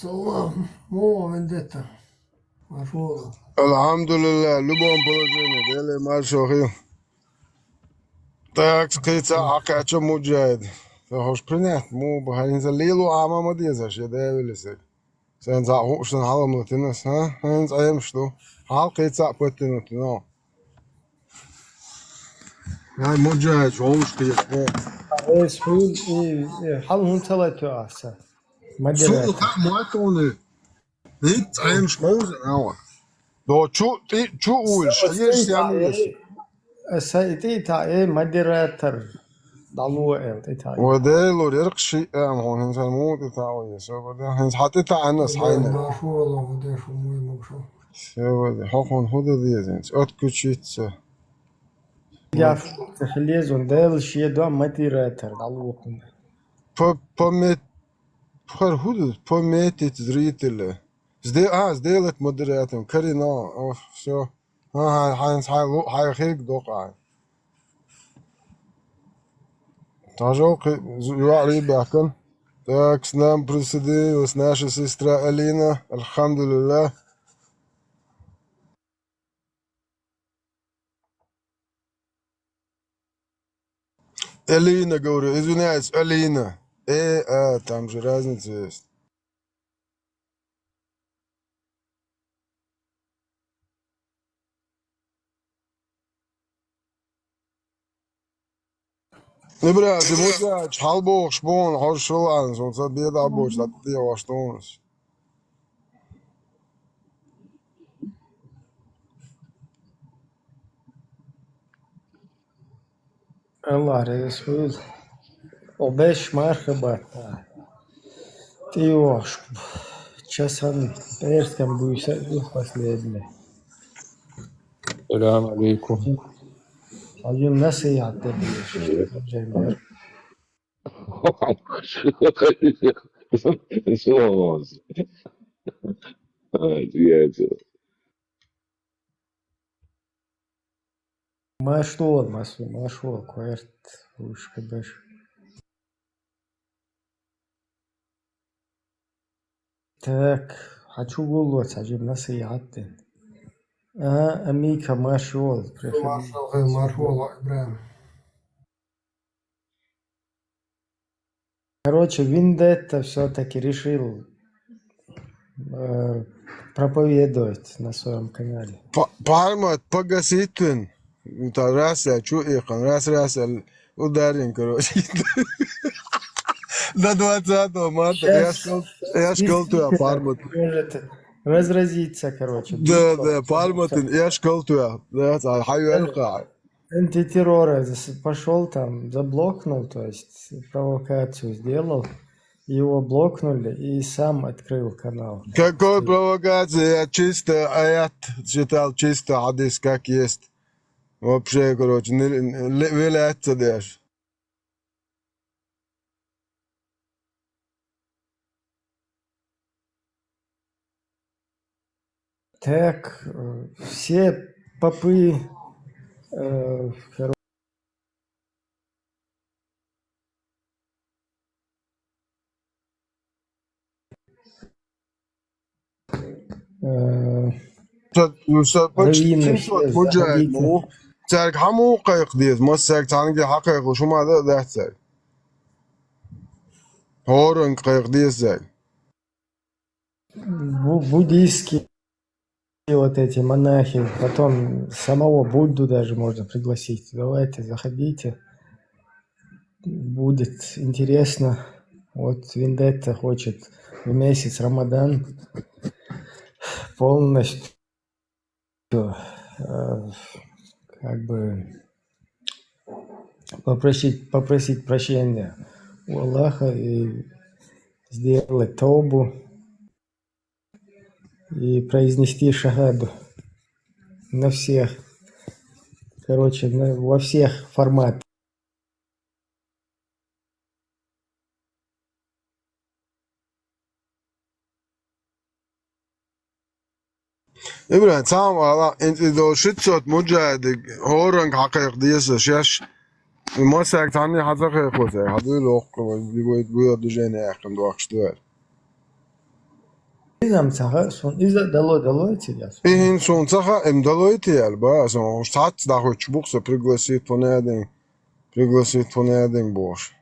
والله مو فندetta مشهورة. الحمد لله لبون بلجيني ديلي ما شوخي تاكس قيتا عقاتشو مجاهد فهوش برينات مو بهاين زليلو عاما مديزاش يداوي لسك سين زعوشن حالم لتنس ها هين زعيمشتو حال قيتا بوتنو تنو هاي مجاهد شوش قيت سهول حال هون ثلاثة أحسن ما سوق دريت. مواتوني هيت عيمش موزن هوا دو شو قولش حيش سيانو لسك سيتي ما دريت ضلوع تاعي. وديلو يرقشي هون هين سالموت تاعو يسو بدا هين حطيت عنس حينا مشهورة وده شو مو مشهور. شو حقن هذا ديزنس أتكشيت يا تخليزون ده الشيء ده ما دريت ضلوع. Pomet بخير هذا pomet تدريتله زديلت مدرياتهم كرينا أوف شو ها هاينس هاي خير دوقع تاجو يواري باكن так с нам присоединилась наша сестра Алина الحمد Алина, говорю, извиняюсь, Алина. Там же разница есть. Ну, брат, ты можешь чалбок, шпон, хоршелан, он за беда боч, да ты его что у нас. الله رسول وباش مرحبا تيوش часам перском будет последний. السلام عليكم. Hacım nasıl yattı diyor. Cemil. Somos. Дядя. Машул, кварт, ушка бэш. Так, хочу гулять, Hacım nasıl yattı? Амика машул. Маршал Ибраим. Короче, Виндетта все-таки решил проповедовать на своем канале. Пармат, погаситын. Это раз я чуикан, раз ударен, короче. До 20 марта я школ туя пармат. Может разразиться, короче. Да, парматын, я школ туя. Да, хайвен кай. Антитеррор пошел там, заблокнул, то есть провокацию сделал, его блокнули и сам открыл канал. Какой провокация? Я чисто аят читал, чисто хадис, как есть. Вообще, короче, не виляется даже. Так, все попы, раввины все заходите. سالك حمو قيق ديت ما سالك تاني حقيق وشو ما ده سالك هورن قيق ديت سالك Буддийские вот эти монахи, потом самого Будду даже можно пригласить. Давайте, заходите, будет интересно. Вот Виндетта хочет в месяц Рамадан полностью как бы попросить прощения у Аллаха и сделать таубу и произнести шагаду на всех, короче, во всех форматах. إبراهيم تمام والله أنت إذا شت صوت مجاهد هورن حقيق ديس شاش ما سالك تاني حقيق خوته هذول لوق بيقول دجاني أخم دوخش دوار Изамцага сон иза дало тебя. И солнца им долойте, альба, so штат да хоть букса пригласит по один бош.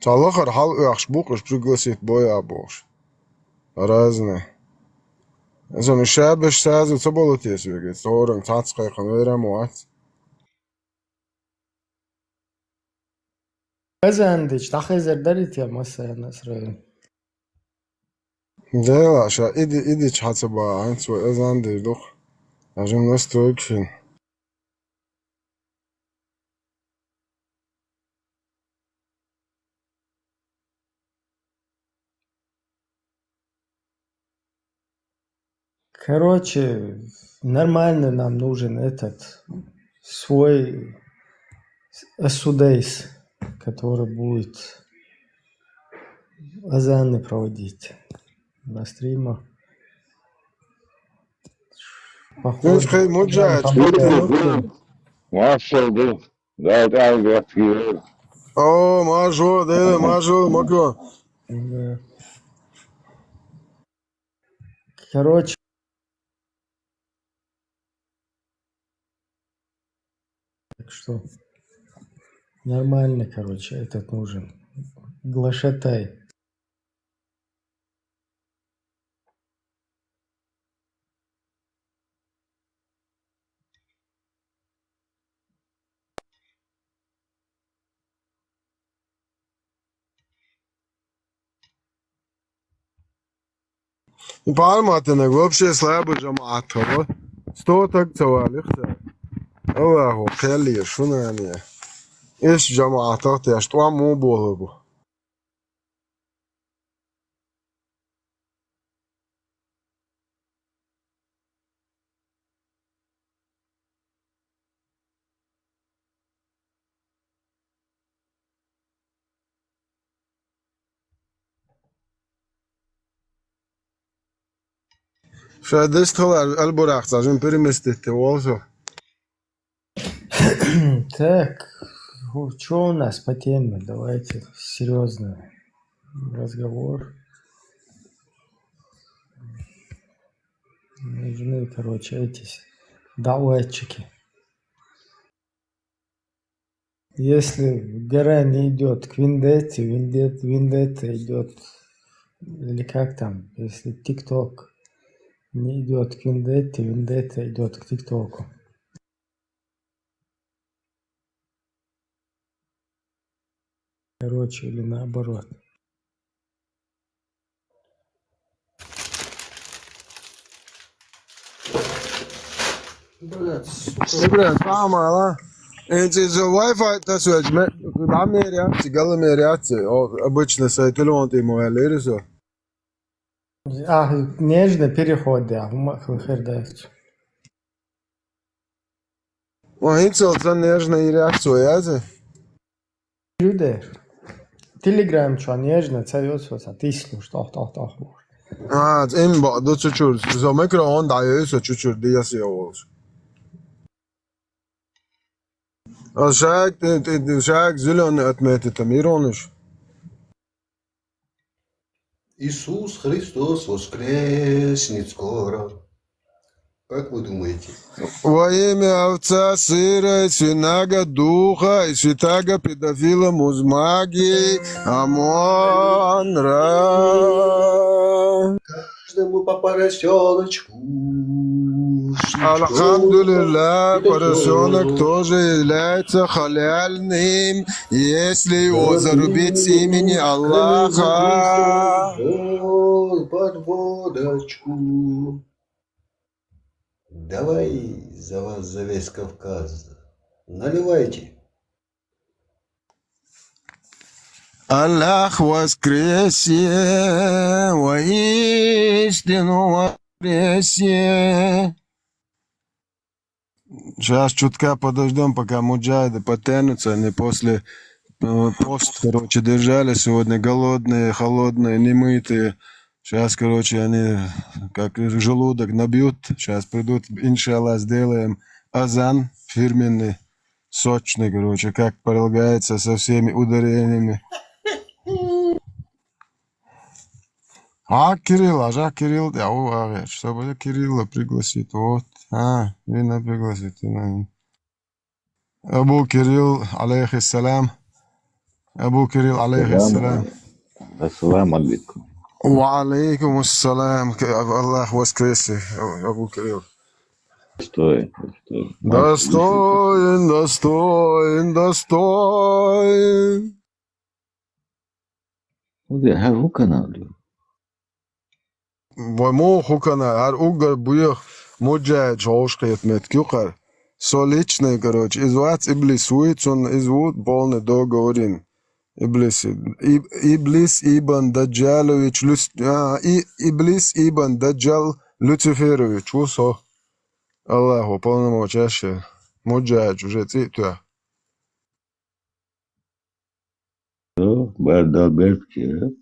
Талахар хал яхш букш пригласит боя бош. Разные. Also eine Scherbe so zu bolotis wirklich. So ein Tatsache kann wieder mal. Kazandıç, daha zerdarit ya masaya nasıl? Да, ша иди чаца ба ein zwei ezande doch. Ажим настройки. Короче, нормально нам нужен этот свой судейс, который будет азаны проводить на стримах. Ну, хай муджает. Marshall bu. That I got you. О, мажо, мако. Да. Короче, так что нормально, короче, этот нужен. Глашатай. Пальматина вообще слабый жамат. 100 так цавалих. Аллаху, келли, шунани. Иш жамаатах я что му болобу. Шадыстыл албурах, зажим переместите олсо. Так, что у нас по теме? Давайте серьезный разговор. Нужны, короче, эти дауэтчики. Если гора не идет к Виндетте, Виндетта идет, или как там, если ТикТок не идет к Виндетте, Виндетта идет к ТикТоку. Короче, или наоборот. Ребят, мама, эти за Wi-Fi, то есть мы там реакции, голые реакции, обычно с телефоном ты мой лерисо. А, нежно переход, да, выходит. Вахинцел за нежные реакции, язе? Люди, Telegram что нежно, царется, ты слушаешь, так. А, им баду чуть-чуть, за микрофон дается чуть-чуть, диаси олс. А шаг, ты шаг зеленый отметит, там ирониш. Иисус Христос воскреснет скоро. Как вы думаете? Во имя Отца, Сына и Святаго Духа, и Святаго Педофила Музмаги, Амон Ра. Каждому по поросеночку. Алхамдулилля, поросенок тоже является халяльным, если его зарубить с имени Аллаха. Под водочку. Давай за вас, за весь Кавказ. Наливайте. Аллах воскресе, воистину воскресе. Сейчас чутка подождем, пока муджайды потянутся, они после пост, короче, держали сегодня голодные, холодные, немытые. Сейчас, короче, они как желудок набьют. Сейчас придут, иншаллах, сделаем азан фирменный, сочный, короче, как полагается, со всеми ударениями. А, Кирилл, а Жак Кирилл, я уверен, чтобы Кирилла пригласить. Вот, видно пригласить. Абу Кирилл, алейхиссалям. Абу Кирилл, алейхиссалям. Ассаламу алейкум. وعليكم السلام الله воскресе, Абу Кирилл. Стой. Достоин, достоин, достоин. Her bu kanalı. Воймо хукана, ар угар буях муджа джошкет меткюкар. Соличный, короче, изват иблисует, он извут полный договорин. Иблис ибн Даджалович, Иблис ибн Даджал Люциферович, усо. Аллаху полномочащий. Муджач уже цитя. Бардаберки.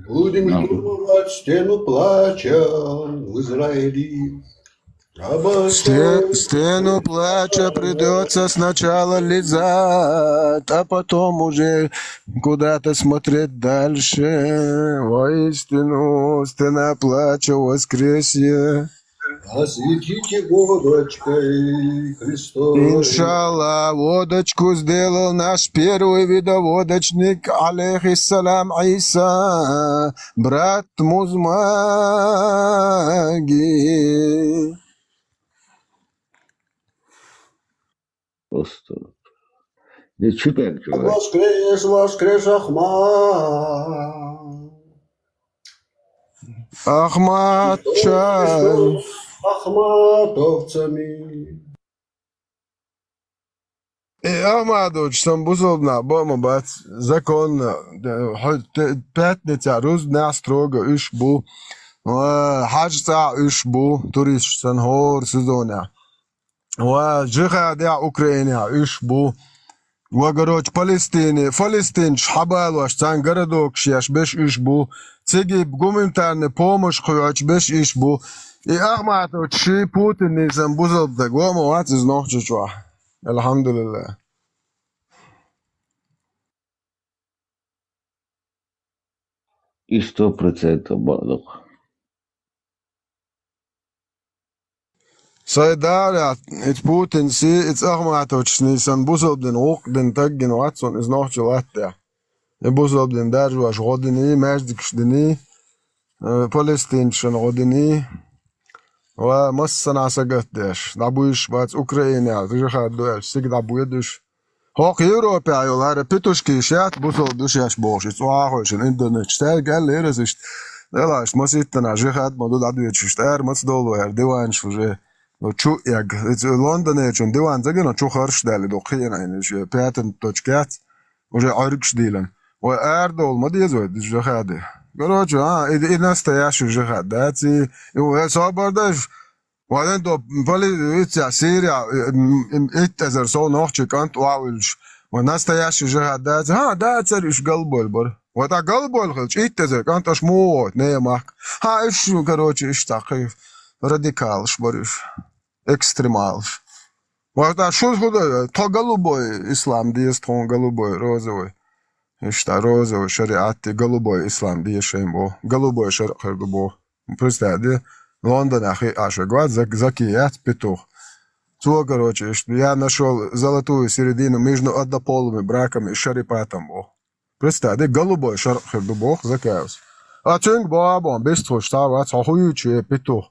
Будем штурмовать стену плача в Израиле. Стену плача придется сначала лизать, а потом уже куда-то смотреть дальше. Воистину, стена плача воскресье. Осветите водочкой Христовой. Иншаллах, водочку сделал наш первый видоводочник, алейхиссалам Иса, брат Музмаги. Просто. Ne çıkar ki var? Воскрес, воскрес Ахмад. Ахмад Чай. С ахматовцами. Ахмадович, сам бузовна, бома бац, законно, пятница, руз дня строго, иш бу, хаджца иш бу, турист, санхор, сезоня. وجهاد يا أوكرانيا إيش بو وقروج فلسطين شحبال واش تان قردوك شياش بش إيش بو تيجي بقومين تاني بومش خيوش بش إيش بو أخماتو تشي بوتين نيزن بوزل دق وما واتز نوحش شوا الحمد لله И 100% balık. Сайдаря, it Putin si, it's Ахматович нисен бузел den ок den тагген ватсон из нохче лаття. И бузел den дажваш години, междикш дени, Палестиншен години, ва массана сагаттеш. Дабуиш бац Украина, жихад дуэш, сиг дабуедуш. Хок Европа айолар, петушки шят, бузел душяш бошит, уахошен, интернет, штер гал ерезишт. Делаш, маситтана, жихад, мадуд адуечишт, мас долу, диванш уже. Ну, чу, як, Лондоне, чун диван заген, но чу харш дали, до хина, иначе, пятен точкат, уже аркш дилен. Ой, эрдол, мадезует, жихады. Короче, и настоящий жихад, да, и собардаш, вален до, полиция, Сирия, иттезер, со нохчи, кант, уавильш, настоящий жихад, да, цариш голболь, бар. Вот а голболь, хилч, иттезер, кант аш муот, не мах. Иш, короче, иш такив, радикал, шбариш. Экстремалш. Вот а что худое? То голубой ислам, диес то голубой, розовый. Ишта розовый шариат, голубой ислам, диес шеймбо. Голубой шариат, представьте, Лондон, ашагват, закият, петух. Цо, короче, я нашел золотую середину между однополыми браками и шарипатом. Представьте, голубой шариат, закаус. А цинг бабон, без того, что хуючий петух.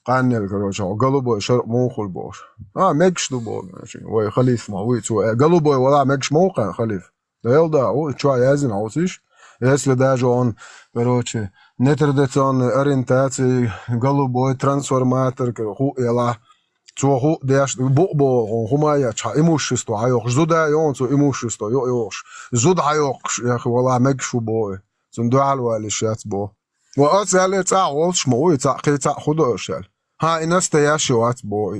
قانل كروش قلبه شرق موخل بوش ماكش دو بو وي خليف ما وي تو قلبه ولا ماكش موقع خليف ده يلدا او شو يازن اوسيش если даже он короче нетрадиционной ориентации голубой трансформатор ху ела цо ху деш бо хумая ча имущество айох зуда он цо имущество йош зуда айох я вала макшу бо зундуал вали шат бо وأسأل تعال شموي تعقي خدوشل ها настоящий ват бо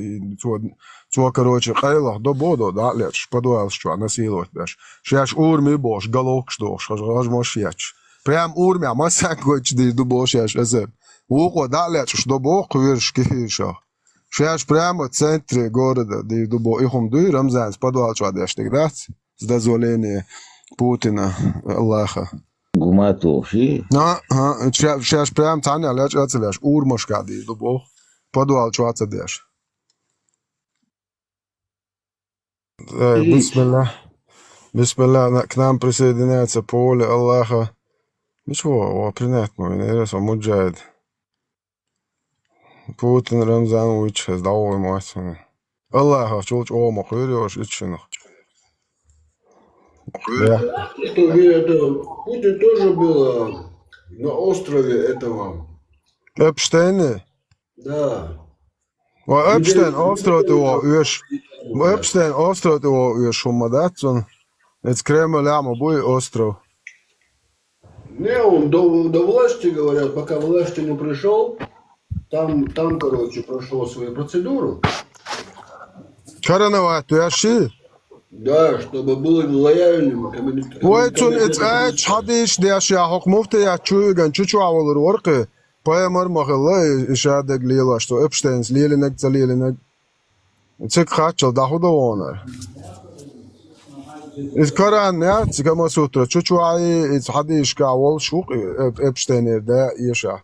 цо короче қайлах до бодо да леш подуал что насиловать даш шаш урми бош галок что шаш мош яч прям урми масак гоч ди до бош яш эзе уго да леш что бо квирш киша шаш прямо в центре города ди до бо ихом ду рамзан подуал что даш тогда с дозволения Путина Аллаха Gumato, și? Сейчас прям Таня лечь отеляш, урмашка ди, дубо. Подвал чуаца деш. Бисмилlah. Бисмилlah, к нам присоединяется поле Аллаха. Ничего, принять мой, не муджаид. Путин Рамзанович, здоровый мастер. Аллаха, чулч ома, хырёш, ичинах. Да. Что это, Путин тоже был на острове этого. Эпштейни? Да. Эпштейн остров его уж. Эпштейн остров его уж умадатсон. Это Кремль, ама буй остров. Не, он до власти, говорят, пока власти не пришел, там, короче, прошел свою процедуру. Карановать, ты аши? Да, чтобы был лояльным Уайтун эт хадиш дяшя хукмуфте я чуган чучу аволор оркы. Паямар махалла ишадак лила, что Эпштейн лилинек залилинек. Цик хачал дахуда вонар. Из Корана, цикама сутра, чучу ай из хадиш кавол шук Эпштейнер да иша.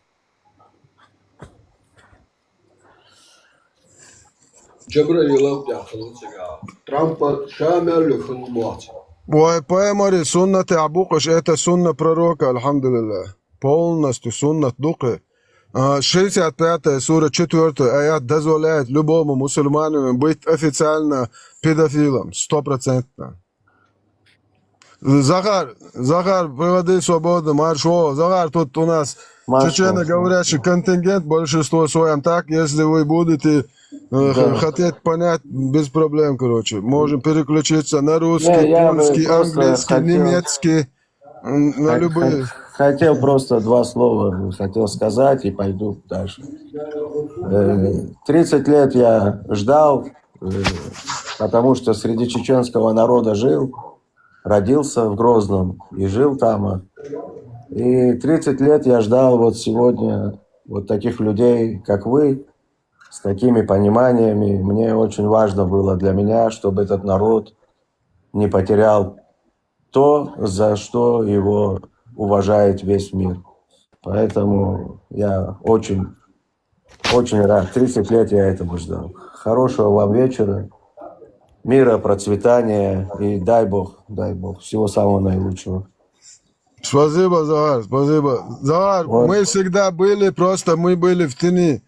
Джабраилов яхалцыга. Трампа шамерлю фунмат. Ой, паямари суннаты абукаш, это сунна пророка, альхамдулилlah. Полностью суннат духи. 65 сура 4 аят дозволяет любому мусульманину быть официально педофилом, 100%. Захар, приводи свободу, маршо. Захар, тут у нас чечено-говорящий контингент, большинство своем так, если вы будете хотеть понять, без проблем, короче. Можем переключиться на русский, польский, английский, немецкий, на любые. Хотел просто два слова хотел сказать и пойду дальше. 30 лет я ждал, потому что среди чеченского народа жил, родился в Грозном и жил там. И 30 лет я ждал вот сегодня вот таких людей, как вы, с такими пониманиями. Мне очень важно было для меня, чтобы этот народ не потерял то, за что его уважает весь мир. Поэтому я очень рад. 30 лет я этого ждал. Хорошего вам вечера, мира, процветания и дай Бог, всего самого наилучшего. Спасибо, Захар, спасибо. Захар, вот. Мы всегда были, просто мы были в тени.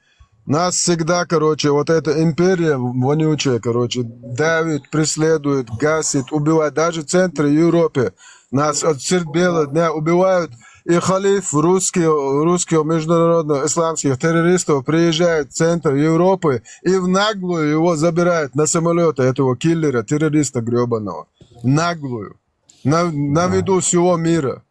Нас всегда, короче, вот эта империя вонючая, короче, давит, преследует, гасит, убивает. Даже в центре Европы нас от средь бела дня убивают. И халиф русских международных исламских террористов приезжает в центр Европы и в наглую его забирает на самолеты этого киллера, террориста гребаного. Наглую. На виду всего мира.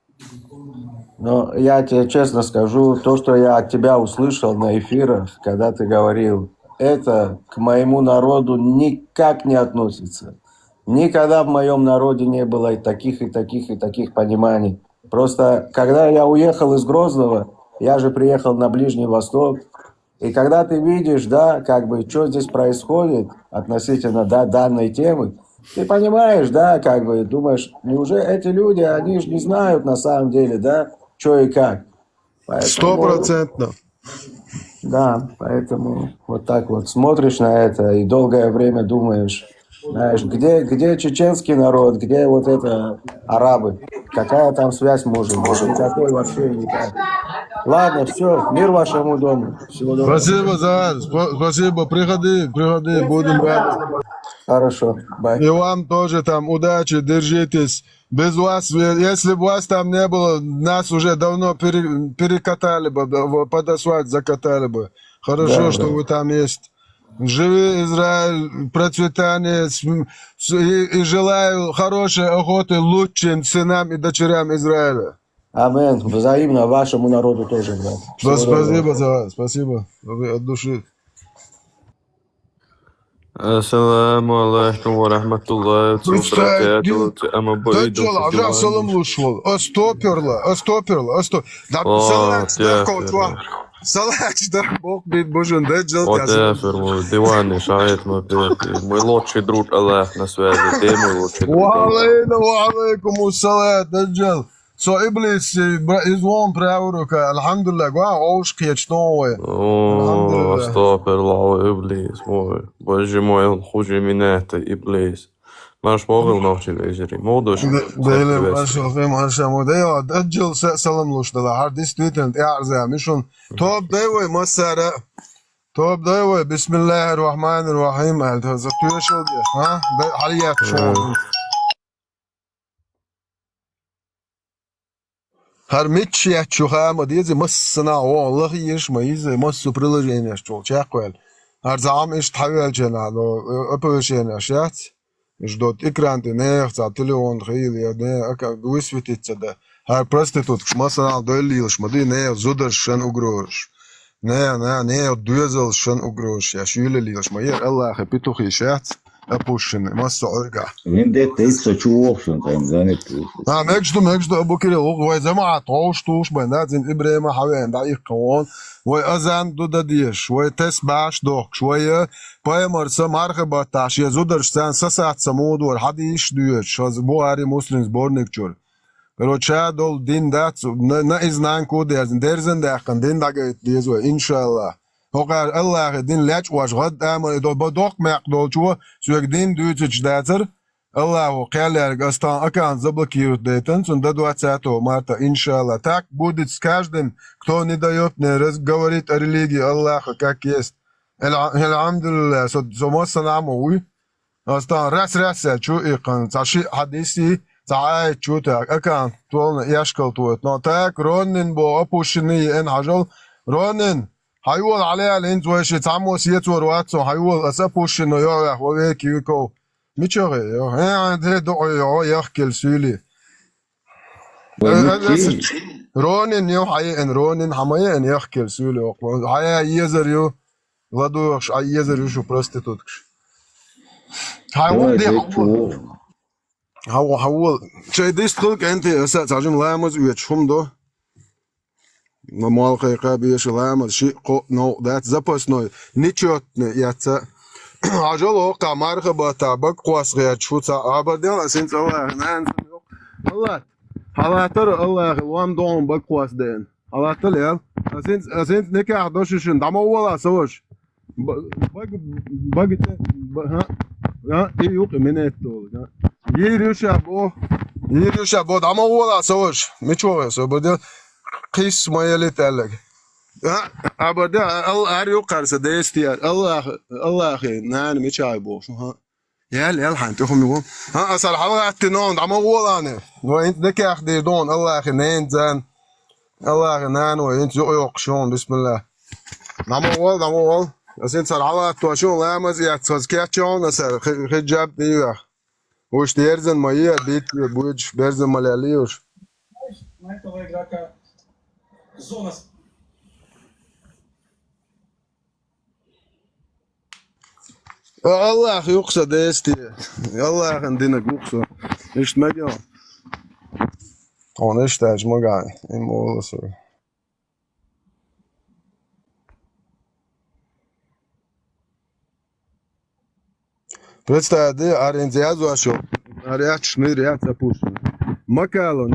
Но я тебе честно скажу, то, что я от тебя услышал на эфирах, когда ты говорил, это к моему народу никак не относится. Никогда в моем народе не было и таких пониманий. Просто, когда я уехал из Грозного, я же приехал на Ближний Восток, и когда ты видишь, да, как бы, что здесь происходит относительно, да, данной темы, ты понимаешь, да, как бы, думаешь, неужели эти люди, они же не знают на самом деле, да, что и как. 100%. Да, поэтому вот так вот смотришь на это и долгое время думаешь, знаешь, где чеченский народ, где вот это арабы, какая там связь может быть, никакой вообще никак. Ладно, все, мир вашему дому. Всего доброго. Спасибо, Захар, спасибо, приходи, будем рады. Хорошо, бай. И вам тоже там удачи, держитесь. Без вас, если бы вас там не было, нас уже давно перекатали бы, под асфальт закатали бы. Хорошо, да, что вы там есть. Живи, Израиль, процветание, и желаю хорошей охоты лучшим сынам и дочерям Израиля. Амин. Взаимно вашему народу тоже, брат. Спасибо, Захар, спасибо от души. Assalamu alaikum wa rahmatullahi wa barakatuh. Ama boyu da salam luşvol. Остоперла. Да салач Бог бит божен даджал. Вот диваны шает мой лучший друг Аллах на связи. Ты мой лучший друг. Ва алейкум ассалам даджал. Så iblis izvom preuruka, alhamdulillah, gua oškieć noje. О, astagfirullah, iblis, moj. Боже мой, он хуже меня, это иблис. Маш могил ночи вечери. Модуш. Değilim, aşağıfım, aşağıma ya, acil selam luştalar. Hardis tweetint, erzaya, mişun. Top devoy, masara. Top devoy, bismillahirrahmanirrahim. Zatıyor şol diye, ha? Haliyat şol. Her mitçiyet çuha ama diyezi masına o Allah yiyiş ma yiyiz masu priložение şol çakvel. Her zaman iş tavel cenal o öpöşene şat. Ждет экран, ты не хотел, телефон, хили, не, высветится, да. Her prostitut, masal doyliş, madi ne zudar şan ugroş. Ne duyazal şan ugroş. Ya şöyle liş, ma yer Allah pituhi şat, apuşun, masa orga. Vendetta isso çuvalsın sen zannediyorsun. Ha mekştu Abu Kire, o zaman toş ben zin İbrahim'e haven da ikon. Ve azan duda diyeş, ve tesbaş dok, şöyle paymarsa marhabat taş, ya zudar sen sasat samud var, hadi iş diyor. Şaz bu ari Muslim zbornikçur. Короче, дол дин дат на изнан код дерзен дакан дин дага дизо иншалlah. Hoqar Allah din lach was gad ama do bodok maqdol chu süek din düçüç dater. Allah o qalar gastan akan заблокирует дайтан сунда 20 марта иншалlah. Так будет с каждым, кто не дает мне говорить о религии Аллаха как есть. Алхамдулилlah. Сомо санаму уй. Астан раз чу иқан цаши хадиси تعال شوتك أكان طولنا يشكل طوت نعتاك رونن بو أبوشني إن عجل رونن هيول عليها الإنت ويش تعمو سيتور واتسو هيول أسابوشنو يوح وويك يكو ميشوغي يو هي عندي دعو يو يخكل سيلي رونن يو حي إن رونن حماية إن يخكل سيلي حي يزر يو غدو يخش يزر يو شو برستيتوتكش هيول دي هو شيء ديستخلق أنت أساس عجم لامز ويتشهم normal قيقابيش لامز شيء قو نو ذات زبس نو نيتشوت ياتsa عجل وقع مرحبا تابك قواس غير شو تا عبدين أسنت الله نان الله الله ترى الله وام دون بقواس دين الله ترى أسنت نكح دوششن دمو ولا سوش بق ها يوق منت Yürüyüşe bu ama ola savaş. Miçoğu burada kıs mayalet alak. Ama da her yok karşı değiştiyor. Allah nan miçay bu. Ha. Yel hantuhum bu. Ha asal havaat non ama ola ne. Ve int nekah de don Allah nan zan. Allah nan ve int yok şun bismillah. Ama ola. Asin sar havaat tu şun lamaz ya tazkiyatçon asal hicab diyor. Уж дерзен мои бить будешь берзен малялиуш. На этого игрока зона. Allah yoksa desti. Allah'ın dinek yoksa. İşte ne diyor? Onu işte açmagan. İm olası. Представьте, арендиазу ашо, ариачный ряд запущен. Макалон,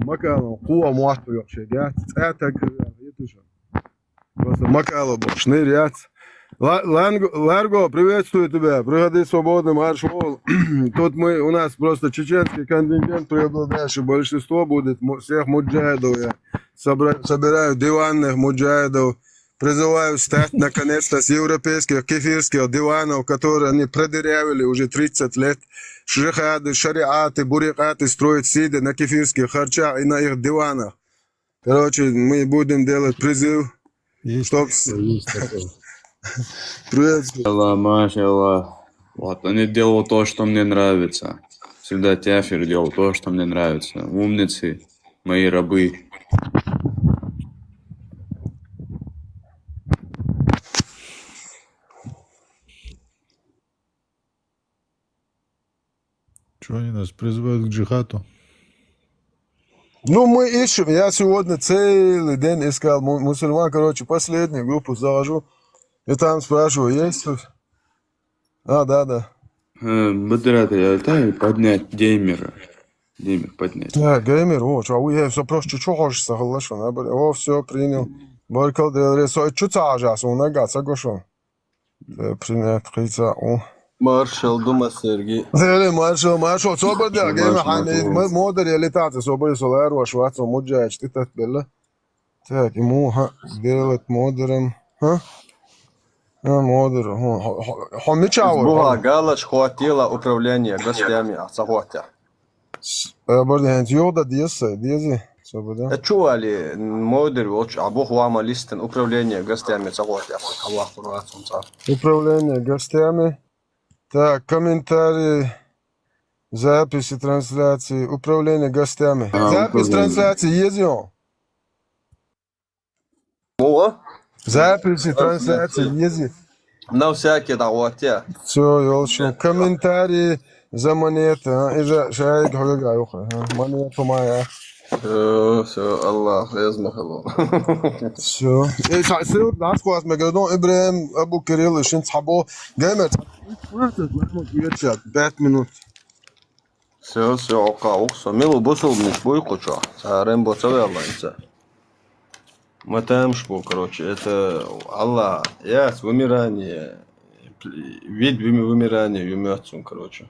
макалон, куа муату ёкше, гад, это ятуша. Просто макало бошный ряд. Ларго, приветствую тебя, приходи свободно, марш вол. Тут у нас просто чеченский контингент преобладающий, большинство будет всех муджахидов. Я собираю диванных муджахидов. Призываю встать наконец-то с европейских кефирских диванов, которые они продырявили уже 30 лет. Шихады, шариаты, бурикаты строят сидя на кефирских харчах и на их диванах. Короче, мы будем делать призыв, чтобы... Машаллах, машаллах. Вот, они делают то, что мне нравится. Всегда Тяфер делал то, что мне нравится. Умницы, мои рабы. Что они нас призывают к джихаду? Ну, мы ищем. Я сегодня целый день искал мусульман, короче, последнюю группу захожу. И там спрашиваю, есть тут? А, да. Модератор, дай поднять геймера. Геймер поднять. Так, геймер, о, все просто что хочешь, соглашен. О, все, принял. Баркал делрес, что цажас, он нагад, соглашен. Принять, прица, о. Маршал Дума Сергей. Зели, маршал, собор да, геймер, хани, маршал. модер, реалитаты, собор, солар, ваш, муджач, ты так белла. Так, ему, делать модером, модер, хомичауэр. Буга Галач хватило управления гостями, Сахватя. Барда, йода, диези, собор, да. Чували модер, або хвама листен управление гостями, Сахватя. Аллах, Управление гостями. Так, комментарии, записи трансляции, управление гостями. Запись управление. трансляции есть он? О, Записи трансляции есть. на всякие давайте. Все, елчу. Комментарии за монеты. И за шайк хагагаюха. Монету моя. Все, Аллах, язмахало. Все. И сил, насквозь, мы говорим, Ибраим, Абу Кирилл, Шин Цхабо. Геймер. 5 минут. Все, окса. Милу бусул мне бой куча. Рэмбо цавелланца. Мы там шпу, короче, это Аллах. Я с вымирание. Вид вымирания, юмятцун, короче.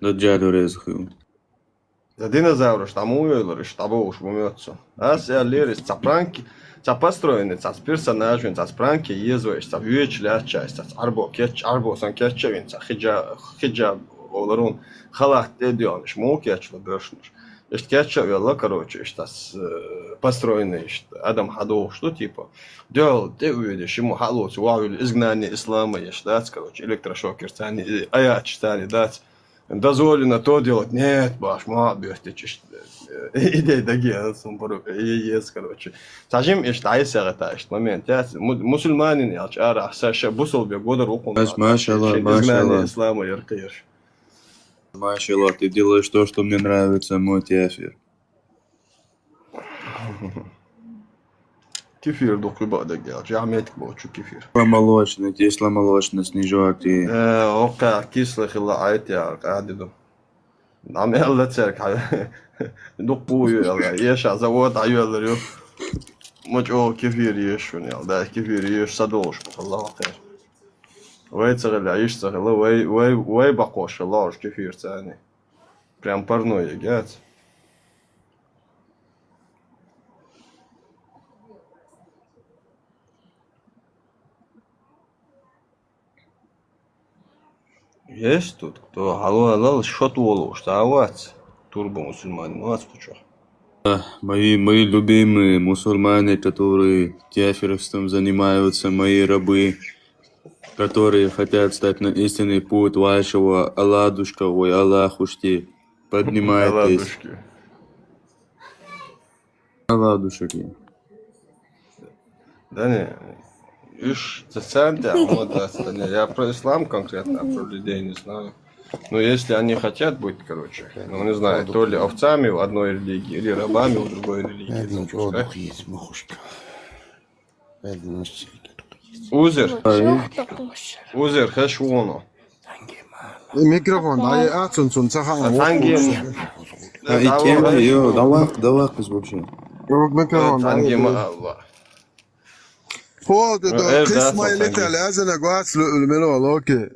Да дяду резхил. За динозавры, что там уйлоры, что уж умется. А я лерис, цапранки, цапостроены, цапперсонажи, цапранки, езуешь, цапвечля часть, арбо сан кетчевин, хиджаб, оларун, халат, эдионыш, мукетчло грошныш. Есть кетчев, ялла, короче, что построенный, Адам Хадов, что типа. Делал, ты увидишь, ему халот, вавили изгнание ислама, есть, да, короче, электрошокер, цани, аят читали, да. Дозволено то делать. Нет, баш, берте чиш. Идей дагия, сумбару, ес, короче. Сажим ишт айсагата ишт момент. Я мусульманин ялч ара саша бусул бе года руку. Машаллах. Ислама яркаеш. Машаллах, ты делаешь то, что мне нравится, мой тяфир. Кефир духлюба дагия. Жаметик бочу кефир. Молочный, кисломолочный снежок и... Ока кислых ила айтя кадиду. Нам ялла церк. Духпую ялла. Еша завод айюаларю. Муч о кефир ешун ял. Да, кефир еш садош. Аллах хайр. Вай царила, еш царила. Вай бакош. Аллах кефир цани. Прям парной ягят. Есть тут кто халал шотволу, что авац турбо мусульмане, ну ацпучо. Мои любимые мусульмане, которые тяферовством занимаются, мои рабы, которые хотят стать на истинный путь вашего Алладушка, ой, Аллахушки, поднимайтесь. Алладушки. Да не, ишь, центр, я про ислам конкретно, про людей не знаю. Но если они хотят быть, короче, ну не знаю, то ли овцами в одной религии, или рабами в другой религии. Узер, хэшвоно. Микрофон, ай ацунцун цахан. И тем, давай, вообще. Микрофон, Аллах. Фо, кисма илита лазана гуац лумело, окей.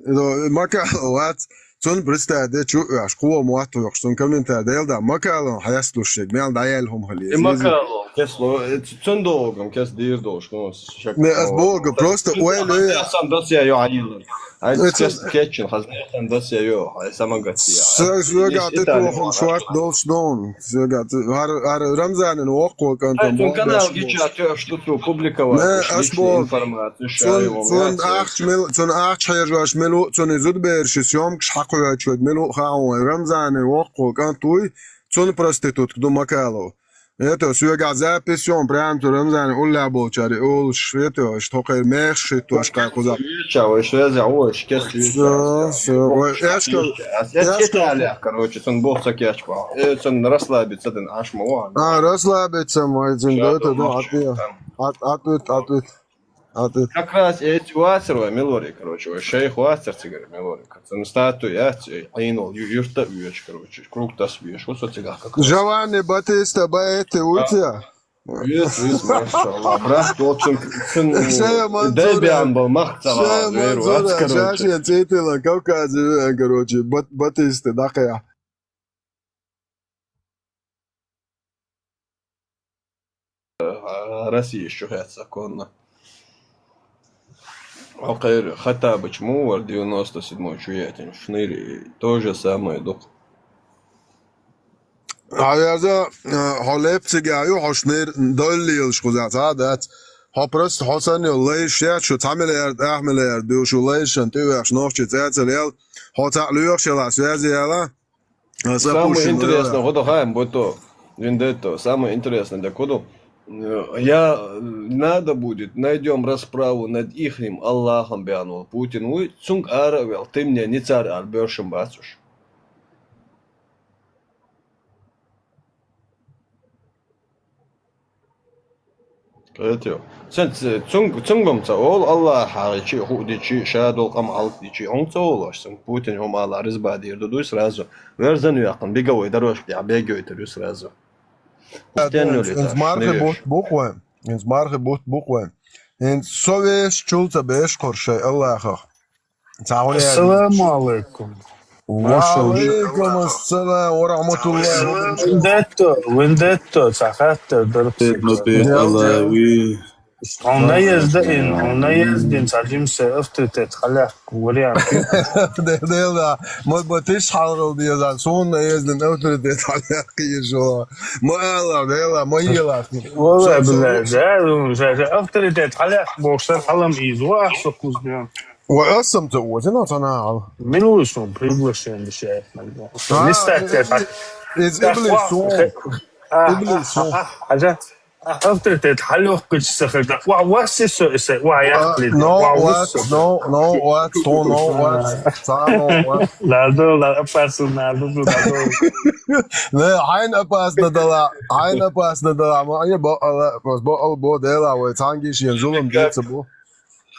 Мака гуац. Цон представьте, что школа муату يخشون комментарий делда макалон хаяслушек мел даялхом хали. Макалон, кесло, цон долгом, кес дир долж, ну шак. Не асбога просто уэлэ. Я сам досья ё аилер. А кес кетчен хазнетан досья ё, самагатия. Söga det då svart dolsdon. Söga har Ramzanen åkor kan ta bort. Канал гича что то публиковать информацию. Цон 8 мил цон зудбер шсём шакуя чуд мил хао Ramzanen åkor kan туй цон проститутка до макало. Это söga записём прям то Ramzanen улла болчари ол швето что кайр меш то шка куза. Чао, что я за ой, кес. Я читали, короче, цон бог сакячпа. Цон расслабиться ден ашмова. Расслабиться мой день, да это да ответ. А ты... Как раз эти уасерва мелорий, короче, шейх уасер цигар мелорий. Там статую я айнул юрта уеч, короче, круг тас уеч. Вот цигар как раз. Giovanni Battista Baetti Utya. Вис, машалла. Брат, толчун Шея Мансура. дебиан был махтава. Шея Мансура, Шашия Цитила, Кавказе, короче, Батисты, Дахая. Россия еще хэца конно. Алкайр Хатабыч Мувар 97-й чуятин шныри. То же самое дух. Hayada Haleptige jo Hosner Dolly Schuzat dat Hoprust Hosan Leishat should Tamiler Ahmeler do Shulation to Ashnoch Zetzel Hota Luchela Swaziela. Самое интересное, вот хаем, бото, вендетто, самое интересное, да коду, надо будет, найдем расправу над ихним Аллахом бианул Путин, вы цунг аравел, ты мне не царь арбершим бацуш. Кэтё. Цунгомца, ол Аллах харичи, худичи, шадол камалтичи, он цолош, Путин ом Аллах разбадир, дуй сразу, верзан яқын, беговой дорожки, а бегой ты сразу. Ins Marge Buchwein. Ins Marge Buchwein. In Soviet Schulze Beschkorsche Allah. Assalamu alaikum. وعليكم السلام ورحمة الله وبركاته. Vendetto, Sahato, ona jezdin, sađim se öftritet, haljak, uvrijan. ده ما تشحر دي زال صون يزن اوتوريتي حقيقي شو ما الله ما يلا والله بالله öftritet, haljak, boksar halam izva, sokuz bijan. وقسم توزنا صناعة Miluju smo priglašeni šef. Listajte, إز إبليس حاجة أفترض حلو كنت سخرت واسس يخلد no what لا لا personal لا عين أباس ندلا ما يبقى بس بقى البو دلا وتانجي شيء زلم ديت سبو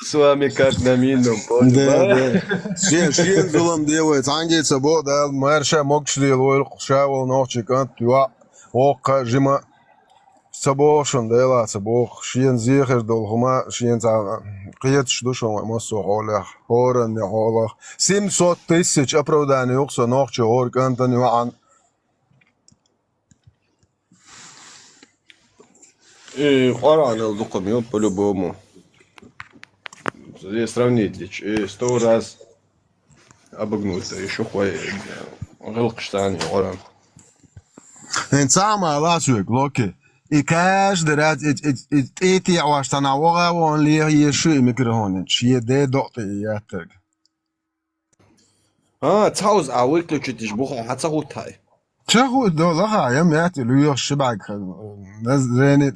С вами как на минном поле. Да. Шиен зулам делает, анги сабо, да, мэрша мокшли, лойл, шавал, ночика, туа, ока, жима, сабо, шандела, сабо, шиен зихер, долхума, шиен за, киет шдушом, массу холях, хоран, не холях, 700 тысяч оправданий, окса, ночи, оркан, танюан. И Хоран документ по-любому. Здесь сравнить, 100 раз обогнуть, еще хуй, Галкштан, Оран. En samen laat ik lokken. Ik krijg de raad, het eten was dan al wel leer je schön microfoon. Je deed dat je hebt. Цауз, а выключить ж буха, хацагутай. Чего да, лаха, я мять люю шибак. Зенит,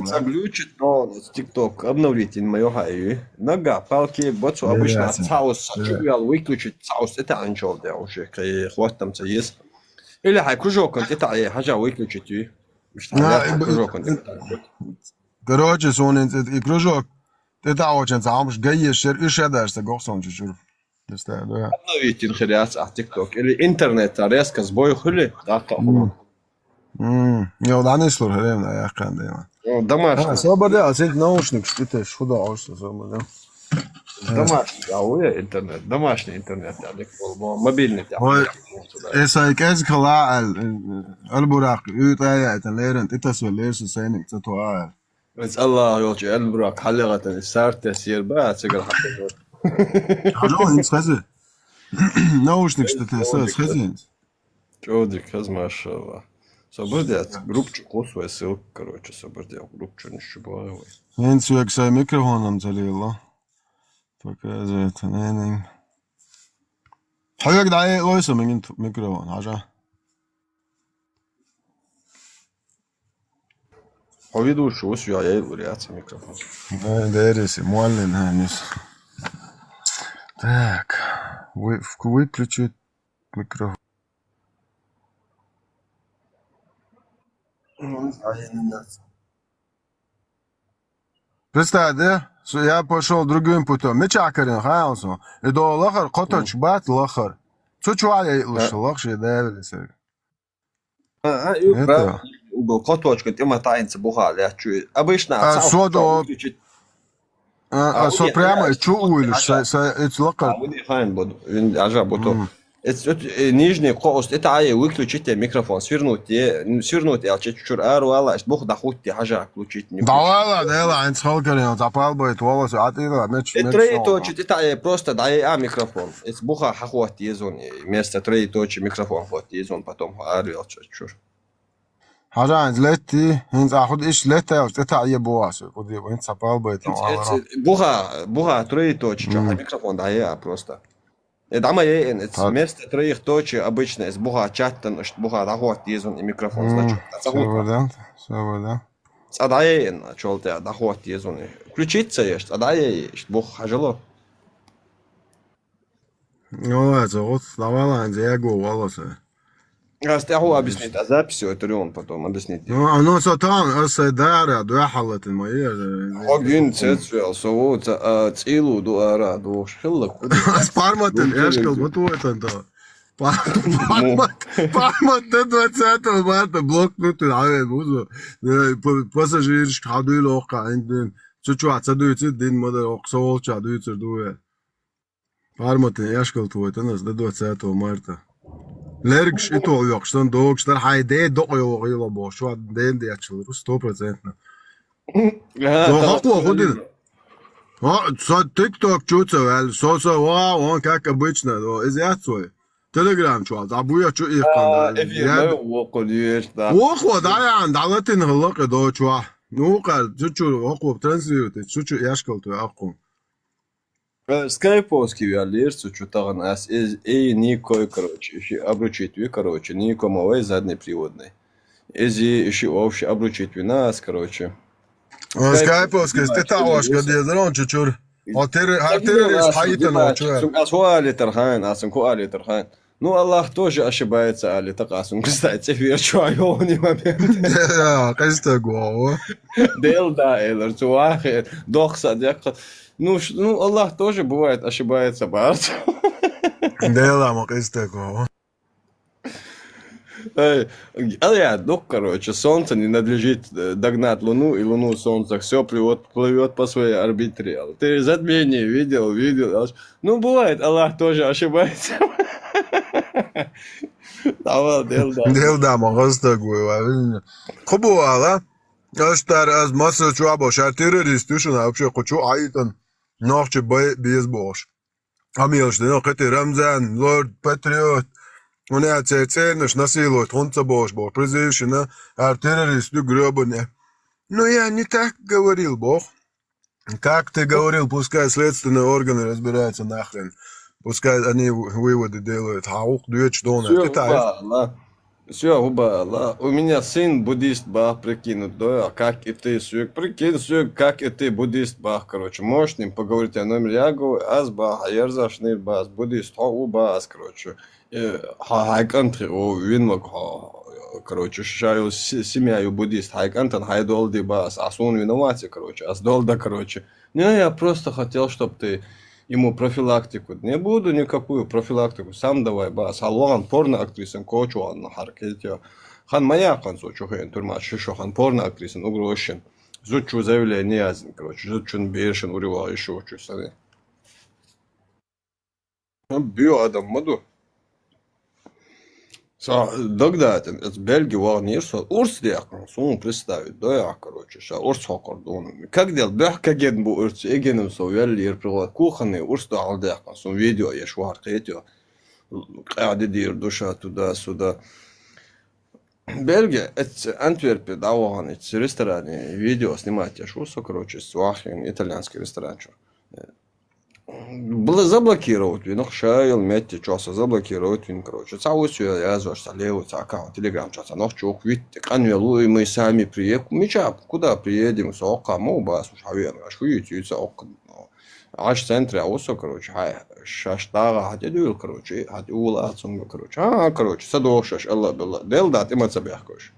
Заглючит, но ТикТок обновите мою хаю. Нога, палки, боцу обычно цауз, выключить цауз, это анчол, да, уже, хвост там есть. Или хай кружок, это хажа выключить. Кружок, короче, сон и кружок. Это очень сам ж гаешь, и шедаешь, госон чуть-чуть. Обновите инхиляц от ТикТок. Или интернет, резко сбой хули, да, Я уданий слух, я кандила. Домашний. Собор, а сеть наушник, что ты что да, что собор, Домашний, интернет, домашний интернет, мобильный. Esa كاز كلا البراق يطايا تليرن تتسوى ليش سينك تتوال بس الله يوجه البراق حلقة السار تسير بقى تسير حقا حلو انت خزي наушник что ты خزي чудик, маша الله. Собордят, группчик, свой ссылка, короче, собордят, группчик, ничего бывает. انت سويك ساي ميكروفون الله показывает نين حضرتك دعاية كويسة من ميكروفون حاجة Ведущий, ось я вариация микрофон. Дерись, Муалин, Ханис. Так, выключить микрофон. Представь, да? Я пошел другим путем. Мечакарин, хаянсо. И до лахар, коточ бат лахар. Чучуая лучше, лахши давилися. Yok, Это. правильно. Угол коточка, ты мотается бухали, я чую. Обычно выключить. Со прямо чуешь, это лахар. ودي خاين برضه عجب بطو نيجني قوس اتعاي выключите микрофон свернуть я чуть-чуть вала бог доходите حاجه включить не Давай, да, энд скалкарин, запал бы волосы, а ты да, меч. троеточие итаи просто дай микрофон это буха хохот езон вместо троеточие микрофон хот езон потом арил чуть-чуть حاجة زلتي هنز أخذ إيش لتا وتتعي بواس ودي وين سبال بيت буха троеточие микрофон дай просто это мое вместо троеточие обычно из буха чаттан буха доход езон и микрофон значит да. Адаен, чолте, доход езоны. Включиться есть, адаен есть, бог хажило. Ну, это вот, давай, я го волосы. Раз ты объяснить, а записью это он потом объяснить. Ну, сатан, это дара, да, халат мои. Огонь цецвел, сову, цилу, дуара, душ, хиллак. Спарматен, я шкал, вот это да. Пармат до 20 марта блокнутый, а бузу. Пассажир шкадуйл ока, инден. Чучу ацадуйцы, дин мода оксовол чадуйцы дуэ. Парматен, я шкал твой, это нас до 20 марта. Лергш и то yok, что дог, что хайде до его бо, что ден де ачил, 100%. Хохло ходил. TikTok чуца, вау, он как обычно, изяцой. Telegram çuaz. Abuya çu ilk kanda. Efendim oku diyor da. Oku da yani dalatin hıllık do çuaz. Nukar çuçu oku translate çuçu yaşkal tu akkum. Скайповский виолерцу что-то нас и никой, короче, еще обручить короче, никому задний приводный. Ези еще вообще обручить нас, короче. Скайповский, ты таваш, где дрон чучур. А террорист хаитан очуэр. Асуали тархан, асункуали тархан. Ну, Аллах тоже ошибается, Али Такасун. Кстати, верчу не момент. Да, кажется, голову. Дел да, элер, цуахе, дохса, дяка. Ну, Аллах тоже бывает ошибается, барт. Дела, ма, кажется, голову. Ну, короче, Солнце не надлежит догнать Луну, и Луну Солнце все плывет по своей орбите. Ты затмение видел. Ну, бывает, Аллах тоже ошибается. Делда, ма, кажется, голову. Кубуала. اشتر از مصر چوا باشه تروریستوشون вообще хочу айтан нахче без бош. Амилш, да, какой Рамзан, Лорд Патриот. Он ценишь насилует, он бош, призывший террористу гробане. Но я не так говорил, Бог. Как ты говорил, пускай следственные органы разбираются нахрен. Пускай они выводы делают. Хаук, дюч, дона. Все, уба, у меня сын буддист бах, прикинут, да, как и ты, сюк, прикинь, сюк, как и ты, буддист бах, короче, можешь с ним поговорить о номере, я говорю, аз бах, а я разошли бах, буддист, уба, короче, хайкантри, винмак, короче, шарил семья буддист, хайкантан, хайдолди бах, а сон виноватый, короче, аз долда, короче, не, я просто хотел, чтобы ты ему профилактику. Не буду никакую профилактику. Сам давай, бас. Аллахан порно актрисен кочуан на харкете. Хан моя концу чухен турма шишо хан порно актрисен угрошен. Зучу заявление язин, короче. Зучун бершен урива еще чусаны. Бью адам маду. Догдатен, это Бельгия варнирса, урс дякон, суму представить, да я, короче, ша, урс хокордон. Как дел, да, как ген бу урс, егенем совели, ерприлат куханы, урс да ал дякон, сум видео, я швар третьо, кади дир душа туда-сюда. Бельгия, это Антверпе, да, ваган, это ресторане, видео снимать, я шусо, короче, свахин, итальянский ресторан, было заблокировать вин, шайл, метти, часа заблокировать вин, короче. Цау все, я зашла левый аккаунт, телеграм, часа, чок, видите, канвелу, и мы сами приехали. Меча, куда приедем, сока, бас, уж авен, аж хуете, сока. Аж в центре, а усо, короче, шаштага, хатидуил, короче, хатиула, отсунга, короче. Короче, садошаш, алла, белла, дел да, ты мацабях, короче.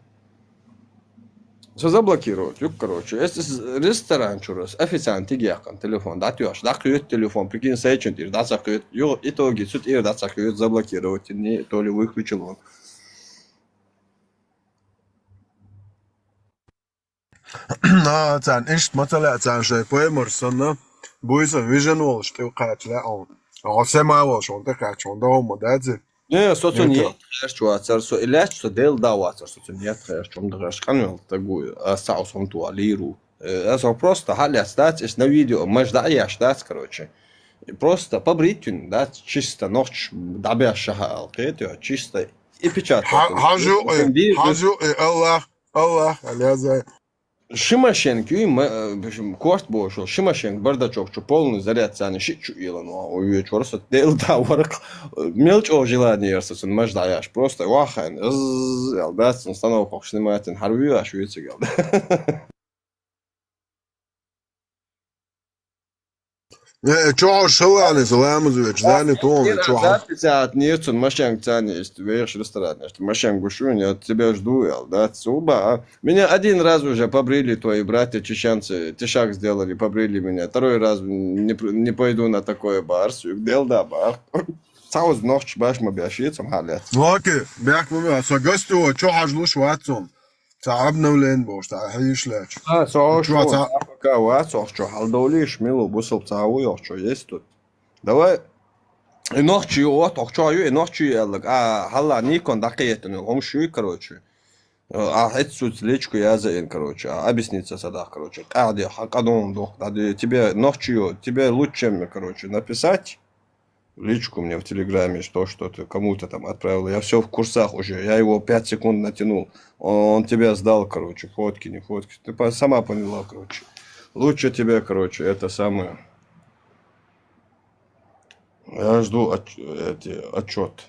Все заблокировать, юг, короче. Если ресторан чурас, официант тигиякан телефон, да, тюаш, да, кует телефон, прикинь, сейчен тир, да, закует, итоги, суть ир, да, закует, заблокировать, не, то ли выключил он. Sen iş mesela sen şey koyamırsın da bu ise vision olmuş diyor kaçla on. O sema olmuş onda kaç onda olmadı hadi. Не, соцунет, чуацар, со иляч, со дел давацар, соцунет, чем дгаш, канал такую, саус он ту алиру. Это просто халят стать, на видео, можда я штат, короче. И просто побрить, да, чисто ночь, дабя шахал, чисто и печатать. Haju Allah аляза. Шимашенко, корт бошел, Шимашенко, бардачок, что полный заряд цены, шичу илану, ой, чёрт, дел да, ворк, мелочь о желание, если он мождаешь, просто вахан, да, установка, как снимает, харви, а швейцар, Чого шалани заламазують, зани тони, чого. Записать нет, он машинк тянет, веш ресторан, машинк гушунь, я тебя жду, да, суба. Меня один раз уже побрили твои братья чеченцы, тишак сделали, побрили меня. Второй раз не пойду на такой бар, дел да бар. Сауз ночь баш мы бяшицам халят. Окей, бяк мы, сагасту, чого хажлуш ватсом. تعبنا ولين بوش تعيش ليش. Что, что, халдолиш, мило, бусел цауй, что есть тут. Давай. И ночью, вот, что и ночью, халла Никон дакиетен, он шуй, короче. А это суть лечку я заин, короче, объясниться сада, короче. Хакадон дох, тебе ночью, тебе лучше, короче, написать личку мне в Телеграме, что ты кому-то там отправил. Я все в курсах уже. Я его 5 секунд натянул. Он тебя сдал, короче. Фотки, не фотки. Ты сама поняла, короче. Лучше тебе, короче, это самое. Я жду отчет.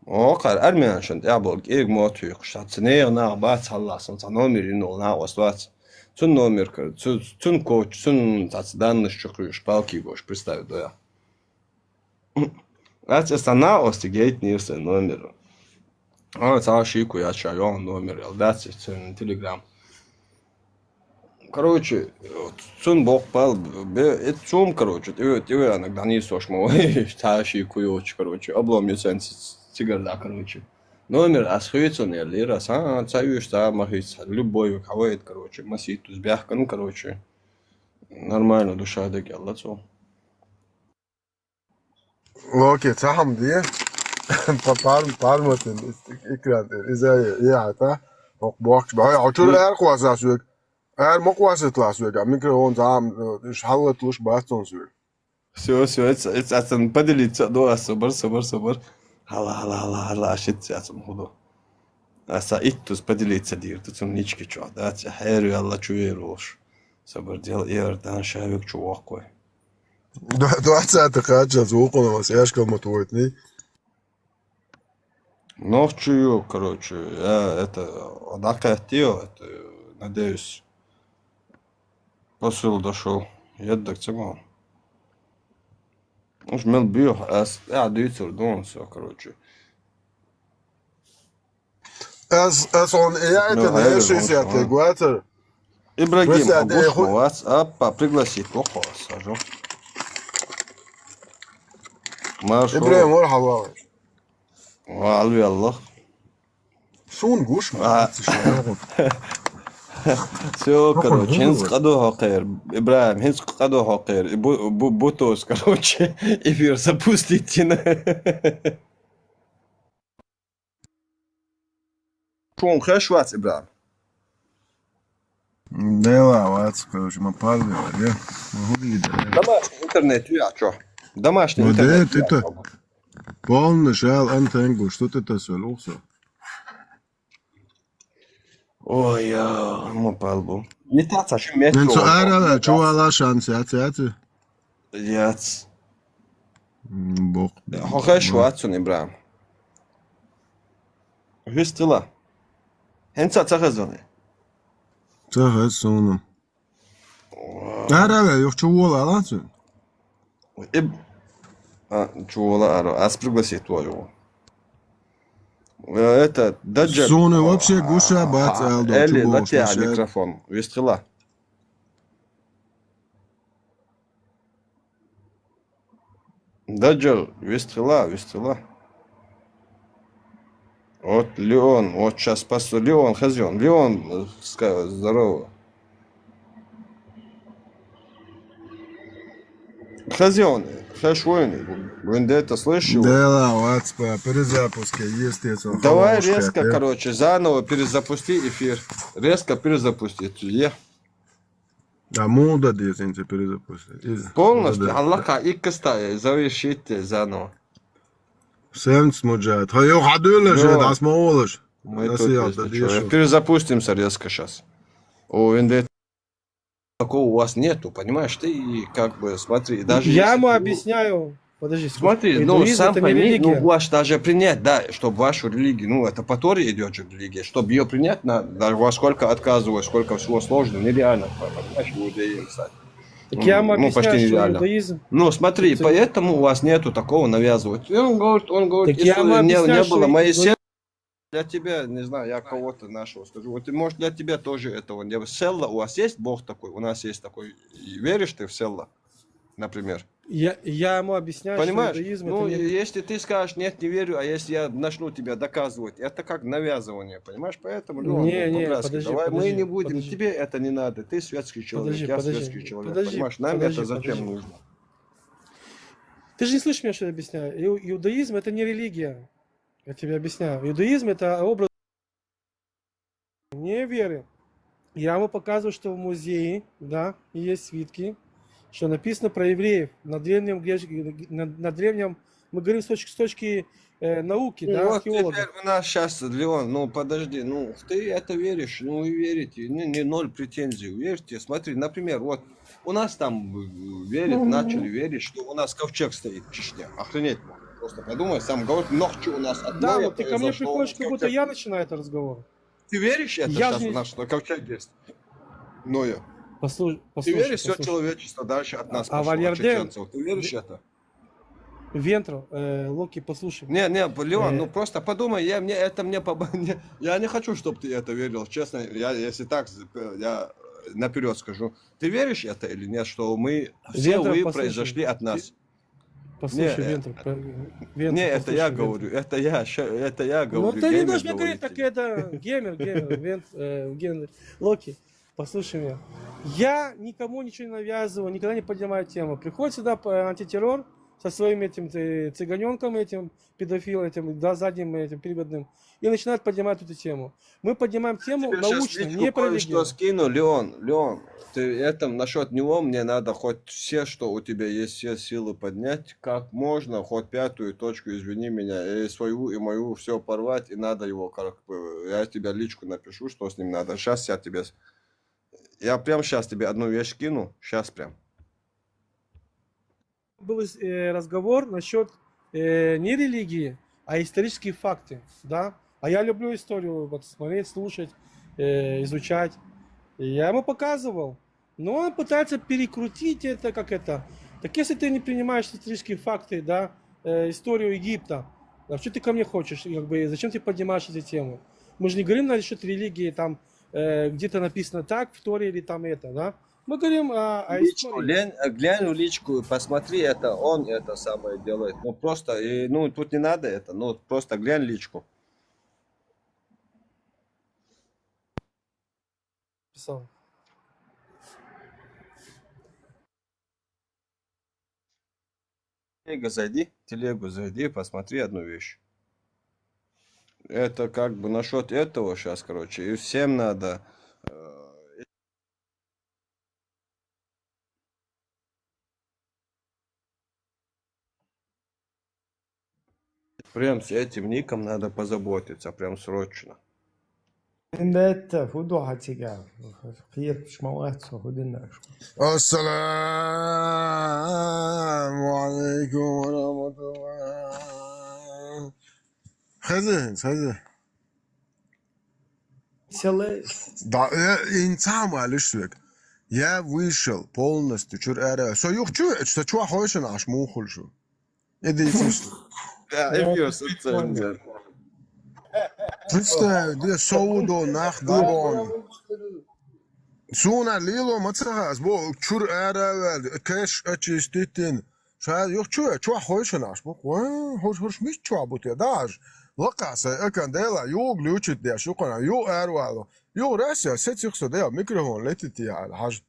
Армян шант. Я был гег мотуй. Шатсне на бац халласын. Номер инол на освац. Цун номер, цун коуч, цун данных чукрюш. Палки гош. Представь, да. Это стана остигейт нирсе номер. Он цал шику я чаю номер. Элдаци цун телеграм. Короче, цун бог пал. Это цум, короче. Ты иногда не сошмо. Цал шику yoч, короче. Облом сен сигарда, короче. Номер асхуется не лира. Цаюш там махиц. Любой кавает, короче. Масит узбях, ну, короче. Нормально душа декелла цум. Okey, tamam diye. Parmatın ikram izah ya ta. Bak bak otur kuasa süek. Kuasa süek. Mikrofon tam halletluş baston süek. Все, это поделиться, да, собор. Хала, ашит, я сам худу. Аса иттус поделиться дир, тут сам нички чё, да, хэрю алла чуеруш. Собор дел ирдан шавик чувакой. 20 кача звуком вас яшка мотует, Ночью, короче, я это хотел, это, надеюсь, посыл дошел. Еддак циган. Уж мел бьёх, я дюйцер дон все, короче. Он я это не 60 гуатер. Ибрагим, вас, пригласить, сажу. إبراهيم مرحبا. وعلوي الله. شو نقوش؟ Все, короче, хинс кадоха хайр. Ибраим, хинс кадоха хайр. Бутос, короче, эфир запустите. Шон хэш вац, Ибраим? Да, вац, короче, мы падали, Домашний интернет, я чё? Домашний интернет. Вот это полный шал антенгу, что ты это солился? Ой, я мопалбу. Не таца, что метро. Ну, ара, чувала шанс, яцы. Яц. Бог. Хохеш ватсон, Ибраим. Хюстила. Хенца цахазоны. Цахазоны. Ара, ёх чувала алацын. Чувала, ара, аз пригласи твою. Это, Даджа. Зоны вообще гуша бац элдо. Эли, чего на тебя слушай? микрофон. Вестрела. Даджа, вестрела. Вот Леон, вот сейчас спасу. Леон, Хазион. Леон, здорово. Хазион, хэшвойный. Вендетта, слышишь его? Да, вот, по перезапуске, естественно. Давай хорошая, резко, да. короче, заново перезапусти эфир. Резко перезапусти. А молодо десенте перезапустить. Полностью. Аллаха, и кастая, завершите заново. Сэмс муджает. Хайо хадуля же, Да. das молодежь. Мы Das тут я, есть да, ничего. держу. Перезапустимся резко сейчас. О, Вендетта. Такого у вас нету, понимаешь? Ты как бы смотри, даже Я если ему ты- объясняю. Подожди, Смотри, ну индуизм сам это не пойми, религия. ну ваш даже принять, да, чтобы вашу религию, ну это по Торе идет же религия, чтобы ее принять, даже во сколько отказывать, сколько всего сложно, нереально, понимаешь, иудеям стать. Так я ему Ну, почти объясняю, что нереально. иудаизм... Ну смотри, Ты- поэтому у вас нету такого навязывать. И он говорит, Так если я ему не объясняю, было что Моисея, для тебя, не знаю, я кого-то нашего скажу, вот может для тебя тоже этого не было. Селла, у вас есть Бог такой, у нас есть такой, и веришь ты в Селла, например? Я ему объясняю, Понимаешь? что иудаизм Ну, это не... если ты скажешь, нет, не верю, а если я начну тебя доказывать, это как навязывание, понимаешь? Поэтому, Леон, Не, по-братски, подожди, давай, мы подожди, не будем, подожди. тебе это не надо, ты светский человек, я светский человек, понимаешь? Нам подожди, это зачем подожди. нужно? Ты же не слышишь меня, что я объясняю. Иудаизм это не религия. Я тебе объясняю. Иудаизм это образ не веры. Я ему показываю, что в музее, да, есть свитки, что написано про евреев на древнем, на древнем, мы говорим с точки науки, да, Вот археологов. теперь у нас сейчас, Леон, ну подожди, ну ты это веришь, ну и верите, не ноль претензий, верьте. Смотри, например, вот у нас там начали верить, что у нас ковчег стоит в Чечне. Охренеть можно. Просто подумай, сам говорит, ночью у нас от Да, Ноя вот ты ко мне произошло приходишь, как будто ковчег. я начинаю этот разговор. Ты веришь это Я сейчас же у не- нас, что ковчег есть? Ноя. Послушай, Ты веришь, все человечество дальше от нас А пошло, от Вальярден- чеченцев? Ты веришь это? Вентро, Локи, послушай. Не, Леон, Э. ну просто подумай, я не хочу, чтобы ты это верил, честно, если так, я наперед скажу. Ты веришь это или нет, что мы, все Вентро, вы послушай. произошли от нас? Послушай, Не, Вентро. Не, это я говорю, это я говорю. Ну ты не геймер должен мне говорить, говорите. так это геймер, Локи, послушай меня. Я никому ничего не навязываю, никогда не поднимаю тему. Приходит сюда антитеррор со своим этим цыганенком, этим педофилом, этим, да, задним этим переводным, и начинает поднимать эту тему. Мы поднимаем тему Тебе щас научно, личку не про кое-что религию. скину, Леон, ты это насчет него мне надо хоть все, что у тебя есть, все силы поднять, как можно, хоть пятую точку, извини меня, и свою, и мою все порвать, и надо его, как бы, я тебе личку напишу, что с ним надо. Сейчас я прям сейчас тебе одну вещь кину, сейчас прям. Был разговор насчет не религии, а исторические факты, да. А я люблю историю вот, смотреть, слушать, изучать. И я ему показывал. Но он пытается перекрутить это, как это. Так если ты не принимаешь исторические факты, да, историю Египта, а что ты ко мне хочешь? Как бы, зачем ты поднимаешь эти темы? Мы же не говорим насчет религии, там где-то написано так в Торе или там это, да. Мы говорим о Личку, истории. глянь в личку, посмотри, это он это самое делает. Ну просто, ну тут не надо это, ну просто глянь личку. Писал. Телегу зайди, посмотри одну вещь. Это как бы насчет этого сейчас, короче, и всем надо. Прям с этим ником надо позаботиться, прям срочно. Это фудо тигар. Хир шмалацо худинаш. Ассаламу алейкум ва рахматуллах. Хазин. Да, я вышел полностью. Что хочешь, наш мухульшу. Иди, Да, эфир с лицензией. Представь, где Саудо нах дабон. Суна лило мацахас, бо чур аравал, кэш ачиститин. Ша yok çu hoşnaş bu. Hoş mis çu bu te daj. Laqasa akan dela yok lüçüt de şu kana yok ervalo. Yok rasa set yoksa da mikrofon letiti ya haj.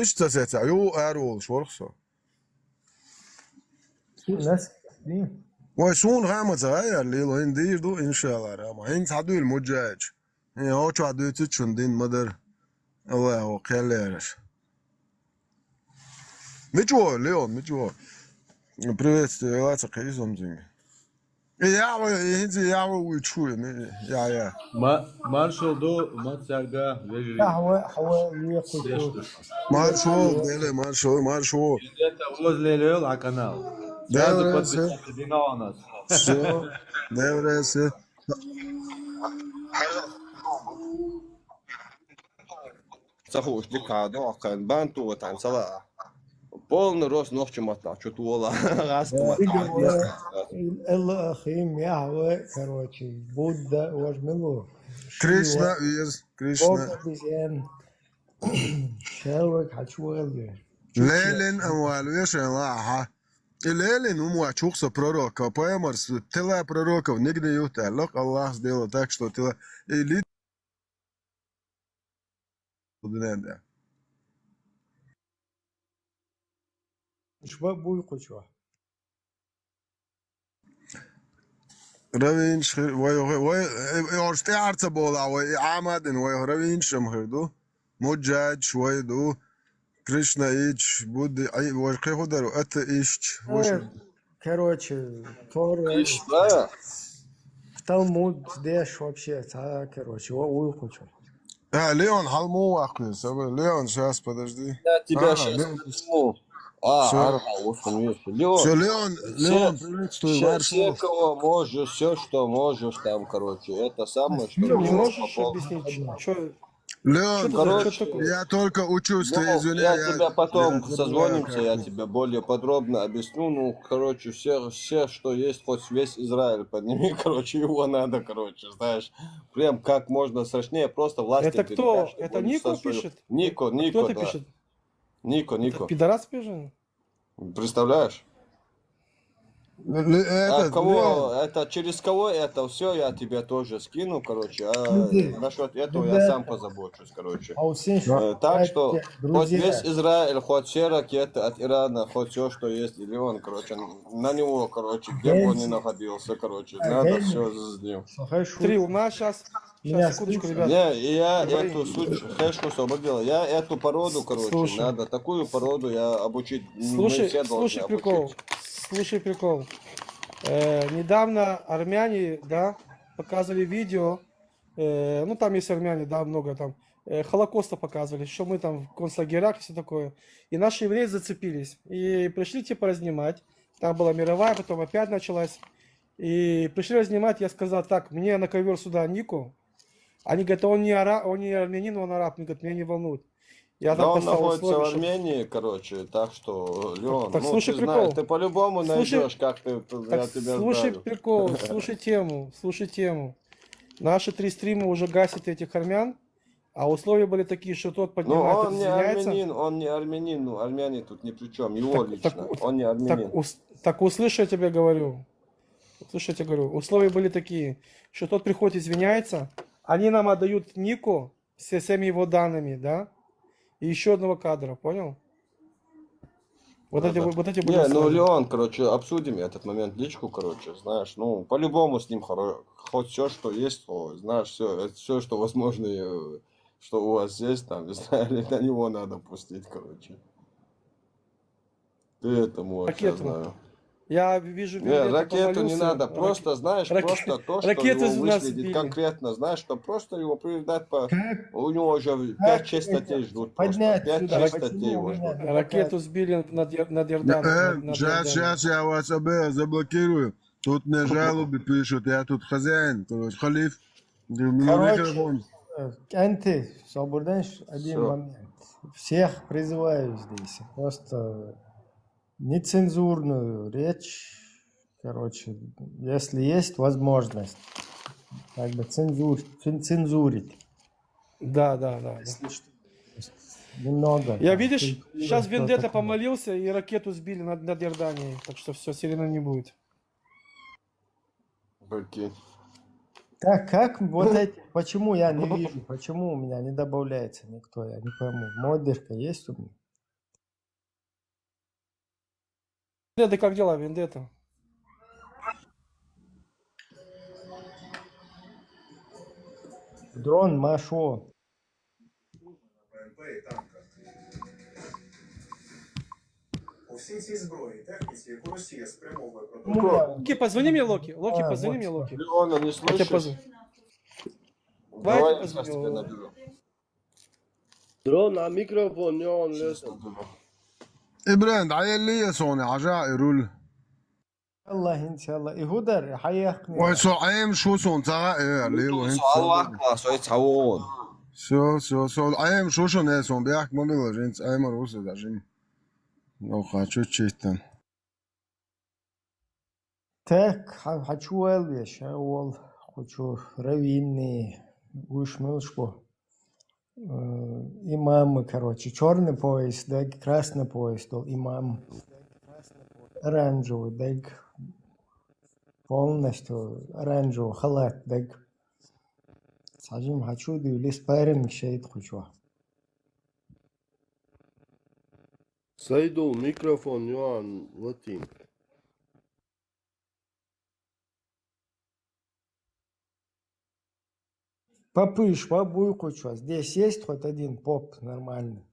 İşte set yok ervol şorxsa. ناس دي ويسون غامة صغير ليلو هندير دو إن شاء الله راما هين تعدو المجاج هين هو تعدو تتشون دين مدر الله هو قيل ليرش مجوه ليون مجوه приветствую вас кайзом динг я вы учу я Маршал до Мацага вежи. هو يقول маршал Это возле Лёла канал. Сразу подписывайтесь на нас. все девресе Захуш дикадо, акан банту ватан сала. Полный рост ногче мата, что-то ула. الأخيم يهوى كروتشي بودا وجمله Кришна is Кришна بودا بيزين شاوك هتشوغل Лелин амвал вешен лаха Лелин умуа чукса пророка поэмарс тела пророков нигде юта лок Аллах сделал так что тела элит Буденде. شباب بويقو شو Равинш وي أرستعرت بولا وي عمدن وي равинش مهردو مجاج شوي دو كريشنا إيش بود أي ورقي هدرو أت إيش وش короче Тора Да. Талмуд здесь вообще короче уйقو شو Леон халму ахуй сабы Леон сейчас подожди Я тебя сейчас Леон возьму. Всё. Все, Леон, приветствую, Все, маршал. кого можешь, все, что можешь там, короче. Это самое, что Не нужно можешь по объяснить, что Леон, короче, я только учусь, ты Ну, извини, я тебя потом забываю, созвонимся, как я ты. тебе более подробно объясню. Ну, короче, все, что есть, хоть весь Израиль подними, короче, его надо, короче, знаешь. Прям как можно страшнее, просто власти это кто? передать, чтобы Это он Нико сошел. пишет? Нико, Кто это да. пишет? Нико. Это пидорас пишет? Представляешь? А Этот, кого, Леон, это через кого это все, я тебе тоже скину, короче. А Люди, насчет этого я ребята. сам позабочусь, короче. Аусин Так что хоть друзья весь Израиль, хоть все ракеты от Ирана, хоть все, что есть, или он, короче, на него, короче, где бы он ни находился, короче, надо все с ним. слухай Три, шутку у нас сейчас Меня секундочку, слышно? ребят. Не, я Говори. эту суть хэшку освободил. Я эту породу, короче, Слушай. надо такую породу я обучить. Мы Слушай, все должны слушай прикол. обучить. Слушай прикол. Недавно армяне, да, показывали видео. Ну, там есть армяне, да, много там. Холокоста показывали, что мы там в концлагерях и все такое. И наши евреи зацепились. И пришли типа разнимать. Там была мировая, потом опять началась. И пришли разнимать, я сказал, так, мне на ковер сюда Нику. Они говорят, он не армянин, он араб. Они говорят, меня не волнует. Я Да там он поставил находится в условие, что- Армении, короче, так что, Леон, Так ну слушай ты прикол. знаешь, ты по-любому Слушай- найдешь, как ты, я Так тебя слушай знаю. прикол, слушай тему. Наши 3 стрима уже гасят этих армян, а условия были такие, что тот Ну, поднимает, он не извиняется. армянин, ну, армяне тут ни при чем, его Так- лично, так- он не армянин. Так услышь, я тебе говорю. Услышь, я тебе говорю. Условия были такие, что тот приходит, извиняется, они нам отдают Нику со всеми его данными, да? И еще одного кадра, понял? Вот эти были Не, ну, условия. Леон, короче, обсудим этот момент, личку, короче, знаешь, ну, по-любому с ним хоть все, что есть, знаешь, все, что возможно, что у вас есть, там, в Израиле, на него надо пустить, короче. Ты это можешь, я Ракету. знаю. Я вижу, Не, Виолетта ракету не помолился. надо, просто, знаешь, раке- просто то, что ракету его у нас выследить сбили. конкретно, знаешь, что просто его привязать по... Как У него уже 5-6 статей ждут просто, поднять сюда? 5-6 статей Почему его у меня ждут. Ракету сбили над Иорданом. над Иорданом. Сейчас я вас обеих заблокирую. Тут мне жалобы пишут, я тут хозяин, короче, халиф. Микрофон. Анты, свободнешь один Всё. момент. Всех призываю здесь. Просто нецензурную речь. Короче, если есть возможность, как бы цензурить. Да, да, да, да. Если что, то есть немного Я, там видишь, культуры, сейчас что Вендетта такое. помолился, и ракету сбили над Иорданией. Так что все, сирена не будет. Прикинь. Так, как вот эти, почему я не вижу, почему у меня не добавляется никто, я не пойму. Модерка есть у меня? Вендетта, как дела, Вендетта? Дрон, Машо. Почему я Локи, позвони мне, Локи. Локи, позвони вот мне, что. Локи. Леона, не Я тебе слышишь? позвоню. Давай я Давай тебе я сейчас тебе позвоню. наберу. Дрон, а микрофон не он Сейчас летом. наберу. إبراهيم تعال لي يا صوني عجائر رول الله إن شاء الله يهودر حيقني وسعيم شو صون تغا لي وهنت Allah класс, ой, цаон. سو عيم شو ناسون بيحك ما بيلا جنس عيم روسي داجين لو خاتشو تشيتن так хочу элвиш ол хочу равинный ушмылшку имамы, короче, черный пояс, да, красный пояс, то имам оранжевый, да, полностью оранжевый халат, да, сажим хочу, да, или спарринг шейд хочу. Сайдул, микрофон не он латин. Попыш, побуй хочу. Здесь есть хоть один поп нормальный?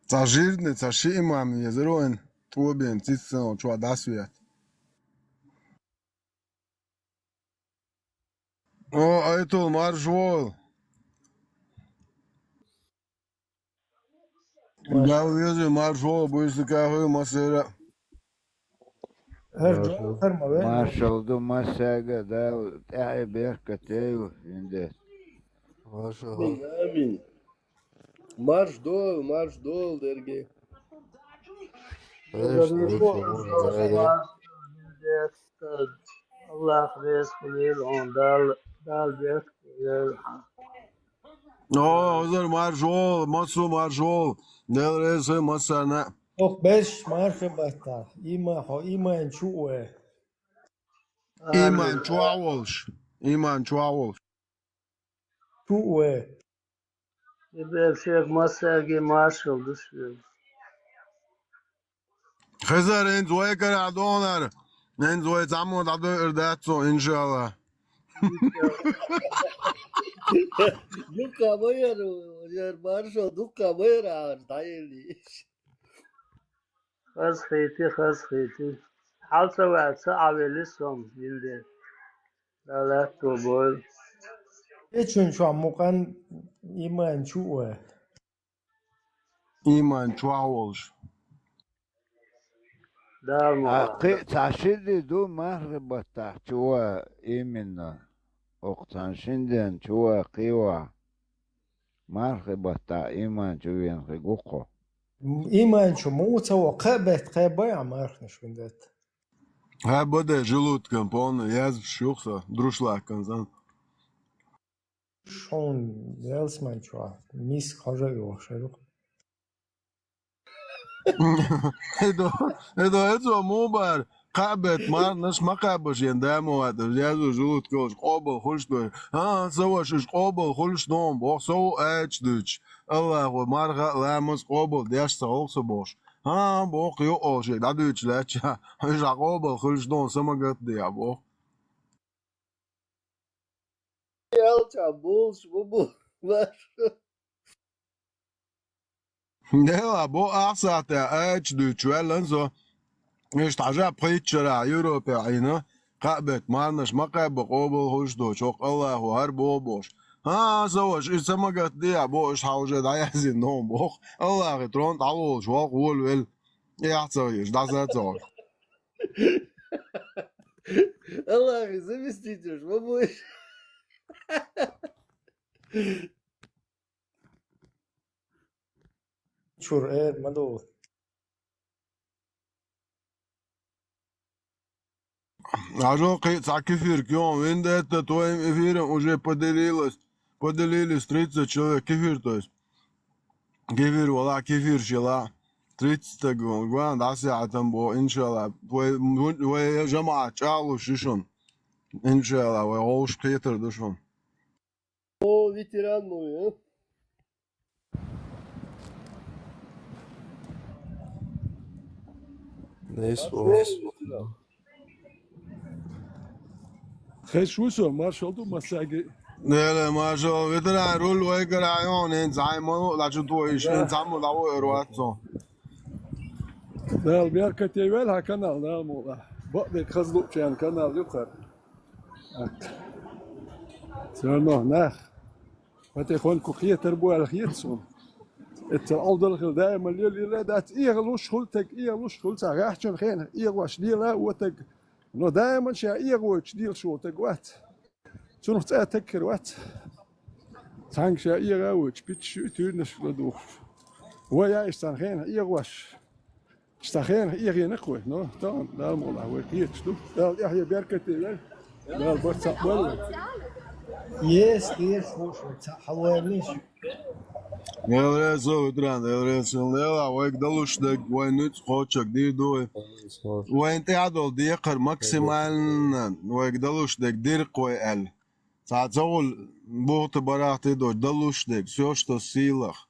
تاجيرني تاشي إمام يزروين توبين تيتسن وشو داسويات أو أيتو مارجول Маш, قالوا يزي مارجول بويسكاهو مصيرا Herma, ve? Marshall do Massaga da Berka Taylor in the Amin, amin. Marş dol dergi. الله رزق للعون دال بيت أو هزر مارجول مصو مارجول نيل ريسي مصرنا Yok 5 marka bata. İma en çuğu. إيمان تشواولش إيمان تشواولش Çuğu. يبقى شيخ مساقي مارشال دشوي خزر إن زوي كرا دونر إن زوي تعمو تعدو إرداتسو إن شاء الله Duka bayar, yer marşo duka bayar ağır dayeli. خز خيتي حال سوى صعب لسهم يلدي لا تقول Geçün şu an mukan ima en çuğu. إيمان تشواولش دار مغا تعشيدي دو مغرب تحتوا إمنا أقتنشندن توا قيوة مغرب إيمان جوين غيقوقو İma en çuğu. Muğta o qebet qebaya marknış vindet. ها بده جلوتكم بون ياز شوخسا دروشلاك كنزان Şon yelsman çuğu. Mis hoca yok şeruk. إدو موبر قابت مار نش ما قابش يندامو هذا يازو جلوت كوش قابل خلش دو ها سوا شش قابل خلش دوم بوخ سو اج دوش الله ومار لامس قابل ديش سوالس بوش ها بوخ يو اوشي دا دوش لاتشا هش قابل خلش دوم سما قد ديا بوخ Yalça bulş bu. نلا بو أحسات اج دوش ولنزو مش تعجب قيت شرع يوروبي عينه قابت مارنش ما قاب قوبل هوش دو شوق الله وهر بو بوش ها سوش إيش سمقت دي بوش حوجد عايزين نوم بوخ الله غترون تعول شوق وول ويل يحتويش دا زاتور Allah заместитель, что будешь? Çur madu. А что за кефир? Вин это твоим эфиром уже поделились 30 человек. Кефир, то есть. Кефир, вала, кефир, шела. 30 гуан, да, там бо, иншалла. Вы жама, чалу, шишон. Иншалла, вы оуш кетер душон. О, ветеран мой, а? خشوشو مارشال مساجي لا ما شاء الله فترة رول ويكر عيون إن زعيمه لا شو إن زعمه لا إرواتو دال بيار كتيبل ها كانال دال مولا بقدر خزلو شان كانال يقر سرنا نخ فتكون كوخية تربو على خيتسون الأفضل دائما اللي دات إيغلوش خلتك إيغلوش خلتك راحتشون خين إيغواش ديلا وتك نو دائما شا إيغوش ديل شو تقوات شنو تذكر وات تانك شا إيغوش بيتش تونش لدوخ ويا إستانخين إيغواش استخين إيغي نقوي نو تان لا مولا وكيتش دو دال يحيى بيركتي دال برصق بول Если слушать, حواليش. يا رزق تران يا رزق لا ويك دلوش دك وين تخوتشك دي دوي وين تعدل ديقر ماكسيمال ويك دلوش دك دير قوي ال تعزول بوت برات دو دلوش دك все что в силах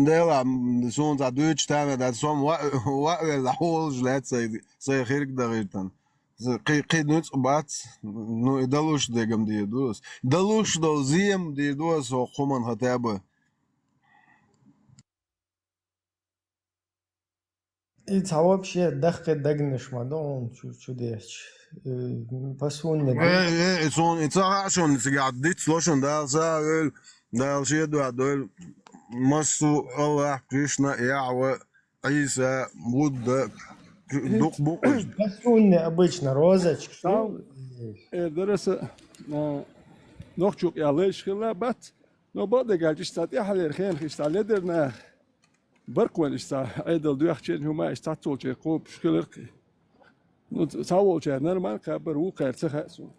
Dela, zo'n dat Duits staan, dat zo'n wat hols let say gek daarin dan. Geen nuts bat, no dalush degam die dus. Dalush do ziem die dus zo gewoon had hebben. И вообще дохка дагнеш мадон чудеч. Пасунне. Zo'n het zag schon, ze gaat dit slossen daar zou daar zie je dat Masu Allah Krishna Yahweh Isa Будда дух Бог. Пасунне обычно розочки. درس nog çok yerleş kıla bat no bada geldi işte ya haler khen işte lederna barkwan işte aydal duyaxchen huma işte tolche qop şkılır ki no sawolche normal kabar u qerse xasu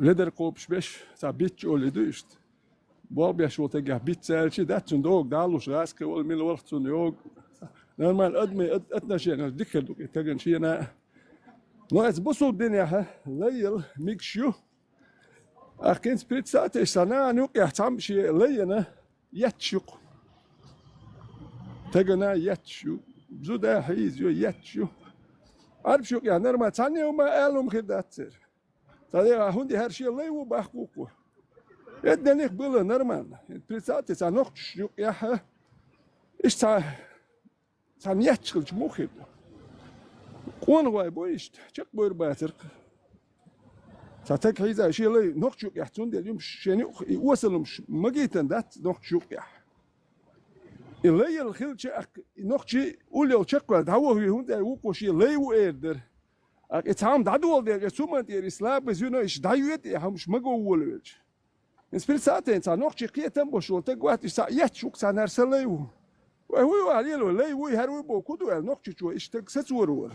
leder qop beş sabit öyle işte bu bir şey olacak bit selçi datun dog dalus raske ol mil waqtun yok normal admi atna şey dikkeduk tagan şeyna no es busul dünya leyl mikşu أكين سبريت ساعتي سنة نوك يحتم شيء لينا يتشق تجنا يتشو بزودا حيز يو يتشو عارف شو يعني نرمى تاني وما قالهم خداتر تاني هندي هرشي لي وبحقوقه يدنيك بلا نرمان سبريت ساعتي سنوك شو يح إيش تان يتشقل جموخي قون واي بويشت شق بور باترق تاتك هيدا شيء لي نقشوك يحتون دي اليوم شاني وصلهم مجيتن دات نقشوك يح اللي الخيل شاك نقشي قول له شكوا دعوه في هوندا وقوشي لي ويردر اتعام دعوه دي سوما دي اسلام بزينو ايش دايوت يا مش مقولوش اسبير ساعتين تا نقشي قيتن بوشول تقوات سا يتشوك سا نرسليو وهو عليلو لي وي هروي بو كودو نقشي شو ايش تكسور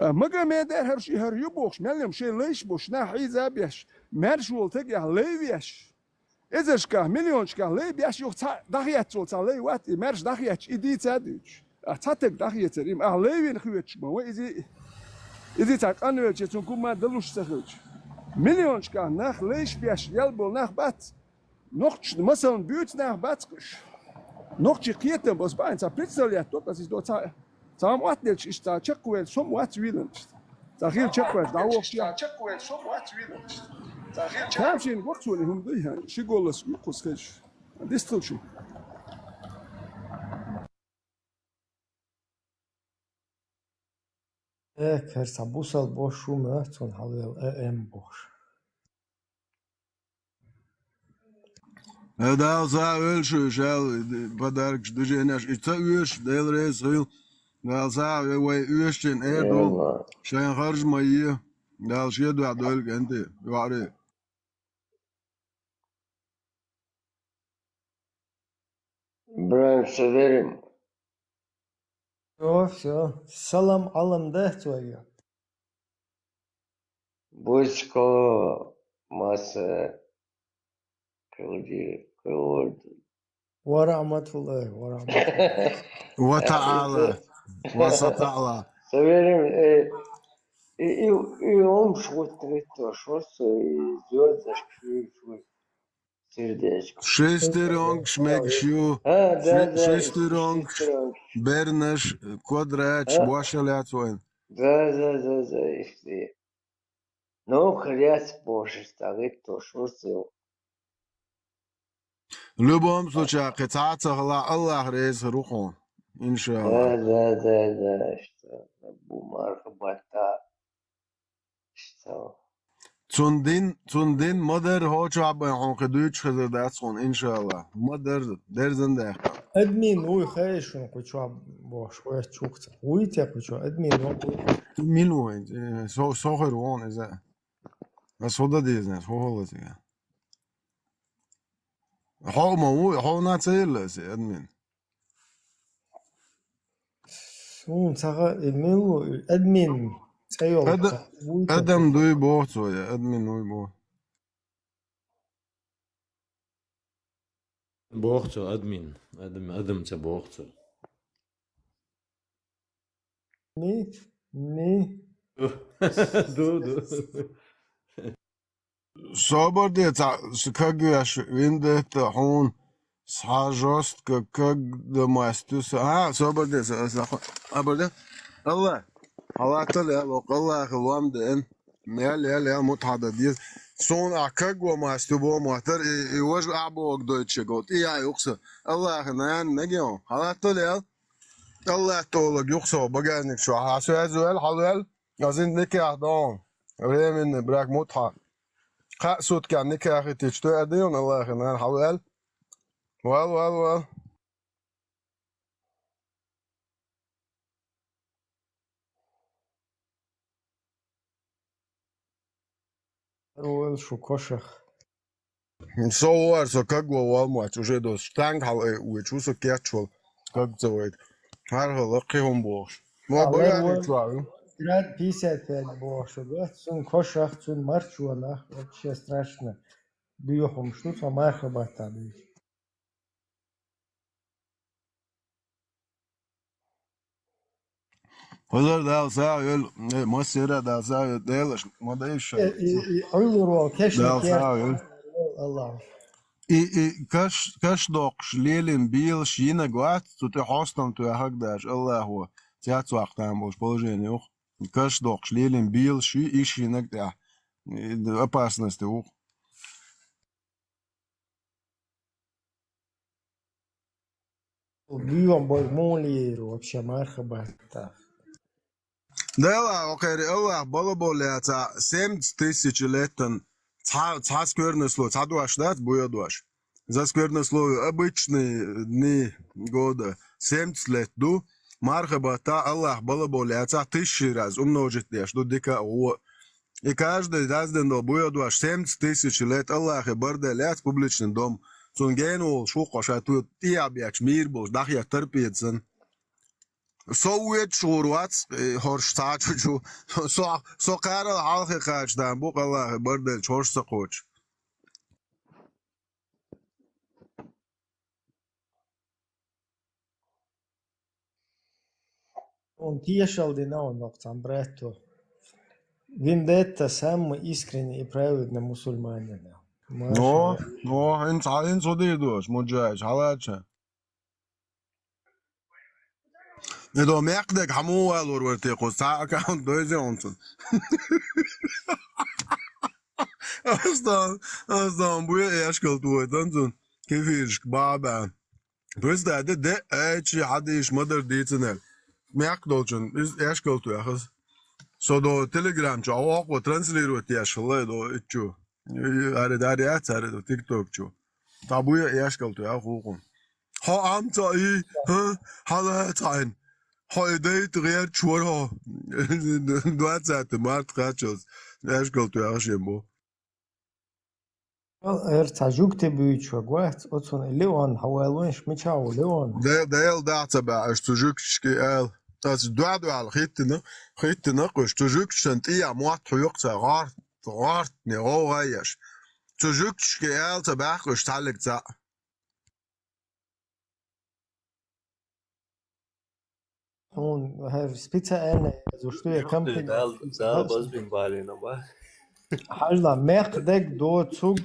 مگه میده هر شی هر یو بخش ملیم شی لیش بخش نه حیزه بیش مرشول تگه لیویش ازش که میلیونش که لی بیش یو دخیت شول تا لی وقتی مرش دخیت ایدی تدیش تاتک دخیت ریم لیوین خویت شما و ایدی تک آنویل چه چون کم دلوش سخیج میلیونش که نه لیش بیش یل بول نه بات نخچ مثلا بیوت نه بات کش نخچ قیتم باز باین تا پریتسلیت تو کسی دو تا Sam atlet işte çakvel som what willen. Zahir çakvel davok ya. Çakvel som what willen. Zahir çakvel وقتوني هم ضيها شي قولس يقص كش. ديستلشو. Kersa busal boşu möhtun halil boş. Da za ölçü şel padark düjenaş işte üş delres hil Dal saa we uursten eerdol zijn hards maar hier dal shit dat dol gente ware Брайан, все верим. Все. Салам алам да твоя. Бочко масса калди калд. ورحمة الله ورحمة الله. وتعالى وستعالى. Соверим и он шутит то, что идет за шкрифт сердечко. Шестеренг, шмекшю, Да, шестеренг, бернеш, квадрач, башалятвоин. Да, если. Ну, хрясь боже, ставит то, что В любом случае, кататься Аллах рез руху. Иншаллах. Да, что бумага бата, что. Цундин модер хоча абон кедуч хазадатсон иншаллах. Модер дерзен дах. أدمين هو خايش ونكوشوا باش ويا شوكت ويتيا كوشوا أدمين هو Минуин, сохер он иза. А сода дизнес, хохолос ига. Хо мо, хо на целес, админ. سون ساقا الميلو أدمين سيول Адам дуй бохцоя, админ дуй бох. بوخته أدمين أدم تبوخته ني دو Собор деца, кагуаш виндет хун схажост как домастус. Собор деца, аборде. الله الله طلع والله خوام دين يا متحدث صون أكجوا ما استبوا مهتر يوجه أعبوا قدوتش قلت إيه يقصى الله خنان نجيو الله طلع الله طول يقصى بجانك شو حاسو أزوال حلوال عايزين نكح دون ريمن براك متحد خاصوت كان نكح تشتو أديون الله خنان حلوال وال رول شو كوشخ صور سو كجوا والمات уже до штанг хал уч усо кячвал как зовет хархо лакхом бош но багани чвал Град 55 бошу, да? Сун кошах, сун марчуана. Вообще страшно. Бьёхом штуца марха батаны. Hazır dal sağ yol masira dal sağ yol delaş modayış Uyluru keşke dal sağ yol Allah. كاش دوقش ليلين بيل شينا قوات تو حاستم تو هقداش الله هو تيات وقت هم باش положение ух كاش دوقش ليلين بيل شي ищи иногда опасности ух Бьём бой молиру вообще марха бата. Дела окей الله балаболята 7000 летен ца сквернослов ца дуашдат буядуаш за сквернословие обычные дни года 70 лет ду мархабата Аллах балаболята 1000 раз умножить дешь до дика о и каждый раз ден до буядуаш 70 000 лет Аллах и барделят публичный дом цунгенул шукошату тиабяч мир бош дахя терпецен Soviet شوروات هرشتاج جو سو قرار حلقه خرج دم بو الله بردل چورش سقوچ Он тешал динавнок там бретто. Виндетта самый искренний и праведный мусульманин. No, in sodidos, mujaj, halacha. Edo merkdek hamu alor werte qosa account doze onsun. Astan bu yaşkal tuğetansun. Kefiş baba. Bözde de eçi hadiş madar ditsenel. Merk dolçun biz yaşkal tuğas. So do Telegram çavak ve translate et yaşkal do etçu. Arada do TikTok çu. Tabuya yaşkal tuğa hukum. Ha amta iyi ha hala tayn. Heute dreht Schulho. Du hast gesagt, Mart Ratschos. Er ist gut, ja, Schimbo. ارتجوك تبيش وقوات أصلا ليون حوالونش مشاو ليون. Der El Data bei, ist zu Jückschke El. Das dua al khitna qosh tujukshant iya muat huyuqsa gart ne ogayash. Tujukshke alta baqosh talik za. Und Spitze eine, so stue Camping. Da bas bin balina ba. Hajla merk dek do zug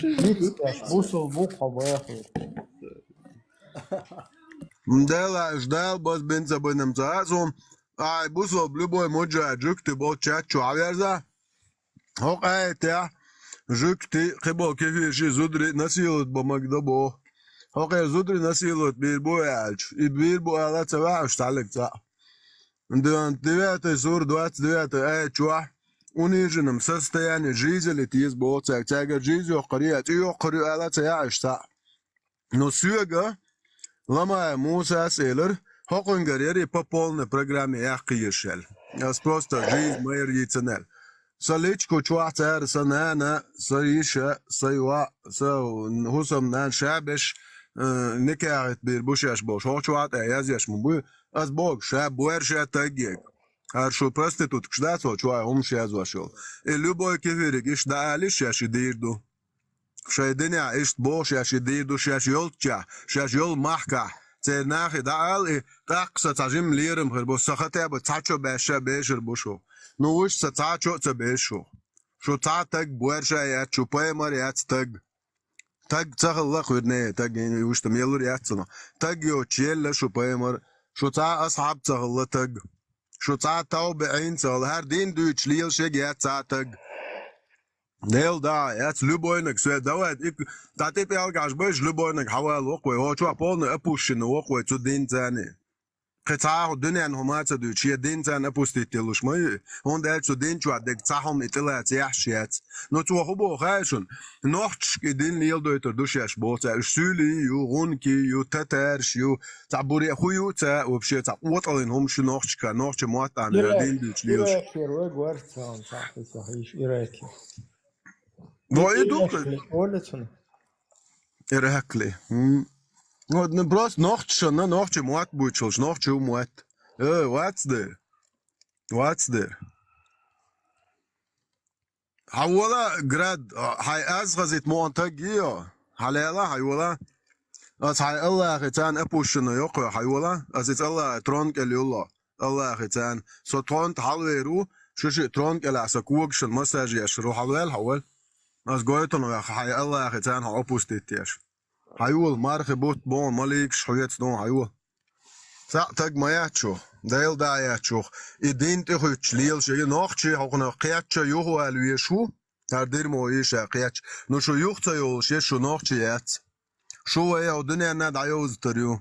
nichts der Busel bucha boyachli. Mdela ждал бос бенца бенем заазом. Ай бусо блюбой моджа жукты бо чачу аверза. Хок айтя жукты хебо кефиши зудри насилут бо магдабо. Хок зудри насилут бир бо алч. И бир бо ала цава шталек за. Дан 9 сур 29 айчва. Униженном состоянии жизни тиз бо цага жизнь охрият и охрю ала цая шта. Но сюга Лама Муса Селер, Хокунгерери по полной программе Яхиешель. Это просто жизнь моя яйценель. Соличку чуатер санана, соиша, союа, хусам нан шабеш, никарит бирбушаш бош. Хочуат язяш мубу, аз бог шаб буэрша тагек. Аршу проститут кшдацо чуа умши азвашил. И любой кефирик иш даалиш яши дирду. Шайденя ist bosh ja shididu shashilcha shashil mahka tsenach daal e taqsa tajim lirim herbo sakhata ba tacho basha besher busho no wish tacho tsabesho sho tatag buersha ya chupa mar ya tag tsakhala khudne tag wish tamyelur ya tsana tag yo chella chupa mar sho ta ashab tsakhala tag sho ta taw bein tsal har din du chlil sheg ya tag Nel da, jetzt Lüboynek, so dauert ich, da tip ja gas boys Lüboynek, hawa lokwe, ho chwa polne apushne lokwe zu den zane. Keta dünen homatsa du chi den zane apustitilus mai, und er zu den chwa de tsahom itela tsachshet. No zu hobo khashun. Noch gedin nil deuter dushash bota, süli yu runki yu tatar yu taburi khuyu ta obshe ta wotalin hom shnoch ka noch chmatan den du chlios. Iraki, Guarza, und sagt es doch, ich Iraki. Wo ihr dukt? Oletsson. Irakli. No, ne bros noch muat buchels, noch muat. What's there? What's there? Hawala grad hay azgazit montagiyo. Halala haywala. As hay Allah khitan apushno yoq haywala. As it Allah tronk elullah. Allah khitan. So tron halweru, shush tronk el asakugshn massage yashru halwal hawal. As goeton hay Allah khitan ha opustit yash. Hayul marge bot bon malik shoyet don hayul. Sa tag mayacho. Deel da yacho. Ident ich liel shege nachchi hoqna qiyacho yuhu alwishu. Dar der mo isha qiyach. No sho yuxta yol she sho nachchi yat. Sho ya odne na dayoz toriu.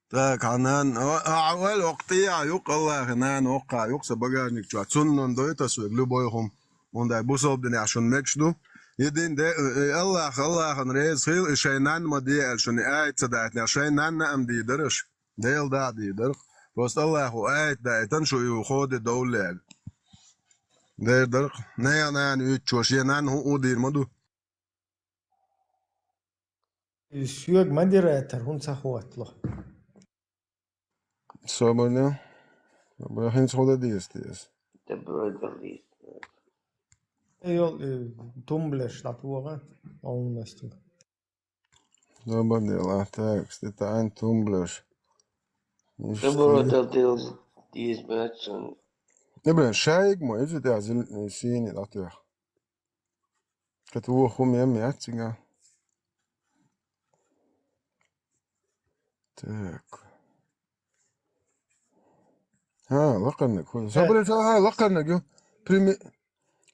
Ta kanan awal waqtiya yuq Allah nan waqa yuqsa bagajnik chu. Sunnon doita su gluboyhum. Und der Bus ob den ja schon merkst du. Jedin der Allah an reis khil shaynan madi al shon ayt sadat na shaynan am di derish. Del da di der. Was Allah ayt da tan sho yu khod dawlal. Der na nu choshinan hu dir madu. Syög moderator, hun sakhotlo. Собоня. Aber hin so da ist. Der Brüder liest. Ejol tumble statura, onnestu. Собоня la tekst, det är en tumblers. Der Brüder dies Mädchen. Ibn Shaykh mo izu da sini latur. Katu khum yem yatsinga. Так. Лакарник. Соболя лакарник.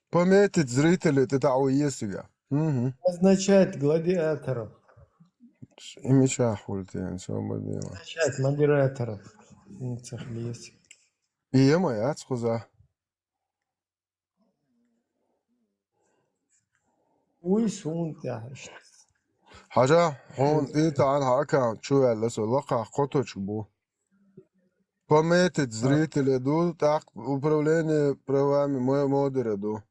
Пометить зрителей, это ауесига. Означает гладиаторов. Имеча хультен, соболя. Означает модераторов. И моя цхуза. Уй сунт яш. حاجة هون إنت عنها أكاونت شو ولا سو لقى قطش بو пометить зрители идут так управление правами модера до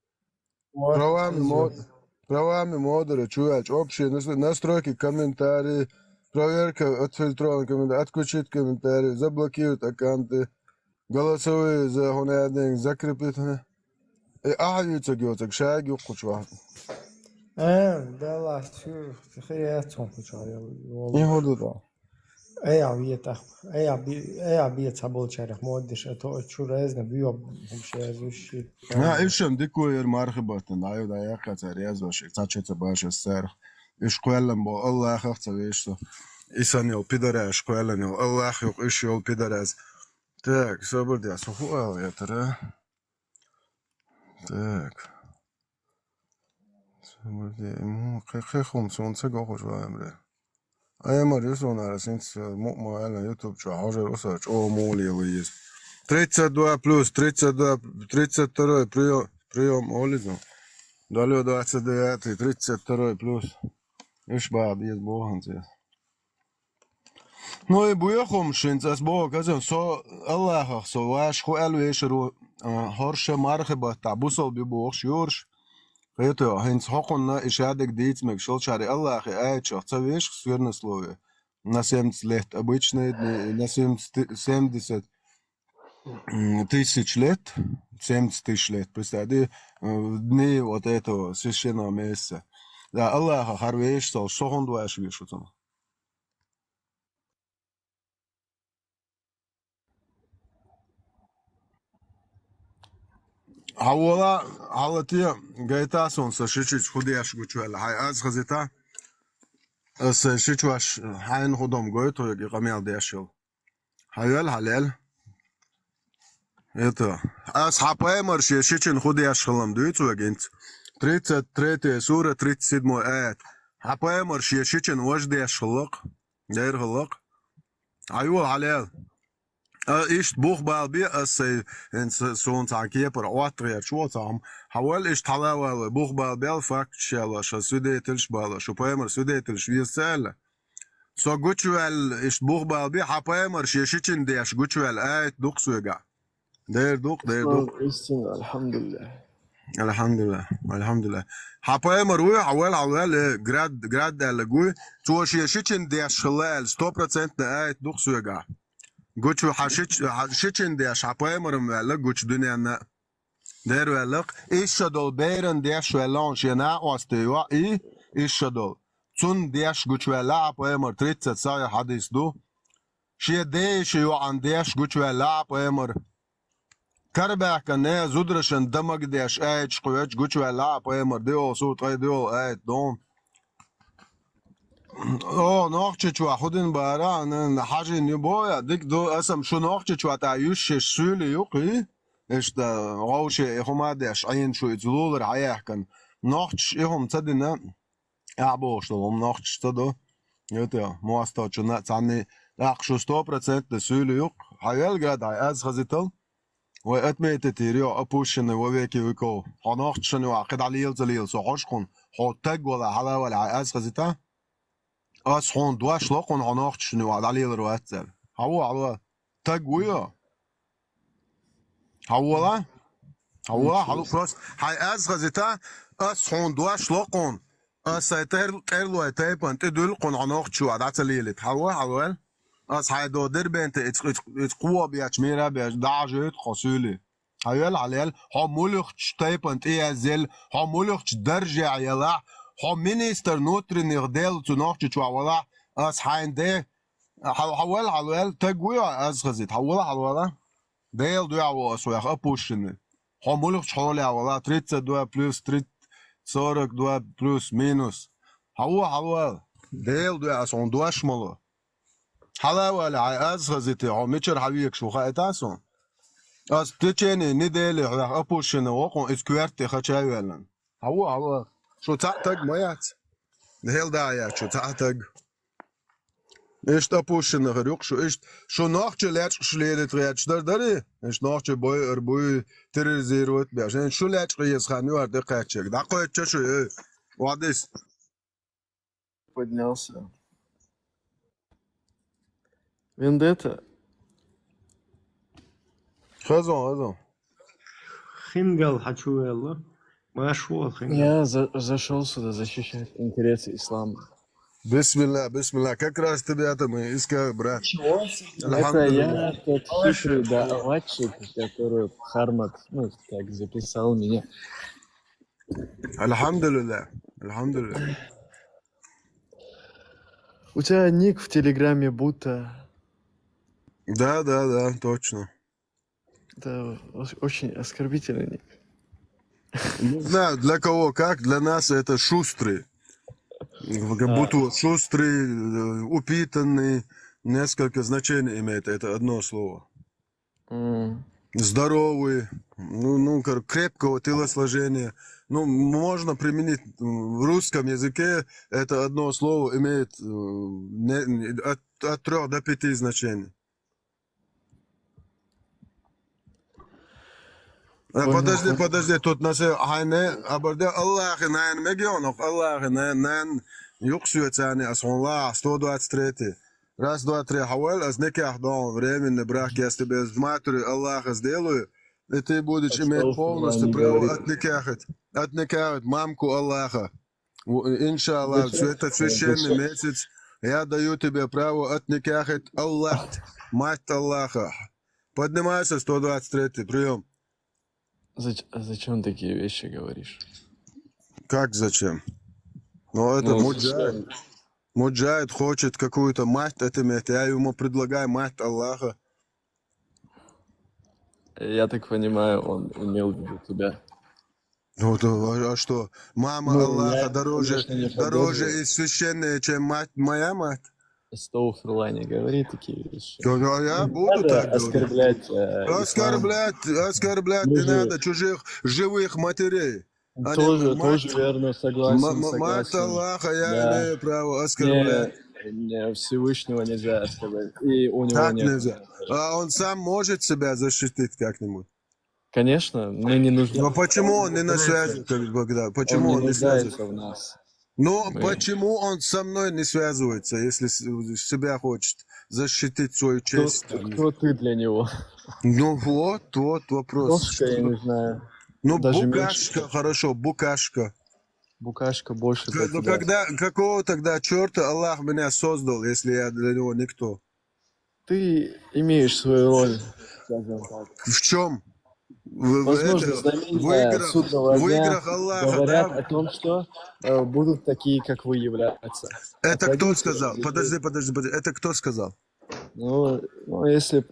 правами модера чувач общие настройки комментарии проверка отфильтрован комментарий, отключить комментарии, заблокируют аккаунты, голосовые за гонядинг, закрепить. И ахаются гёцек, шаги ухучва. ده لاستو خیلی از چون کجایی این حدودا. ای بیت سبول چرخ مودش تو چورز نبیو همشه ازوشی Ja, išam dikuji ir marhibatin, aju da jākāds ar iezoši, cačeca baša sēra. Iškuelam bo Allah hafca visu. Isan jau pidarēs, škuelam jau Allah jau iš jau pidarēs. Так, собордя, сухуэл это, Так. Собордя, хехом солнце гохуш ваемре. А я марис он арасинц му'ма на YouTube чё, хожер усач, о моли выезд. 32 плюс, 32 прием Олизу. Далее 29, 32 плюс. Ишь бад, есть боганцы. Ну и буехом шинц, as бог, казем, со Аллахах, со ваш хуэлу ешеру, хорше мархеба, табусол би бог шюрш. Это, хинц хоконна, ишадек дитмек, шолчари Аллахи, айчах, цавиш, сверно слове. На 70 лет обычные дни, на 70 тысяч лет, 70 тысяч лет, представьте, дни вот этого священного месяца. Да, Аллаха харвеш сол, шохон дуаш вишутом. Хавола, халатия, гайтасон, сашичич, худяш гучуэл, хай аз хазита, сашичваш, хайн худом гойто, яги гамел дяшил. Хайвел, халел. Это. Аз хапаймар, шичин худяш халам дуицу агент. 33 сура, 37 аят. Хапаймар, шичин вождяш халак, дайр халак. Айо, халел. Ist Buchball bi as in so ein Tag hier per Ort wird schwarz hawal ist halawal Buchball bel fakt shela sha sudetel shbala sho paymer sudetel shvisel so gutuel ist Buchball bi hapaymer shishichin desh gutuel ayt duqsuga der duq alhamdulillah hapaymer hu hawal grad del gu so shishichin desh shalal 100% ayt duqsuga Gucci hashichen der Schapaimerum welle, Gucci Duniana der Welle, ich schadol Bären der Schwellon, Schena aus der Jahr, ich schadol. Zun der Gucci Welle, Apaimer 30 Jahre hadis du. Schie de Schio an der Gucci Welle, Apaimer. Karbaka ne Zudraschen Damag der Schäd, Schwetsch Gucci Welle, Apaimer, Dio, so 3 Dio, Don. ناخچه چوا خودن بارا نه حاجه نبویا دیک دو اسم شو ناخچه چوا تا یوش سولی یوقی اشت غوشه همادش عین شو زلول رعیه کن ناخچ هم تدنا عبوش لهم ناخچ تدو یوتیا مواستا چنا تانی اخشو 100% سولی یوق حیال گرد از خزیتل و اتمیت تیریو اپوشن و ویکی ویکو ناخچ نو عقد علیل زلیل سو عشقون حتق ولا حلا ولا از خزیتا As hon duas lokon honocht nu adalil roetzel. Hawa tagwia. Hawa halu frost. Hay az gazeta as hon duas lokon. As terlo etapant dul kon honocht chu adalilit. Hawa as hay do derbent it quwa biach mira biach dajet khasuli. Hayal alal ha mulucht stepant ezel ha mulucht darja yala هو مينستر نوتر نغدال تنوخش تشواولا اس حاينده حوال تقويا از خزيت حولا ديل دو عوا سويخ ابوشن هو مولخ حولي عولا 32 بلس 42 بلس مينوس حوال ديل دو عصون دواش مولو حلا ولا از خزيت هو ميشر حويك شو خايتاسون اس تشيني نديل ابوشن وقون اسكوارت خشايولن حوال شو تعتق ميات الهيل دايا شو تعتق ايش تابوشن غريق شو ناخش لاتش شليدت رياتش داري ايش ناخش بوي تريزيروت عشان شو لاتش قيس خانيو دقيقتك دقيقتك شو وادس Поднялся. Вендетта. خزون خنقل حكوا يلا ما شو الخنقل Я зашел сюда защищать интересы ислама. Бисмилля. Как раз тебя-то мы искали, брат. Это Альхамдулилля. я тот хитрый даватчик, который Хармат, ну, так записал меня. Альхамдулилля. У тебя ник в Телеграме будто... Да, точно. Это очень оскорбительный ник. Не знаю, для кого как, для нас это шустрый. Как будто шустрый, упитанный, несколько значений имеет это одно слово. Здоровый, крепкого телосложения. Ну, можно применить в русском языке, это одно слово имеет от 3 до 5 значений. Подожди, тут наши айне, абарда Аллахы найн мегионов, Аллахы найн юксуется асонла 123. Раз, два, три, хавал, аз неких дом, временный брак, я с тебе с матерью Аллаха сделаю, и ты будешь иметь полностью право отникать мамку Аллаха. Иншаллах, все это священный месяц, я даю тебе право отникать Аллах, мать Аллаха. Поднимайся, 123, прием. Зачем такие вещи говоришь? Как зачем? Ну, это муджахид. Муджахид хочет какую-то мать иметь. Я ему предлагаю мать Аллаха. Я так понимаю, он имел в виду тебя. Ну, а что? Мама Аллаха дороже и священная, чем моя мать? Астагфирулла, не говори такие вещи. Я буду так оскорблять. Оскорблять не надо чужих живых матерей. Тоже верно, согласен. Мать Аллаха я имею право оскорблять. Не, Всевышнего нельзя оскорблять. И у него так нет. Нельзя. А он сам может себя защитить как-нибудь? Конечно, мне не нужно. Но почему он не на связи, когда? Почему он не связывается в нас? Но почему он со мной не связывается, если себя хочет защитить свою честь? Кто ты для него? Ну вот вопрос. Кошка, я не знаю. Ну, даже букашка, меньше. Хорошо, букашка. Букашка больше для тебя. Какого тогда черта Аллах меня создал, если я для него никто? Ты имеешь свою роль, скажем так. В чем? Возможно, знамения судного в дня играх Аллаха, говорят о том, что будут такие, как вы, являться. Это кто сказал? Подожди. Это кто сказал? Ну если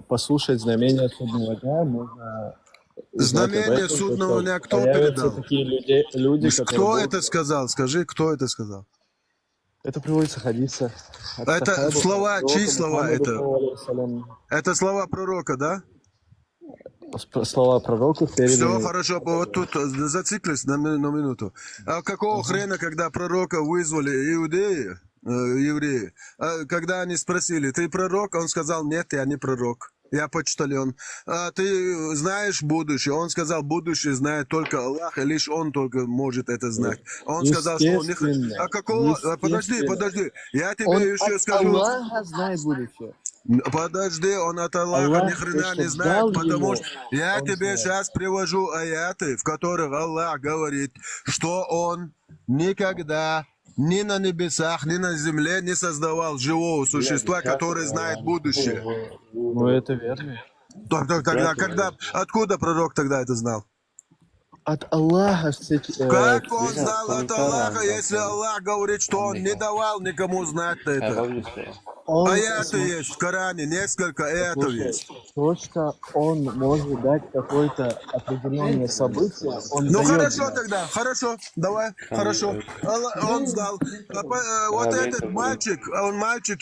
послушать знамения судного дня, можно... Знамение судного дня кто передал? Такие люди, кто это сказал? Скажи, кто это сказал? Это приводится в хадисах. Это слова, чьи слова это? Это слова пророка, да? Слова пророков переданы. Все хорошо, вот тут зациклись на минуту. А какого хрена, когда пророка вызвали евреи, когда они спросили, ты пророк? Он сказал, нет, я не пророк. Я почтальон. А ты знаешь будущее? Он сказал, будущее знает только Аллах, и лишь Он только может это знать. Он сказал, что он не... А какого... Подожди. Я тебе еще скажу... Аллаха знает будущее. Подожди, он от Аллаха ни хрена не знает, потому что я тебе сейчас привожу аяты, в которых Аллах говорит, что Он никогда ни на небесах, ни на земле не создавал живого существа, которое знает будущее. Ну, это верно. Тогда, откуда пророк тогда это знал? От Аллаха. Как он знал от Аллаха, если Аллах говорит, что Он не давал никому знать это? Аяты есть в Коране, несколько аятов есть. То, что он может дать какое-то определенное событие, он хорошо тогда, хорошо, давай, хорошо. Он знал. Вот этот мальчик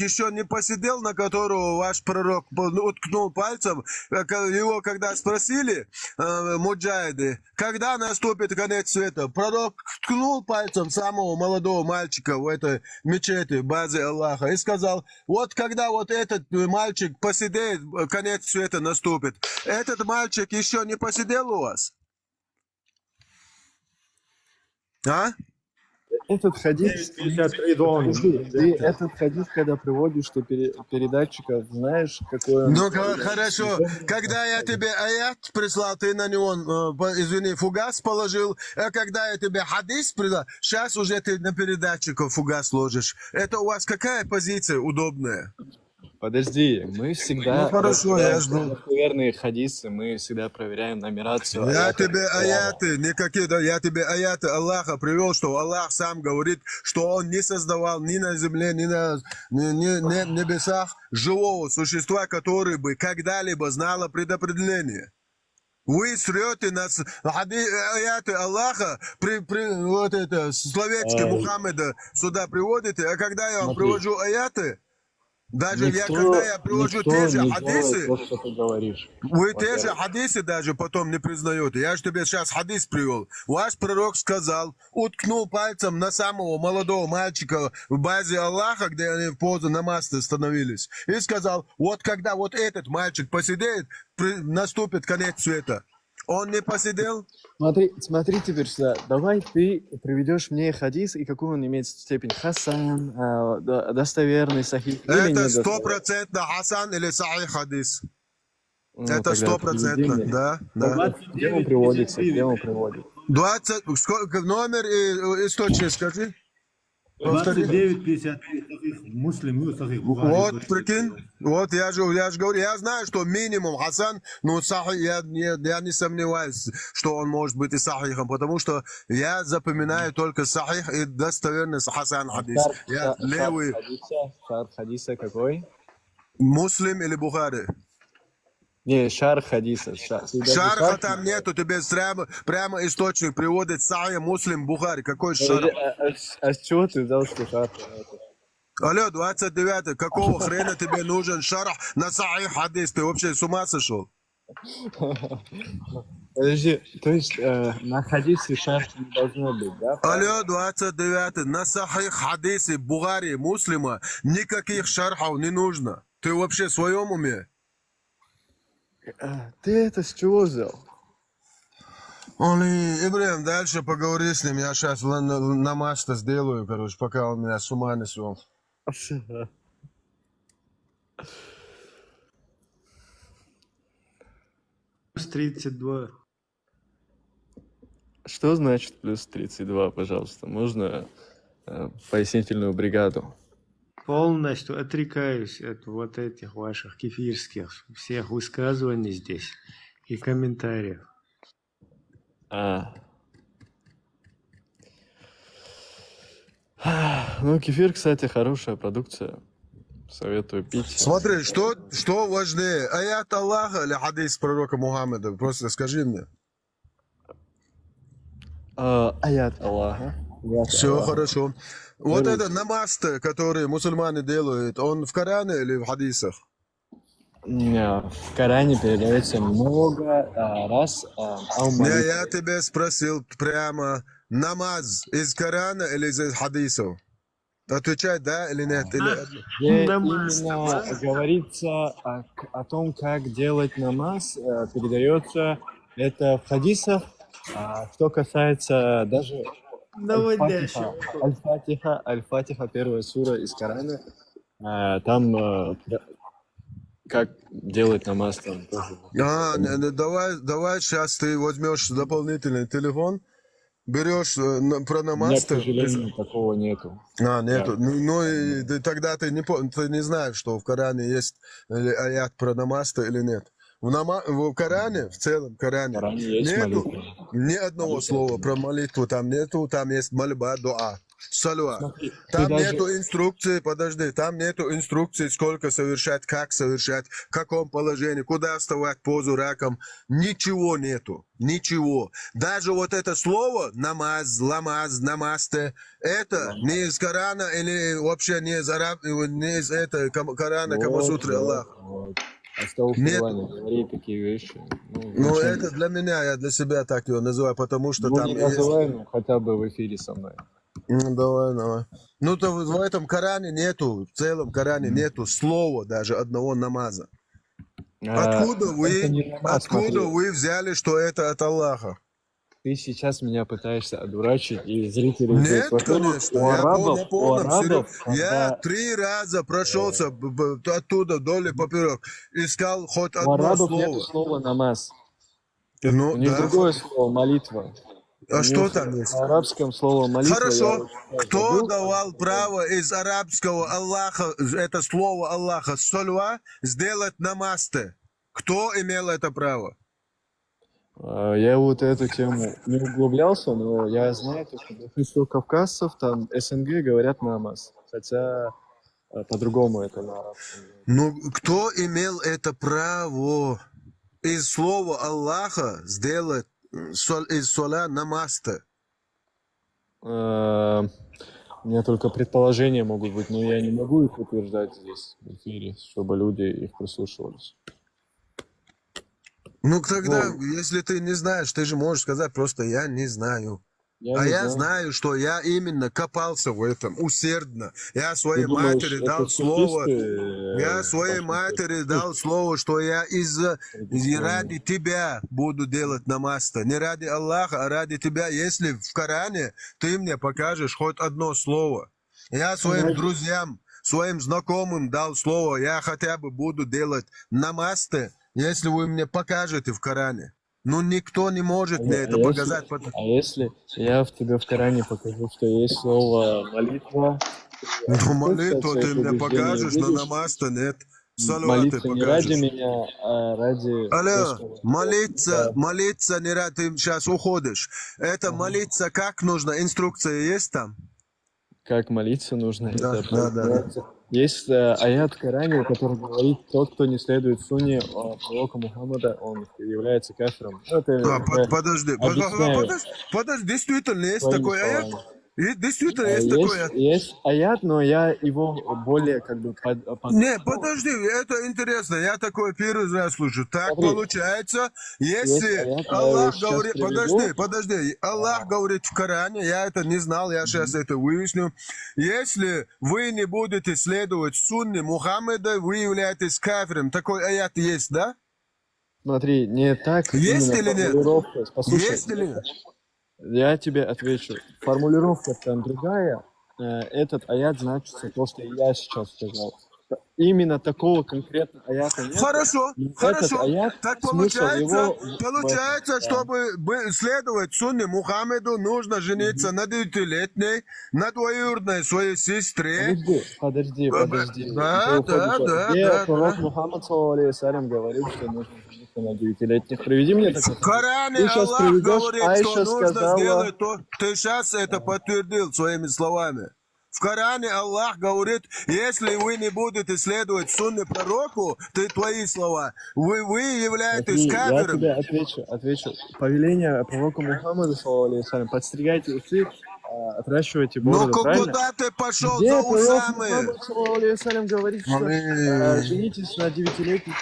еще не посидел, на которого ваш пророк уткнул пальцем. Его когда спросили, муджахиды, когда наступит конец света, пророк ткнул пальцем самого молодого мальчика в этой мечети, базе Аллаха, и сказал, вот когда вот этот мальчик посидеет, конец света наступит. Этот мальчик еще не посидел у вас? А? этот хадис, 9.53 дон. подожди, ты этот хадис, когда приводишь, что передатчиков, знаешь, какой он... Ну, хорошо. Когда я тебе аят прислал, ты на него, извини, фугас положил. А когда я тебе хадис прислал, сейчас уже ты на передатчиков фугас ложишь. Это у вас какая позиция удобная? Подожди, мы всегда... Ну, хорошо, я жду. Достоверные хадисы, мы всегда проверяем нумерацию. Я тебе аяты, никакие, да, я тебе аяты Аллаха привел, что Аллах сам говорит, что Он не создавал ни на земле, ни на небесах живого существа, который бы когда-либо знало предопределение. Вы срете нас аяты Аллаха, вот это, словечки Мухаммеда сюда приводите, а когда я вам привожу аяты, даже когда я привожу те же хадисы, то, что ты говоришь. вы те же хадисы даже потом не признаете. Я же тебе сейчас хадис привел. Ваш пророк сказал, уткнул пальцем на самого молодого мальчика в базе Аллаха, где они в позу намаза становились, и сказал, вот когда вот этот мальчик посидеет, наступит конец света. Он не посидел? Смотри теперь сюда. Давай ты приведешь мне хадис, и какую он имеет степень. Хасан, достоверный, сахих. Это 100% Хасан или сахих хадис. Это 100%, да. Где он приводится? 20, номер и источник скажи. 29.53 Муслим, Сахих Бухари. Вот, прикинь, вот я же говорю, я знаю, что минимум Хасан, но Сахих, я не сомневаюсь, что он может быть и Сахихом, потому что я запоминаю только Сахих и достоверный Хасан хадис. Я левый. Шар хадиса какой? Муслим или Бухари? Не, шар хадиса. Шарха там нету, тебе прямо источник приводит Сахих, Муслим, Бухари. Какой шар? А с чего ты взял, что шар? Алло, 29-й, какого хрена тебе нужен шарх на Сахих хадис? Ты вообще с ума сошел? Подожди, то есть на хадисе шарх не должно быть, да? Алло, 29-й, на Сахих хадисе Бухари, Муслима никаких шархов не нужно. Ты вообще в своем уме? Ты это с чего взял? Ибрahim, дальше поговори с ним. Я сейчас намаз-то сделаю, короче, пока он меня с ума не свел. Плюс 32. Что значит плюс 32, пожалуйста? Можно пояснительную бригаду? Полностью отрекаюсь от вот этих ваших кефирских всех высказываний здесь и комментариев. Ну, кефир, кстати, хорошая продукция. Советую пить. Смотри, что важнее, аят Аллаха или хадис пророка Мухаммеда? Просто скажи мне. Аят Аллаха. Все хорошо. Вот это намаз, который мусульмане делают, он в Коране или в хадисах? В Коране передается много раз. Я тебя спросил прямо, намаз из Корана или из хадисов? Отвечай да или нет. Где именно говорится о том, как делать намаз, передается это в хадисах. Что касается даже Аль-Фатиха, первая сура из Корана, там как делать намаз там тоже. Давай сейчас ты возьмешь дополнительный телефон, берешь про намаз. У меня, к сожалению, такого нету. Нету. Ну и тогда ты не знаешь, что в Коране есть аят про намаз или нет. В Коране, в целом Коране, нету ни одного слова про молитву, там нету, там есть мольба, дуа, салуа. Там нету инструкции, подожди, там нету инструкции, сколько совершать, как совершать, в каком положении, куда вставать, позу раком. Ничего нету, ничего. Даже вот это слово намаз, ламаз, намасте, это не из Корана или вообще не из этого Корана, Камасутры Аллах. Говори такие вещи. Ну, это для меня, я для себя так его называю, потому что там не называем, хотя бы в эфире со мной. Давай. Ну, то в этом Коране нету, в целом Коране нету слова даже одного намаза. Откуда вы взяли, что это от Аллаха? Ты сейчас меня пытаешься одурачить, и зрители здесь. Нет, Во-первых, конечно, у я арабов, полном серьезе. Я когда 3 раза прошелся оттуда вдоль и поперек, искал хоть у одно арабов нету слово. слова намаз. Ну, У них да. другое слово молитва. У А что них там есть? на арабском слово молитва. Хорошо. Я Кто забыл. давал право из арабского Аллаха, это слово Аллаха, сальва, сделать намасте? Кто имел это право? Я вот эту тему не углублялся, но я знаю, что большинство кавказцев, там, СНГ говорят намаз. Хотя по-другому это на арабском. Ну, кто имел это право из слова Аллаха сделать из соля намасте? У меня только предположения могут быть, но я не могу их утверждать здесь в эфире, чтобы люди их прислушивались. Ну, тогда, если ты не знаешь, ты же можешь сказать просто «я не знаю». Я знаю, что я именно копался в этом усердно. Я своей матери дал слово. Я своей матери дал слово, что я ради тебя буду делать намазта. Не ради Аллаха, а ради тебя. Если в Коране ты мне покажешь хоть одно слово. Я своим друзьям, своим знакомым дал слово. Я хотя бы буду делать намазты, если вы мне покажете в Коране. Ну, никто не может мне это показать. Если я тебе в Коране покажу, что есть слово молитва... Ну, молитву ты мне покажешь, но намаз-то нет. Молиться не ради меня, а ради... Алло, молиться не ради... Ты сейчас уходишь. Это молиться как нужно? Инструкция есть там? Как молиться нужно? Да. Есть аят в Коране, который говорит, тот, кто не следует сунне пророка Мухаммада, он является кафиром. Подожди, действительно есть такой аят? Действительно есть такой аят? Есть аят, но я его более как бы... Не, подожди, это интересно, я такой первый раз слышу. Так смотри, получается, если Аллах говорит... Подожди, Аллах говорит в Коране, я это не знал, я сейчас это выясню. Если вы не будете следовать сунне Мухаммеда, вы являетесь кафиром. Такой аят есть, да? Смотри, не так... Есть или нет? Послушай, есть или нет? Я тебе отвечу. Формулировка там другая. Этот аят значится то, что я сейчас сказал. Именно такого конкретного аята нет. Хорошо. Аят, так получается, чтобы следовать сунне Мухаммеду, нужно жениться на 9-летней, на двоюродной своей сестре. Подожди. Да. Пророк Мухаммад ﷺ говорил, что нужно жениться на 9-летних. Приведи мне такое. В Коране Аллах говорит, что нужно сделать то. Ты сейчас это подтвердил своими словами. В Коране Аллах говорит, если вы не будете следовать сунне пророку, то твои слова, вы являетесь кафиром. Я тебе отвечу. Повеление пророка Мухаммада, ﷺ, подстригайте усы, отращивайте бороду, ну, правильно? куда ты пошел за усами? Мухаммад говорит, что женитесь на 9-летних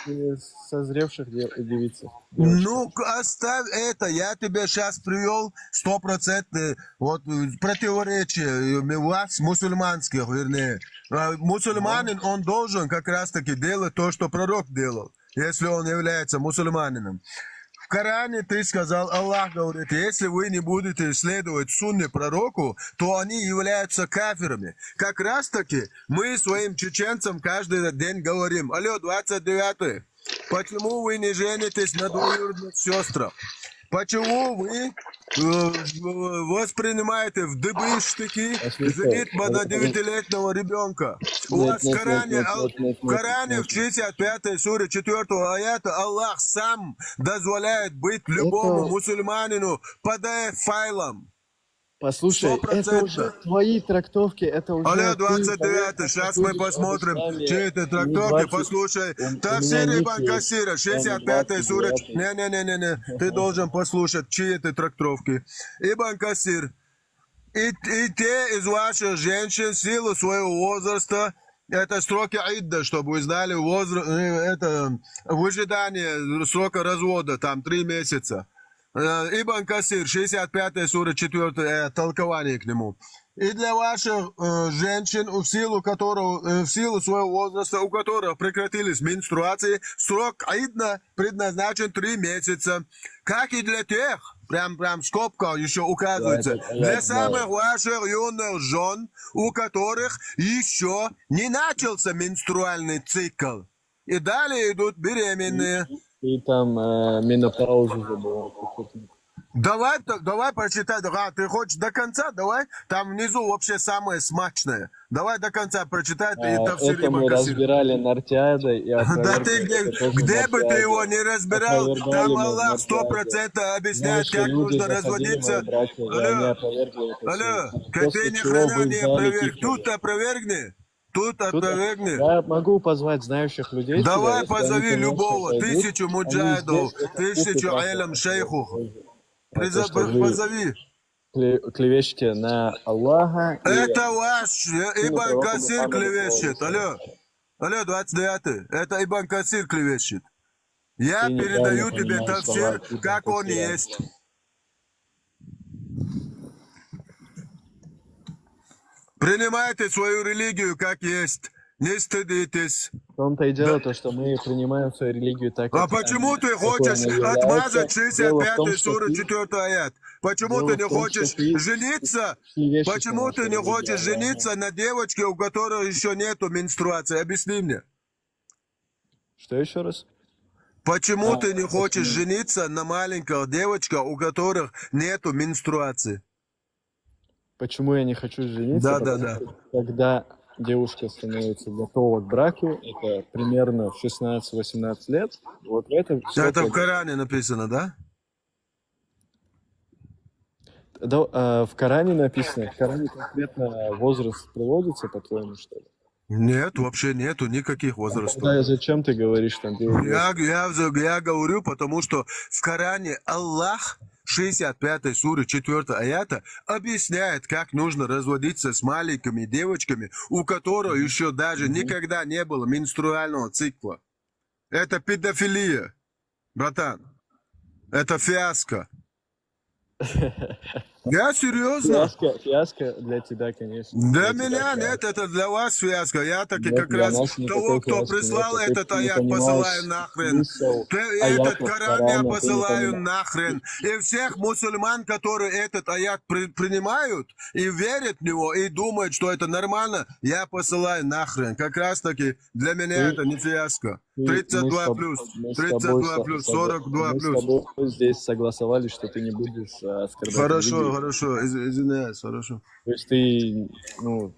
созревших девицах. Ну, оставь это, я тебе сейчас привел 100% вот противоречие вас, мусульманских, вернее. Мусульманин, он должен как раз-таки делать то, что пророк делал, если он является мусульманином. В Коране ты сказал, Аллах говорит, если вы не будете следовать сунне пророку, то они являются кафирами. Как раз-таки мы своим чеченцам каждый день говорим, алло, 29-й, почему вы не женитесь на двоюродных сестрах? Почему вы воспринимаете в дыбы штыки женитьбу на 9-летнего ребенка? У вас в Коране в 65-й суре 4-го аята Аллах сам дозволяет быть любому мусульманину PDF-файлом. Послушай, 100%. Это уже твои трактовки, это уже... Алло, 29-й, сейчас мы посмотрим, чьи это трактовки, послушай. Тафсир Ибн Касира, 65-й сура... Не, ты должен послушать, чьи это трактовки. Ибн Касир. И те из ваших женщин в силу своего возраста, это сроки идда, чтобы вы знали, это выжидание срока развода, там 3 месяца. Ибн Касир, 65-я сура, 4 толкование к нему. И для ваших женщин, в силу своего возраста, у которых прекратились менструации, срок идна предназначен 3 месяца. Как и для тех, прям скобка еще указывается. Для самых ваших юных жен, у которых еще не начался менструальный цикл. И далее идут беременные. И там менопаузу забыл. Давай прочитай. Ты хочешь до конца? Давай. Там внизу вообще самое смачное. Давай до конца прочитай. Это мы разбирали Нартиада и да ты где бы ты его не разбирал, там Аллах 100% объясняет, как нужно разводиться. Алло, ты ни хрена не опроверг. Тут опровергни. Тут опровергни. Я могу позвать знающих людей. Давай позови любого. 1000 муджахидов, 1000 алям шейхов. Позови. Клевещите на Аллаха. Это ваш Ибн Касир клевещет. Алло, 29-й. Это Ибн Касир клевещет. Я передаю тебе тафсир, как он есть. Принимайте свою религию как есть. Не стыдитесь. В том-то и дело, то, что мы принимаем свою религию так, как почему ты хочешь отмазать 65-й суру 4 аят? Почему ты не хочешь жениться? Почему ты не хочешь жениться на девочке, у которой еще нету менструации? Объясни мне. Что еще раз? Почему ты не хочешь жениться на маленькой девочке, у которых нету менструации? Почему я не хочу жениться? Да. Когда девушка становится готова к браку, это примерно в 16-18 лет. Вот это в Коране написано, да? Да, в Коране написано. В Коране конкретно возраст приводится, по-твоему, что ли? Нет, вообще нету никаких возрастов. Да, зачем ты говоришь там? Я говорю, потому что в Коране Аллах 65-й суре 4 аята объясняет, как нужно разводиться с маленькими девочками, у которых еще даже никогда не было менструального цикла. Это педофилия, братан. Это фиаско. Я серьезно. Фиаско для тебя, конечно. Для меня нет, это для вас фиаско. Я таки как раз того, кто прислал этот аят, посылаю нахрен. Этот Коран я посылаю нахрен. И всех мусульман, которые этот аят принимают и верят в него, и думают, что это нормально, я посылаю нахрен. Как раз таки для меня это не фиаско. 32 плюс, 32 плюс, 42 плюс. Мы с тобой здесь согласовали, что ты не будешь оскорблять. Хорошо, извиняюсь, хорошо. То есть ты, Ну,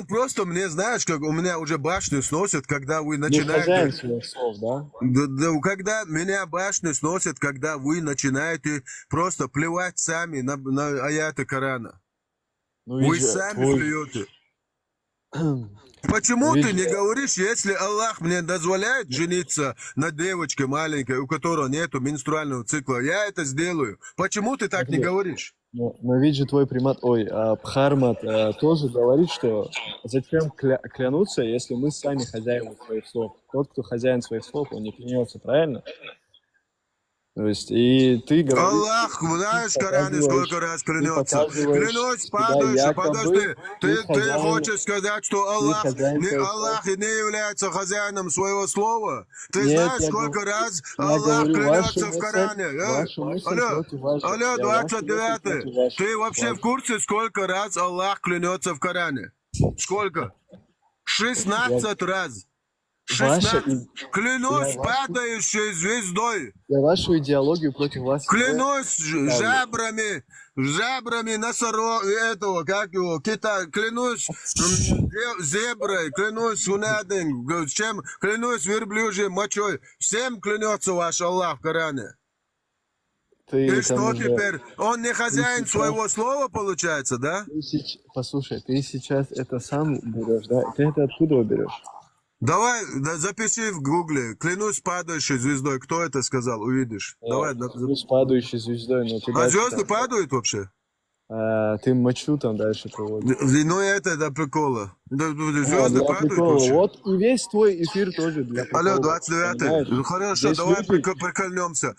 просто мне, знаешь, как у меня уже башню сносят, когда вы начинаете... Не хозяин своих слов, да? Когда меня башню сносят, когда вы начинаете просто плевать сами на аяты Корана. Вы сами плюете. Почему ты не говоришь, если Аллах мне дозволяет жениться на девочке маленькой, у которой нету менструального цикла, я это сделаю. Почему ты так не говоришь? Но ведь же твой примат, Бхармат тоже говорит, что зачем клянуться, если мы сами хозяева своих слов. Тот, кто хозяин своих слов, он не клянется, правильно? То есть, и ты говоришь... Аллах, знаешь, в Коране сколько раз клянется. Клянусь, падающий, подожди. Ты хочешь сказать, что Аллах не является хозяином своего слова? Ты знаешь, сколько раз Аллах клянется в Коране? Алло, 29-й. Ты вообще в курсе, сколько раз Аллах клянется в Коране? Сколько? 16 раз. 16. Клянусь падающей звездой. Я вашу идеологию против вас. Клянусь жабрами носорога, этого, как его, кита. Клянусь зеброй, клянусь чем, клянусь верблюжьей мочой. Всем клянется ваш Аллах в Коране. И что теперь? Он не хозяин своего слова, получается, да? Послушай, ты сейчас это сам берешь, да? Ты это откуда берешь? Давай, запиши в гугле. Клянусь падающей звездой. Кто это сказал? Увидишь. Давай. Клянусь падающей звездой. А звезды падают вообще? Ты мочу там дальше проводишь. Ну это для прикола. Звезды падают прикола. вообще? Вот и весь твой эфир тоже для прикола. Алло, 29-й. Ну хорошо, здесь давай прикольнемся.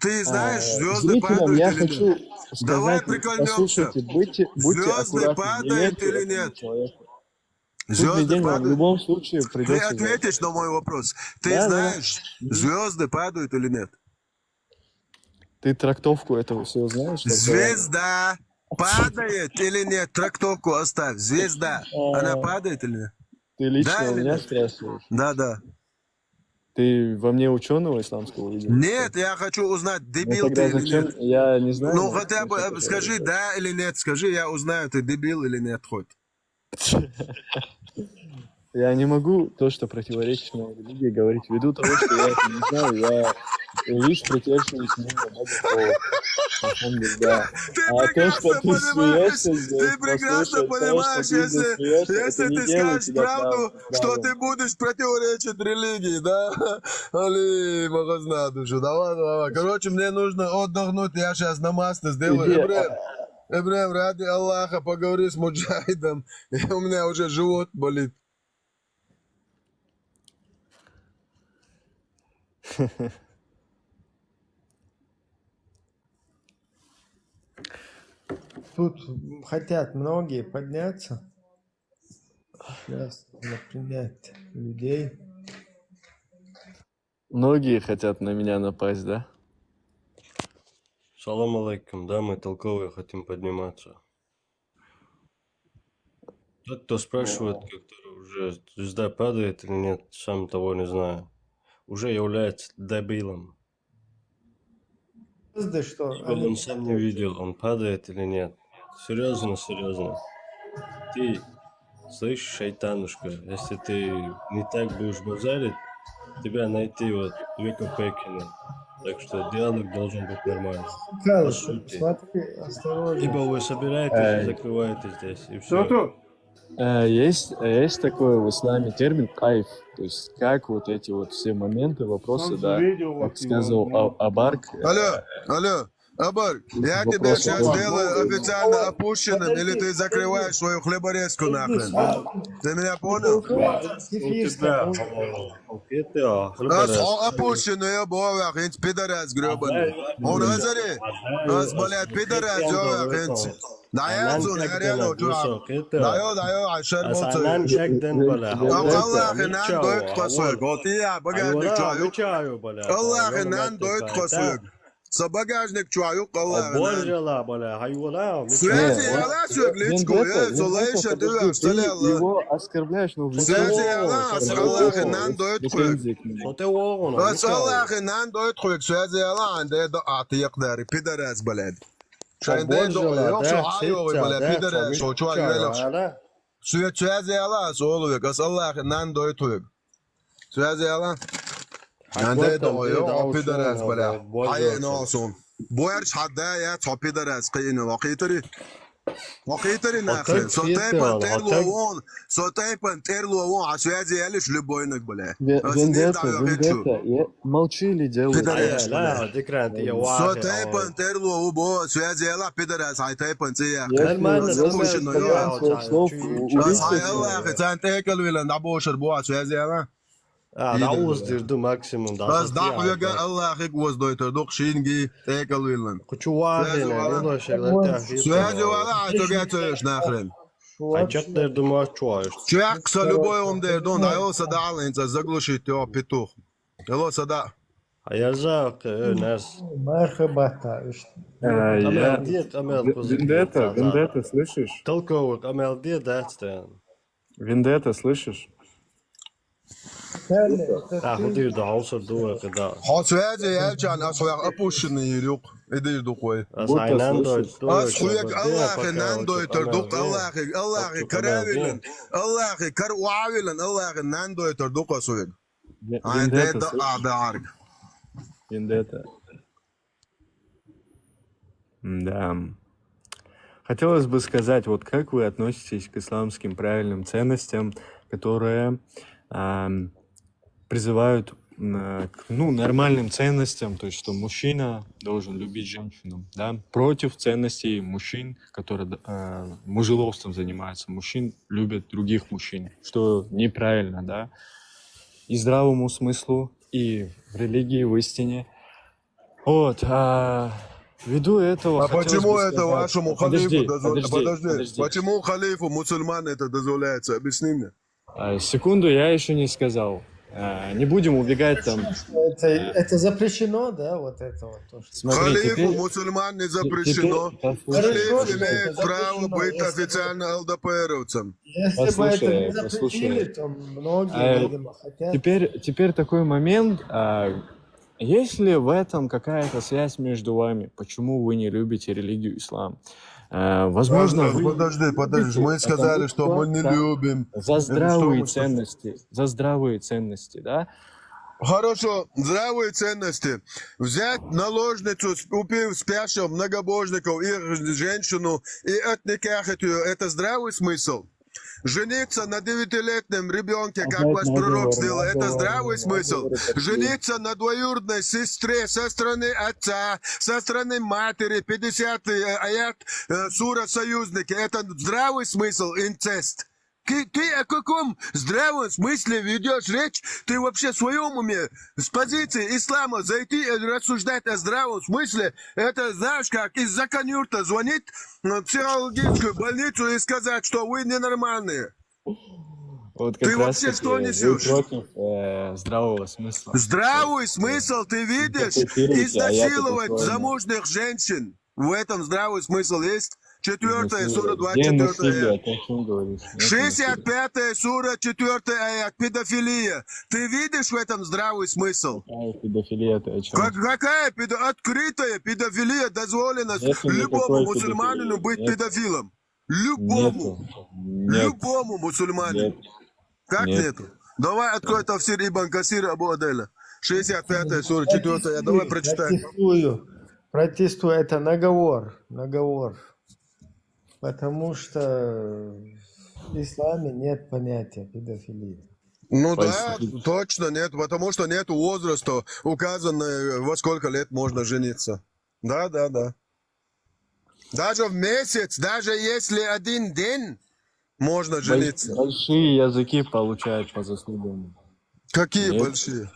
Ты знаешь, звезды зрителям падают я или хочу нет? сказать, Давай прикольнемся. Послушайте, будьте звезды падают или нет? Звезды падают. В любом случае придется... Ты ответишь на мой вопрос. Ты знаешь, звезды падают или нет? Ты трактовку этого всего знаешь? Что Звезда падает или нет? Трактовку оставь. Звезда. Она падает или нет? Ты лично Да у или меня нет? спрашиваешь? Да. Ты во мне ученого исламского видел? Нет, я хочу узнать, Ну дебил тогда ты или зачем? нет. Я не знаю. Ну но хотя бы зачем ты скажи говоришь? да или нет. Скажи, я узнаю, ты дебил или нет хоть. Я не могу то, что противоречит моей религии, говорить ввиду того, что я это не знаю. Я лишь придерживаюсь мнения Бога. Да. Ты А то, что прекрасно ты понимаешь, смеешься здесь, ты прекрасно послушай, то, понимаешь, что ты здесь смеешься, это если не ты делает скажешь тебя правду, что правым. ты будешь противоречить религии, да? Али, Богознатушу, давай. Короче, мне нужно отдохнуть, я сейчас намаз-то сделаю. Ибрахим, ради Аллаха, поговори с муджахидом, и у меня уже живот болит. Тут хотят многие подняться. Сейчас надо принять людей. Многие хотят на меня напасть, да? Салам алейкум, да, мы толковые хотим подниматься. Тот, кто спрашивает, который уже звезда падает или нет, сам того не знаю, уже является дебилом. Звезды что? Он сам не видел, он падает или нет. Серьезно. Ты, слышишь, шайтанушка, если ты не так будешь базарить, тебя найти вот две копейки. Так что диалог должен быть нормальный. По сути. Смотри, осторожно. Ибо вы собираетесь и закрываете здесь, и все. Есть такой в исламе термин кайф, то есть как вот эти вот все моменты, вопросы, да, как сказал Абарк. Алло, Абарк, я тебя сейчас сделаю официально опущенным, или ты закрываешь свою хлеборезку нахрен. Ты меня понял? Опущенную бовах, инц пидорас гребаный. Он газари, аз, блядь, пидорас жовах, инц. Дайазун, аряну, чувак. Дайо, ашер молцу. Аллахинан дойт қосуек. Отия, багажник чуаюк. Аллахинан дойт қосуек. Со багажник чуаюк, Аллахинан. Связи, Аллах, свегличку, солейша, ты всталел. Его оскорбляешь, но в Связи, Аллахинан дойт қосуек. Ас Аллахинан дойт қосуек. Связи, Аллах, ande do atiyaq dari, pidorас, блядь. Шайден до ёкшу айо, блядь, пидорас, шо чуа юэлэкш. Связи, Аллах, солуек, ас Аллахинан дойт қосуек. Связи, Аллах. Ande do yo pidorас, блядь. Хай носун. Боерч хадда я то пидорас, қиин вақитри. Вақитри нахрен. Сотайпан терлуон, а связи ялиш любойнак, блядь. Вендетта, молчи или делай. Сотайпан терлуон, бо связи яла пидорас, айтайпан тия. Sen tekrar vill na boşar bu svezi yalan. Dağızdırdı maksimum. Az dağıya Allah'ı gozdoyturduk şingi tekrar vill. Kuçuvahin, ne şeyler. Связи вала, а то гетешь нахрен. Айчат дердум ачуаешь. Человек с любой он дердун, а его садалинца заглушить его петух. Его сада. А я за нас. Мархабата. Вендетта, слышишь? Толковый, Амел, где датстен? Вендетта, слышишь? Худи да олсо дуа када. Связи ялчан асхуяк апушны юрук. Иди дукой. Асхуяк Аллахинан дойтурдук, Аллахи каравилен, Аллахи карвавилен, Аллахинан дойтурдук асхуяк. Вендетта, Вендетта. Да. Хотелось бы сказать, вот как вы относитесь к исламским правильным ценностям, которые призывают к нормальным ценностям, то есть что мужчина должен любить женщину, да, против ценностей мужчин, которые мужеловством занимаются. Мужчин любят других мужчин, что неправильно, да, и здравому смыслу, и в религии, в истине. Вот, ввиду этого... А почему это вашему халифу дозволяется? Подожди. Почему халифу мусульман это дозволяется? Объясни мне. Секунду, я еще не сказал. Не будем убегать там. Это запрещено, да, вот это вот то, что... Смотри, Халифу теперь... мусульман не запрещено. Послушай, Халиф имеет право быть официально ЛДПРовцем. Если бы это не запретили, то многие, видимо, хотят. Теперь такой момент. Есть ли в этом какая-то связь между вами? Почему вы не любите религию ислам? Возможно, вы Подожди, мы сказали, что мы не любим. за здравые ценности, да? Хорошо, здравые ценности. Взять наложницу, убив спящего многобожников и женщину, и отникахать ее, это здравый смысл? Жениться на 9-летнем ребенке, как ваш пророк сделал, это здравый смысл? Жениться на двоюродной сестре со стороны отца, со стороны матери, 50-й аят сура союзники, это здравый смысл, инцест? Ты о каком здравом смысле ведешь речь? Ты вообще в своем уме? С позиции ислама зайти и рассуждать о здравом смысле, это знаешь как, из-за конюрта звонить в психологическую больницу и сказать, что вы ненормальные. Вот Ты вообще что несешь? Против здравого смысла. Здравый смысл ты видишь? Изнасиловать замужних женщин. В этом здравый смысл есть? 4 сура, 24 аят. 65 сура, 4 аят. Педофилия. Ты видишь в этом здравый смысл? Педофилия, ты о чем? Какая открытая педофилия дозволена любому мусульманину быть педофилом? Любому. Любому мусульманину. Как нету? Давай открой тафсир Ибн Касир Абу Аделя. 65 сура, 4 аят. Давай прочитай. Протестую. Это наговор. Потому что в исламе нет понятия педофилии. Ну да, точно нет, потому что нет возраста, указанного, во сколько лет можно жениться. Да. Даже в месяц, даже если один день можно жениться. Большие языки получают по заслугам. Какие большие?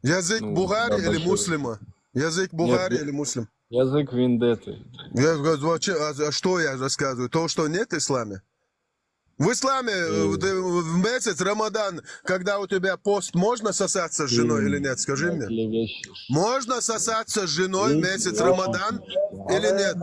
Язык Бухари или муслима? Язык Бухари или муслим? Язык вендетты. А что я рассказываю? То, что нет в исламе? В исламе в месяц Рамадан, когда у тебя пост, можно сосаться с женой или нет? Скажи мне. Можно сосаться с женой в месяц Рамадан или нет?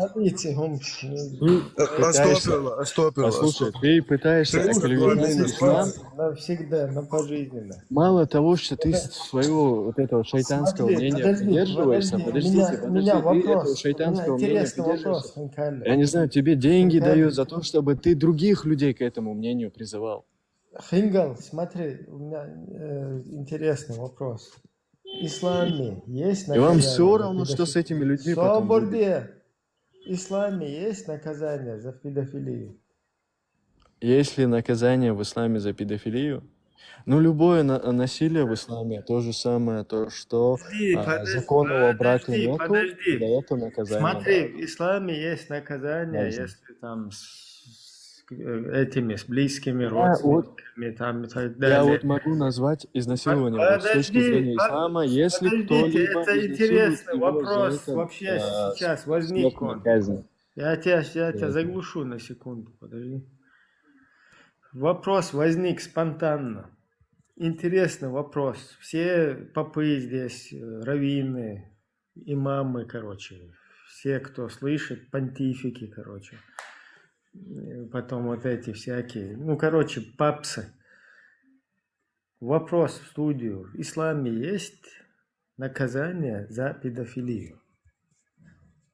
Остопило. Послушай, ты пытаешься оклеветать ислам. Навсегда, на пожизненно. Мало того, что ты своего вот этого шайтанского мнения придерживаешься, подождите, ты этого шайтанского мнения придерживаешься. Я не знаю, тебе деньги дают за то, чтобы ты других людей к этому мнению призывал. Хингал, смотри, у меня интересный вопрос. В исламе есть наказание? И вам все равно, что с этими людьми потом будет? В исламе есть наказание за педофилию? Есть ли наказание в исламе за педофилию? Ну, любое насилие в исламе то же самое, то, что законного брака нету, да, это наказание. Смотри, в исламе есть наказание, если там с близкими родственниками, там и так далее. Я вот могу назвать изнасилование с точки зрения ислама, если кто-либо это интересный вопрос вообще сейчас возник. Я тебя заглушу на секунду, подожди. Вопрос возник спонтанно. Интересный вопрос. Все попы здесь, раввины, имамы, короче, все, кто слышит, понтифики, короче. Потом вот эти всякие, папсы. Вопрос в студию. В исламе есть наказание за педофилию?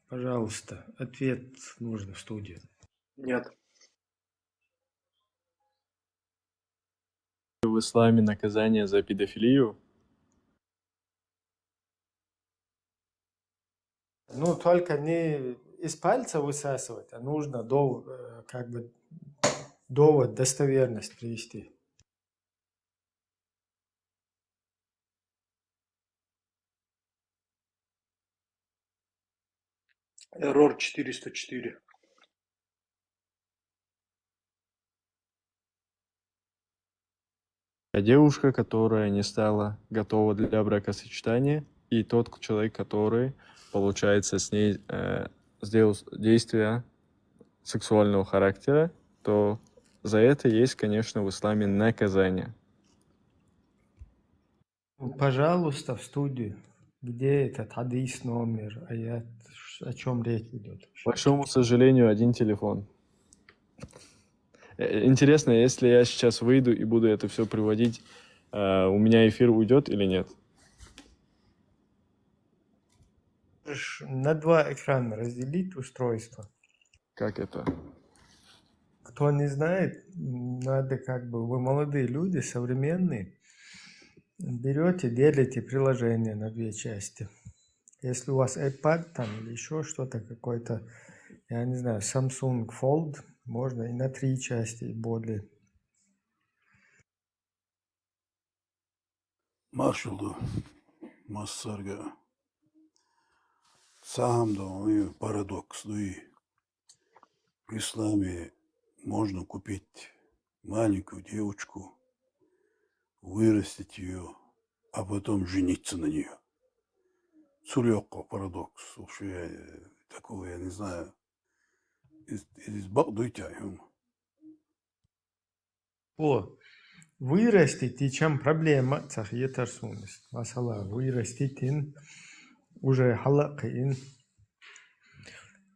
Пожалуйста, ответ нужно в студию. Нет. В исламе наказание за педофилию? Ну, только не из пальца высасывать, а нужно довод, достоверность привести. Эррор 404. Девушка, которая не стала готова для бракосочетания, и тот человек, который, получается, с ней сделал действия сексуального характера, то за это есть, конечно, в исламе наказание. Пожалуйста, в студию. Где этот хадис, номер, аят, о чем речь идет? К большому сожалению, один телефон. Интересно, если я сейчас выйду и буду это все приводить, у меня эфир уйдет или нет? Можешь на 2 экрана разделить устройство. Как это? Кто не знает, надо вы молодые люди, современные, берете, делите приложение на 2 части. Если у вас iPad там или еще что-то, какой-то, я не знаю, Samsung Fold, можно и на 3 части и более. Marshall'du Massarga. Сам да, он парадокс. Ну и в исламе можно купить маленькую девочку, вырастить ее, а потом жениться на нее. Цулёкко парадокс. Вообще такого я не знаю. Из багдуйте. Вырастить, и чем проблема, цахиетарсунность. Масала, вырастить уже халакин.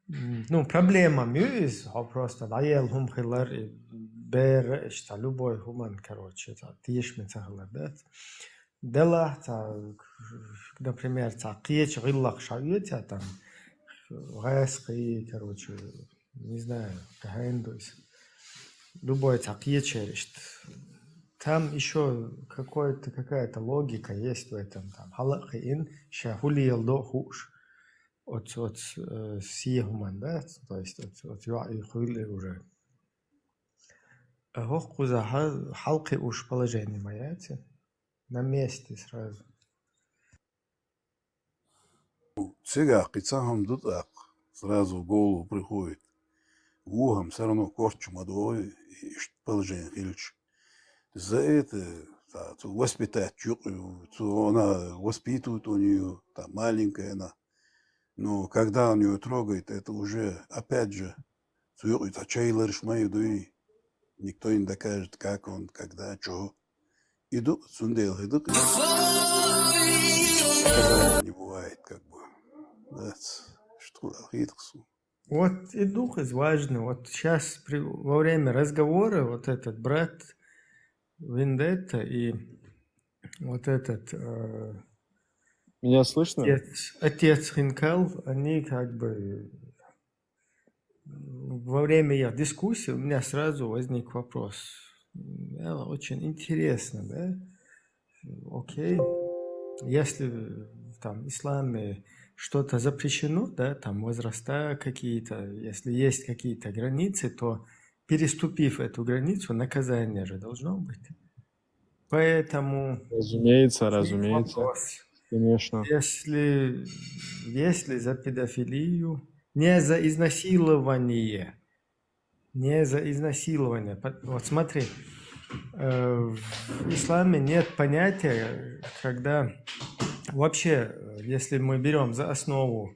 Ну, проблема мюз, а просто даел хумхилар бер, что любой хуман, короче, тишь мецахлар, да? Дела, например, киеч гиллах шавьет, там, гайски, короче, не знаю, кахендуис. Любой киечеришт. Там еще какая-то логика есть в этом. Там халакин шахулиел до хуш от сиехуман, да, то есть от хуили уже. Хохкуза халки уж положение маяте на месте сразу. Цигак, и сам дутак сразу в голову приходит. Ухом все равно корчу мадой и положение хилч. За это воспитать, она воспитывает у нее, там маленькая она. Но когда он ее трогает, это уже, опять же, никто не докажет, как он, когда, что. Идут, сундел, идут. Не бывает, как бы. Что хитрсу. Вот и дух важный. Вот сейчас во время разговора вот этот брат Вендетта и вот этот меня слышно? Отец Хинкал, они как бы во время их дискуссии у меня сразу возник вопрос. Очень интересно, да? Окей. Если там в исламе что-то запрещено, да, там возраста какие-то, если есть какие-то границы, то переступив эту границу, наказание же должно быть. Поэтому... Разумеется. Конечно. Если за педофилию, не за изнасилование. Вот смотри, в исламе нет понятия, когда вообще, если мы берем за основу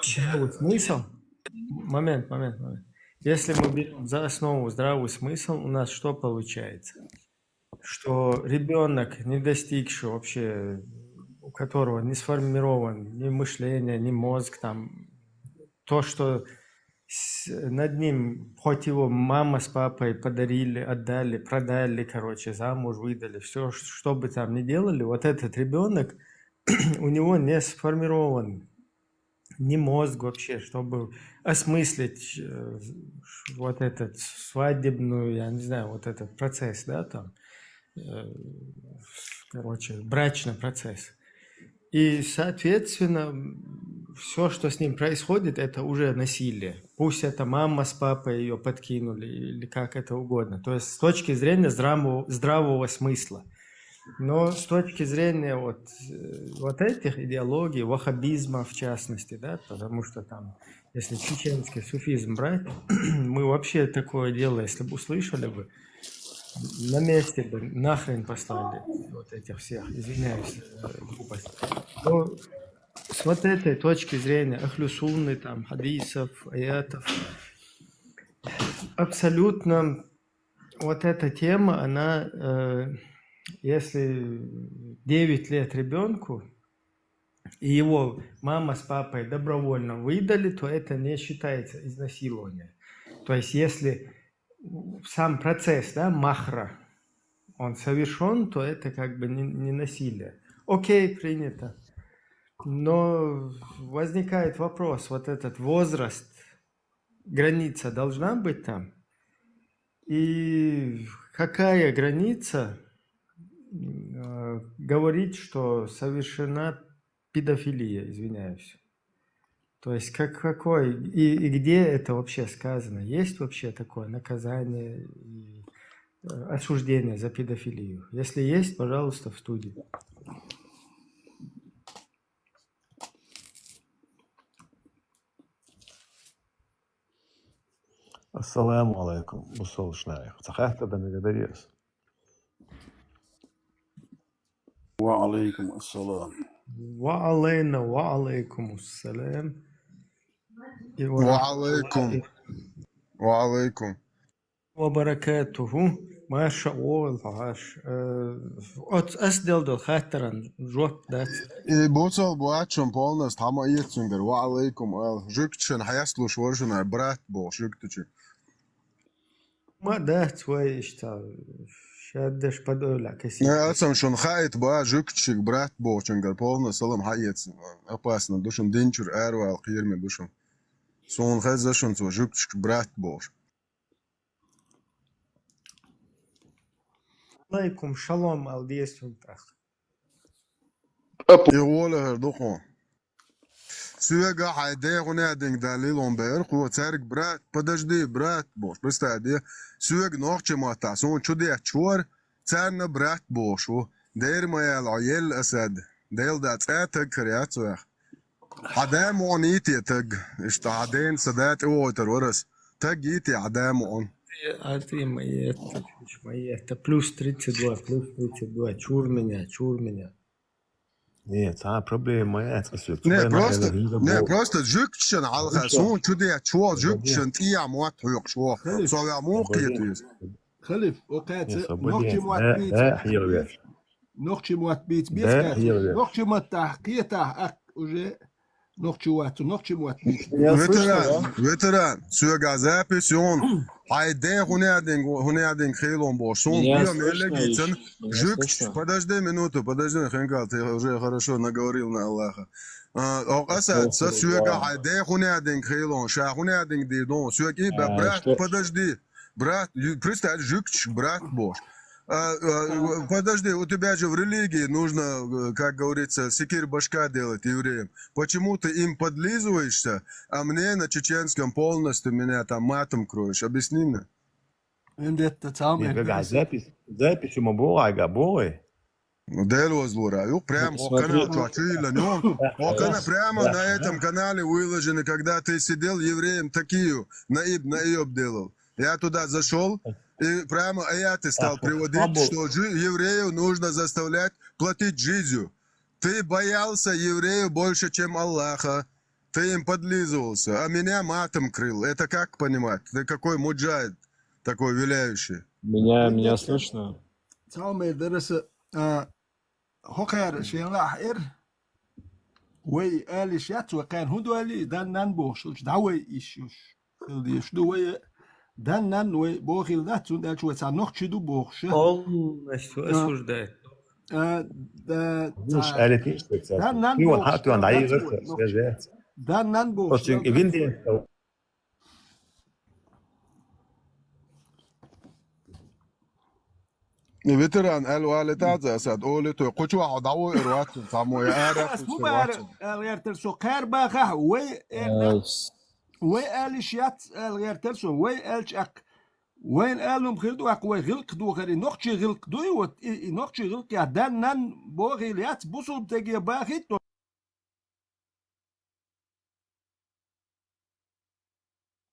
здравый смысл, момент. Если мы берем за основу здравый смысл, у нас что получается? Что ребенок, не достигший вообще, у которого не сформирован ни мышление, ни мозг, там, то, что над ним, хоть его мама с папой подарили, отдали, продали, короче, замуж выдали, все, что бы там ни делали, вот этот ребенок, у него не сформирован ни мозг вообще, чтобы осмыслить вот этот свадебную, я не знаю, вот этот процесс, да, там, короче, брачный процесс. И, соответственно, все, что с ним происходит, это уже насилие. Пусть это мама с папой ее подкинули или как это угодно. То есть с точки зрения здравого смысла. Но с точки зрения вот этих идеологий, ваххабизма в частности, да, потому что там, если чеченский суфизм брать, мы вообще такое дело, если бы услышали бы, на месте бы нахрен послали вот этих всех, извиняюсь, глупость. Но с вот этой точки зрения ахлюсунны, там, хадисов, аятов, абсолютно вот эта тема, она Если 9 лет ребенку, и его мама с папой добровольно выдали, то это не считается изнасилованием. То есть если сам процесс, да, махра, он совершен, то это как бы не насилие. Окей, принято. Но возникает вопрос, вот этот возраст, граница должна быть там? И какая граница говорит, что совершена педофилия, извиняюсь? То есть какой и где это вообще сказано? Есть вообще такое наказание и осуждение за педофилию? Если есть, пожалуйста, в студии. Ассаламу алейкум, усол шнайх. Цахахта да мегадарес. Ва алейкум ассалам. Ва алейна ва алейкум ассалам. Ва алейкум. Ва алейкум. Ва баракатуху. Маша Олхаш. Asdel del Hatteran, Jop dat. И боцал буачом полностью там иетсунгер. Ва алейкум ал. Жуктшен хаяслу шворжуна брат бо жуктучи. ما ده твой что шаддеш подоля каси. Я сам шон хайт ба жуктчик брат бо чунгер полностью салам хаетсун. Опасно душам денчур арвал кирме душам. Сон хазашон цо жуктчик брат бо. Алейкум шалом ал диесунтах. И воля духо. Сюга хайде хуне динг далил он бер ху царик брат подожди брат бош представь сюг нохче мата сон чуде чур царна брат бошу дер моя лоел асад дел да цата креацуя عدام on إيتي تج إشتعدين سدات أو ترورس تج إيتي عدام on ты моя плюс 32 чур меня Нет, проблема это все. Не просто жукчен алга сон чуде чуа жукчен тия мот хуйк шо соя موقيت خلف وقعت نوختي موات بيت نوختي موات تحقيقه уже نوختي موات بيت ветеран سوغا запись он хайде хунядин хейлон бошон бьем элегитен жукч подожди минуту подожди хенгал ты уже хорошо наговорил на Аллаха Асад сюга хайде хунядин хейлон ша хунядин дидон сюги брат подожди брат представь жукч брат бош Подожди, у тебя же в религии нужно, как говорится, секир башка делать евреям. Почему ты им подлизываешься, а мне на чеченском полностью меня там матом кроешь? Объясни мне. Запись у Мабуа Габой. Ну, делос лураю, прям прямо на этом канале выложены, когда ты сидел евреем такие, наиб делал. Я туда зашел. И прямо аяты стал приводить, что еврею нужно заставлять платить жизнью. Ты боялся еврею больше, чем Аллаха. Ты им подлизывался, а меня матом крыл. Это как понимать? Ты какой муджахид, такой виляющий? Меня слышно? Самый درس هوكر شين لاحر وي قال شات وكان هدو قال دان نان بوش دعوي يشوش خلدي شدو وي دان نان وي بوخيل ذات سون دال شو صار نوخ شدو بوخش полностью осуждает. Муж алифиш, кстати. И он хату он даёт свежее. دان نان بوش Очень винди. ветеран الوالد تاع اسد اولت قچو عدو اروات سامو يا ارا مو بعرف غير ترسو كار باخ وي الشيات غير ترسو وي الشك وين قالهم خردو اقوى غلق دو غير نوختي غلق دو نوختي غلق يا دان نان بوغيليات بوسو تجي باخيت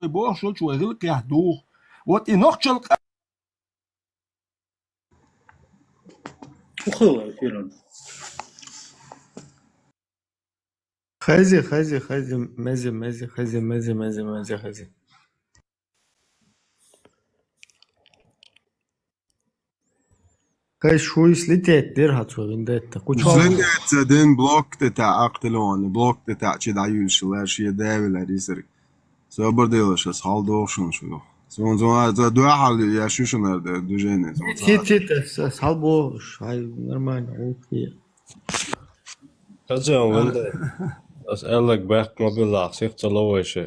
بوغ شو غلق يا دو وات نوختي Хази, мези, хази. كاي شوي سليتيت ديرها تو فينديتا Vendetta den blockte ta aqtelon, blockte ta çi da yülşler şi devler isir. Sabır diyorlar hal doğuşun şu. Sonra da hal ya şu şunlarda düzene. تيت صالبوش هاي نورمально اوكي Kaçan vende. As elk back mobilax zich te loische.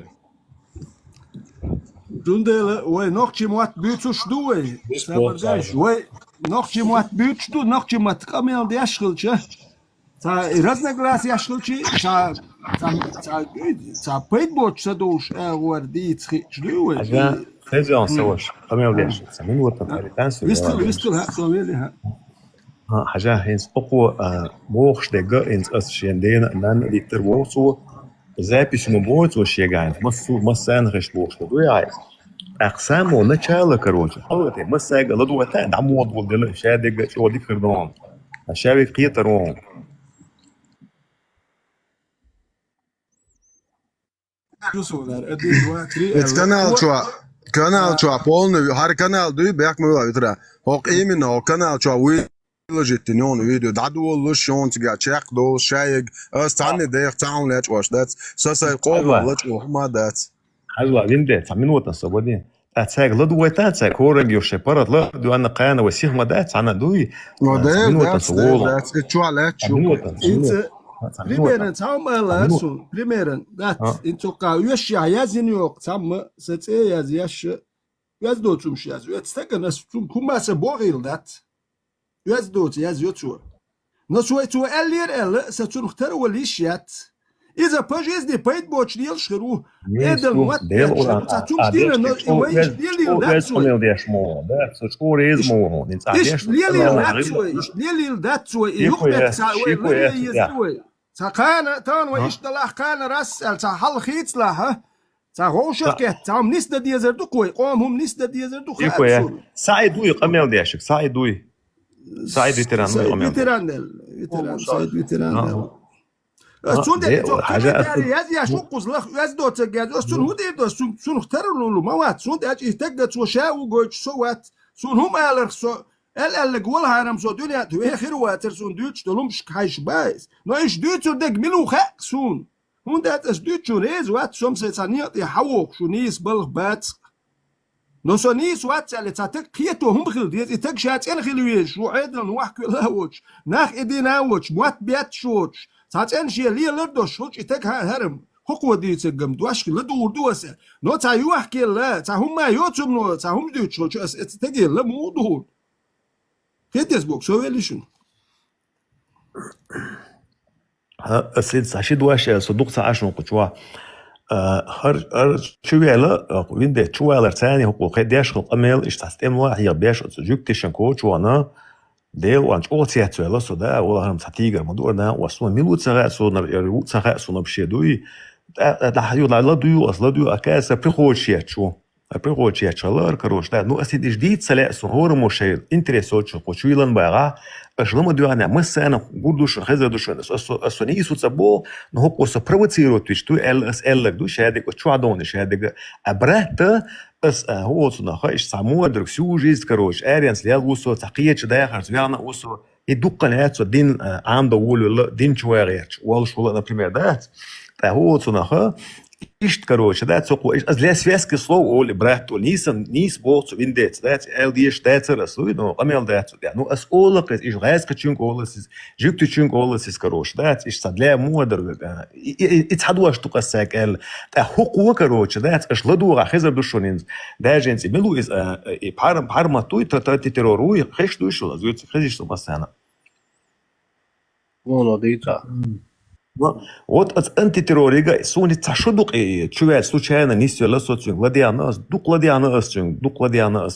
Dundele, we nog je moet buurtjes doen. We nog je moet buurtjes doen, nog je moet kameel de jascheltje. Ta razne glas jascheltje, ta peitboč se duš evrdi doen. حاجة خيزي عن سواش قمي وديش سمين وطن أريتانسو Wiskel ha so wil ha. حاجة هينس أقوى موخش دقة إنس أسشين دينا نان ليتر ووسو زابيش مبوت وشيغاين مسان غش بوخش دوي عايز أقسامه نتشالا كروجة حلوتي مساق لدو وطان دعمو وضو دل شادق شو دي كردون الشاوي قيترون Het kanal čua polno, har kanal du bek mula vitra. Hok imенно kanal čua выложите нён видео, даду луш он тига чек до шаиг, астане дех таун леч ваш дат. Саса qova леч ما дат. حلوة ويندي تعمين وطن صبودين أتساق لدو ويتان تساق هورج يوشي برد لدو أنا قانا وسيخ ما دات عنا دوي تعمين وطن صبودين čua lech. Primeren tamalasu, primeren dat into ka ush ya yazin yok tam setse yaz yaş yaz doçum yaz. Yetsteka nas kumasa boril dat. Yaz doç yaz yotu. Nasu etu elir el satun khtar walishat. إذا بجيز دي بيت بوش ديال شغرو هذا الموت تاعتم ديال الويش ديال داتسوي إيش ديال داتسوي يخبط ساوي يزوي ساقانا تان وإيش دلاح كان راسل تاع خيت لها تاع غوشك تاع نسدة ديال زردوقوي قومهم نسدة ديال زردوق يكوي ساعدوي قميل دياشك ساعدوي فيتران ساعد فيتران سون ده ياز يا شو قزلخ ياز دوت جاز سون هو ده سون اختاروا له مواد سون ده يحتاج سو شاو جوج سوات سون هم قال سو ال جولها انا مسو دنيا تو اخر واتر سون دوتش دلمش كايش بايز نو ايش دوتو دك ملو خق سون هون ده اس دوتشو ريز وات سوم سيتانيات يحوق شو نيس بلغ بات نو سو نيس وات اللي تاتك قيتو هم بخل ديت يتك شات ان خلوي شو عيدن وحكي لاوتش ناخ ايديناوتش موات بيات شوتش ساعتين شيء ليه لردو شوش يتك هرم حقوق دي تجمع دواش كله دور دوسه نو تعيو أحكي لا تعهم ما يوتم نو تعهم دي شوش تجي لا مو دور كده يسبوك شو ويليشون السيد ساشي دواش صدق ساشون قطوا هر شوية لا وين ده شوية لرتاني حقوق دياش خلق أميل إشتاستم واحد يبيش أتجوك تشنكو شوانا ديل وانش اوتيات ولا سودا ولا هم تيجر مدور ده واسو ميلو تسغا سونا يرو تسغا سونا بشيدوي ده حيو لا دويو اصلا دويو اكاس بريخوشياتشو بريخوشياتشالر كروش ده نو اسيد جديد سلا سهور مشير انتريسوتش قوشويلن باغا اشلم دو انا مسانا غودوش خزدوش اسوني سوتسبو نو قوس провоцирует что ЛСЛ ду шадик что адон шадик абрата اس هو صناخه ايش سامو درك всю жизнь короче اريانس ليال وسو تقيه ده خرجنا وسو يدق لات دين عنده ول دين شواريت والش ولا например да هو صناخه إيش كروش ده تسوق إيش أزلي سفيسك سلو أول برات نيس بوت ويندت ده LDش ده ترسوي نو أميل ده يعني نو أسألك إيش غاز كتشونك أولسيس جبت تشونك أولسيس كروش ده إيش صدلي مو در يتحدوا أشتوك الساك ال ده حقوق كروش ده إيش لدوا خزر دوشونين ده جنسي ملو إز بحرم توي تتروي خش دوش ولا زوج خش تو بس أنا والله ديتا Вот антитеррорига суни цашудук чувел случайно нисё ласоцюн ладиана дук ладиана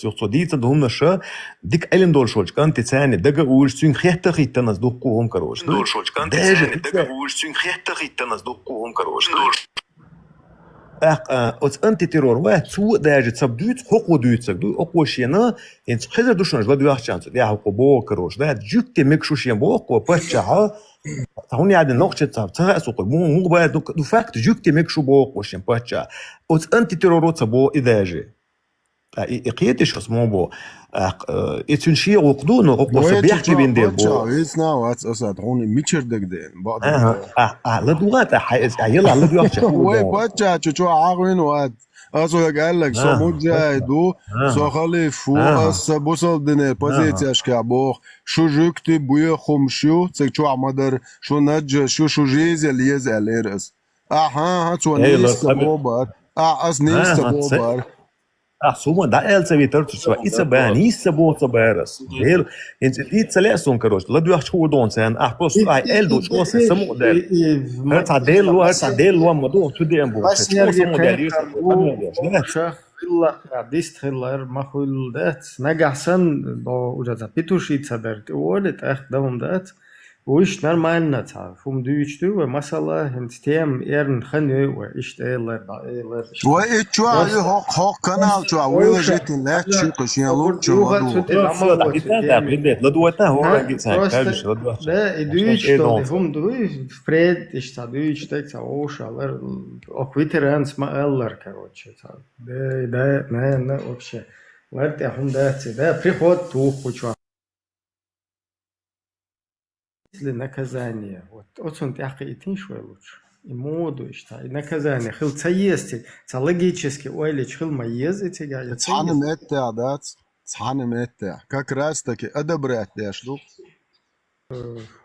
ёхсо дийцэн думнаша дик элен долшолчка антицани дага уурсюн хетта хиттанас дуккуум корош долшолчка антицани дага уурсюн хетта хиттанас дуккуум корош от антитеррор ва цу даже цабдуйт хоку дуйцак ду окошена ин хезер душнаш ладуяхчанц я хоку бо корош да жукте мекшушен бо ко пача هوني عاد نقطة ترى سوق مو بعد دو فاكت جوك تمك شو بوق وشين باتشا أنت تيروروت سبو إذا جي إقيتش اسمه إتشنشي وقدون وقص Boje بيحكي بين ديل čoča, بو već znao, sad oni mičerdek den, badem. لدوات يلا على دوات Oj, poča, čoča, عاقين واد. أصل قال لك سو مجاهدو سو خليفو أس بوصل دنيا بوزيتياش كابوخ شو جوكتي بويا خمشيو تسكتو عمدر شو نج شو جيز اللي يزعل إيرس ها تو نيست بوبر أس نيست بوبر Сума да элца витер что ица бани сабота байрас. Дел ица лесон короче. Ладу ахчу дон сен просто элдо что саму дел. Это дел лу модо тудем бу. Что саму дел خلا ديست خلا ما خل دات نجحسن دو وجا بيتوشي تصدر ولت اخ دم دات وش نرمالنا تعرفهم دويشتو مثلا هنتيم ايرن خنو وإيش تيلر دايلر وإيش هو كانال شو ويلا جيتين لا شو كشين لو شو لا دويشتو هم دوي فريد إيش دويش تك اوش على اكويترانس ما эллер короче да не вообще вот я هم да приход тух почва наказание. Вот он тяхает швой лучше. И моду что. И наказание. Хил цаести. Ца логически. Ой, лич хил маезите. Цханым это, да? Цханым это. Как раз таки одобрять яшлу.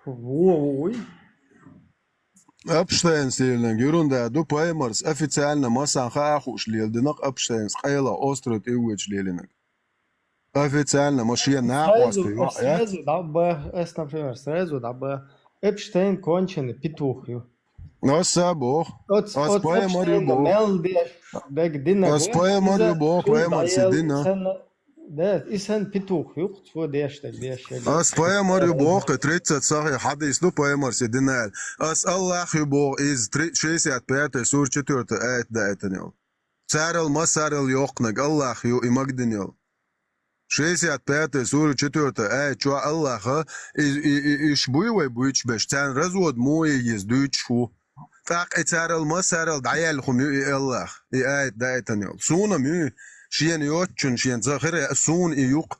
Ой. Эпштейн сильно. Гюрунда. Ду поймарс. Официально масан хахуш лилдинок. Эпштейн. Скайла острот и уич лилинок. Официально машина сразу например, сразу дабы Эпштейн конченый петухью. Но сабох. Оспоемор бог. Оспоемор бог, поемор сидина. Да, исан петух, юхт во дешта. Оспоемор бог, 30 сахи хадис, ну поемор сидина. Ас Аллах бог из 65 сур 4 аят да это не. Царил масарил йокнаг Аллах ю и магдинил. 65 سورة 4 آية شو الله إيش بوي ويبويش باش تان رزود موي يزدوج شو تاق إتار المسار دعيال خمي الله آية داية تانيو سونا مي شين يوتشن شين زخير سون يوق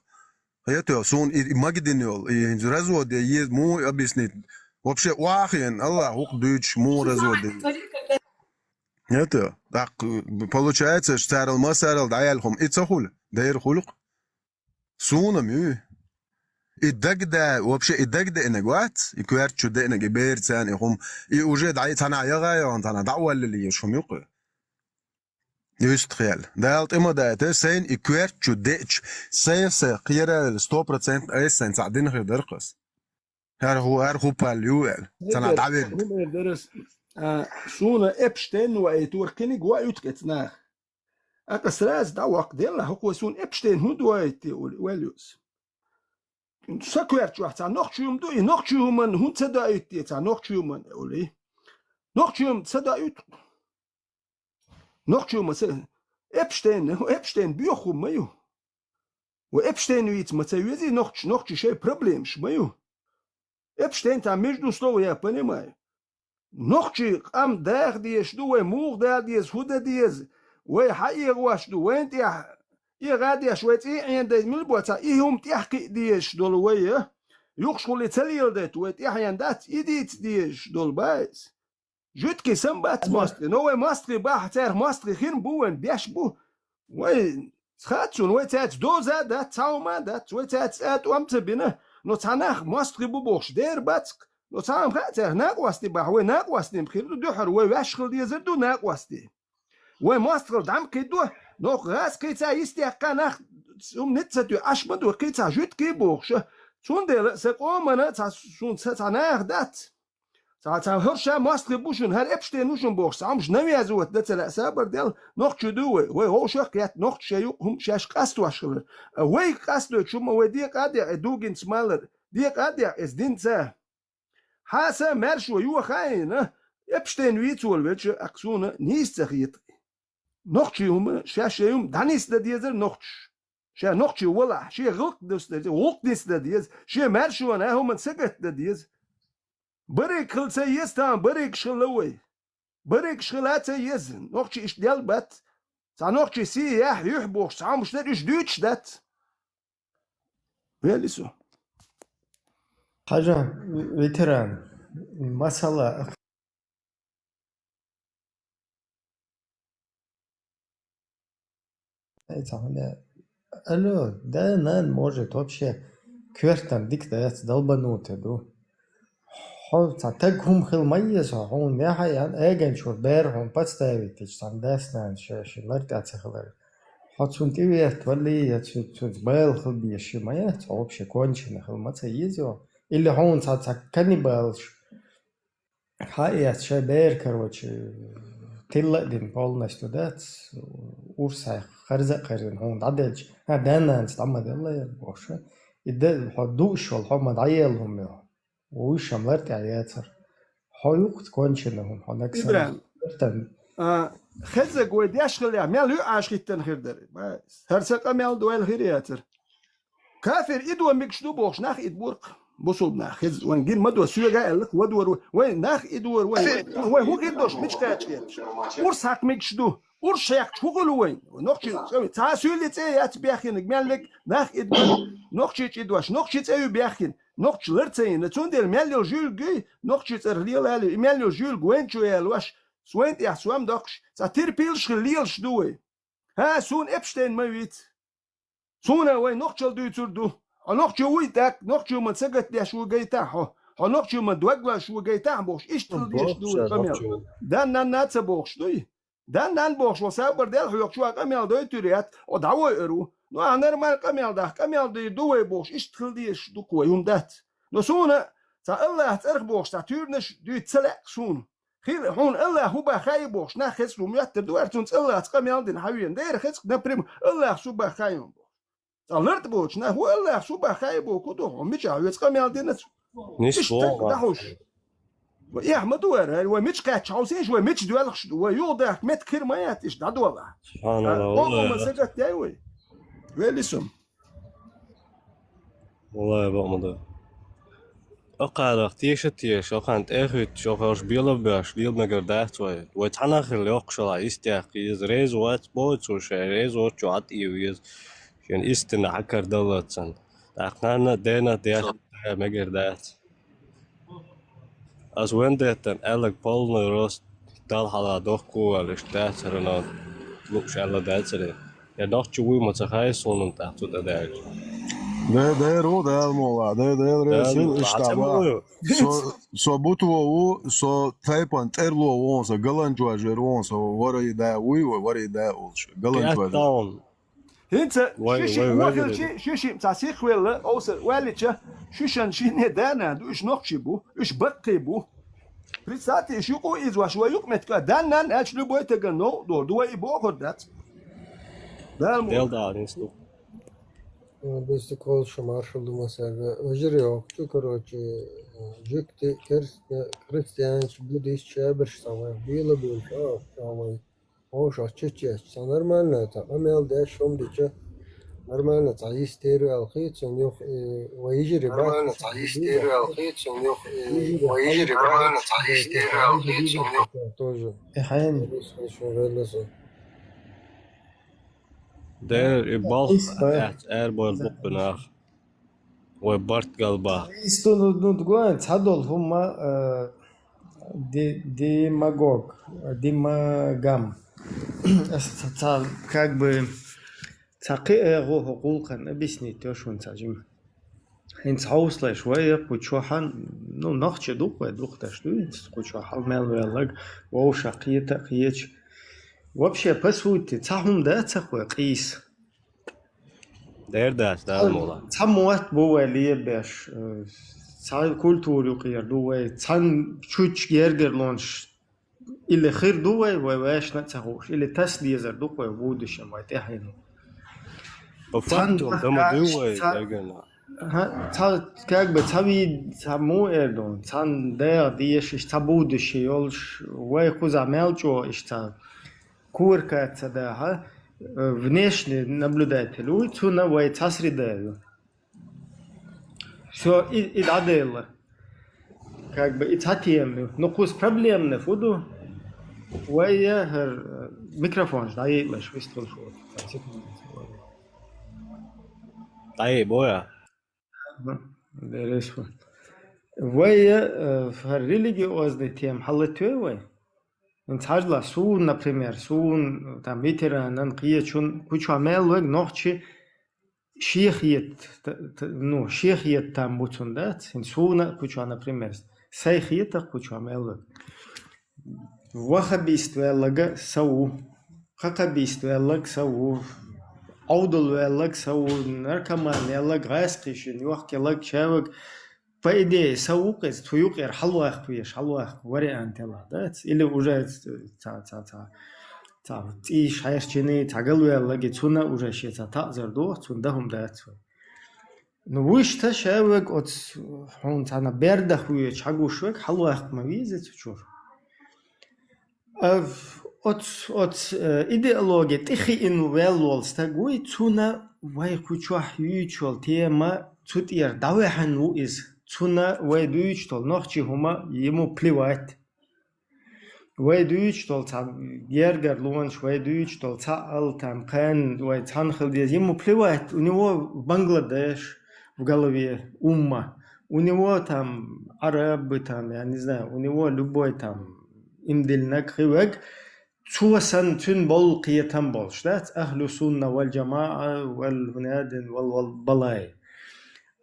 هيتو سون مجدنيول رزود يز مو أبيسنيت вообще واخين الله هوق دوج مو رزود هيتو تاق получается إتار المسار دعيال خم إتسخول داير خلق سونا ميو الدجدة вообще الدجدة إنك وقت يكويرت شو ده إنك يبير ثاني هم يوجد عيت أنا يغاية أنا دعوة اللي يشوم يقول يستخيل ده التيمة ده تسين يكويرت شو دهش سيف قيرة 100% أيسن ساعدين غير درقس هو باليوال أنا دعوة درس سونا إبشتين وإيتوركني جوا يتكتنا أكسراز دعوة ديلا هو سون إبشتين هو دوائتي وليوس سكويرت شو حتى نخشيوم دوي نخشيوم من هون تدايتي حتى نخشيوم من أولي نخشيوم تدايت نخشيوم مثلا إبشتين بيخوم مايو وإبشتين يت متويزي نخشي شيء بروبليمش مايو إبشتين تا между слово я понимаю نخشي أم داخ ديش دوي موغ داخ ديش هودا ديش وي حقيقة واشدو وين تيح غادي شويت عند ملبوتا هم تحقي ديش دول وي يخشوا لتليل دات وتيح يندات إديت ديش دول بايز جوت كي سمبات ماستري نو ماستري باح تار ماستري خين بوين بيش بو وي خاتشون وي تات دوزا دات تاوما دات وي تات وامت بنا نو تاناخ ماستري بو بوش دير باتك نو تام خاتر ناقواستي باح وي ناقواستي مخير دوحر وي واشخل ديزر دو ناقواستي وماستر دعم كده نوخ راس كيتا يستيقا ناخ نتسدو أشمدو كيتا جوت كيبوخش شون دير سقومنا شون تاناخ دات تا هرشا ماستر بوشن هر إبشتين نوشن بوخش عمش نوي أزوت دات الأسابر ديل نوخ جدوه وي هو شاقيات نوخ شايو هم شاش قاستو أشغل وي قاستو شما وي ديك أديع دوغين سمالر ديك أديع إز دينتا حاسا مرشو يو خاين إبشتين ويتول ويتش أكسونا نيستخيط نوخشي هم شاشيهم دانيس دديزر نوخش شا نوخشي ولا شي غلق دس دديز غلق دس دديز شي مرشو أنا هم سجت دديز بريك خل سيستان بريك شلوي بريك شلات سيز نوخشي إيش ديال بات Sanokçi siyah yuhbuş samışlar iş düçdet. Belli su. Hacı veteran masala алло, да, нан может вообще квертан диктат долбанутый, ду. تاكهم خل ميز هون ناحي عن اجن شو بير هون подставить там дасна شو مرت ацехлер хотсун тивет вали я чуть бэл хл биши моя вообще кончено хл маца езё или هون каннибал хай я бэр короче тилладин полностью да урса харза харин هون عدلش دانا استعمد الله يا بوشه يد حدوش والحمد عيالهم وش عملت عياتر حيوق تكونشنهم إبراهيم خزق وديش خلي عمل يو عاشقتن خير دري بس هرسق عمل دوال خيرياتر كافر إدو مكشدو بوش ناخ إدبورق بوصل ناخ خز وين جين مدو سوى قالك ودور وين ناخ إدور وين هو قدوش مش كاتش ورساق مكشدو ورشاق شغل وين نقشي تاسولي تيات بياخين مالك ناخ إدبور نقشي إدواش نقشي تيو بياخين نقشلر تين نتوندل مالو جول جي نقشي ترليل على مالو جول جوينشو يالواش سوينت يا سوام دقش تاتير بيلش خليل شدوي ها سون ابشتين مويت سونا وين نقشل دو تردو نقشو ويتك نقشو من سقط يا شو جيتاحو نقشو من دوغلا شو جيتاح بوش اشتل ديش دو كامل دان نان ناتس بوش دوي دان نان بوش وسابر دل حيوك شو كامل دوي تريات ودعوه ارو نو نورمال كامل دي دوي بوش اشتل ديش دو كوي يوم دات نو سونا تا الله ترخ بوش تا تورنش دو تسلق سون خير هون الله هو بخاي بوش نا خس لو ميتر دو ارتون الله تقامل دين حوين داير خس نبريم الله شو بخاي alert boch na hu Allah shu ba khay bo ko do mich a yets kamel din نيش بو دحوش يا احمد ور هو mich ka chausin شو mich دوال خش هو يوضح مت كير ما ياتش دا دولا سبحان الله والله ما سجت تاوي ويلسم والله يا بقمضة أقعد تيش أقعد أخذ شوفش بيش ليل مقردات ويتحنخ اللي أقشل يستيقظ ريز وات بوت وش ريز وات جوات إيويز يعني استنا عكر دولتسن تاقنا دينا ديش مقردات as wendetten elk polne rost dalhala dohku alish tätsärnä luksella tätsäri ja dohchu uimat sa haisunun tahtu tädäk ده رو ده الموضوع ده رسل اشتباه سو بوتو سو تايبان تيرلو وون سو غلان جواجر وون سو وري دا وي وري دا اولش غلان جواجر انت شيشي تاسيخ ولا اوسر والتش شيشان شينه دانا دوش نقشبو اش بقيبو بريساتي شيقو ازوا شويق متكا دانان اچلو بويتغنو دور دوي بوخدات دال инсту Быстро колша маршал думасага ожрёк чу короче жукти христианч буддист чабр самое было был самое ош очечес нормально это амел да шом дича нормально таистеру алхит он ёх ваижри нормально таистеру алхит он ёх ваижри нормально таистеру алхит он ёх тоже эхайн что веллесо der ibal boil buknach وبارت قلبه истину другое цадол хума демагам как бы цақи эго хукулкан объяснить то что он цажим инц хаусла швая пучохан ну нахче духе духта что инц пучохал мелвелаг во шақита қиеч вообще по сути цахум да цахуя қис داس دال مولا цамуат бовали беш цай культуру қияр дуе цан чуч гергерлонш или хир дуе веш на цахуш или тас дизер дуе будущем вайт яхин بفندل دم دوي اگنا ها как бы цави цаму эрдон цан да диеш цабудущий олш вай хуза мелчо ишта курка цада ха внешний наблюдатель уйцуна вай цасридаю все и аделла как бы и цатием ну кус проблемны фуду ويا هر ميكروفون دقيق ليش ويستغل شو طيب ويا ليش ويا هر религиозный тем حلتوي انت حاجلا سون например سون там ветеранан قيچون кучу амелвег нохчи شيخيت ну شيخيت там бутундат ин суна кучу например сайхиет кучу амелвег وخبيستوى لغا سو خقبيستوى لغ سو عودل لغ سو نركمان لغ غاسقيشن يوخك لغ شاوك فايدي سوقز تويقر حلوة خويش حلوة وري انت لا دات اللي уже تا تيش حيشتني تاغلوى لغ تسونا уже شيتا تازردو تسوندهم دات ну وش تشاوك от هون تانا برده خوي چاغوشوك حلوة مويزه تشور от идеологии тихи инвелвол стагуй цуна вай кучуах юичол тема цутир давехану из цуна вай дуичтол нохчи хума ему плевать вай дуичтол там гергер лунч вай дуичтол цаал там кан вай цанхил ему плевать у него Бангладеш в голове умма у него там арабы там я не знаю у него любой там имдилнак хивек цуасан тун бол қиятан бол штат ахлу сунна вал джамаа вал хунадин вал балай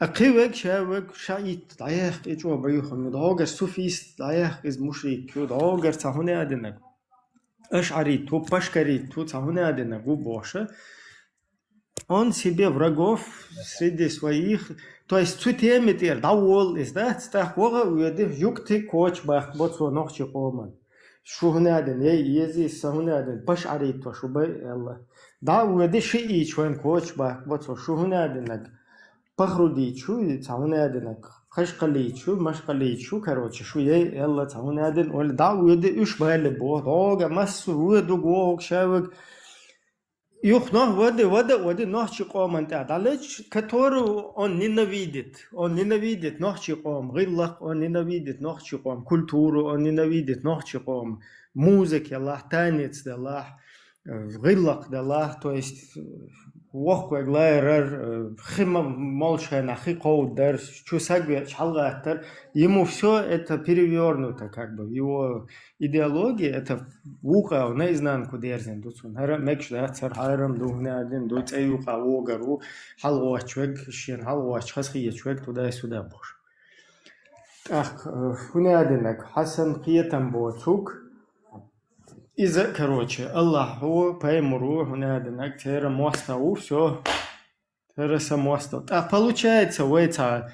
اقيوك شاوك شايت ضايق اجوا بيوخم داغر سوفيست ضايق از مشرك داغر تهونه ادنك اشعري تو пашкари то тهونه ادنك у боша он себе врагов среди своих то есть цутемитер давол из да так вога уеде юкти коч бах боцо нохчи قومن شو هنادن يزي سهنادن باش عريتو شو بي الله دا ودي شيء شوين كوتش باك بطو شو هنادنك بخرودي شو تهنادنك خشقلي شو مشقلي شو كروتش شو يي الله تهنادن ولا دا ودي اش بالي بو دوغا مس ودو غوك شاوك يخ نوح ودي نوحشي قوم انت عدالج كتورو он ненавидит نوحشي قوم غلق он ненавидит نوحشي قوم كультуру он ненавидит نوحشي قوم музыки الله танец الله غلق الله то есть وقوة глайрер хима молча нахи коудер чусагве чалгатер ему все это перевернуто как бы его идеология это уха наизнанку дерзен дуцун хара мекшда цар хайрам духнадин дуц эюха огару халвачвек шин халвач хасхиячвек туда и сюда бош так хунадинак хасан қиятан боцук إذا كروتشي الله هو пойму هنادنك ترى موستو все ترى самоста а получается вейца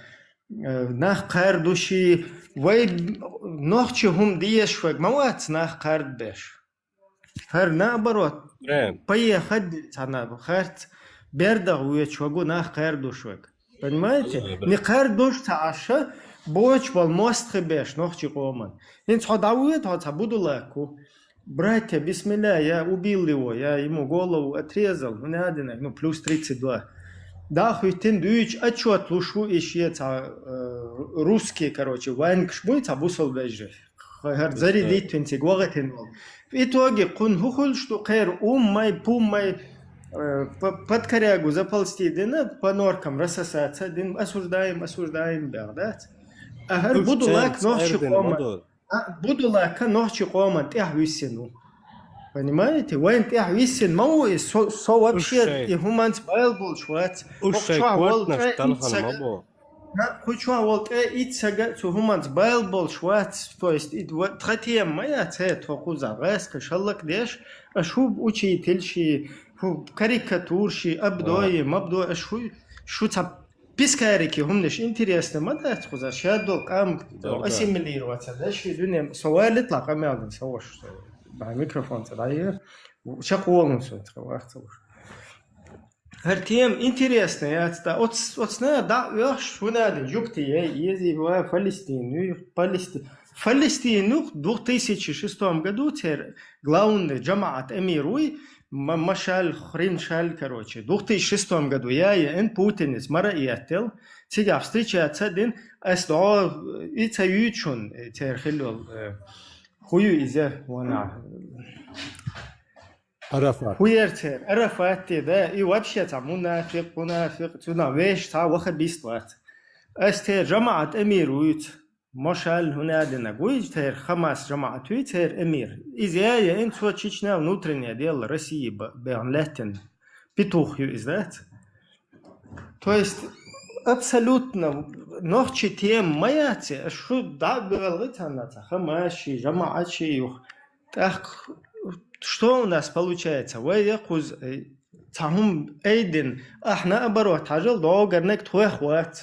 nach кар души вей нохчи хум диешвек мавац nach кар беш хар наоборот поехать цана харт берда уечвагу nach кар душвек понимаете не кар душ цаша боч вал мост беш нохчи قومن ин цадаует ха будулаку братья, бисмилля, я убил его, я ему голову отрезал, ну плюс 32. Да, хуйтин дуич, а чё отлушу ищет, русские, короче, вайнг шбуйц, а бусол бежжи. Зарядить твинти, глагатин. В итоге, кун хухул, что кэр май, пум май, под корягу заползти, дина, по норкам рассосаться, дин, осуждаем, да? Агар буду лак, ночью кома. буду лака ночи кома тях висену. Понимаете? Вайн тях висен мау и со вообще и хуманс байл был швац. Хоча волт итсага цу хуманс байл был швац. То есть тратия моя це тохуза раска шаллак деш ашуб учительши карикатурши абдои мабдо ашу шуца пискарики хумнеш интересно мада тхуза шадо кам ассимилироваться дальше дунем сауалит лаками алдан сауш ба микрофон цадай шакуолун сот вахтуш هرتيم интересно я ста от да яш хунадин юкти ези в Палестину в 2006 году главный джамаат эмируй Машаль, Хриншаль, короче. В 2006 году я Путинец Мараиятел, тебя встречаться один, и цаючун, терхилол, Хую изе вона. Арафат. Хуертер, Арафат, да, и вообще там мунафик, туда вещь, та вахабистват. Эстер جماعة أمير ويت مشال هنا عندنا قويج تير خمس جماعة تير أمير إذا يا أنت وتشيشنا ونوترنيا ديال روسيا بأنلاتن بتوخ يزدات то есть абсолютно ночи тем маяти شو дабелгитана خماشي جماعة شيوخ так что у нас получается ويقوز تهم أيدن إحنا أبروح تاجل دوغرنك توخوات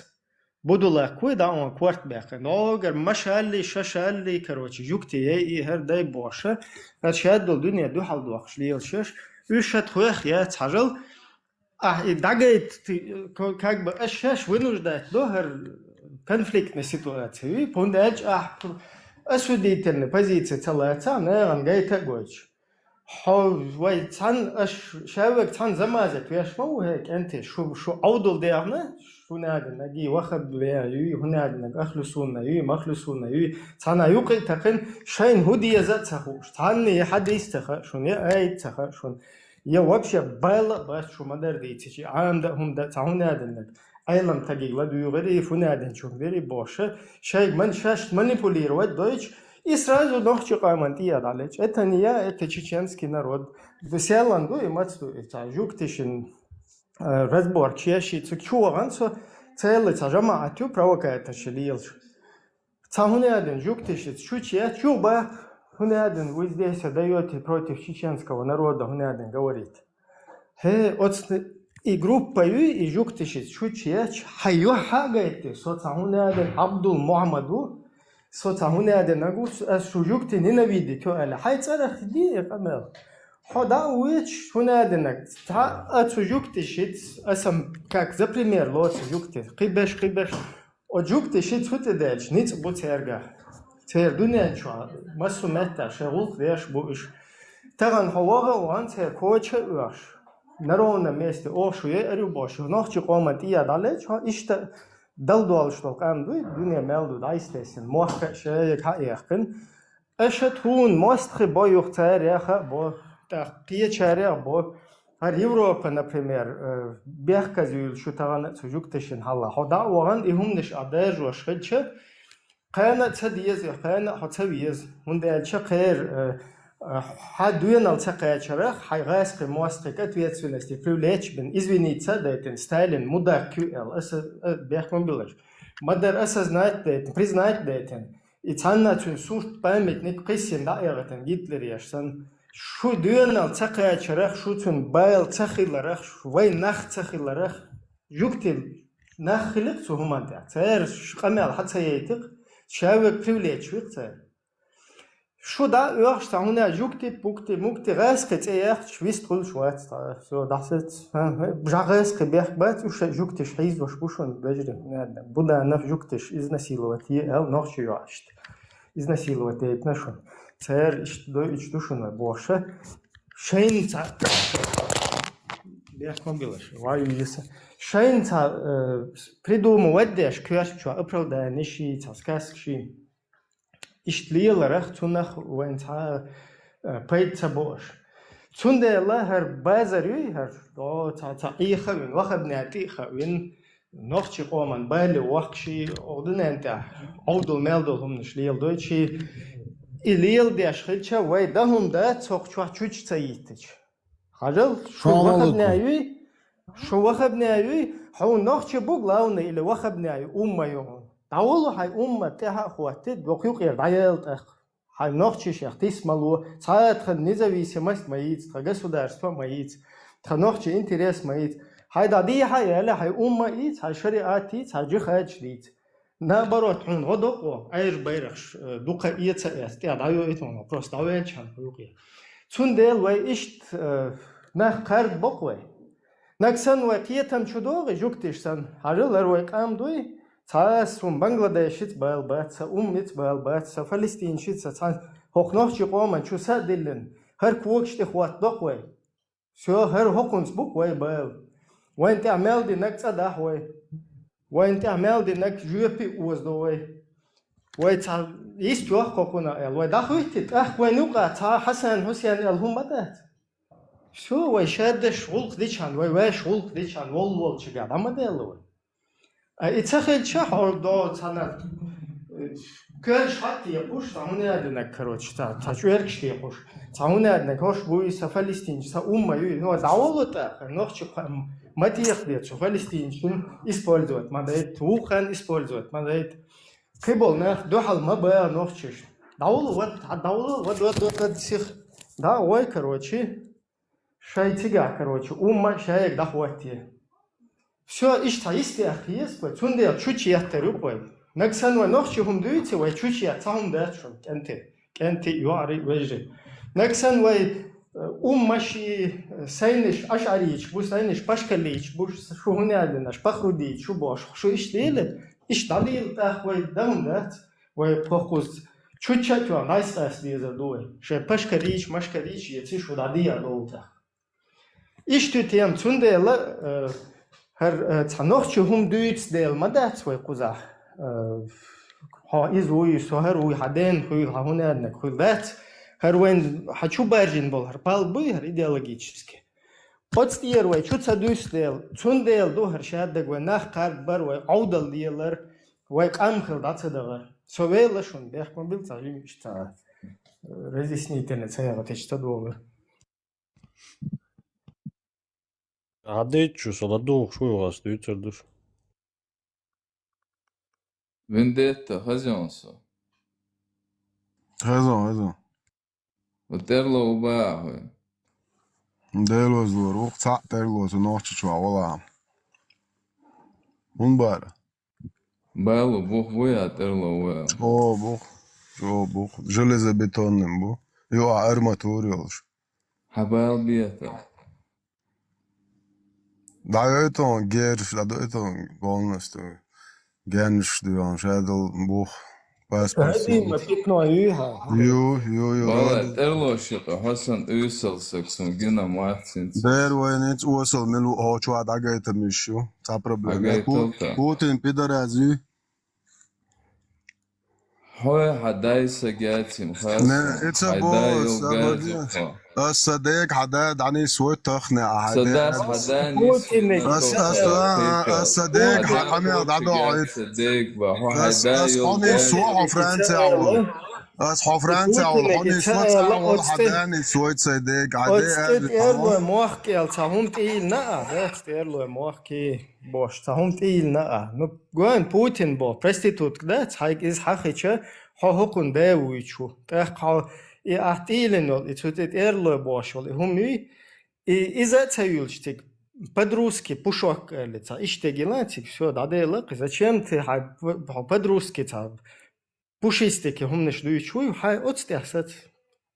بدولا كوي داون كوارت باقي نوغر مشالي ششالي كروتش جوكتي يي هر داي بوشه هرشاد الدنيا دو حال دوخش ليل شش وشت خوخ يا تاجل داغيت как бы اشش вынуждает до хер конфликтной ситуации пондаж осудительной позиции целается на ангайта гоч وای تن شاوک تن زمازت ویش مو هيك انت شو عودل ديرنا شو نادن نجي وخب ويا هنادن اخلصون يي مخلصون يي تنا يقي تقن شين هدي زت سخوش تن حد يستخ شو يا اي تخ شو يا вообще بالا باش شو مدار ديتي عندهم ده تهنادن ايلم تجي ودو غير فنادن شو غير باشه شيء من شاش манипулировать دويتش И сразу ночью командия далеч. Это не я, это чеченский народ. Веселанду и мацу, это жуктишин разбор чеши, цукчуагансо целый цажама атю провокает шелилш. Цахунядин жуктишин чуче чуба хунядин вы здесь даете против чеченского народа хунядин говорит. И группа и жуктишин чуче хайо хагайте со цахунядин Абдул Мухаммаду صوتهونه نگوش از شجوکت ننویدی تو اله حیث ارخدی قمر خدا ویچ هونه دنگ تا از شجوکت شیت اسم как за пример лот шجукти قیبش о جوکت شیت هوت دلش نیت بو ترگه تر دنیا چوا مسومت تا شغل دیش بوش تران هوا وان تر کوچه اوش نرونه میست اوشوی ارو باشه نخچی قامتی یاداله چوا işte دلدوالشتوك أمدوي دنيا مالدو دايستيسن موخ شيء حقيقن أشتون ماستخ بايوخ تاريخ بو تقية شارع بو هر يوروبا например بيحكزيل شو تغنى سجوكتشن هلا هدا وغن إهم نش أداج وشخدش قانا تديز قانا حتويز هندالش خير حدوين التقاطرخ حيغاس مواسقة ответственности привлечь бен извиниться дайтен Сталин мудак QL бехман билаш мадар осознать дайтен признать дайтен и цанна чун сушт памятник қисен да ягатен Гитлер яшсан шу дуин التقاطرخ шу чун байл цахиларах вай нах цахиларах юктил нахилик сухуманда цер шқамал хацаятик шавек привлечь вица شو دا يوخش هنا جوكتي بوكتي مكتي غاسكت ايخ شويست كل شوات سو دحست بجاغاسك بيخ بات وش جوكتش حيز وش بوشون بجري بودا نف جوكتش изнасиловать ел ночью يعشت изнасиловать اتنشون цер ичтушуна боша шейнца бех комбилаш ваю еса шейнца придумывать деш кверчу оправданиши цаскаскши إشتليلرخ تونخ وانتها بيت سبوش تونده الله هر بازري هر تعيخة من وخب نعتيخة من نوخشي قومن بالي وخشي أغدنا انت عودو مالدو هم نشليل دوشي إليل دي أشخيلشا وي دهم دا تسوخشوا چوش تسييتش خجل شو وخب نعيوي حو نوخشي بوغلاوني إلي وخب نعيوي يوم داولو هاي تها خواتي دوقيوق يردايلت هاي نوخشي شيخ تسمالو цаятха независимость маиц государство маиц нохчи интерес маиц هاي дади هاي эля هاي иц هاي шариат иц هاي джихад иц наоборот он годоко айр байрахш дука ица эст я даю это просто давечан хуюки цундел вай ишт нах кард боквай наксан вай киетам чудоги жуктишсан хажылар вай камдуй цаас Бангладешит байл баца мит байл баца Фалестиншит цаас хохнохчи қоман чуса диллен хар куокште хват доқвай всё хар хокунс буквай байл وانت عمل دي نك صدح وي وانت عمل دي نك جوبي وزدوي ويتا يستوى قوقنا ال ويدخويت وينوقع تا حسن حسين الهم بدات شو ويشاد شغل ديشان وي شغل ديشان وول شغال اما دلو اتخيل شهر دو سنه كل شحت يقوش تعوني ادنا كروتش تا تشويركش يقوش تعوني ادنا كوش بوي فلسطين سا يو نو دعوه نوخش ما تيخديت فلسطين شن использовать мадает وخان использовать мадает كيبولنا دوحل ما بقى نوخش دعوه вот сих да ой короче шайтига короче шаек дахвати все ишта истиах есть вот цунде чучи яхтерупой Наксан нохчи хумдуйте вай чучи атам дачун кенти юари вежи Наксан вай маши сайниш ашарич бу сайниш пашкалич бу шухуне аднаш пахруди чубош шу иштеле ишталил тах вай дамдат вай похуз чучатва найсас диза дуй ше пашкалич машкалич яти шудадия долта ишту тем цундела هر تناخچه هم دویت دل مدت وی قزح ها ایز وی سهر وی حدین وی هونه ادنک وی لات هر وین حچو برجین بول هر پال بی هر ایدئولوژیسکی پاتستیر وی چو تدویت دل چون دل دو هر شاید دگ وی نخ قرب بر وی عودل دیلر وی قام خلدات دگر سویلشون بیخ من بیل تاجیم اشتا رزیسنیتنه سیاغت اشتا دوغر Adetçu sola doğu şu yuvası ütürdür. Vendetta, razonso. Razão. Oterlo o barro. Delos do ruq ta terlos no chua wala. Bara. Belo, boya terlo o. Bu. Железобетонным bu. Yo armatur yolur. Habal bieta. Da это полностью генш диван шадл бух هذه ما فيك نوعيها يو والله terlo şata Hasan Ösel saksun gina Martin. Der وينت وصل ملو هو شو هذا جاي تمشيو تا проблема Putin пидорази هو حداي سجاتين الصديق حداد عني سويت تخنع حداد الصديق حقني ضعدو عيد أصحوني سوحو فرنسا والحوني سويت حداني سويت صديق عداد إيرلو موحكي التهم تقيل نقا إيرلو موحكي باش تهم تقيل نقا نقوان بوتين با برستيتوت كدات هايك إز حقيقة حقوقون باويشو تاقا أحتيلنو إتوتت إيرلو باش والي همي إذا تايولشتك по-друски пушок лица иштегилантик все дадела зачем ты по-друски та пушистики хумнеш дуйчуй хай отстясат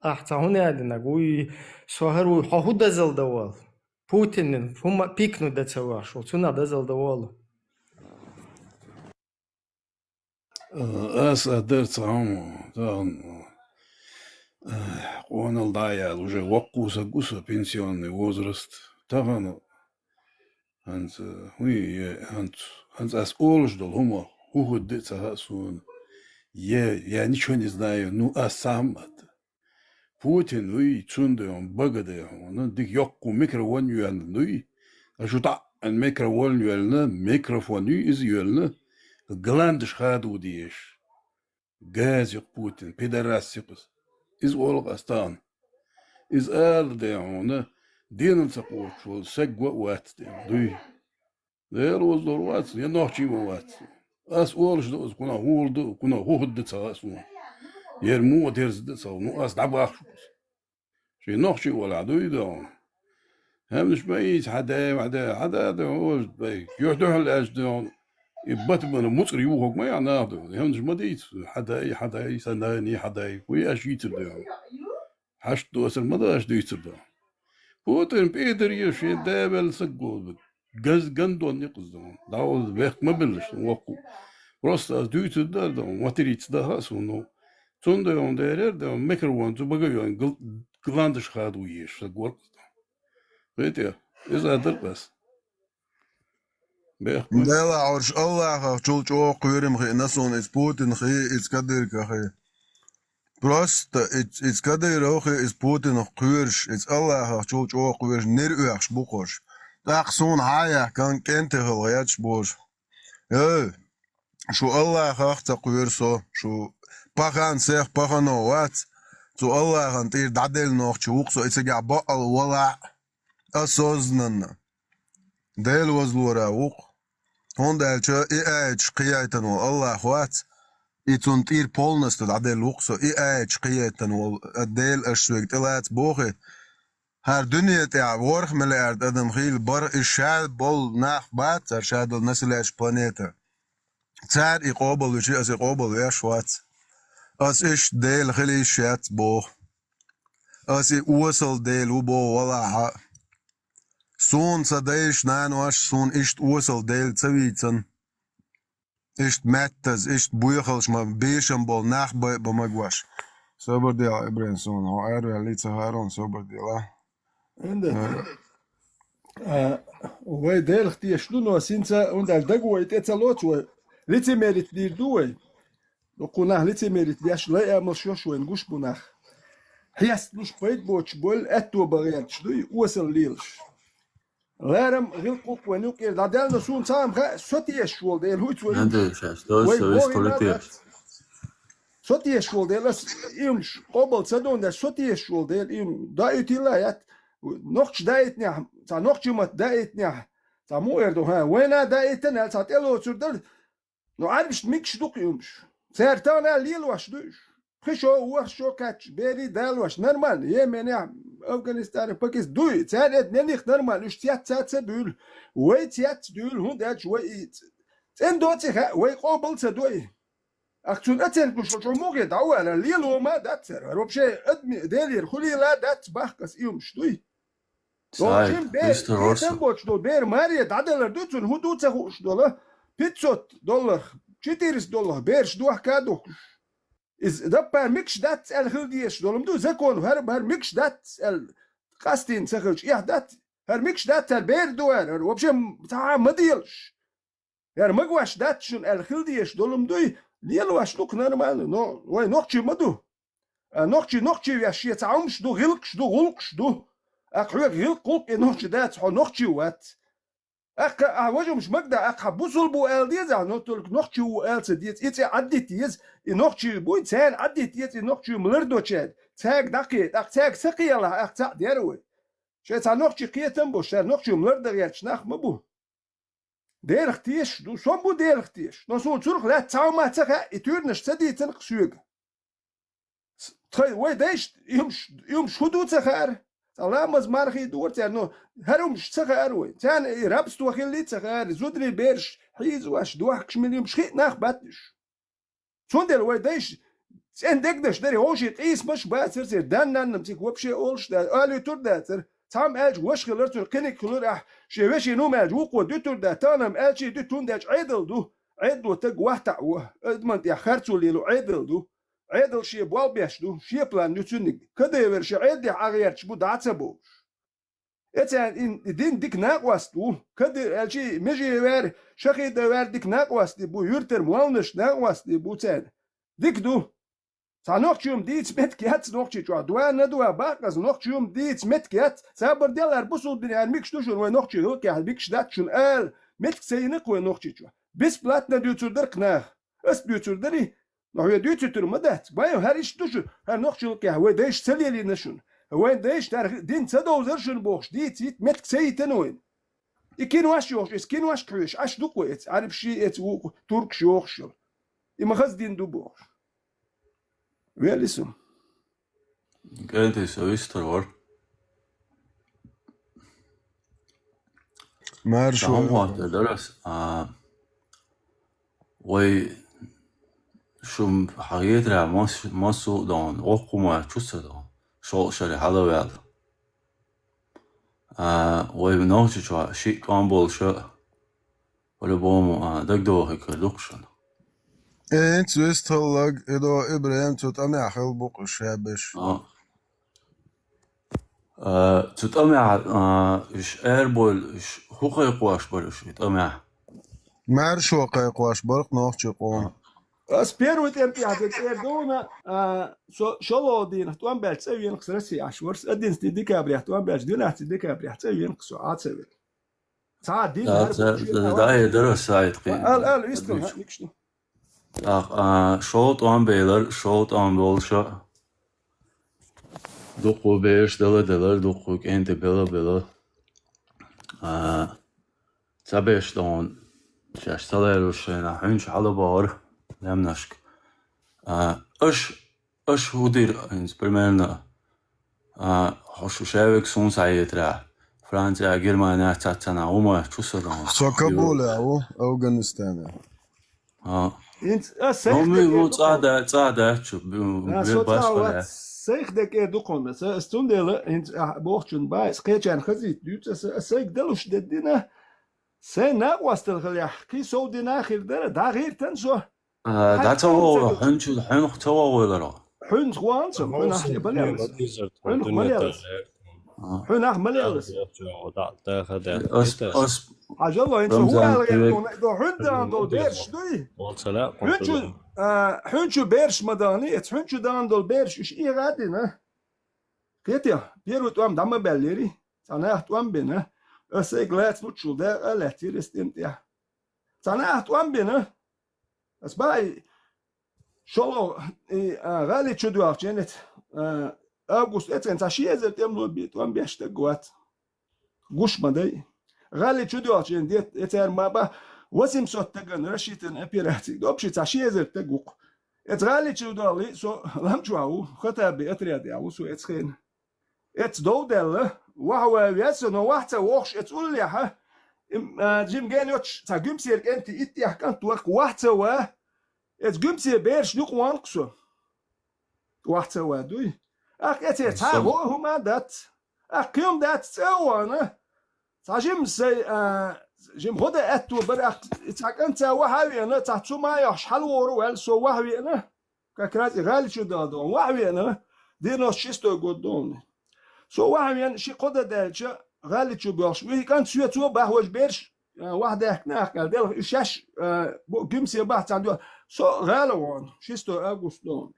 ахтахуне аднагуй сохару хахуда залдавал Путин фума пикну дацаваш отсуна дазалдавал Ас адерцам он алдая уже вакуса гуса пенсионный возраст таван Hans as олждал хума худдеца хасун я ничего не знаю а сам Путин цунде он багаде он дик ёкку микрофон юан ажута ан микрофон юан микрофон из юан гландыш хаду диеш газ ёк Путин пидорас ёпс из олгастан из алде он دينم سقوط شو سجوا وات دوي دير وزدور وات ينوحشي وات أس أولش دوز كنا هولد كنا هود تساسون يرمو ديرز تساسون أس دباخ شو نوحشي ولا دوي دون هم مش بعيد حدا هو بي يحدو هالأش دون يبت من مصري وهوك ما يعناه هم مش مديت حدا سناني حدا وياش يتردون حشت دوسر مداش ديتردون Putin Peter yaşıyor devvel sıkıldı. Gandon ne kızdım. Daha o vakit mi bilirsin vakit. Просто düğütüdür de materyal daha sonra. Sonra on değer de mikrofon tu bagıyor glandış hadı uyuyor. Sıkıldı. Weet je, is dat best. دلا عرش الله شو جو قيرم خي نسون إس بوتين خي إس كدير كخي Просто إس كدير خي إس بوتين قيرش إس الله شو جو قيرش نرقش بوقش تاقسون هايا كان كنت هلياتش بوش شو الله خاخت قيرسو شو باخان سيخ باخانو وات شو الله هنطير دعدل نوخ شوقسو إتسجع بقل ولا осознанно ديل وزلورا وق هون دالچا ايش قيايتن الله خوات يتونتير полностью دعدل وقسو ايش قيايتن والديل اشويك تلات بوخي هر دنيا تاع ورخ مليارد ادم خيل بر الشال بول ناخ بات ارشاد النسلاش بلانيتا تار يقابل وشي اس يقابل يا شوات اس ايش ديل خلي شات بو اس وصل ديل وبو ولا Sun sadeish nanosh sun ist ursel del zavitsen. Ist mettes, ist buichelsch ma beschen bol nach bei magwash. Sober dia Ibrahim sun, ho er litsa haron sober dia. عندك وي ديل اختي شنو سينسا und al dago etzalot و ليتي ميريت دير دوي وقناه ليتي ميريت دياش لا يعمل شو نقوش بناخ هيست مش بيت بوتش بول اتو بغيت شدوي وصل ليلش لارم غير قوق ونوك دادل نسون سام سوتي شول ديل هو تسوي هذا شاش دوس تولتيش سوتي شول ديل يمش قبل صدون ده سوتي شول ديل يم دايتي لا يات نوخش دايتني تا نوخش ما دايتني تا مو اردو ها وين دايتنا تا تلو تردل نو عارفش ميكش دوق يمش سيرتانا ليل واش دوش خشو ورشو كاتش بيري دال واش نورمال يمنع افغانستان باكيس دوي تسالت نيخ نورمال اش تيات تسبول وي تيات دول هونداج وي تن دوتي وي قبل تدوي اكتون اتن كل شو موجه دعوه على ليلو ما داتر روبشي ادمي ديلير خلي لا دات باخكس يومش دوي دوشين بير تمبوش دو بير ماريا دادلر دوتون هو دوتسخوش دولا $500 $400 بيرش دوح كادو is dat per mix dat el hildies dolum du zakon her mix dat el qastin sakhoj ya dat her mix dat el ber doer وبش بتاع مديلش her magwash dat shun el hildies dolum du liel wash luk normal no way noqchi madu noqchi ya shi taumsh du gilqsh du gulqsh du aqhug gilq noqchi dat noqchi wat وجه مش مقدر بوصل بو ال ديز نوتلك نوخشي ال سديت ايتي عديت يز نوخشي بو تسان عديت يز نوخشي ملردو تشاد تاك دقيت تاك سقيلا تاع ديروي شي تاع نوخشي قيتم بو شار نوخشي ملرد يرش ناخ مبو دير اختيش دو شون بو دير اختيش نو سو تشرخ لا تاع ما تاع يتورنش سدي تنق سوق تخي وي دايش يمش حدود سخار سلامز مارخي دورت يعني هرم سخار وي تان رابست وخليت سخار زودري بيرش حيز واش دوحكش مليون شخي ناخ باتش شوندل وي دايش سن دقدش دري هوشي قيس مش باتر سير دان نمسك وبشي اولش دا الي تور داتر تام اج وش خلرت القنك كلور شي وشي نو ماج وقو دو تور دا تانم الشي دو تون داج عدل تق وحتا ادمن يا خرتو ليلو عدل دو عدل شي بوال بيشدو شي بلان نتونك كده يورش عدي عغيرش بو داتسبو اتان دين ديك ناقواستو كده الشي مجي وير شخي دوار ديك ناقواستي بو يورتر موالنش ناقواستي بو تان ديك دو سانوخشيوم ديت متكيات نوخشي جو دوا ندوا باقز نوخشيوم ديت متكيات سابر ديلار بوسول بني ميكش دوشون ونوخشي هوكي هالبيكش داتشون متك سينق ونوخشي جو بس بلاتنا ديوتور قناه اس ديوتردري نحو ديوتور مدات بايو هاريش دوشون هر نوخشي كي هو دايش سليلي نشون هو دايش تار دين تدو زرشن بوخش ديت متك سيتنوين يكين واش يوخش اسكين واش كريش اش دوكويت عارف شي ات ترك شوخش اما خز دين دو بوخش Realism. قلت سويستر ور مارشو هم درس وي شو حقيقة ما سو دون وقوما شو دون شو شري هذا ويل وي بنوش شو شيء كامبول شو ولا بومو دقدو هيك لوكشن انت سويست هلاج ادو ابراهيم تطمع حل بوق الشابش تطمع اش ايربول اش حقوق واش بولش تطمع Маршо кайқваш барқ нохчи қом. Первый темпиады Эрдона шолодин туан бэлц эвен ксрэси ашварс 11 декабря туан бэлц 12 декабря эвен ксо ацевел. Цаадин Да едер сайт. Ал истон никшну. Шот он бейлер, шот он болша. Дуқу беш делер дуқу кенте бела. Цабеш дон شاش صلاروش نه هنچ حالا بار نمنشک اش هودیر اینز برمرنا هاشو شاوک سون سعیت را فرانسیا گرمانیا تاتنا اوما چوسران سو کابوله او افغانستان اینت رومی بود صاده چو باش کنه سیخ دکه دوکن استوندل اینت بوچون باز کیچن خزید دوت سیخ دلوش ددینه Sen ne wastel ya ki so dinahir der da girten so da tawo hun tawo wala hun gwansum hun nach malers ajalla inta huwa do hundan do bersh dui hunchu bersh madani et hunchu dan do bersh ish iradina ketya pierut am damma belleri sana tuam bena أسيق لا تفوتشو ده لا تيرست انت يا صناعة توامبنا أسباي شلو غالي تشدو عشانت أغسطس أتكن تشيء زي تملو بيت وام بيشتغوات غش مداي غالي تشدو عشان ديت اتر ما با وسم صوت تجن رشيتن أبيراتي دوبشي تشيء زي تجوق اتغالي تشدو لي سو لم شو خطأ بأتريادي أو سو اتخين اتدودل وهو يسون وحتى وخش تقول لي ها جيم جانيوتش تا جيمسير انت اتي كانت وق وحتى و جيمسير بيرش نوق وانقسو وحتى دوي اتي تا هو ما دات كيوم دات سوانا تا جيمسي جيم هدا اتو بر تا كانت وهاوي انا تا ما يش حل ورو سو وهاوي انا كاكرات غالي شو دادون وهاوي انا دينو شيستو غودون سو واحد شي قدر دالشة غالي شو بيرش وهي كانت شوية تو بهوج بيرش واحدة هناك قال دل شاش جيمسي بحث عنده سو غالوان شيستو أغسطون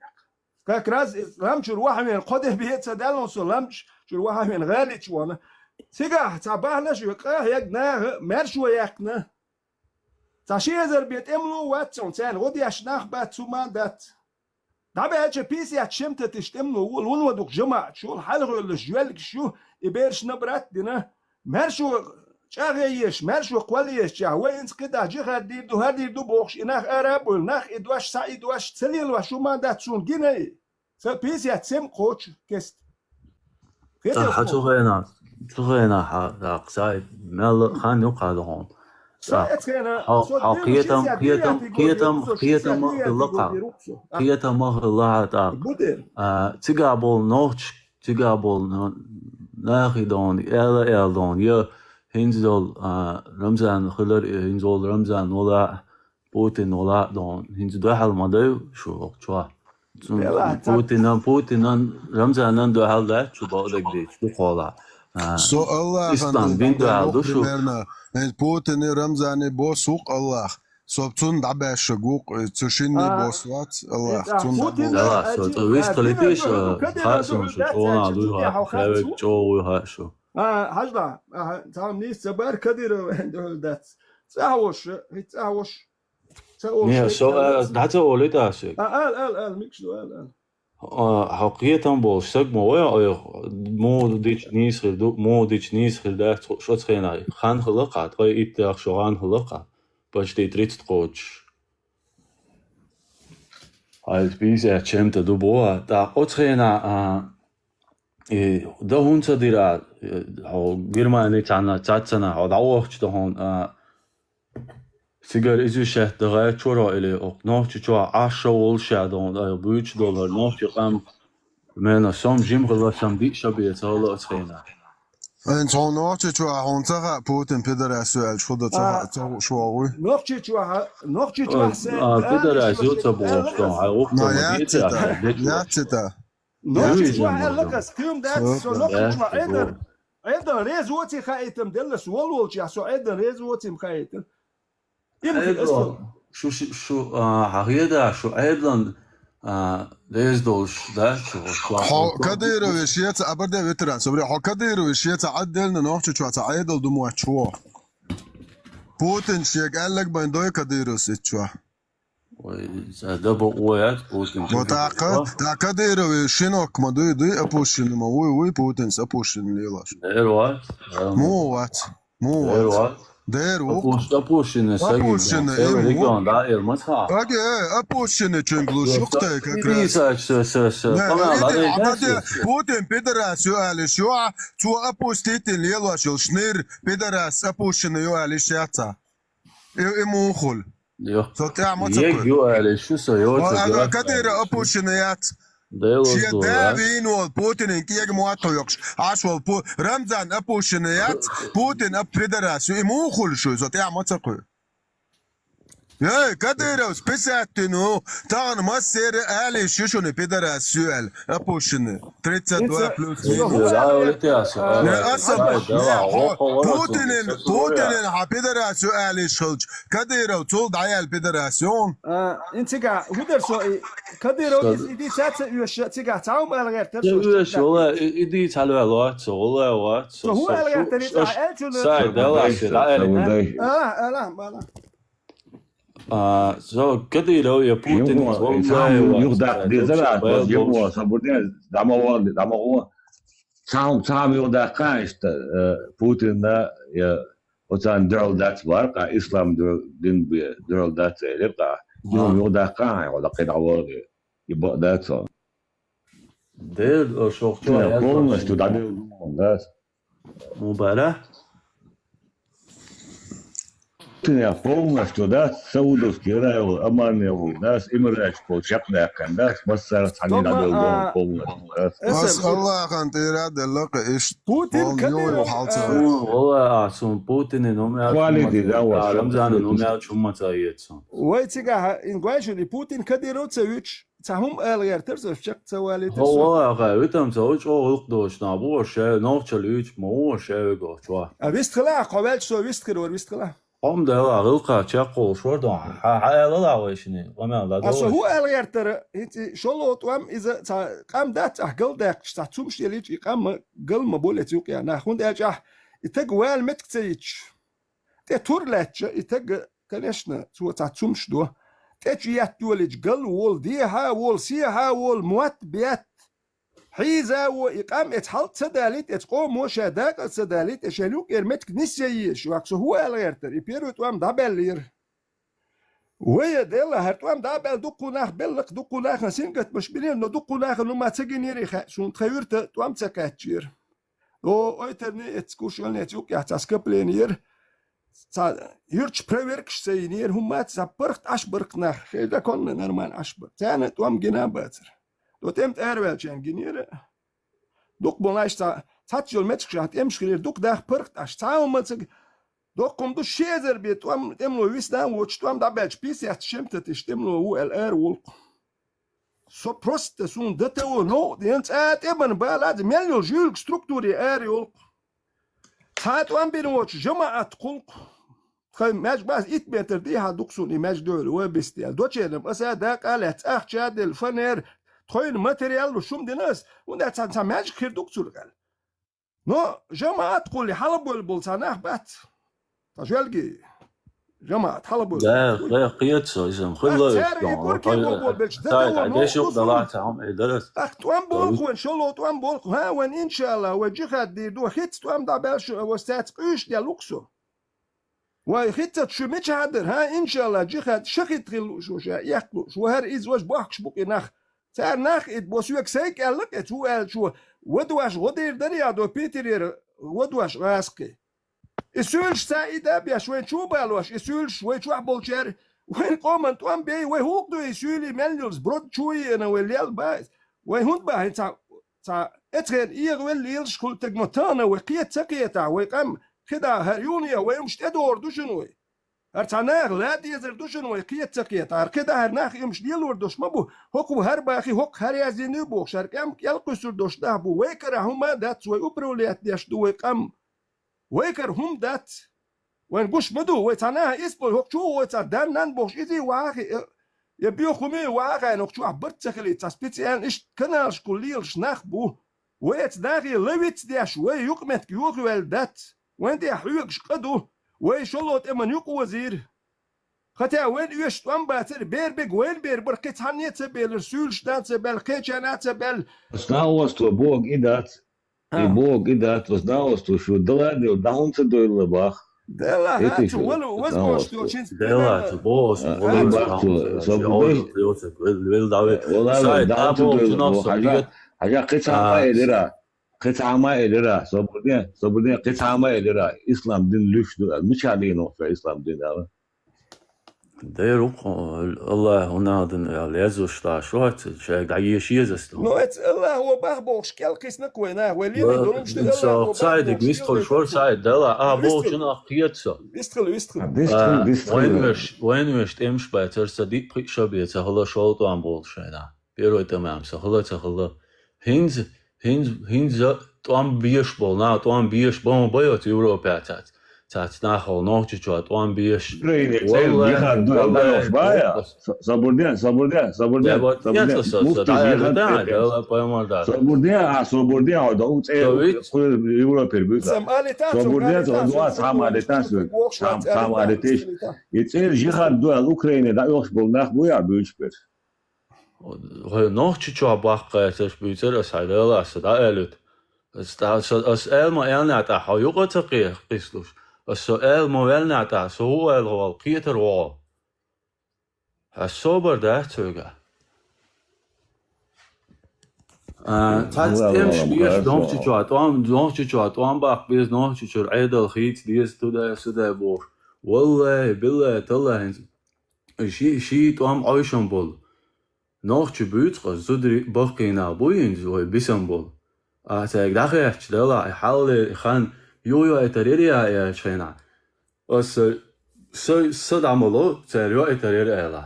كاكراز لامش الواحد من قدر بيت سدالون سو لامش شو الواحد من غالي شو أنا سيجا تعبان شو كاه يجنا مرشوا يكنا تاشي زر بيت إملو واتسون سان غدي أشناخ بات سومان دات دابا هاتش بيسي هتشمت تشتمنو ولون ودوك جماعة شو الحلقة اللي جوالك شو يبيرش نبرات دينا مرشو شاغيش مرشو قواليش شاوينس كده جي هدير دو بوخش إناخ أراب ولناخ إدواش سا إدواش تسليل وشو ما داتسون جيني سا بيسي هتسم قوش كست تغينا حق سايد مال خان يقع دهون قيتم مغلقة تقابل ناخدون إلدون يا هنزل رمزان خلر هنزل رمزان ولا بوتين ولا دون هنزل دوحل مدو شو بوتين رمزان دوحل ده شو بقولك دي شو قولا سو الله إسلام بين دوحل شو Putin Ramzani bosuk Allah. Sobtun dabe shaguk tsushini boswat Allah. Allah so to wis politisch hasen so ona luha fevek jo hasho hajda tam nis sabar kadir dat تساوش نه so dat olit asik ال ميكشو ال حقيقة بولشتك مويا موديش نيس خلده شو تخينا خان خلقة تغي إتاخ شغان خلقة باش دي تريد تقوش هاي بيزا چمت دو بوا دا أتخينا دا هون تديرا هو جرماني تانا تاتنا هو داوخش دا هون سيجار إزو شه دغاية چورا إلي نوح چوا عشا والشا دون بويش دولار نوح قام مانا سام جيم غلا سام ديك شبيت هلا أتخينا انت نوح چوا هون تغا بوتن پدر اسوال شده تغا شواوي نوح چوا پدر اسو تبوش دون عوق ياتتا نوح چوا لقس كيوم دات سو نوح چوا عيدا ريز ووتي خايتم دلس والولش يا سو عيدا ريز ووتي مخايتم يمكن اصلا شو حقيقة شو أيضا ليش دوش ده شو Kadirović je aberde veteran, sobre Kadirović je عدل نوحش شو تعادل دموع شو Putin شيك قال لك بين Kadirović شو ده بقوات بوتين Kadirović شنوك ما دوي أبوشين ما وي Putin أبوشين ليلاش ديروات مو Deru. Apušine region da elmasa. Apušine čenglu šukte kakras. Nisać Putin pidaras juali šua, tu apustitin lielašil šnir pidaras apušine juali šeca. Imuhul. Jeg juali šusa joca. Kadira apušine jat. Šie dēvīno Putinin kiek muoto joks. Aswal Ramzan apušine jat, Putin apridaras imuhul šo, so tea macaku. Kadirovs pisātinu, tāna masēra ēlī šišuni pidarās suēl, apušini, 32 plus. Putinin pidarās suēlī šalč, Kadirov culd ajēl pidarās jom. انتقع هدر سو كديرو دي ساعه يوش تقع تعاوم على غير يوش والله يدي تعالوا على وقت والله وقت هو على غير تاني ساعد لا so Kadyrov je Putin يخدع دي زرع بس يبغى صبرنا دمه سام يخدع كايست بوتين ده يا وتان درل دات بارك إسلام دين درل دات يبقى يوم يخدع كاي ولا قيد عواري يبقى دات ده شوكتوا كلنا استودعنا ده مباراة Tinha полностью, да, саудовский район, Аманеву, да, Имрач, Полчапная, да, Массар, Санина, Белдон, полностью, да. Mas Allah kan tirad اللقى إيش Putin والله أحسن Putin إنهم Quality, да, رمزان إنهم يعرفوا ما تايتهم ويتقع إن قايش اللي بوتين كديرو تسويش تعهم ألغير ترسل في شق سوالي هو غاويتهم سويش أو يقدوش نابو شيء نوفشليش مو شيء يقول أبيست خلاع قبل شو أبيست كرور أبيست خلاع هم ده غلقة تشقو شوردون حيا لا ويشني وما لا ده أصل هو الغير ترى هنتي شلوت وام إذا قام دات أحقل داك تعتوم شيليج قام قل ما بولت يوك يعني ناخون داك يتجوال متكتيج تورلاتش يتج كنشنا سو تعتوم شدو تجي يتولج قل وول ديها وول سيها وول موت بيت حيزا وإقام اتحلت سداليت اتقوم وشاداك سداليت اشالوك ارمتك نسيش واكسو هو الغيرتر يبيرو توام دابلير ويا ديلا هرتوام دابل دقو ناخ بلق دقو ناخ نسينقت مش بلين نو دقو ناخ نما تسجنيري سون تخيرت توام تسكاتشير او ايترني اتسكوشلني اتيوك يحتسكبلينير يرتش بريوركش سينير هما تسبرخت اشبرخت ناخ خيدا كون نرمان اشبر تانا توام جنا باتر دوتيمت اروالچن گنيره دوك بوناشتا تاتيول متشات امشكير دوك داخ برخت اش تاومت دوك كوم دو شيزر بيت وام دملو ويسدان وچتوام دا بلچ بيس يات شمتت اشتملو هو الار وول سو بروست سون دتو نو دينت ابن بالاد مليون جولك ستركتوري اريول تات وام بين وچ جماعت قلق خاي ماج باس ايت متر دي ها دوكسون ايماج دول وبستيال دوچينم اسا داك الات اخ چاد الفنر تخيل ماتريال وشوم دي ناس ودا تسمعش خير دكتور قال نو جماعه تقول لي حلب والبلسانه بات تجلقي جماعه حلب لا قيادته اسم خلص عنديش طلعتهم درس توام بولك وان شاء الله توام بولك ها وان ان شاء الله وجهت دي دو خيت توام دا باش وستات قيش ديال لوكسو وخيت شميتش هادر ها ان شاء الله جهت شخيت غل شو ياكلو شو هر از واش باخش بوك نخ تاع ناخ بوسوك سيك قالك اتو شو ودواش غدير دريا دو بيتير ودواش راسكي اسولش سايده بيا شوي شو بالواش اسولش شوي شو بولشر وين قومن توام بي وي هوك دو اسولي مليونز برود شوي انا وليال بايز وي هوند با تا اترين اير وليل شكول تجمتانا وقيت سقيتا ويقام كده هريونيا ويمش تدور دوشنوي هرتناغ لا ديزر دوشن ويقيت سقيت كده هرناخ يمش ديال وردوش مبو هوكو هر باخي هوك هر يازيني بو شركام يلقسر دوش ده بو ويكر هما دات وي اوبروليات ديش دو ويقام ويكر هم دات وين قش مدو ويتعناها إسبوع هوكشو ويتعدان نانبوش إذي واقي يبيو خمي واقع نوكشو عبرت سكلي تسبيتيان إيش كنالش كليل شناخبو ويت داغي لويت دياش وي يقمت كيوغ والدات وين دي حيوكش قدو وي شلوت إمان يوق وزير خاطر وين يشت وان باتر بير بيج وين بير بركت هنيت بيل سول شتات بيل كيتشانات بيل Znalostu Bog idat, i Bog idat, znalostu što doladi od daunca do ilabah. دلا هاتو ولو وزبوش تو تشينز دلا تبوس حاجة قطعة إلرا قطعة ما إلرا صبرنا قطعة ما إلرا إسلام دين لوش مش علينا في إسلام دين هذا ده روح الله هنا دن لازوش تا شو هات شيء عايش يزستو نو ات الله هو بخبوش كالقيسنا كوينا ولي يدورمش الله سايدك ميستخل شور سايد دلا بوشنا قيتسا وين مش تمش باتر صديق شبيت هلا شو تو عم بول شينا بيرو تمام سهلا سهلا هينز تو عم بيش بول نا تو عم بيش بول بايت اوروبا تات ناخل نوتش تو عم بيش والله بايا صبردين صبردين دوت اوروبا صبردين دوت سامالتاش يتصير جهاد دول اوكرانيا دا يوش بولناخ بويا بيشبر نوتش تو باقيتش بيتر اسايلا اسدا الوت اس ما الناتا حيوقه تقيق قيسلوش السؤال موالنا تا سؤال هو القيتر وال الصبر ده تجا تات امش بيش نوتش جو توام باق بيز نوتش جو عيد الخيط ديز تودا سدا بور والله بالله تلا شي توام عايشن بول نوتش بيت زدري باقينا بوين زو بيسن بول اتاك داخلش دلا حاول خان يو اتريريا يا شينا بس صدعملو تريو اتريريا لا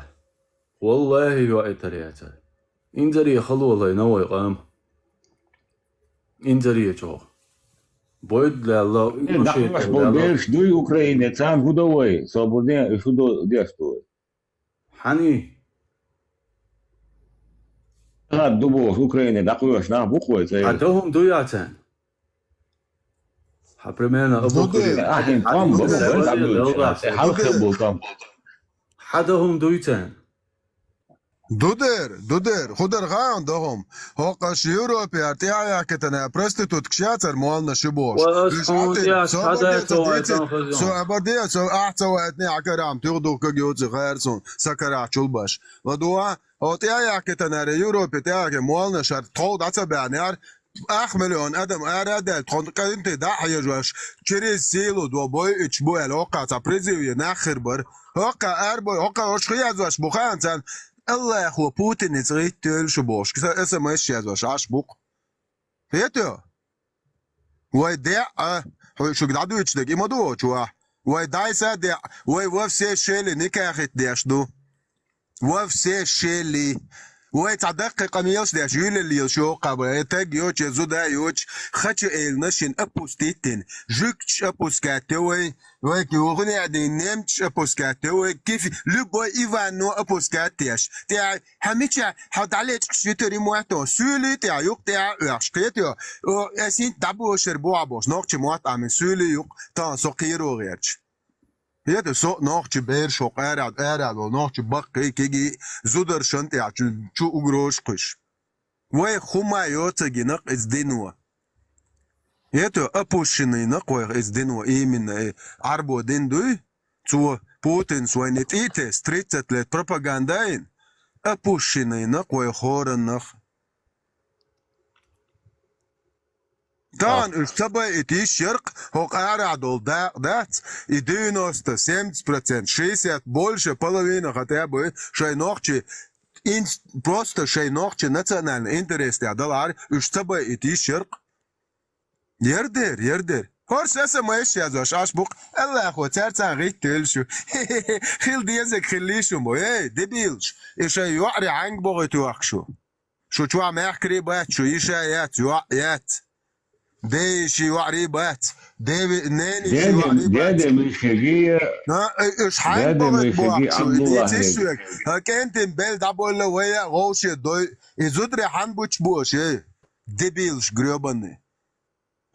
والله يو اتريريا انزري خلو والله نوي قام انزري جو بود لا بولش دو اوكرانيا تام هدوي صبرني شو دو ديستو حني هاد دوبو اوكرانيا دقوش نا بوخوي عندهم دوياتن حبرمانا حدهم دويتان دودر خودر غان دهم هوقش يوروبي ارتيايا كتنا برستيتوت كشاتر مولنا شبوش سو ابديا سو احتو اتني عكرام تغدو كجوت غيرسون سكرا چولباش ودوا هوتيايا كتنا يوروبي تاعك مولنا شرط طود عتبانيار أخ مليون آدم أراد تقنت داعي جوش كريز سيلو دو بوي إتش بوي الوقع تبريزيو ناخر بر وقع أربوي وقع وش خيا جوش بخان سان الله هو بوتين يزغيت تل شبوش كذا اسم إيش يا جوش عاش بوق هيتو واي دع شو قدادو إتش دق إما دو شو واي دايسا دع واي وفسي شيلي نكاخت ديش دو وفسي شيلي ويتعدق قميص ده جيل اللي يشو قبل تجيوش زودا يوش خش النشن أبوستيتين جوكش أبوسكاتوي ويكيوغني عدين نمش أبوسكاتوي كيف لبوا إيفانو أبوسكاتيش تاع هميشة حد عليك شتري مواتو سولي تاع يوك تاع أشقيتو أسين تابو شربوا عبوش نوكش موات عمل سولي يوك تان سقيرو غيرش هي سو نوخ بير شو قارع ونوخ بقى كيجي زودر شنت يا شو اغروش قش وي خما يوتجي نق از دينوا يتو ابوشني نق وي از دينوا ايمن عربو دين دوي تو بوتين سوينت ايت ستريتت لت بروباغانداين ابوشني نق وي خورن نق Dann ist dabei die Schirk hoch Aradol dat и 97%, 60 больше половины хотя бы шайнохчи просто шайнохчи национальный интерес der доллар ist dabei die Schirk yerder Horse SMS yazmış aşbuk Allah o tersen gittel şu khil diyezek khilişum ey debilş işe yu'ri ang boğutu akşu şu çua mehkri bat şu işe yat دي شي وعريبات دي ناني شي Dedim, وعريبات dedim işegi, ها ايش حين dedim بغت işegi بوك شو دي Abdullah تشوك كانت بيل دابول له ويا غوشي دوي ازودري حن بوش بوش ديبيلش جروبني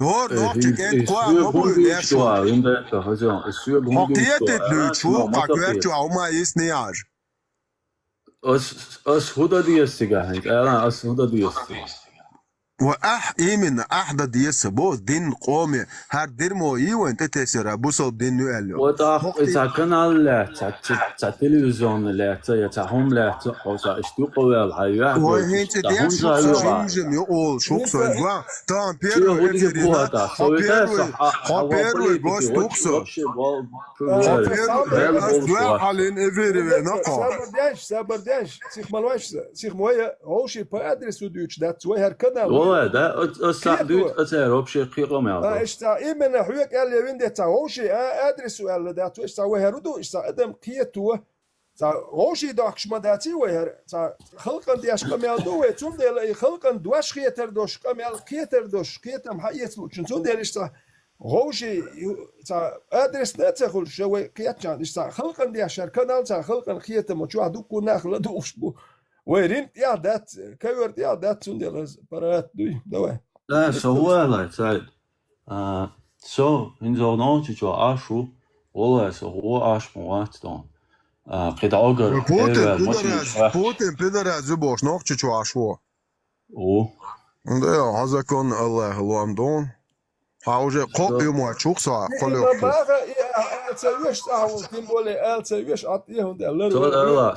هور نوتش كانت قوا Syr مو hun يا dyrt شو var, inte hocam. Syr hun حقيقة dyrt var. تلوتشو قاكويرتشو او ما يسنياج As huda diyorsun hani. As huda diyorsun. واح ايمن احدى ديس بوز دين قومي هر ديرمو يوين تتسرا بوصل دين نوالو وتا kanal ta televizyon ta home ta işte koyal hayal. وهنت ديش شو سوجم يقول شو سوجوا تام بيرو Buhata. Sovyeta هابيرو بوس توكسو هابيرو حالين افيري نقا Sabır deş. Sich mal weißt, sich moje hoşi pa adresu düç dat so her kanal. والله ده السعدود أتعرف شيء قيقة معه. اشتا إيمن حويك قال لي وين ده هوشي أدرس ولا ده تو اشتا وهردو اشتا أدم قيتو تا هوشي داكش ما داتي وهر تا خلقن دياش كمال دو توم ده خلقن دواش قيتر دوش كمال قيتر دوش قيتم حيت لوچن توم ده اشتا هوشي تا أدرس نتخل شو قيتشان اشتا خلقن دياش كانال تا خلقن قيتم وشو عدوكو ناخل دوش بو ويرين يا دات كيورد يا دات توم ده برات دوي دوه لا سوالة سعد så in så något ju ashu والله så هو ash موات دون قد أجر بوتين بيدر زبوش نوخش شو عشوا ده هذا كان الله لوام دون حاوجه قو يوم شوك ساعة قلوا تسويش تعاون تيمبولي تسويش عطيهم ده لا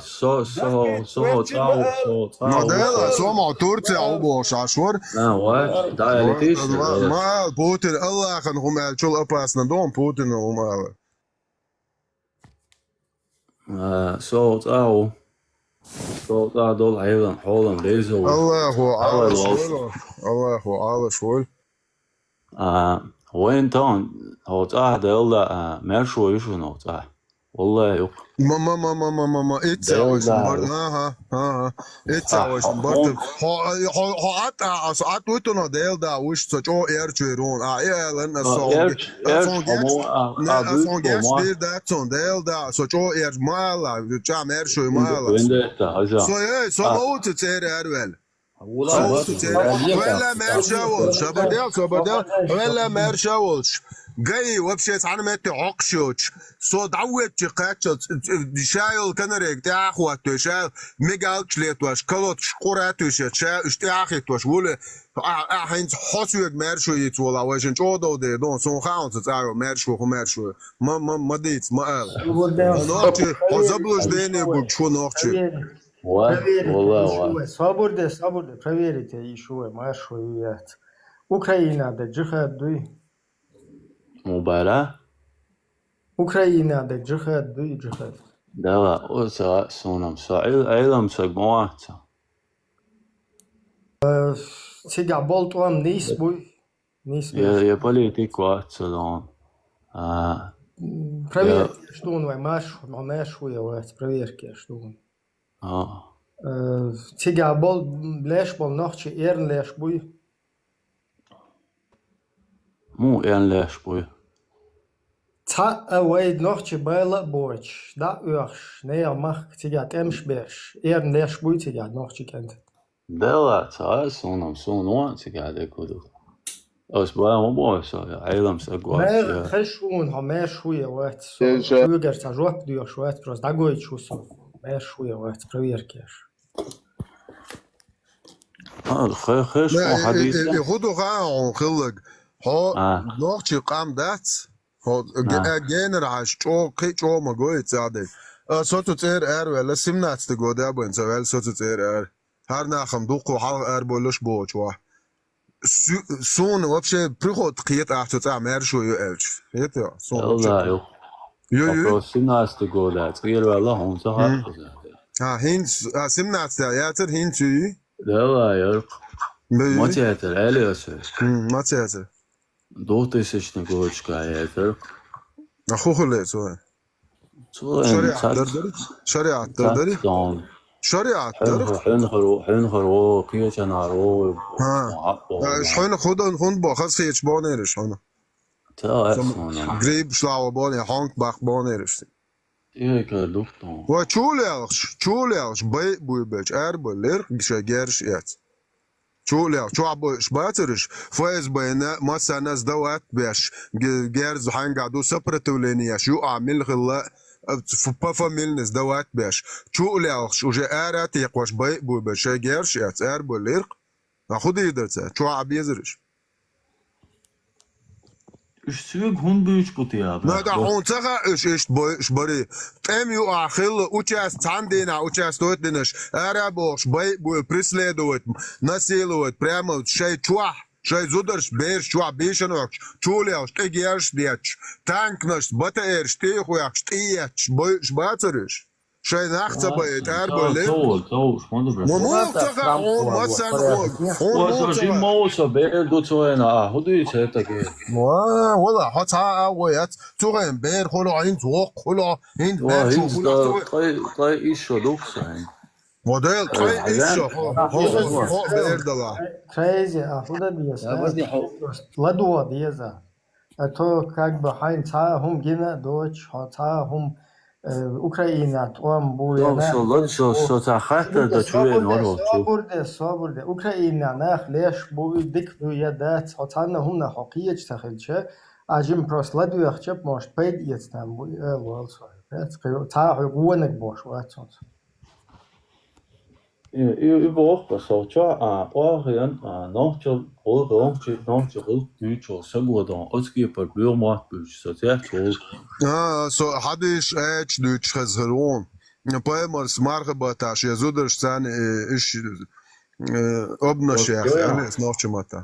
سمع تورتي أو بوش عشور ما بوتين الله خنهم شو الأباسنا دون بوتين وما så der dol heven holen deze الله هو على شوي وين تون هو ده mer شو يشو نو والله يق ما اتساوش ها اتساوش برضه هو عط ويتنا ديل وش تجو ايرجيرون ايلن اصون جيش ده تون ديل سجو ايرجمال جام ايرشو مال سو موت تير ارول ولا مرشاولش شبردل ولا مرشاولش جاي وبشيت عن ما تعقشوش سو دعوت تقاتش شايل كنريك تاخوت شايل ميجالش ليتواش كلوتش قراتوش شا اشتاخيتواش ولا هينز حسوك مرشو يتولا واشن جودو دي دون سون خاونت تاعو مرشو ما ديت ما قال نوتش حزبلوش ديني بشو نوتش Проверите, свободы, проверите еще, Машу и Украина, да джихад дуй. مباراة Украина, да джихад дуй джихад. Да, оса сонам саилам сагмоат. Сега болтуам нис буй. Я политику отсюда. Проверьте, что он Машу и проверьте, что он. Сега бол леш бол нохче эрн леш буй. مو يعني ليش بوي تا اوید نوچه بالا بوچ دا اوش نیا مخ تیگات امش بیش ليش بوی تیگات نوچه کند دلا تا سونم تیگات کدو اسبوع مو بوش عيلم سقوات خشون هم شويه وقت فوگر تا جواب دیو شوات پروز دا گوی چوسو شويه وقت проверкеш خش حديث خدو غاون خلق هو نوخشي قام دات هو جينر عاش جو ما قوي تساعدك صوتو تير ولا سمنات تقو دابو سوال صوتو تير هر ناخم دوقو حال بولش بوش واه سون вообще приход قيت احتو تاع مرشو يلش يتا سون والله يو سمنات تقو دا تغير والله هم صح هين سمنات تاع ياتر هين تي لا يا ما تياتر علي ما تياتر دوتيسشني قولشكا ياتر اخو خلي سو شريعة دردري شريعة حنخرو كيشنارو شحون خود با خاص خیچ با نرش شحون گریب شلاو با نه هانگ بخ با نرشتی و چولش بای بوی بچ بلر گشگرش یت چولش چو عبش باترش فايز بينا ما سناس دوات باش جرز هانج عدو سبرتولينيا شو اعمل خلا فميلنس دوات باش چولش وجا ارات يقوش باي بوي بچ گرش یت بلر خود يدرت چو عبيزرش Üstüge hun büyük bu ya. Na da ontaga ist bari. Temiu akhil uças tandina uças toetnish. Arabos bay bu преследует, насилует прямо шей чуа. Шей зударш беш чуа бешенок. Чулеш тегерш деч. Tanknаш батер штехуяк штеч башбацериш. Шей нахца bay terбole. Монтага масан O jim mosa bel do toena. Hudu çetake. والله حتى ويات تغن بير خلو عين زوق خلو عين بير شو قاي iş yok sen. موديل طي ايش هو بير دلا Crazy, ахуда бьёса. Ладуа бьёса. А то как бы хайн цаахум гина дочь, цаахум Украина, том буена. Со цахата да чуе нору. Собурде. Украина нах леш буй дик буя дат, цана хум на хокиеч тахилче. Ажим прос ладуяхчеп может пейд ецтам буй волсо. Цаах гуонек бош ватсонс. Überhaupt so tja orient nachtil rød nachtil rød bytjo så går der også på byrmat bytjo så det tog så hadis ech dych khazron поэмор смархабата шезудер стан иш обна шех ане снохчмата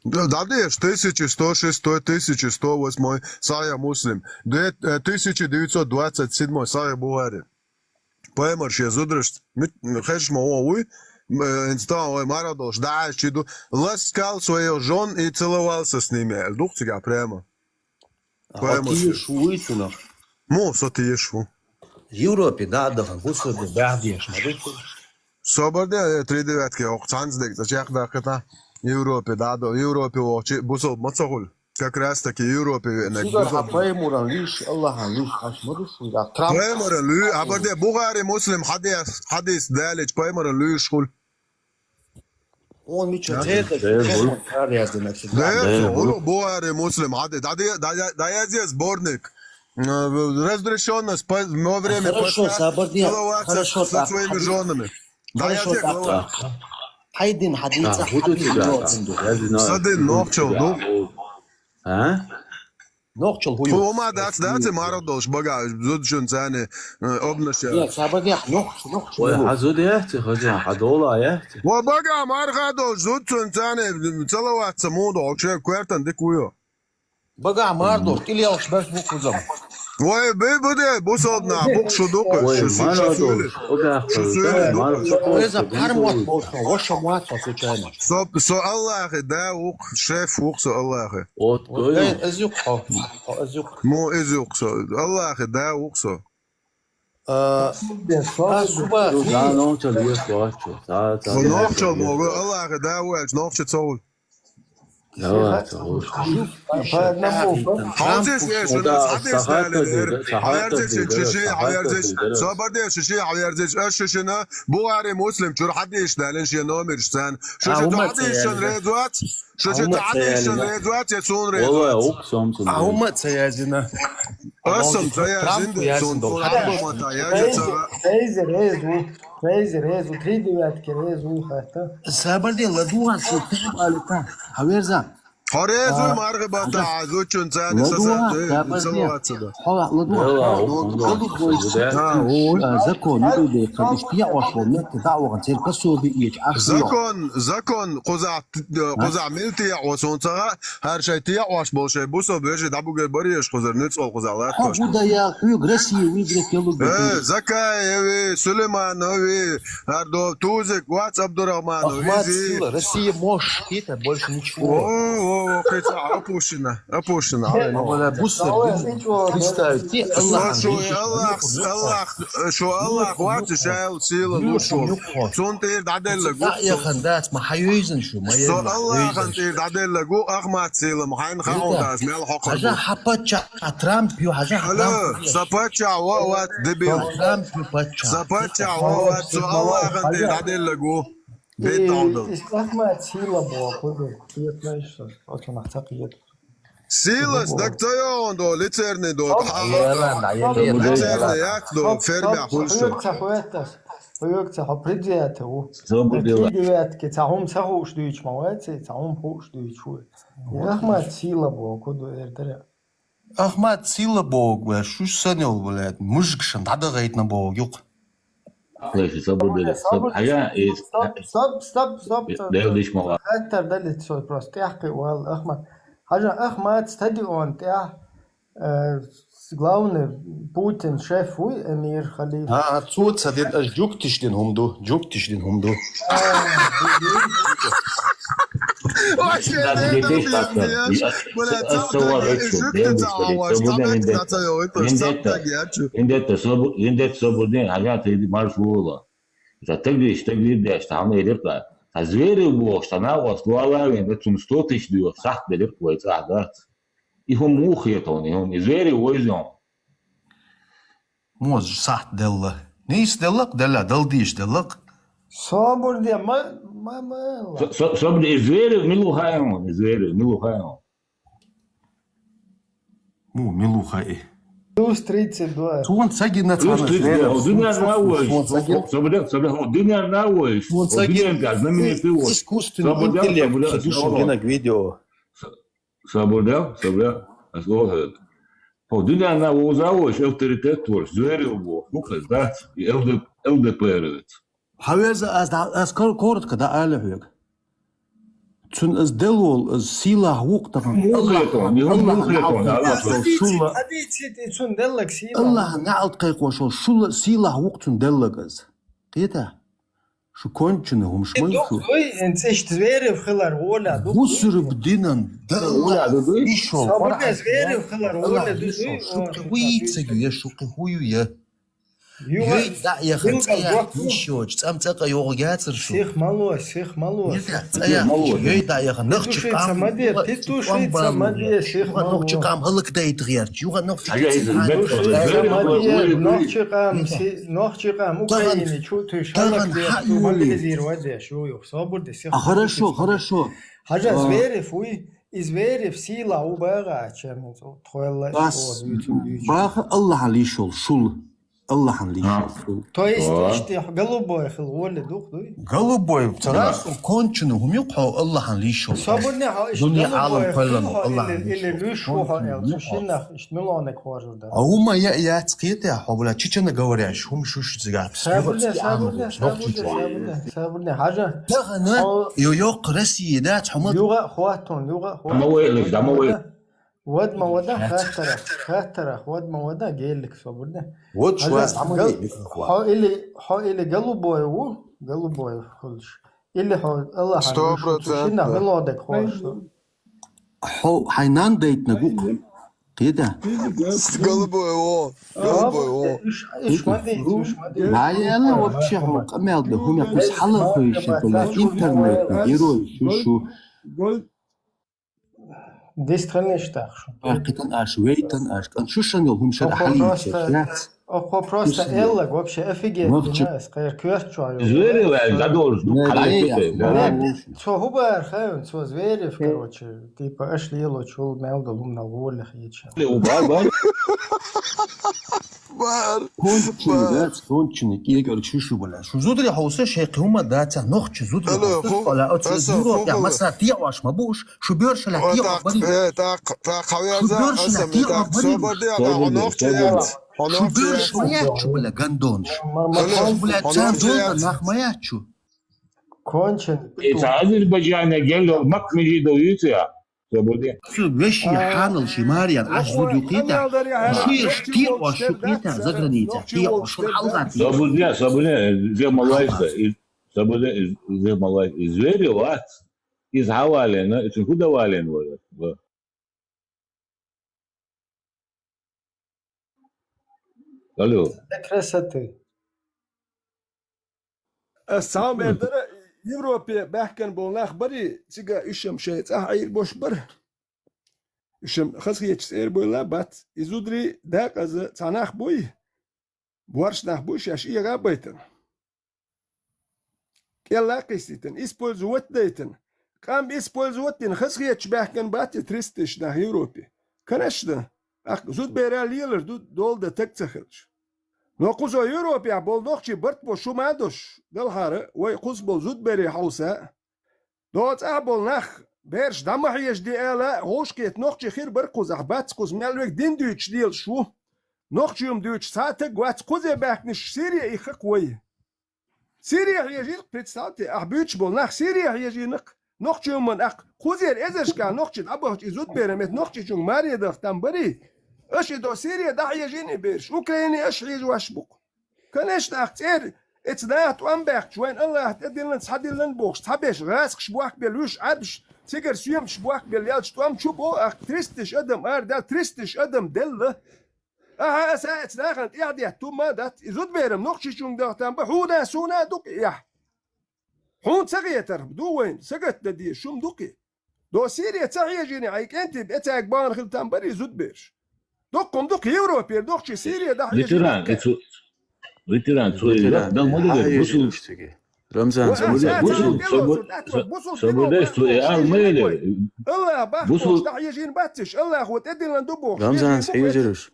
Дадеш 1106, 1108 Сая Муслим 1927 Сая Бугари Поэмор шезудер хеш моуи инстал Марадол ждал чиду ласкал своих жен и целовался с ними дух тебя прямо Поэмор шуицуна Мо сотиешу Европе надо гусоби бахдеш Соборде 3 девятки окцанздек зачах дахта Европе дадо Европе очи бусол мацагул как раз таки Европе Поэморан лиш Аллахан лиш ашмадус я Трамп Поэморан лю абарде Бугари муслим хадис далеч Поэморан лю шул Он ничего Бугари муслим хади даязия сборник разрешено во время целоваться со своими женами даязия глава Хайдин хадица Садин нохчел дух Нохчел хуй Хума дац марадолш бага зудшун цане обнаше Я сабадя нохчел Ой hazudiyat hocam hadola ya Wa baga margadol zudшун цане целоваться моду оче квертан дикуё Бага мардор или алш баш букузам Ой бебуде бусодна букшудук Реза пармот болса воша муатса случайно Со Аллахе да ук шеф ук со Аллахе От Эзюк Мо эзюк со Аллахе да ук со Нохчел могу Аллахе да уч нохчел цол Бугари муслим чур хадиш дален ши номер штан шо хадишн резуат шо хадишн резуат ясун резуат Аума цаязина Асам цаязин сон хадбомата яжа Резу 3 девятки резу хата Сабарди ладуан сутам алта Хаверза Хорезу маргабата азучун цани салаватсада Закон иде кадиштия ошломет дауга церкасоби ич Закон قزع ملتي وسونتها هر شيء تيا واش بولشي بوسو بيجي دابو بريش خزر نتصل قزعلات بودا يا خيو غرسي ويدرك يلو زكاي سليمان هردو توزك واتس عبد الرحمن Россия может это больше ничего опущено. Представь, ты Аллах. شو الله واتش شال سيل الوشول شون تير دادل لغو يا خندات ما حيوزن شو ما شو الله خنتير دادل لغو اخمات سيل محين خاو داس ميل حقر حاجة حبتشا ترامب يو حاجة لا سبتشا وات دبيل ترامب بتشا سبتشا وات شو الله خنتير دادل لغو بيت عودل أحمد سيلا بوكو يتلاش أصلا أعتقد سيلس دكتور دو ليترني دو ليترني ياك دو فيرمي أقولشو Projekta har predjete u. Så borde det vet ke tahom saho shtuich mawatse tahom ho shtuich hu. Ahmad sila bo kodu erdere. Ahmad sila bo ve şu sanol velet mujgşan dadagaytna bo yok. Слышь, så borde det. Stop. Det är lite små. Hatta dalit så prost tahqi wal Ahmad. Haja Ahmad stadion tah главный Путин шеф уй эмир халиф. Отсюда садит аж juktиш den humdu. Индет свободен, ага, ты маршрула. За ты там и репа. А звери бог, что на вас лавин, это 100 тысяч дёр, сах берет кое-то, ага. Ihom muhjeton, ihom izveri uizom. Moz saht della. Nis dellak della daldish dellak. Sabır diye ma. Sabır izveri miluhayon, Miluhay. Plus 32. Tuan sagi na tsana. Dünya nauoş. Dünya nauoş. Dünya gaz, знаменитый уж. Искусственный интеллект, задушен на видео. Sabırda, слухай. По dünya nauoş авторитет var. Звери его. Ну, да, ЛДПР. Haveza az korotko da alehuyuk. Tun az delol az silah waqtan. Tun dellak silah. Allah na'alt qayqwa shul silah waqtun dellagaz. Qita. Şu konçunu humşman şu. Ent echt zverev khilar ola. Bu sürü bdinan. Ola du. İşol. Sabır zverev khilar ola du. Qiyitsegu ya şu qihuyu ya. Yoy da ya khantaya nishoj tsamtsaqa yo'g'gatsir shu. Sheikh malos. Yoy da ya nakhchiqam. Sheikh nakhchiqam hılıkdayt g'yarch. Yo'g'a nakhchiqam Ukraina chu tushhalak magazir wadi shu yo'q. Sabır de Sheikh. Хорошо. Haja zverev uy izverev sila u baga çemin. Toyalla. Bak Allah ali shul. Allah'ın lişi. То есть işte голубой хил воли дух дуй. Голубой. Царас кончену хумюк Allah'ın lişi. Sabır ne ha işte. Dünya alem koyalım Allah'ın lişi. İle lüş o ha el. Şinna işte milanek var orada. Аума я цкете, хобла чичена говорящ, хум шуш згап. Sabır ne haja. Yok Россия да чамад. Юга хуатон. ود ما ودا خاطر ود ما ودا قال صبر ده ود شو عمل اللي قلبه خلش اللي الله شنو ملودك خوش حينان ديت نقول كده голубой ايش ما دي لا يلا вообще قمال ده هم يقص حلقه في الانترنت يروي شو ديسترني شتاخ باقيتن ويتن كان شو شنو هم شر حالي Oko prosta ellak вообще офигеть. Скажи, квестчу. Звери, задолж, Что хубар, хай, что зверев, короче, типа ашлило, чул мелдо лум на волях ече. Конченый, я говорю, чушу была. Что зудри хауса шейх хума дата, нохчу зудри хауса. Ола, отсюда зуро, я маса тиаш мабуш, шуберш ла тиаш бари. Шуберш маячу, бля, гандонш. Бля, цан долго нах маячу. Кончен. Это Азербайджан гело макмели доюция. Все вещи ханал шимариан аж зудюкита. Шуя штио шукита за граница. Штио шул алгати. Свободня, земалайка, свободня, земалайка. Звери лат. iz hawalena çünkü da valen var. Alo. Krasatı. السلام بردنا يوروبي بحكن بولناخ بري تيجا إشم شيء عيل بوش بر إشم خسخ يتشير بولا بات يزودري داك از تناخ بوي بورش ناخ بوش يش إيغا بيتن كلا قيستن إسبولزوت ديتن قام إسبولزوتن خسخ يتش بحكن بات تريستش ناخ يوروبي كنشنا أخ زود بيرا ليلر دول دا تكتخلش نقص أوروبا بول نقشي برت بو شو ما دوش دلهارة ويقص بول زود بري حوسا دوت أبول نخ بيرش دمح يجدي آلا هوش كيت نقشي خير برقوز أحبات قوز مالوك دين دوش ديل شو نقشي يوم دوش ساتك وات قوزي باكنش سيريا إخق وي سيريا يجي بيت ساتي أحبيتش بول نخ سيريا يجي نقشي يوم من أق قوزي الإزش كان نقشي أبوش إزود برمت نقشي شون ماريا دختان بري اش دو سيريا دا يجيني بيرش اوكراني اش يجي واشبق كانش تاختير اتنات وامباخ وين الله تدلن صحدلن بوخ تحبش راسك شبوخ بلوش عدش سيجر سيم شبوخ بليالش توام شوبو اخ تريستش ادم اردا تريستش ادم دل اها ساعت داخل يعدي توما دات يزود بيرم نقشي شون دختان بحونا سونا دوك يا حون سغيتر بدو وين سقت ددي شوم دوكي دو سيريا تاعي عيك انت بتاعك بان خلتان بري زود بيرش دوكم دوك يوروبي دوكشي سيريا ده Veteran soyla da modeli busul Ramzan sabırda su almayla الله باخوش ده يجين باتش الله هو تدين لندبوخ رمزان صحيح جروش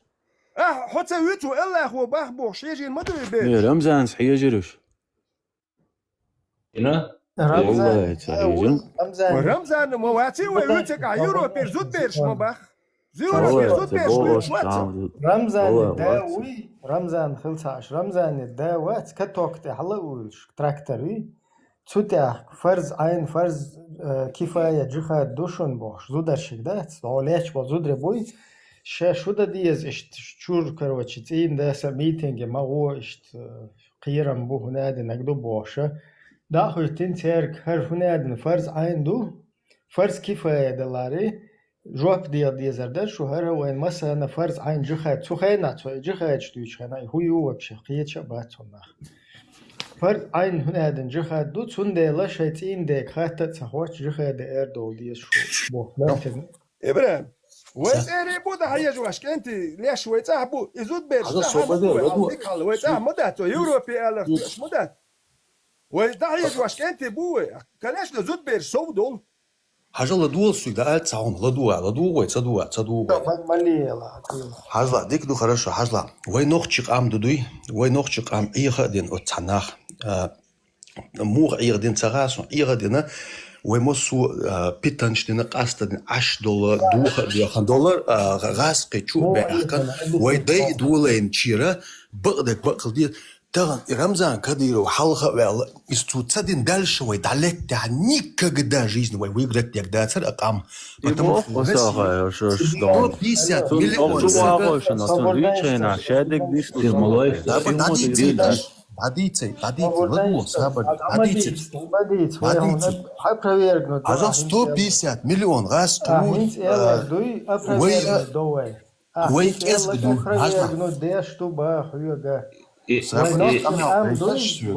حتى يوتو الله هو باخبوش يجين ما دوي بيش رمزان صحيح جروش هنا والله صحيح رمزان مواتي ويوتك يوروبي زود بيرش ما باخ رمزان خلصاش رمزان داوات كتوقت حلوش تراكتري تسوتيا فرز عين فرز كفاية جخا دوشن بوش زودر شدات عليش بزودر بوي شو ديز اشت شور كروتش تين ده ميتينج ما هو اشت قيرم بو هنادي نقدو بوشه دا هو تين تيرك هر هنادي فرز عين دو فرز كفاية دلاري جواب ديزردر شو هرا وين مثلا فرض عين جخات شو خينا جخات شتوش خينا هو وبش قيت شبات صنع فرض عين هنا هذا جخات دو تسند لا شيتين ديك خات تسحوش جخات اردول ديس شو بو لكن ابراهيم وين بودا هيا جواش انت ليش ويتاهبو يزود بيرش ويتاه مدات يوروبي الاش مدات وين ده هيا جواش انت بو كلاش زود بيرش سو دول حاجة لدول سويدا قال تعاون لدول تدوا حاجة ديك دو хорошо حاجة وين نخشق عم دودي وين نخشق عم إيغدين أتناخ موغ إيغدين تغاسون إيغدين وين مسو بيتنشتين قاستن $10 $2 غاس قيتشو بأخكن وين داي دولين تشيرا بقدك دي تغن رمزان كديرو حلقة ولا استوتسدين دالش ويدعلك تاع никогда жизни выиграть тогда царакам потому что что 50 Водите, ладно, сабад, водите. А 150 миллион раз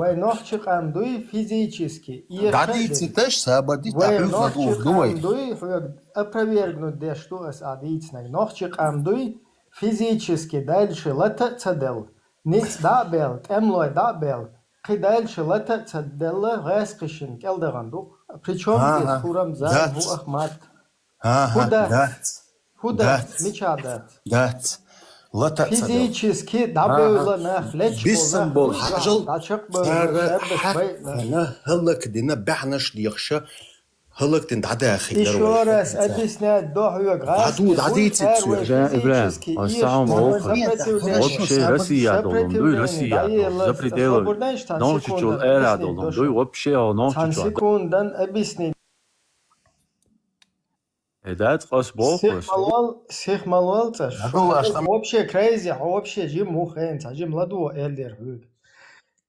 Войнохчик амдуй физически. Дадите też сабадить, амдуй опровергнуть де что с адицной. Нохчик амдуй физически дальше лата цадел. Ниц дабел, эмлой дабел. Ки дальше лата цадела гасқишин келдагандук. Причем здесь Хурамзан, Ху Ахмад. Худат, мечадат. Дат. Физически дабела нахлеч. Бисмбол хажал. أنا هلك دينا بعناش ليخشى هلك تندعدا أخي. еще раз объяснять дохуя грязь. Дадите все. Ибраим, оставим вообще Россия долом, дуй Россия за пределы. Ночью чул эра долом, дуй вообще ночью чул. Секундан объяснить. Это خاص بوقش. Сих малвал вообще crazy, вообще жим мухен, жим ладу элдер.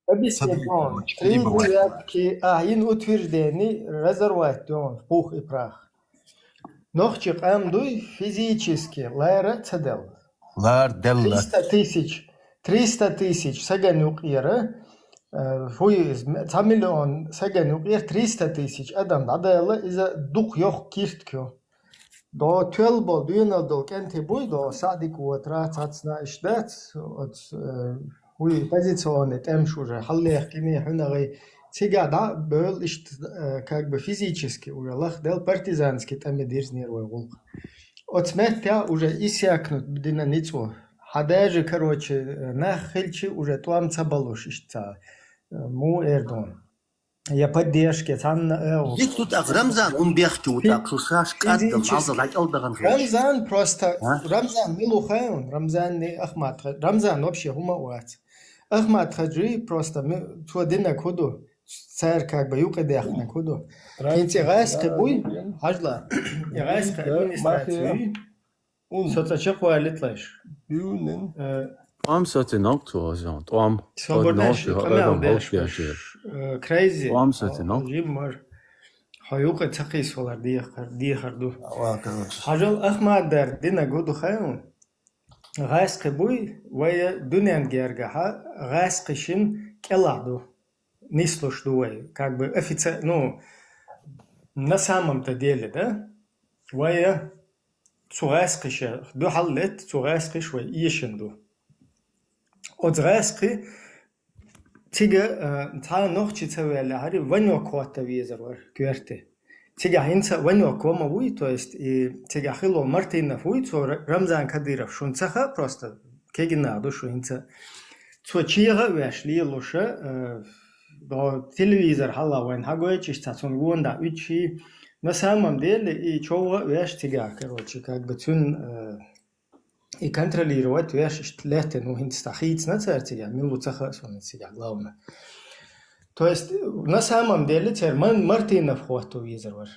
Объясни, он. Три ин утверждений разорвать он в пух и прах. Нохчик амдуй физически лайра цедел. Лар делла. 300 тысяч саганюк ира. Хуй 1 миллион саганюк ир 300 тысяч адам дадайла иза дух йох кирткю. До 12 бол дюйнадол кенти буй до садик утра цацна иштат от хуй позиционный темш уже халлех кини хунагай тига да был ишт как бы физически уже лахдел партизанский там дирзнировал волк. От смертя уже иссякнут бдина ницо. Хадажи, короче, нахильчи уже туам цабалуш ишта. Му эрдон. Я поддержки цанна. Ведь тут Рамзан, он бехтю, так шушаш, каддам, азалать алдаган. Рамзан просто, Рамзан милухаун, Рамзан не Ахмад. Рамзан вообще хумауат. Ахмад Хаджи просто туадина куду. Царь как бы юкадехна куду. Интересный буй, хажла. Интересный администрации. Соцачек валитлаш. Am satte nok to azant. Am. Свободнейший канал crazy. Am satte nok. Жиммар. Хаюка цакис валар дихарду. Хажал Ахмад дар дина гуду хаун. Гайск буй вая дунян гергаха гайскишин келаду. Не слуш дуай. Как бы официально, ну, на самом-то деле, да? Вая цугайскиша ду халлет цугайскиш вай ишенду. От згайски тига та нохчи цавела хари ваньо кота визер кверте. Тига хинца ваньо кома вуй, то есть и тига хило Мартинов вуй, то Рамзан Кадыров шунцаха просто кегина душу хинца. То чига вешли луша до телевизор халла вайн хагоечиш цацун гунда учи. На самом деле и чего веш тига, короче, как бы цун и контролировать веш лето, ну хинстахиц на цертига, милу цаха сонетига главное. То есть на самом деле теперь Мартинов хвату визор.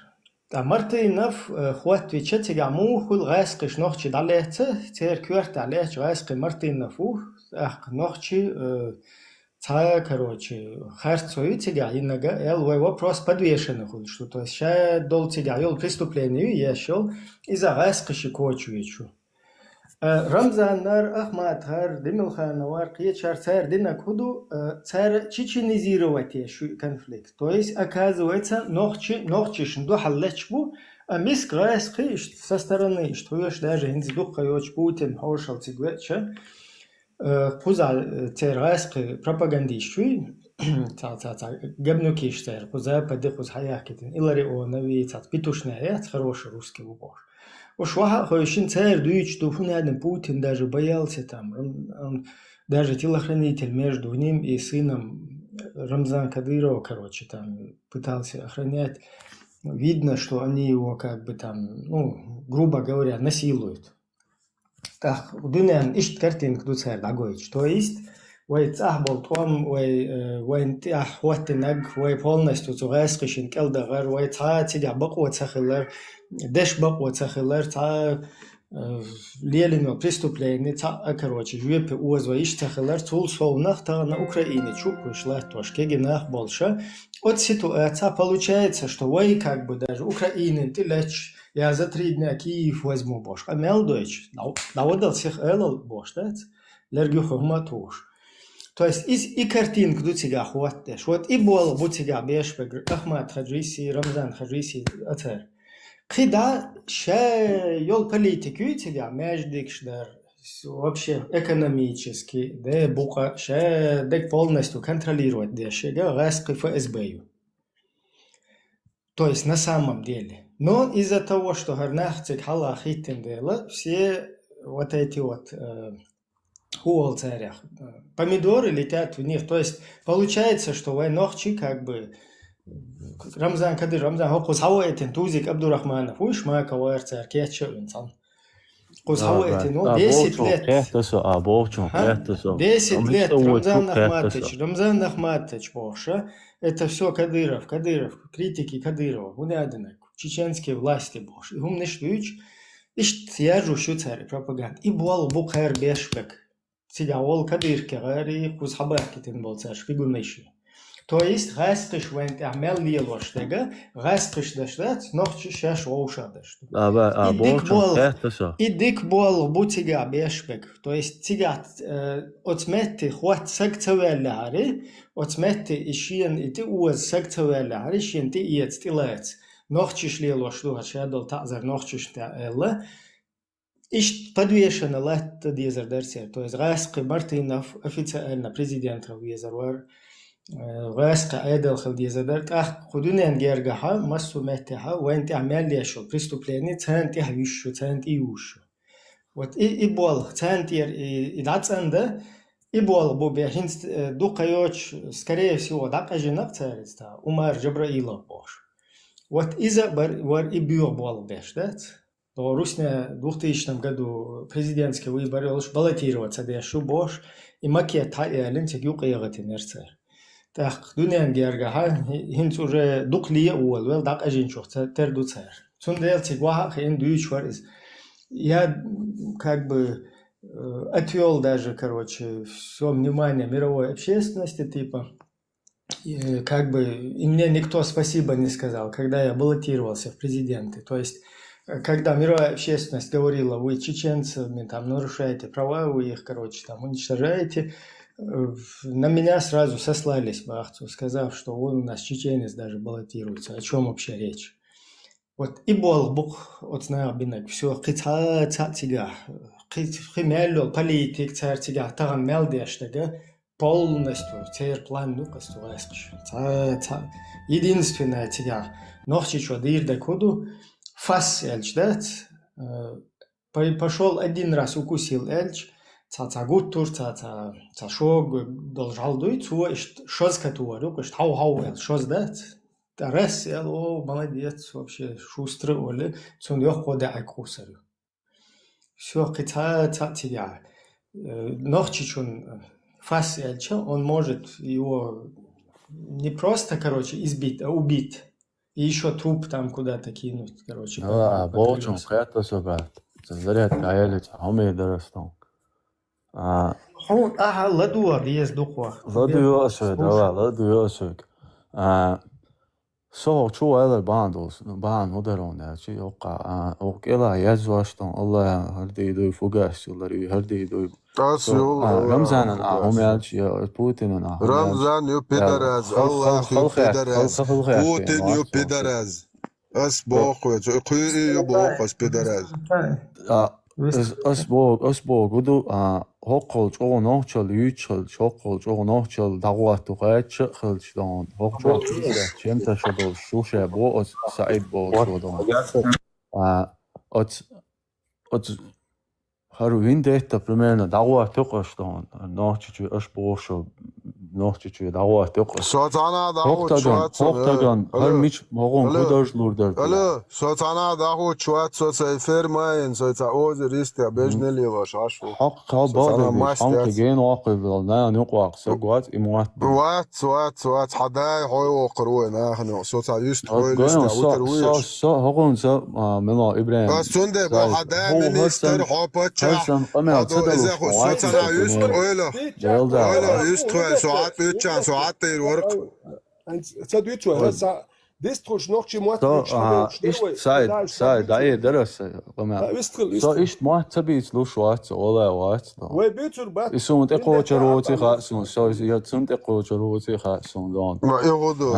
А Мартинов хват вичетига му хул гайскиш нохчи далеце, теперь кверт далеч гайски Мартинов ах нохчи ца, короче, харцуитига инага эл вопрос подвешенных, что то есть ща долтига ел преступлению ешел и за гайскиши кочуечу. Рамзаннар Ахмадхар Демилхановар Кьечар царь Динакуду царь чеченизировать ешу конфликт. То есть оказывается нохчишн до халлечбу, а миск гайски со стороны, что ешь даже инздух кайоч Путин хошал цигвеча. Пуза цергайски пропагандищуй, гебнукиш цер, пуза подихуз хаякитин, илари о нави цат петушная, хороший русский убор. Уж ваха хоющин царь дует, что фунаден Путин даже боялся там, он даже телохранитель между ним и сыном Рамзан Кадырова, короче, там пытался охранять. Видно, что они его как бы там, ну, грубо говоря, насилуют. Так, дунян ищет картинку дуцер дагоич. То есть, вай цахбал том, вай хватинаг, вай полностью цугайскишин келдагар, вай цаатига бакуа цахилар, деш бакуа цахилар, ца лелино преступление, ца, короче, жуепе уазва ищ цахилар, цул солнах, та на Украине чукуш лахтош, кегинах больше. От ситуация получается, что вай как бы даже Украины, ты лечь, я за 3 дня Киев возьму бош. А мелдойч, наводал всех элал бош, да? Лергюха хматуш. То есть и картинку до тебя хватаешь. Вот и бол бу тебя бешбек, Ахмад Хаджиси, Рамзан Хаджиси, ацер. Когда ше йол политику тебя междикш дар вообще экономически, да бука ше дек полностью контролировать дешега гаски ФСБ. То есть на самом деле. Но из-за того, что гарнахцик хала хиттен дела, все вот эти вот хуолцарях, помидоры летят в них. То есть получается, что войнохчи как бы Рамзан Кадыр, Рамзан Хокус Хауэтин, Тузик Абдурахманов, Уишма Каварцар, Кетчер инсан. Кус Хауэтин, ну 10 лет. 10 лет Рамзан Ахматович, Бохша. Это все Кадыров, критики Кадырова, Гунядина, чеченские власти, Бож. И умный штуч, и я жу царь пропаганд. И буал бухайр бешбек. цигавол кадирке гари кузхабахкитин болцаш фигунеши. То есть гайскиш вент амел лилоштега, гайскиш даштат, нохчи шаш оушадаш. Идик бол бутига бешбек. То есть тигат отмети хват сагцавелари, отмети ишин ити уаз сагцавелари, шин ти иет стилаец. Нохчиш лилоштуга шадол тазар нохчиш таэлла. Иш подвешена лет дизер дерсер. То есть гайски Мартинов официально президент визарвар. غاسق عادل خلدي زدرت خدونا نجرجها مسو متها وانت عمال يشو بريستوبلاني تانتي هيشو تانتي يوشو وات إبوال تانتي إدعت عنده إبوال بو بيهنست دو قيوش скорее всего دق أجنب تارستا عمر جبرائيل باش وات إذا ور إبيو بوال بيشدت то Русня 2000 году президентский выборы лишь баллотироваться дешо бош и макет таялен тегю қиягатын ерцер. Так, дунян гергаха хинц уже дуклие уол вел дак ажин шохта терду цер. Цундел тигва хин дuychвар из. Я как бы отвел даже, короче, все внимание мировой общественности, типа, как бы, и мне никто спасибо не сказал, когда я баллотировался в президенты. То есть, когда мировая общественность говорила, вы чеченцами там нарушаете права, вы их, короче, там уничтожаете, на меня сразу сослались бахцу, сказав, что он у нас чеченец даже баллотируется. О чем вообще речь? Вот и бол бух от бинак все кица цатига химело политик цартига таган мелдештега полностью цер план ну кастуэсч. Единственное тига нохчи что дирда коду фас эльчдат пошел один раз укусил эльч. Ца гуттур, ца шог должал дуй, цу шоз катуару, каш хау шоз дат. Тарас, о, молодец, вообще шустрый, оли, цун я хода айкусарю. Все, ца тебя. Нохчичун фас эльча, он может его не просто, короче, избить, а убить. И еще труп там куда-то кинуть, короче. Да, болчун, это все брат. Заряд каялить, а мы дорастом. هون لدور ديز دقوة لدور أسود لدور أسود سو شو هذا الباندوس بان مدرون يا شيء وقع وكلا يزواشتون الله هردي دوي فوقاش ولا هردي دوي رمزان هم يا شيء بوتين رمزان يو بيدراز الله يو بيدراز بوتين يو بيدراز أس بوخ يو بوخ أس بيدراز أسبوع قدو هقول جو نهشل يشل شقول جو نهشل دعوات تقاش خل شلون هقول شيم تشدول شو شابو أس سعيد بو شلون أت هروين ده تبرمنا دعوات تقاش لون نهشل أسبوع شو نهشل دعوات تقاش ساتانا دعوات هقتاجن هر مش مغون كدرش لوردر ألا ساتانا دعوات شوات سوتسا فرماين سوتسا أوز ريستيا بجنلي وشاشو حق بعض حق جين واقف لا نقوى سقوات إموات وات حداي هاي وقروي نحن سوتسا يست هاي ريستيا وترويش هقون سا ملا إبراهيم سنده بحداي منيستر حبتش هذا إذا سوتسا يست أولا يست ساعات بيتشان ساعات الورق تدويتشو ديستروش نوكشي موات إيش سايد داي درس قمع إيش ما تبي تلوش وات ولا وات وبيتر بات يسون تقوى روتي خاسون يسون تقوى روتي خاسون لون ما يهودو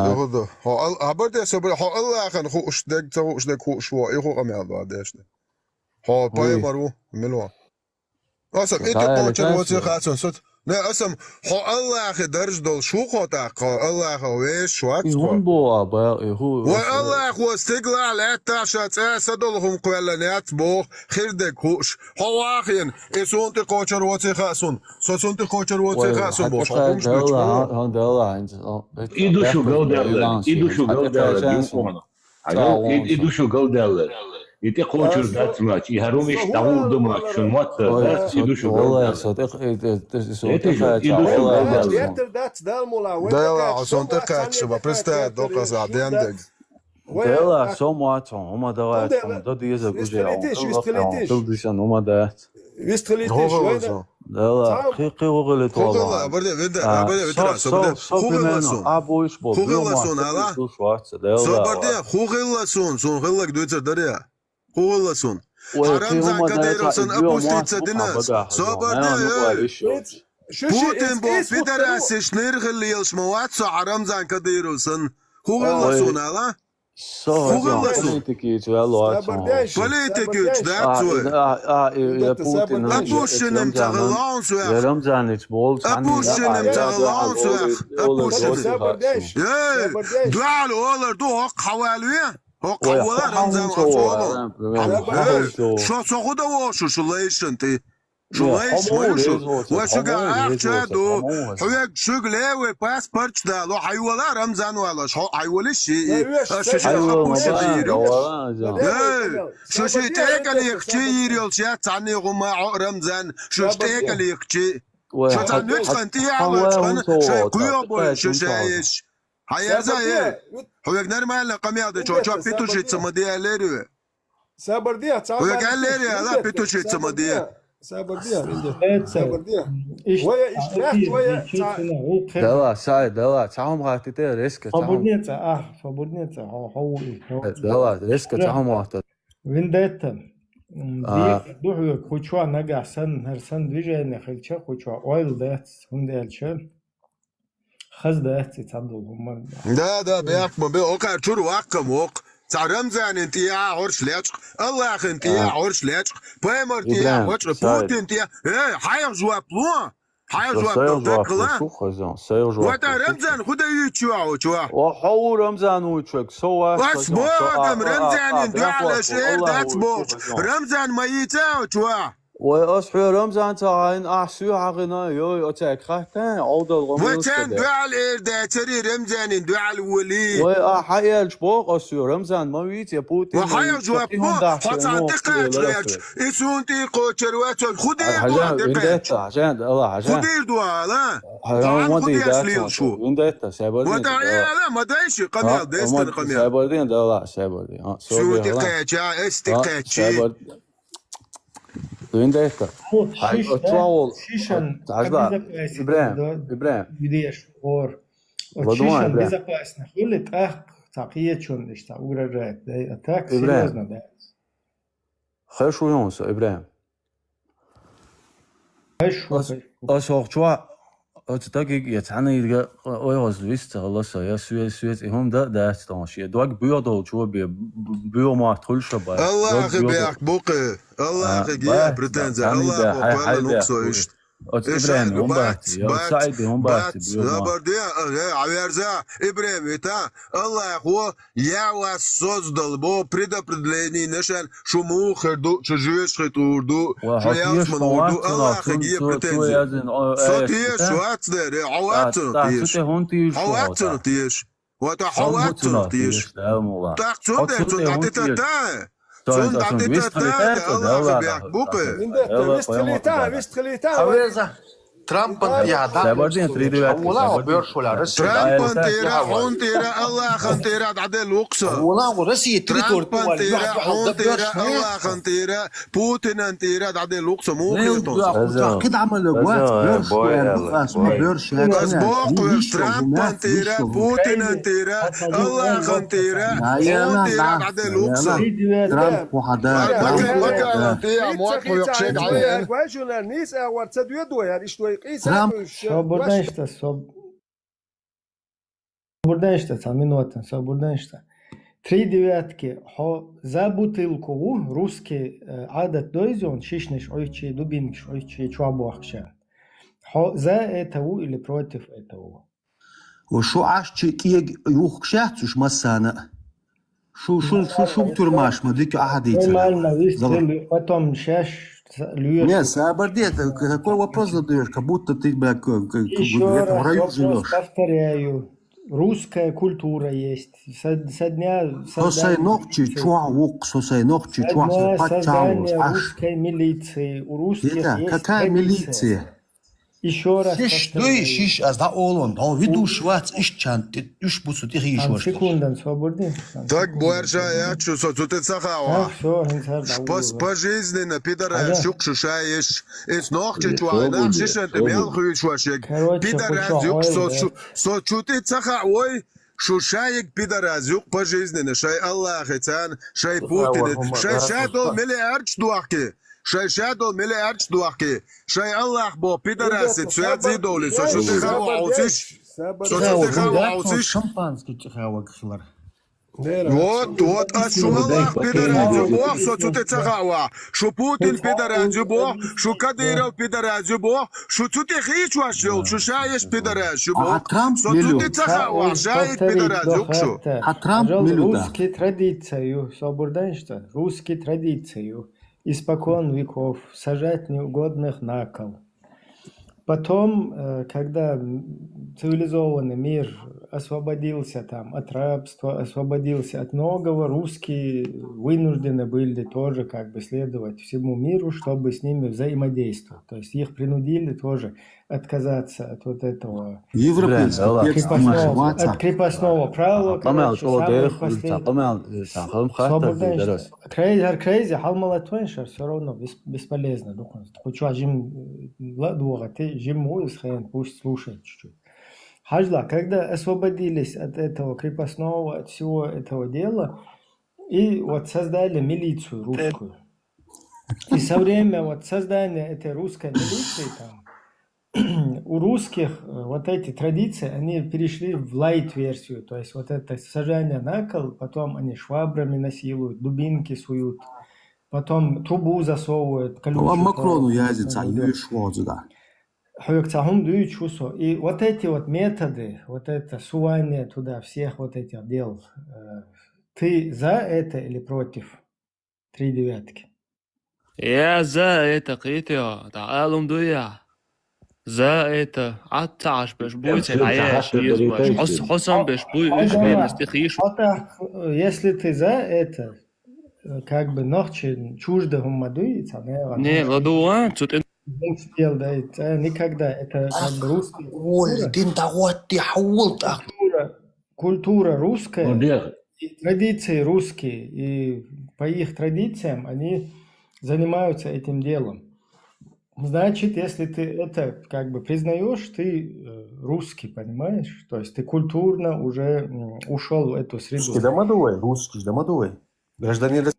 هبرد سبر الله خن خوش دك خوش وا يخو قمع بعدش ها باي برو ملوا أصلا إنت قوة روتي خاسون صوت لا أسم الله أخي درج دول شو خطأ الله أخي ويش شوات يهون بوا هو والله أخو استقلال أتاشات سدولهم قولنات بو خير دك خوش هو أخين إسون تقوشر واتي خاسون سون تقوشر واتي خاسون بوش همش هون دلا إيدو شو قودر إيدو شو قودر إيدو شو قودر يتي قوشر دات ماتش يهرومش تعود ماتش شو مات إيدو شو والله صدق دلا عشان تقاتش ببرستا دوقاس عديندك دلا سو مات هم دلات هم دو ديزا بوجي هم دلديشان هم دات Вистхалите Хугыласун. Да, қиғылы Хугыла, туала. абарда, ведра, хугыласун. Абуиш бол. Хугыласун, ала? Собарда, хугыласун, сон хыллак дуйцар даря. Хугыласун. Харамзан кадайросан опуститься динас. Собарда, Путин бол пидорасиш ныргылил шмауатсо Харамзан кадайросан. Хугыласун, ала? Политики да, Апушинем тағылан суяқ. Рамзаныч бол. Апушинем тағылан суяқ. Апушинем. Дуал олар ду хоқ хавалуя. Хоқ хавалар Рамзан хавалу. Шо соғуда ошу шулайшын ти. شويش ويشو وشجع أحشادو حياك شغلة باسبورت ده لو حيولا رمزان ولا شو حيولا شيء شو أبو شيء شو شيء تأكل يخشي يريل شيء تاني غما رمزان شو تأكل يخشي شو تاني خنتي على شو كيوبو شو شيء هيا زي حياك نرمال قميادة شو بيتو شيء تسمدي عليه سابرديا حياك عليه لا بيتو شيء تسمدي سابرديا ويا اشتراك ويا دلا ساي دلا تعهم غاتي ريسك Фабурница, хауи. دلا ريسك تعهم غاتي Вендетта. Духу хочуа нагасан херсан движение хелча хочуа ойл дэт хундэлча. Хаз дэт цадулгумар. Да, бяхма бе окар чур ваккам ок. Рамзан انتيا عرش لاج الله انتيا عرش لاج بامر انتيا عرش بوتين انتيا حير جوا بلون حير جوا بلون وتا رمزان خدا يتشوا وحو رمزان وتشك سوا بس بو رمزان دعاء شيء ذات بو رمزان ما يتاو وأصحى رمزان تعين أحسو عقنا يو أتاك خاتان عود الغموس وتن دعاء الإرداتري رمزان دعاء الولي وحيا الجبوق أسو رمزان ما ويت يا بوتين وحيا جواب بو حتى دقيقة إسونتي قوتر واتل خدي عشان الله عشان خدي دوالا خدي داتو وندتا سابردين لا ما دايش قميال دايستن قميال سابردين لا سابردين شو دقيقة استقيقة وندتا Шишан إبراهيم видишь ор Шишан безопасно хулит تقية شون إيش تقول так серьезно да خير يونس إبراهيم أشوف أتتاجي يتعني إذا أيوز ويست الله سيا سويت هم ده استانشية دوك بيادو شو بيو ما تقول شباب الله يخليك بوقي الله يخليك بريتنزا الله يقبل نقصه إبراهيم هم باتي يا سعيد هم باتي برديا عوارزا إبراهيم إتا الله يخو يا واسوздал бо предопределение нешан шуму херду чужуешь хетурду шо ясман урду الله يخليك بريتنزا صوتيش واتدر عواتن تيش وتا حواتن تيش تاك صوتك عطيتها Son Allah يخليك بوقي ويستخليتها Трампан سابردين تريدوا والله بيرشولا ترامبان تيرا حون تيرا الله خن تيرا عدل وقصة والله ورسي ترامبان تيرا حون تيرا الله خن تيرا بوتين تيرا عدل وقصة مو كيوتون كده عمل بيرش بس بوق ترامبان تيرا بوتين تيرا الله خن تيرا حون تيرا عدل وقصة ترامب وحدا Buradan işte tam minuten, buradan işte. 3 девятки, за бутылку русский адат дойзон, шишнеш ойчи, дубинш ойчи, чуабуахша. За этого или против этого? وشو عاشتي كي يوخشاتش مسانا شو بترماش ما ديك أحديتها Нормально, потом шаш. Не, Сабардия, такой вопрос задаешь, как будто ты, блядь, в раю живешь. Повторяю, русская культура есть. Со дня создания русской милиции. У русских есть какая милиция? Еще раз Шиш, повторяю. дуй, шиш, аз да олон, да виду швац, ишчан, ты уж бусу ты хишваш. Секундан, свободны. Так больше я чувствую, что ты цахава. Все, инсарда. Пожизненно, пидора, шук шушаешь. Из ног чуть-чуть, шишен ты мел хуйшвашек. Пидора, зюк, со чути цахавой. Шушаек пидоразюк пожизненно, шай Аллах эцан, шай Путин, шай шадол миллиард штуки, шай шадол миллиард штуки, шай Аллах бо пидорасы, цвят зидоли, со что ты хаваусиш, со что ты хаваусиш. Шампанский хавакхлар. Вот, а что Аллах пидоразю бо, со что ты цахава, что Путин пидоразю бо, что Кадыров пидоразю бо, что ты хичвашил, что шаешь пидоразю бо, со что ты цахава, шаек пидоразю кшу. Русские традицию, свободны что? Русские традицию, испокон веков, сажать неугодных на кол. Потом, когда цивилизованный мир освободился там от рабства, освободился от многого, русские вынуждены были тоже как бы следовать всему миру, чтобы с ними взаимодействовать. То есть их принудили тоже отказаться от вот этого от крепостного права. Крейзи, халмалатвеншер все равно бесполезно. Хочу жим ладуга, ты жим уисхен, пусть слушает чуть-чуть. Хажла, когда освободились от этого крепостного, от всего этого дела, и вот создали милицию русскую. И со временем вот создания этой русской милиции там, у русских вот эти традиции, они перешли в лайт-версию, то есть вот это сажание на кол, потом они швабрами насилуют, дубинки суют, потом трубу засовывают. А Макрону языца, да. И вот эти вот методы, вот это сувание туда всех вот этих дел, ты за это или против 3 девятки? Я за это, Критио, да, Алумдуя. За это, Атташ беш будет, а я ешь, Хосам беш будет, если ты за это, как бы ночи чуждо гумадуется, не, ладуа, тут никогда, это как бы русская культура русская, и традиции русские, и по их традициям они занимаются этим делом. Значит, если ты это как бы признаешь, ты русский, понимаешь? То есть ты культурно уже ушел в эту среду. Русский домодовой. Гражданин.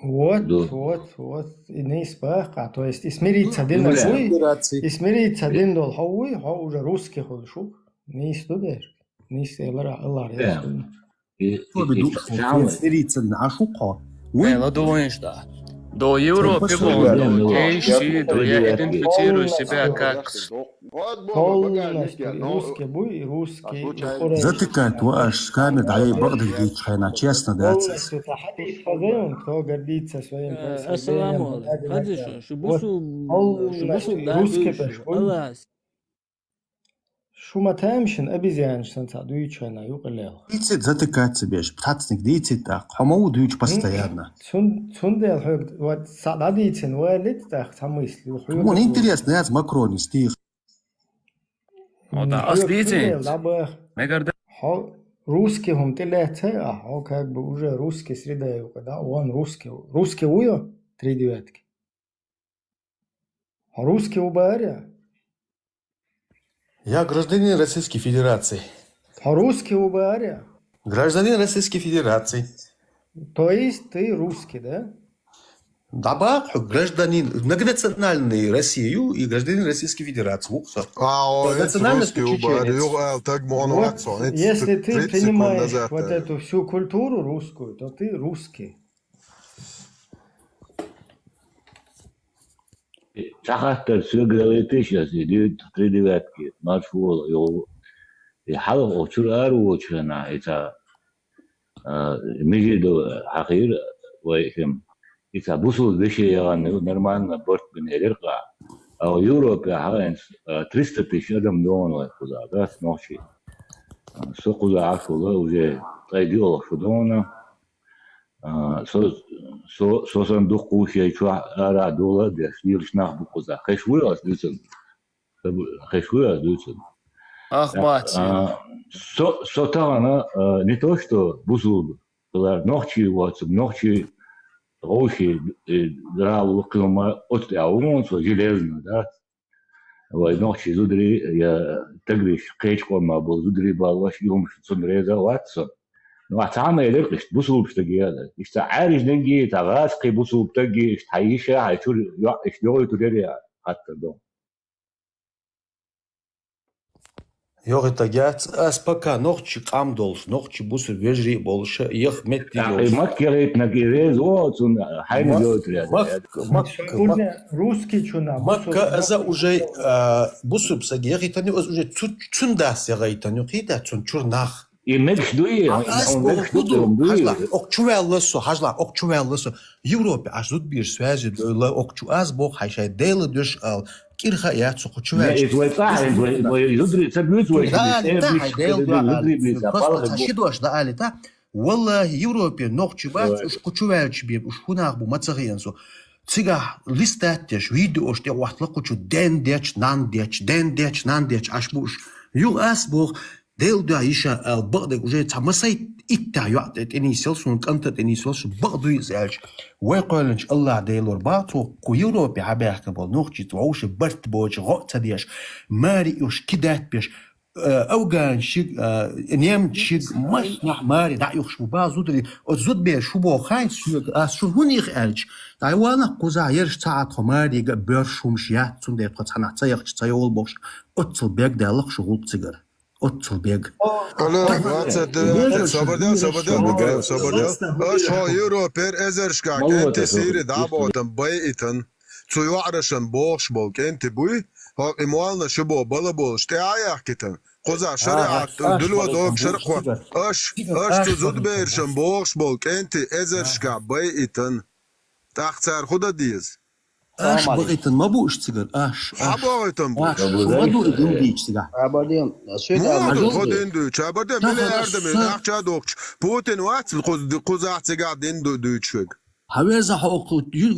Вот. И не испаха. То есть и смириться один дол хауи, уже русский ходишь. Не истудешь. Не истудешь. Смириться на шуко. Ладуа, что? До Европы кейси, до я идентифицирую себя как полностью русский буй и русский. Затыкает ваш камер, да и богдых дичайна, честно, да. Кто гордится своим Ассаламу алейкум. Шубусу Шуматамшин обезьяншин садуючана юкалел. Дицит затыкать себе, птацник дицит так, хамау дуч постоянно. Сундел вот сададицин валит так самысли. Он интересно, я с Макрони стих. Да, ослите. Русский он телете, а как бы уже русский среда, да, он русский. Русский уё 3 девятки. А русский у баря. Я гражданин Российской Федерации. А русский у баря. Гражданин Российской Федерации. То есть ты русский, да? Да, гражданин многонациональный Россию и гражданин Российской Федерации. Национальность если ты принимаешь вот эту всю культуру русскую, то ты русский. Шахтер все говорит сейчас, идет 3 девятки, маршрут, и халов очурару очурана, это между хахир, вайхем, это бусул вещи, нормально борт бенерка, а в Европе хагенс 300 тысяч адам дома куда, да, с ночи, со куда ашула уже тайдиол шудона. Сосан дух кушай чуа ара дола деш лирш нах букуза. Хэшвуй ас лисен. хэшуя дучу. Ах, мать. Сотана не то, что бузул, ночи вот, ночи рощи, драл клома от аумон, что железно, да. Вот ночи зудри, я тагриш, кечко ма был, зудри балваш, юм сунреза ватсон. Ну а там электр, бузул бштагиада. Ишта ариш деньги, тагас, кей бузул бштаги, иштаиша, айчур, иштёй турерия, хатта дом. Йогитагят, аспака, ногчи камдолш, ногчи бусur вежри болша, ех метти Ах, мак керет на герез, вот он, хайна делает ряд. Русский чуна. Макка аза уже бусur псаги, ягитани уже цундас ягитани, хита цун чурнах. И мекш дуи, он мекш дуи. Окчувелласо, хажла, окчувелласо. Европе аж тут бир связи, окчу аз бог хайшай делы душ ал. Кирха я цуху чуваш. Не, твой тахин, твой зудри, цабют твой. Да, просто ташидош да али, да. Валлахи, Европе ногчу бац, уж кучувелч бир, уж хунах бу мацагиенсо. Цига листаттеш, видеош, те уахтлакучу дендеч, нандеч, аш буш. Ю аз бог, дел да иша ал багдек уже тамасай إتا يعطيت إني سلسون كنتت إني سلسون بعضو يزعج ويقولنش الله ديلور باطو كو يوروبي عباك بول نوخجي توعوش برت بوش غوطة ديش ماري يوش كدات بيش أوغان شيق نيم شيق مصنع ماري دا يوش مبا زودري زود بيش شو بو خاين شو هون يخالج دا يوانا قوزا يرش تاعت ماري برشو مشيات سون دي قطعنا تايخش تايول بوش أتصل بيك دالك شغول تسيقر Отцел бег. Sabadell. Şu Europer ezerşka kenti siri dabotan bayitan. Zu yuarashan boş bol kenti buy. Ha imualna şubo bala bol işte ayak kitan. Koza şariat dülwa dog şarqwa. Aş tuzud berşan boş bol kenti ezerşka bayitan. Taxtar xuda diyiz. Аш богайтан мабу ишцигар аш. Абогайтан бу. Маду идем дичцига. Абадин. Маду ходен дуч. Абадин биле ярдем нахча докч. Путин вац кузахцига ден дучвэг. Хавеза хок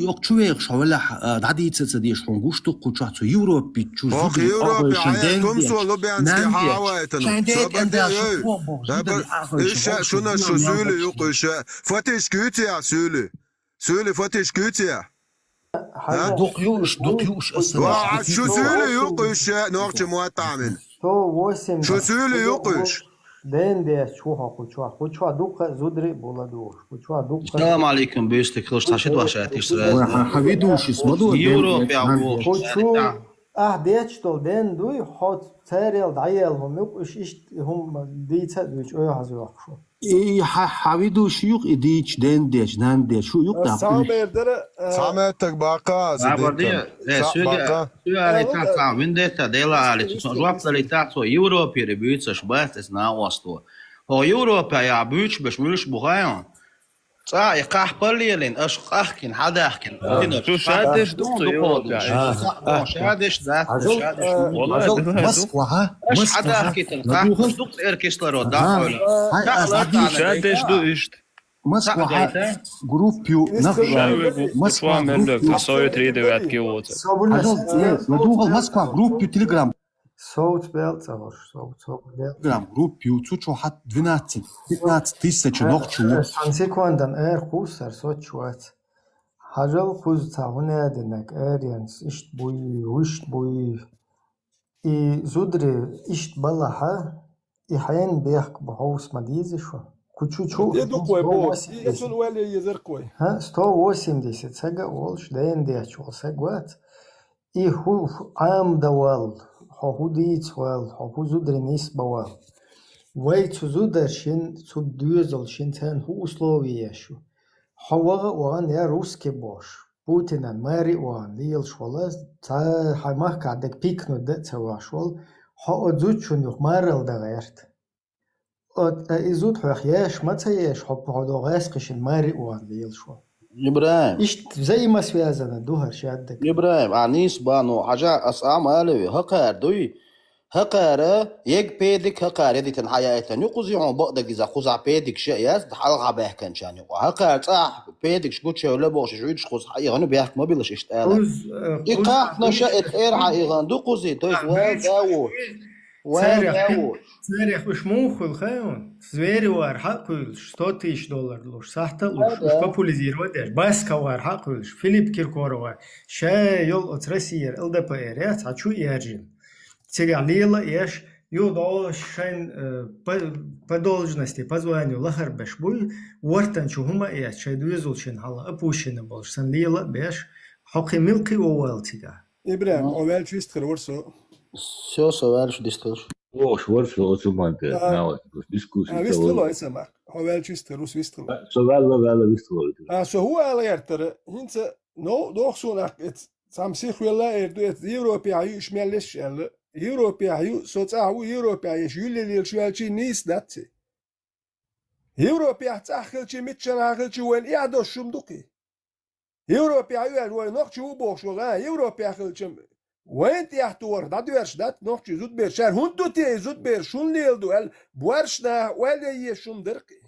yok çuvek şavela daditse diye şun guştu kuçatsu Европи çuzu. Ох Европи tum solo beanski havaytan. İşe şuna şu söyle yok işe. Fatih Gütiya söyle. Söyle Fatih Gütiya. Dokuyormuş aslında. Şu söyle yok iş nokta muhtamin. Şu söyle yok iş. Dende kuçua duka zudri buladur. Kuçua duka. Selam aleyküm büyüstek kılıç taşıt başa yetiştirir. Haviduş ismadı. Европе авол. Kuçu deçtol den duy hot terel dayel hum yok iş hum diyse duy öyle hazır yok şu. Haviduş yok idiç dendeç nandeç şu yok da. Samettek baka. Abardin. Söyle ta vendetta dela ali. Joaptali tato Европе büyütse şbates na vasto. O Европе ya büyüç beş mülüş buğayan. صح يقح بالليلين اش احكن حدا احكن شو شادش دكتور يوروبا شادش ذات شادش والله مسكوا ها اش حدا احكي تلقاح دكتور اركسترو داخل شادش دو اشت مسكوا группу Москва мерлök союз рейдевят геот. Надугал Москва группу Telegram. Соут белцавор, соут Telegram группу цучу хат 12-15 тысяч ногчу. Секундан кусар сочуат. Хажал куз цавунеденек эриенс ишт буй. И зудри ишт балаха и хайен бех бхаус мадизишу. Кучучу. Еду кой бос. И сон уэле езер кой. 180 сега олш дендеч ол сегват. И ху ам давал. Ху дицвал, ху зудри нис бавал. Вай цу зударшин цу дюзалшин тен ху условияшу. Хавага уан я русский бош. Путинан мэри уан лил швалас та хаймах кадек пикну да цавашвал. Ха одзучун юх мэрэл да гэрт. Изуд хуях яш мацаяш ху подогасқишин мэри уан лил швал. ابراهيم ايش زي ما связано دوهر شادك ابراهيم انيس بانو حاجه اسام الوي هقر دوي هقارة يك بيدك هقارة دي تنحياتا نقوزي عن بقدك إذا خوزع بيدك شيء حلقة بيحكن شاني هقارة صح بيدك شكوت شو ولا بوش شويش خوز حقيقة بيحك ما بيلاش اشتغل إيقاح نشأت إير حقيقة دوقوزي تويس وال داوش Царях уж мухул хэон. Звери вар хакулш $100,000 луш. Сахта луш. Уж популяризировать деш. Баска вар хакулш. Филипп Киркорова. Ша йол от России ЛДПР. Я хочу яджин. Тега лила еш. Юдо шайн по должности, по званию лахар беш буй. Уартан чугума еш. Шай дуизул шин хала. Опущена больше. Сан лила беш. Хоки милки овал тега. İbrahim, o velç vistır varsa. Все, совариш дисташ. Loš, vršo, odsumante, navod, diskusija. Vistilo je samak. O velç vistır, Rus vistilo. Så väl vistilo. Så hu ala yertare, hinsa, no, doxsunak, sam sihwella erdu et Evropa ayu işmelleş yani. Evropa ayu, soçahu Evropa ayu, yüllelil şuelçi nis datsi. Evropa tahkılçı mitçen akılçı wen iado şumduki. Evropa ayu el wen nokçu boşul ha, Evropa akılçı. وين تيحتور دا دويرش دات نوخشي زود بير شهر هندو تي زود بير شون ليل دوال بوارشنا ولا يشون درقي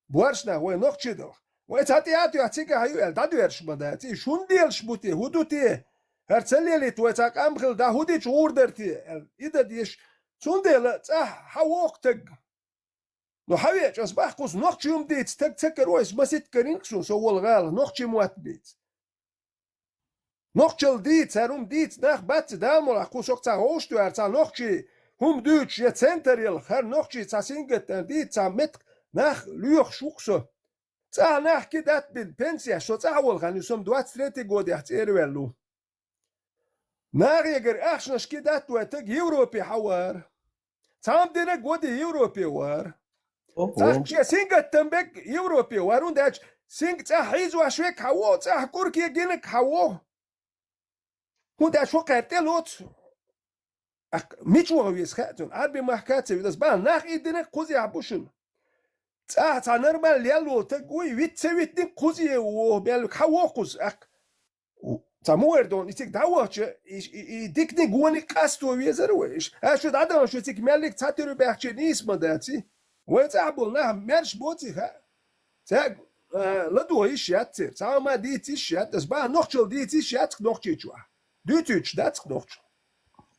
بوارشنا وين نوخشي دو وين تاتي هاتو يحتيكا هايو ال دا دويرش بداتي شون ليل شبوتي هدو تي هرتسليلي تويتاك امخل دا هودي شعور درتي اذا ديش شون ديل صح حوقتك نو حويج اصبح قوس نوخشي يوم ديت تك تكر ويس مسيت كرينكسون سو الغال نوخشي موات بيت Nochchel dietz, dietz, nach batze damol, kusok za hochstuer, za nochchi, Deutsch, jetzt centeril, her nochchi, za singet, dietz, mit, nach Lüch schuchso. Za nach gedat bin, pensia, so za wol, gan usum duat strete god, yachts erwellu. Nach jeger, achschnasch gedat, du eteg, Europe hauer. Zam dine godi Europe war. Zach, singet, tembek, Europe war, und ech, singt, za hizu, aschwek, hawo, za kurki, genek, hawo. Und er schon kein Telot. Mitchell wie es hat und Arbe macht wie das Bahn nach idene Kuzi abuschen. Tsah normal yalo te gui witze wit den Kuzi o bel kawokus ak. Tamuerdon ich dawache ich dik ne gune kasto wie zerwesh. Er schon da schon sich melik zater berchnis madati. Und abul na merch boti ha. Sag lado ich jetzt. Sag mal die Tisch das Bahn noch schon die Tisch jetzt noch chichwa. Dütüç dat noch.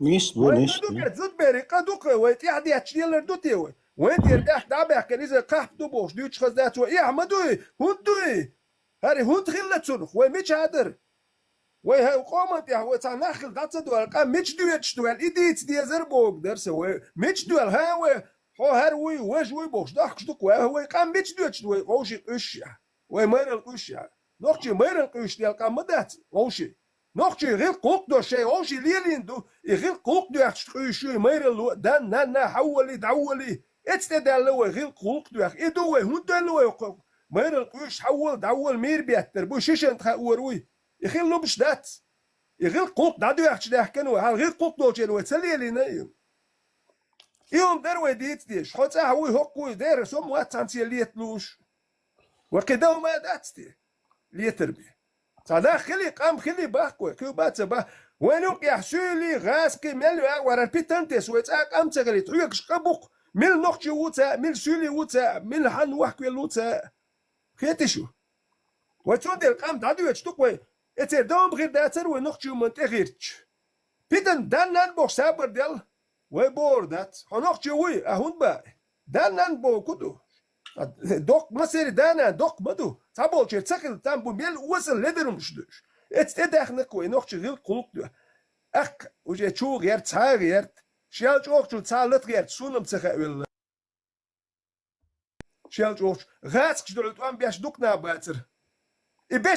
Mis bu ne? Zut beri kaduk ve tiadi açniler duti ve. Ve der da berken iz qahp du boş dütüç khazdat ve ya madu hudu. Hari hud khillatsun ve mich hader. Ve ha qomat ya ve tanakhil dat du alqa mich dütüç du el idit die zerbog derse ve mich du el ha ve ho her we wej we boş dakhstuk ve ve qam mich dütüç du oshi ish ya. Ve meral ish ya. Nochchi meral ish ya qamadat oshi. Nog je heel kok door zij als je leerling doet, je heel kok door je meer dan na houweli. Het is dat loe heel kok door. Ik doe hoe dan loe meer kush houwel meer beter. Bushishen gaat oorui. Je heel lobs dat. Je heel kok dat door je daar kunnen we heel kok door je het leerling nee. Je daar we dit is. Gaat ze hoe hokku daar zo wat aan je leert loos. Wat kedau maar dat is. Leerter be. صدق خلي قام خلي باكو كيو باتسبا وينو يحسولي غاسكي مل ورا بيتنتس ويتاك ام تغلي تريك شقبق مل نوختي وتا مل سولي وتا مل حن وحكي لوتا خيتشو وتشون دير قام دادو يتشتوك اتر دوم غير داتر ونوختي من تغيرتش بيتن دان نان بو صبر ديل وي بوردات هنوختي وي اهون با دان نان بو كدو دوك مسير دانا دوك مدو تابول شير تسكل تامبو ميل وصل لدرمشدش اتدخنك وي نوختي غير قلق دو اك وجه تشو غير تسار غير شيال جوخ جو تسالت غير سونم تسخا شيال جوخ غاسك جدول توام بياش دوكنا باتر إبش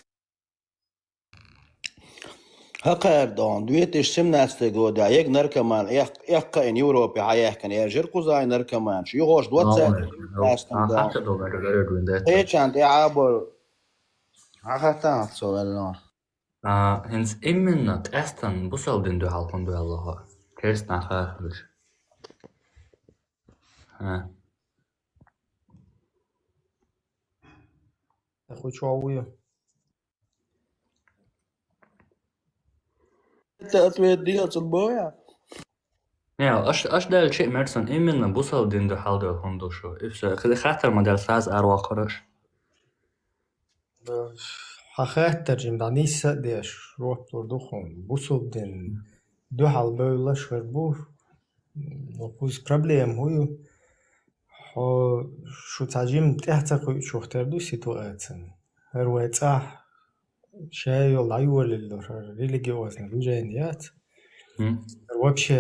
هقاردون دويتش سمناستي غودا يك نركمان يق ان يوروبي هايح كان يرجر قزاي نركمان شي يغوش دوتسا هيچانت يعابر هاتا سوالنا hens imminat estan busaldin du halkon du Allah. Kerstan khafir. Ha. Хочу ауя. انت اتويت دي تصبويا Не, аш дал شيء مرسن إمنا بوصل دين دو حال دو هندوشو إفش خذ خاطر ما دال ساز أرواقرش حخاطر دانيسا ديش روح بردوخون بوصل دين دو حال بولش وربو وقوز проблем هو شو تاجيم تحتقو شوختردو سيتواتن هرويتا شاي والله يولي религиозный движеният вообще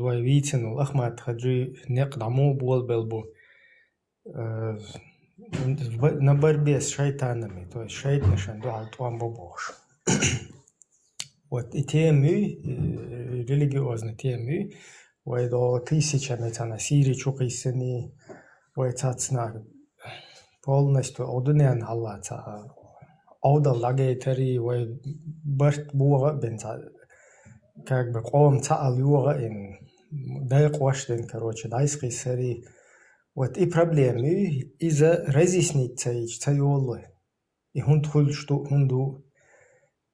видите ну ахмат хаджи неqdamu бол белбу на борьбе с шайтанами, то есть шайтнышан дуалтуан бобош. Вот и темы, религиозные темы, вот до тысячами на Сирии чукисани, вот цацна полностью одунен халлаца, одал лагетери, вот барт буга бенца, как бы ком цаал юга ин дайк вашден, короче, дайский сери. Вот и проблемы из-за разъяснить цаёлы. И хунд хул что хунду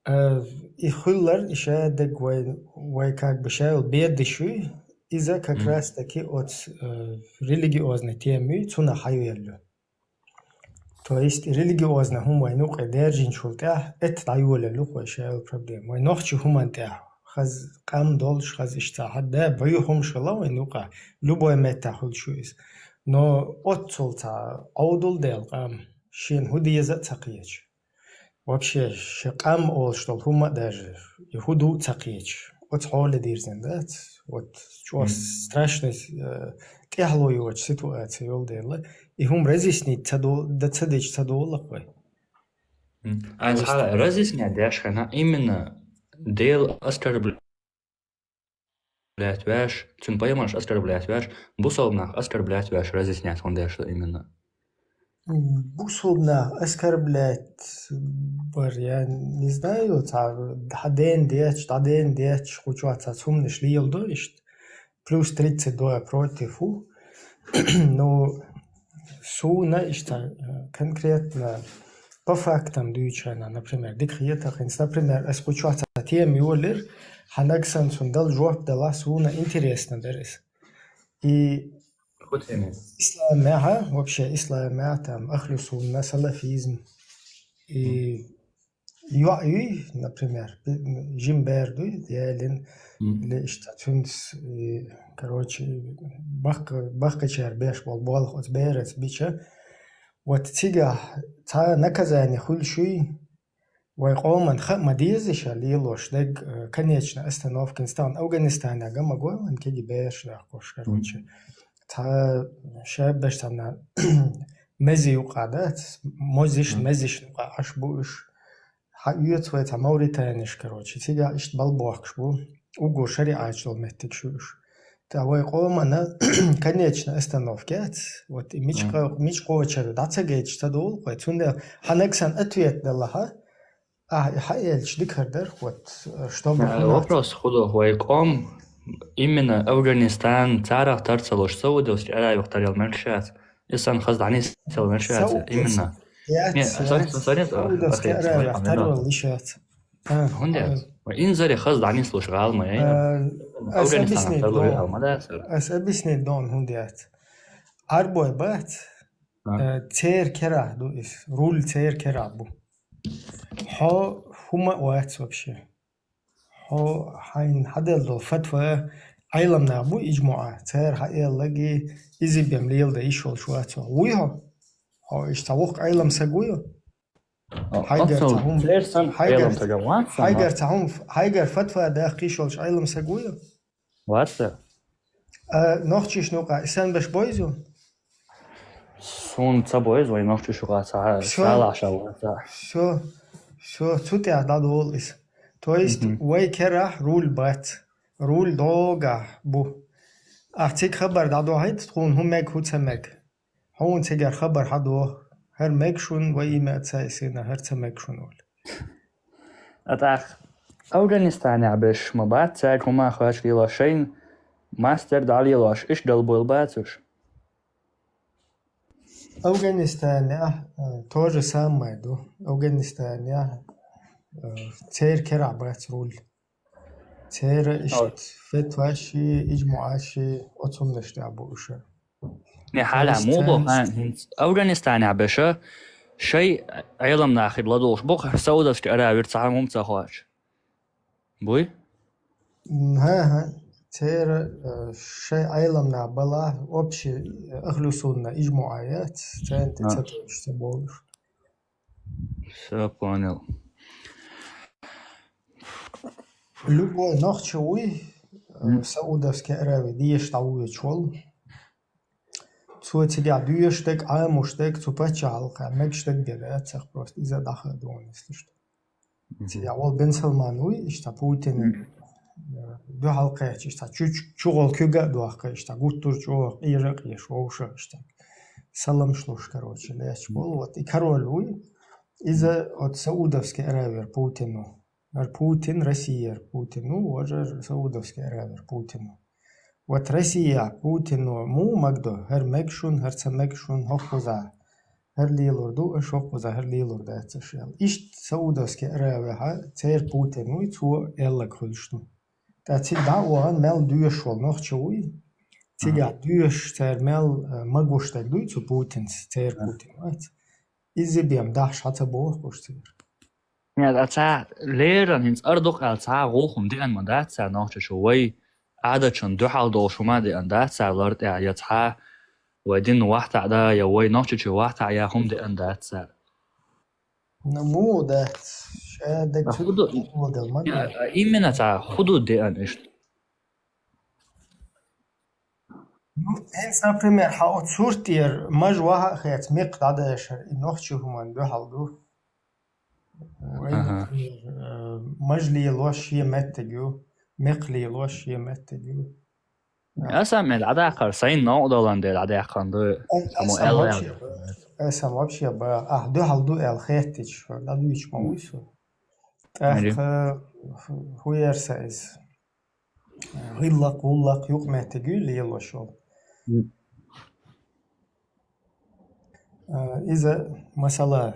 и хуллар еще так вай как бы шайл бедыши из-за как раз таки от религиозной темы цуна хаюэллю. То есть религиозно хумайну кадержин шулта это даюэллю хой шайл проблем. Вай нохчи хуманта хаз кам долш хаз иштахад да баюхум шала вай нука любой мета хулшуис. Но отцолта аудул делкам шин худиеза цакиеч. Вообще шакам ол что хума даже и худу цакиеч. От холе дирзен дат. Вот что страшно тяжелую ситуацию ол дела. И хум разъяснить цадо да цадеч цадолаквай. А разъяснять дашхана именно дел оскорблять ваш, цун поймаш оскорблять ваш, бусолнах оскорблять ваш, разъяснять он дальше именно. Бусолнах оскорблять, я не знаю, даден деч, хочу отцум шли елдоишь, плюс 32 против, но суна ишта конкретно по фактам дуючана, например, декретах, например, эскучаться тем юлер, ханаксан сундал жуап дала суна интересно дерес. И ислам вообще ислам там ахлю сунна салафизм и юаи, например, жимберду диалин лештатунс короче бахкачар беш болбол от берец бича вот тига та наказание хульшуй ويقوم مديزش ليلوش دق конечная остановка инстан Афганистана гамагойлан кеги беш лахкош короче та шабеш там мези юқадат мозиш аш буш хаюет свет Мауritanisch короче тига ишт балбоакш бу уго шариат шол меттик шуш та вайқома на конечной остановке вот и мичко чер дацагеч тадол қойтунда ханексан ответ далаха حقيقة دكر вот чтобы вопрос худо вайком именно Афганистан царах тарцалош саудовский арай вахтарил мершат исан хаздани сел мершат именно нет sorry саудовский арай вахтарил лишат هندي وإن زري خاص слуш غالما يعني Афганистан тарцалош алмадас أسأبسني دون هنديات أربعة بات تير كرا دو إس رول تير كرا بو ها هما وقت вообще ها حين حدا الفتوى عيلم نابو إجماع تير حقيقة لقي إزي بيمليل ده إيشول شواتو ويها ها إشتاوق عيلم سقويو هايجر فتوى ده قيشولش عيلم سقويو واتسا نوختيش نوقع إسان باش بويزو سون تبويز وين نوختي شو قاعد سالا شو Все, тут я дадол is. То есть, вай кера рул бат, рул дога бу. Ахтик хабар дадо хайт, тхун хум мег хуца мег. Хун тигер хабар хадо, хер мег шун вай име атсайсина, хер ца мег шун ول. أتاخ أفغانستان عبش مبات ساك هما خواش ليلاشين ماستر داليلاش إيش دلبو الباتوش Афганистан то же самое, Афганистан цер кера бат рул. تير إشت فتواشي إجمعاشي أتصم نشتي أبو إشر حالة مو بوخان أفغانستان عبشة شيء أيضا من آخر لدوش بوخ سودة اشتراء بيرتعا ممتخواش بوي ها تير شيء عيلمنا بلا أبشي أخلصونا إجمعايات تين تتوش تبولش سأبونيل لبو نخشوي سعودة أراوي ديش تعوي شول تو تيجي دويشتك عاموشتك تو باتش حلقة مكشتك جدات سخ بروست إذا دخل دون استشت تيجي أول بن سلمانوي إشتا بوتين دو حلقة إشتا شغل كوجا دو حلقة إشتا قطر شو إيرق يشوش إشتا سلام شلوش كروتش ليش بول وات إكرولوي إذا от سعودовский أراوي بوتينو بوتين روسيا بوتينو وجر سعودовский أراوي بوتينو وات روسيا بوتينو مو مقدو هر مكشون هر سمكشون هوكوزا هر ليلور دو اش هوكوزا هر ليلور دا تشيل إشت سعودовский أراوي ها تير بوتينو تو إلا كلشتو تا تي دعوان مال دوشول نوخ چوي تيجا دوش تير مال مقوشتك دوي تو بوتين تير بوتينو إذا بيم داش حتى بوخ بوشتير يعني أتاع ليرن هنس أردوك أتاع روحهم دي أن مدات سا نوخش شوي عادة شن دو حال دوشو ما دي أن دات سا لرد يتاع ودين واحد عدا يوي نوخش شو واحد عيا هم دي أن دات سا نمو دات شادك خدو إيمنا تاع خدو دي أن إشت هنس نبريمير حاوت صورتير مجوها خيات ميقد عدا يشر نوخشو همان دو حال دو مجلي لوش يمتجو مقلي لوش يمتجو أسمع العدا قرصين نوع دولان دي العدا قندو همو إل أسم وابشي با دو حال دو إل خيتش لا دو يش مويسو تاخ هو يرسايز غلق ولق يوق متجو لي لوشو إذا مثلا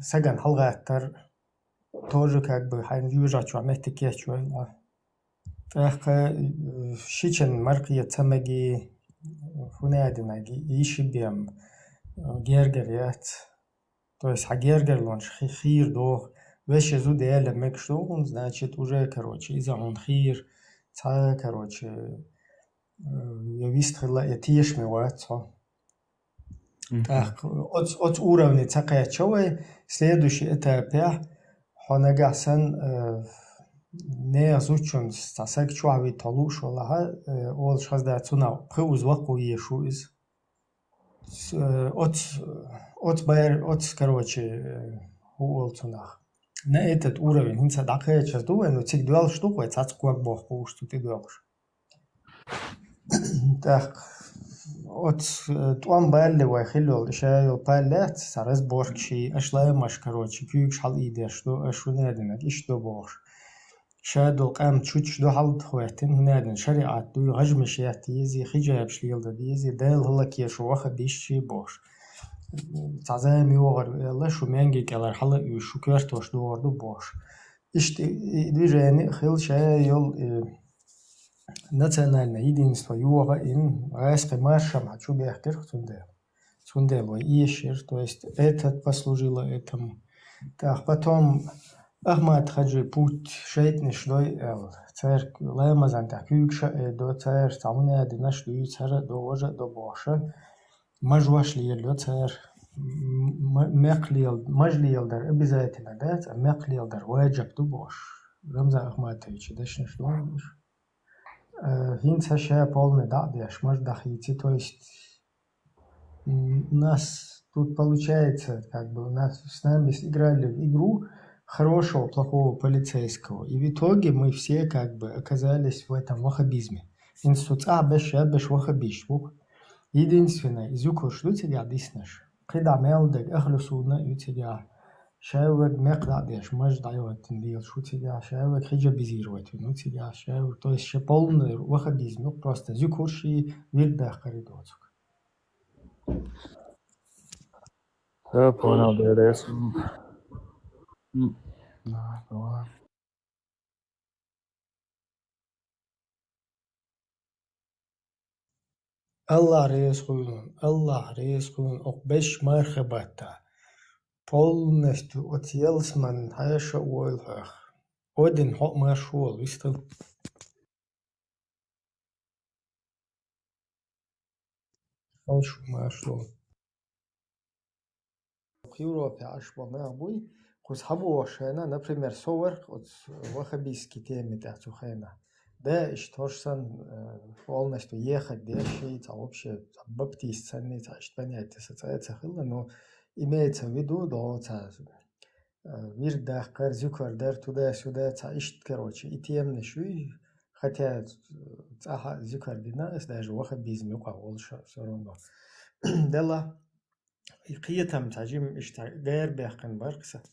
سجن حلقة тоже как бы хайн южа чуа метике чуа так шичен марки цамаги хунадинаги ишибем гергерят то есть гергер лонш хир до веше зу деля мекштон значит уже короче из-за он хир ца короче я вистрела этиш меватso так от уровня цакаячовой следующий этап حنجح سن نه زوجون استاسك شو عبي طلوش ولا ها أول شخص ده تنا بخوز وقوي شو إز أت باير أت كروتشي هو أول تنا نه إتت أورين هنسا دقيقة شدو إنه تيجي دوال شتوق ويتعطي قوق بوخ بوش تدوالش تاخ أت توان بالي ويخلو الشاي وبالات سرز بوركشي أشلا مش كروتشي كيوكش حال إيدي أشو نادنك إيش دو بوش شادو قام تشوتش دو حال خواتين نادن شريعات دو غجم شياتي يزي خجاب شليل دا يزي دال هلا كيشو واخد ديشي بوش تعزامي وغر يلا شو مانجي كالار حلا يشو كيرتوش دو وردو بوش إيش دو جاني خيل شاي يول национальное единство юга им райской маршем хочу бехтер цундел ишер, то есть этот послужило этому. Так потом Ахмад хаджи путь шейтниш дой церк лемазан так югша до цер самуне динаш дой цер до ожа до боша мажваш лиел цер меклил мажлил дар обязательно да меклил дар ваджиб до бош Рамзан Ахматович дашниш дойш Хинца ше полный дадеш, может дахите, то есть у нас тут получается, как бы у нас с нами играли в игру хорошего, плохого полицейского, и в итоге мы все как бы оказались в этом ваххабизме. Институт беш ваххабиш. Единственное, из юкур что тебя диснешь, когда мелдек ахлюсудна и тебя شاوك مقدادش مش دايوت نديل شو تيجا شاوك خيجا بيزيروت نو تيجا شاوك то есть شبولن وخبيز ну просто зюкурши вильда коридорцук. Да, понял, да, الله رزقون الله رزقون أقبش مرخبتا полностью отъелсман хайша уолхах. Один хок маршул, вистел. Хайшу маршул. В Европе аж волна буй, кус хабу шена, например, совер, от вахабийский теме тахцухена. Да, и что ж сан полностью ехать, дешить, а вообще баптист ценить, а что понять, ассоциация хила, но имеется в виду, да, вирдах, карзюкар, дар туда-сюда, ищет, короче, и тем нишуй, хотя зюкар динас, даже вахабизм, юка, все равно. Дела, и қиетам тажим ишта гайр бяхкан баркса.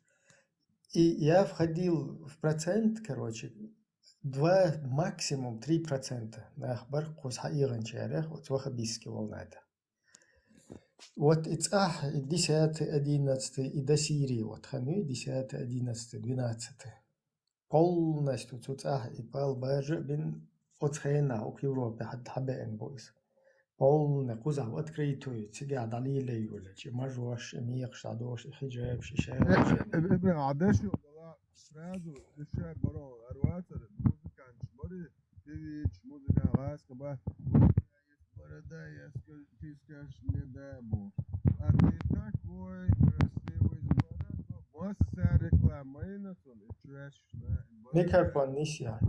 И я входил в процент, короче, 2, максимум 3% на ахбар кусха иганчарях, вот вахабийский волнада. Вот it's 10, 11 и до Сирии, вот ханы 10, 11, 12. Полностью тут и пал бажа бин от хена у Европе хад хабен бойс. полный кузов открытую, тебя далили юля, чи мажош, миях, шадош, хиджаб, шишай. ابن عداشو بلا سرازو دشا برو ارواتر موزيكان شبري تيجي موزيكا غاسك با بردا يسكر تيسكاش ندابو اتيتاك بوي красивый زبرا масса рекламы на сон ичраш Микрофон нися.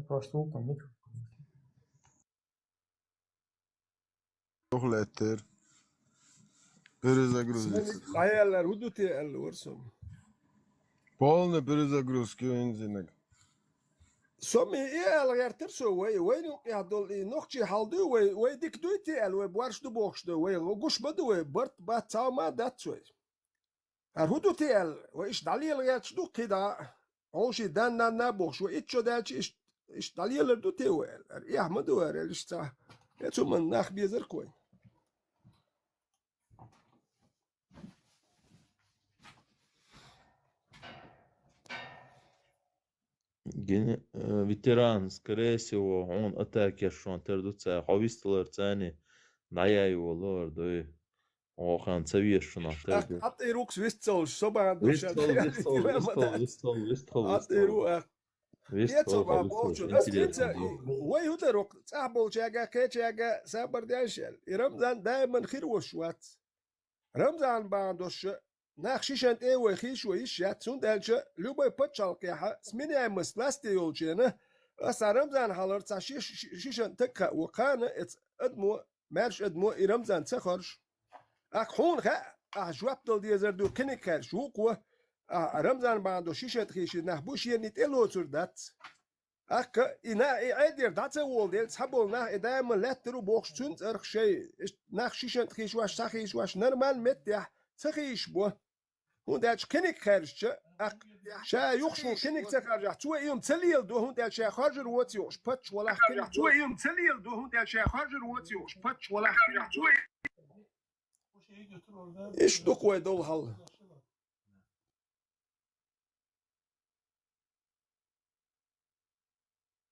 Просто упал микрофон. Letter перезагрузиться. Hayaller huduti el ursun. Полная перезагрузка инженер. Som el gerter so way no ya dol noch chi haldu way dik duiti el way barsh du boxdu way gush badu way bart ba tama dat so. Huduti el way ish dalil gert du kida onshi dan na box way itcho dat ish dalil du te way. Ya ahmadu way el ishta. Yetsu man nach bizer koy. ветеран, скорее всего, он атакер, он тердуца, хависталар цани, наяй волор, да, охан цавиш, что на терду. At Irux Wistzel, soba Wistzel. At Irux. Yetso ba bolcho. Das gibt's way huderok. Bolchaga, Kechaga, Sabardashel. Ramzan daiman khirwosh wat. Ramzan bandosh. Nach shishant ewe khishu ishat sundalcha lubay patchalqiha smini maslasti yolchena. Ramzan halar shishant takka وقانا ادمو مارش ادمو Ramzan تخرج. أخون خا جوابتل ديزردو كنيكر شوقو رمضان باندو شيشت خيش نحبوش ينيت إلو تردات أك إنا عادير دات وول ديل تحبول نه دائما لاترو بوخش تونت أرخ شيء نخ شيشت خيش واش تخيش واش نرمال متيح تخيش بو هون دالش كنيك خارج أك شا يخشون كنيك تخرج تو يوم تليل دو هون دال شا خارج روت يوش باتش ولا تو يوم تليل دو هون دال شا خارج روت يوش باتش ولا تو إيش دقوة دول هال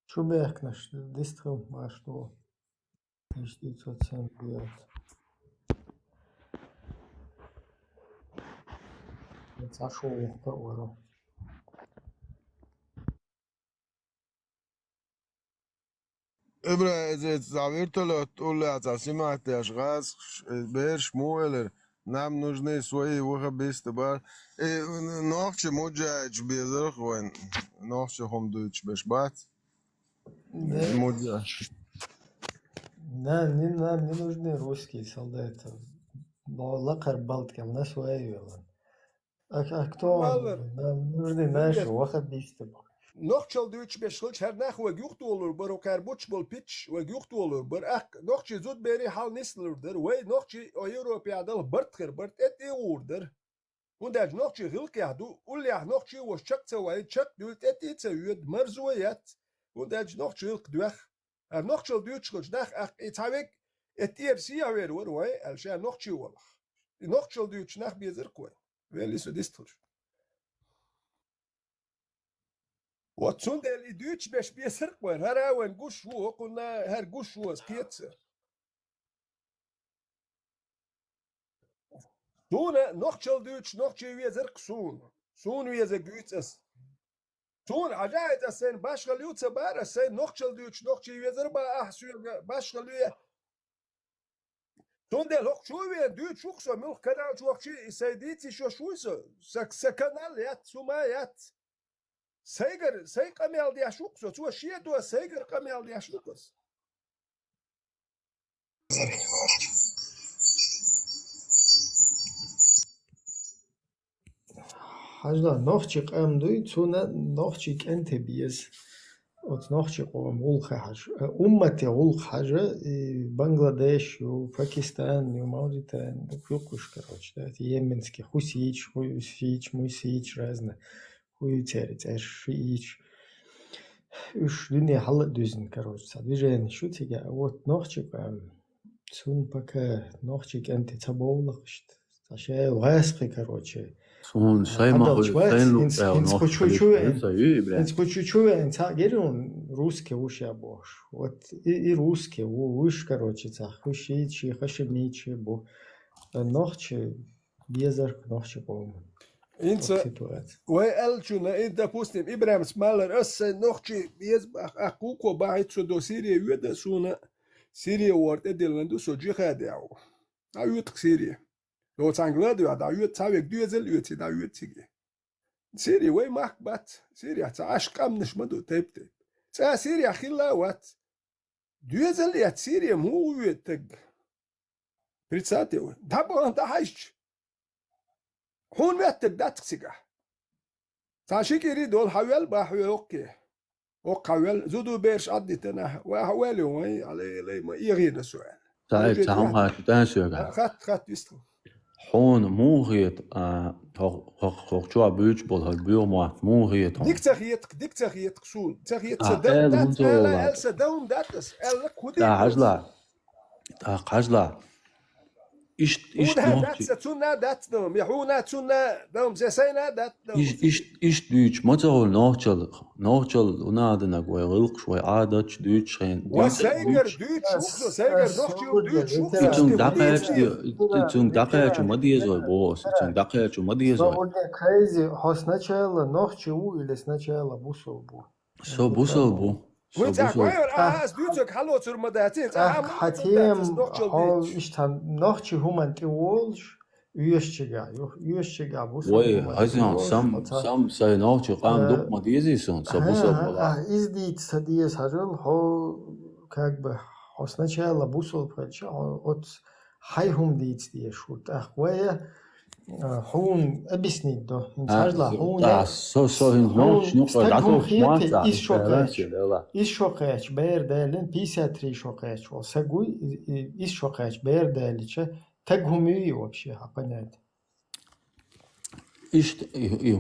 Что бэкнаш? Дистрил, а что? 1979. Зашел в Паору. ابرا إذا تعبيرت له تقول لي سمعت أشخاص بيرش مويلر нам нужны свои вахабисты бар. Нохче муджач безрх вен нохче хомдуч бешбат. Муджач. Да, нам не нужны русские солдаты. Но лакар Балтикам на свои. А кто? Нам нужны наши вахабисты. Nochchal Deutsch beschuldigt her nach we gucht olur bar okar boch bol pitch we gucht olur bar ak nochchi zut beri hal nislerder we nochchi Europia dal bartger bart et order und der nochchi hilke du ul ja nochchi was chakt we chakt dult et et ud marzoyat und der nochchi hilk durch er nochchal Deutsch nach ak et havek et ihr sie awer we al sha nochchi wal nochchal Deutsch nach bezer ko wel is dit واتسون دل دوتش باش بيسرق وين هرا وين قش هو قلنا هر قش هو سكيتس سون نوخشل دوتش نوخشي ويزرق سون ويزرق دوتس سون عجائد السين باشغل يوتس بار السين نوخشل دوتش نوخشي ويزرق احسو باشغل ويا سون دل هوك شوي دوتش وخسو ملخ كنال شوخشي سيديتي شويسو سكنال يات سوما يات سيق أميال دي أشوكسو توا شيء دوا سيقر أميال دي أشوكس حاجة نوخشي قام دوي تونا نوخشي كنت بيز ات نوخشي قوم غلق حاجة أمتي غلق حاجة بنغلاديش وباكستان وموريتان وكيوكوش كروش دات يمنسكي خوسيج موسيج رازنا хуйтерить, шиич. Уж не халат дюзин, короче, движение шутига. А вот нохчик, сун пока нохчик антицаболах, ташай васпри, короче. Сун сайма сайну инспочучу, инцагерун русский уж я бош. Вот и русский уж, короче, хушичи, хашемичи, бо нохчи безарк нохчи полный. Inza, wai elčuna inta pustim Ibrahim Smaller össe nohči jezbach akuko bahitsu do Sirije üyede suna Sirije ward edilmendu so jihad yaw. Da üyetk Sirije. Do tangladu ya da üyet savek düzel üyeti da üyetigi. Sirije wai mahbat Sirije ta aşkam nişmadu tepte. Ta Sirije khilla wat. Düzel ya Sirije mu üyetek. Pritsate. Da bon da hayş. هون وقتك داتكسيكا تاشيكيري دول حوال باحوي اوكي وقوال زودو بيرش عدتنا وحوالي وي علي لي ما يغير السؤال تعال تعال تانسوغا خط ويستو هون موغيت هوخشوا بيج بول هالبيومات موغيت ديك تخيتك سون تخيت سدام دات ال سدام داتس ال كودي دا حجلا İşte düç maçol nohçal unadına koyuluk şu adat düç şeyin için dakaya çuma diye zor boş için dakaya çuma diye zor. Crazy сначала нохчи у или сначала бусол бу. Бусол бу. Хотим, işte нохчи humanti olş üyeşçiga busol. Vay hazyan sam say nohçi qam dokma diyezison sa busol bola. Издит садие сажал ho как бы сначала бусол проча от хайхум дит дие шут ахвая هون ابسني دو انتاجلا هون سو هنوش نقطة داتو ماتا إيش شوقيش بير دالين بيسا تري شوقيش وسقوي إيش شوقيش بير داليش تجهمي вообще понять İşte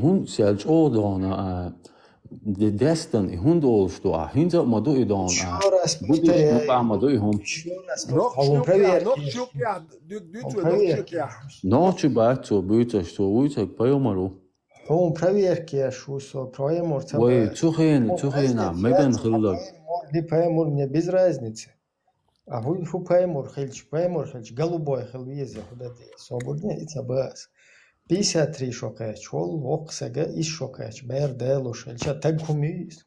hun selç odana destan hun doluştu hinza madu idan bu diş madu ihum Ночью бачу будет что уйти поемару. Он проверки шусо проемор. Ой, чухена, меган хиллак. Ди поемор мне без разницы. А вы фу поемор хильч, голубой хилвизе худати. Свободне и цабас. 53 шокач, ол оқсага иш шокач, бер делуш, элча так кумис.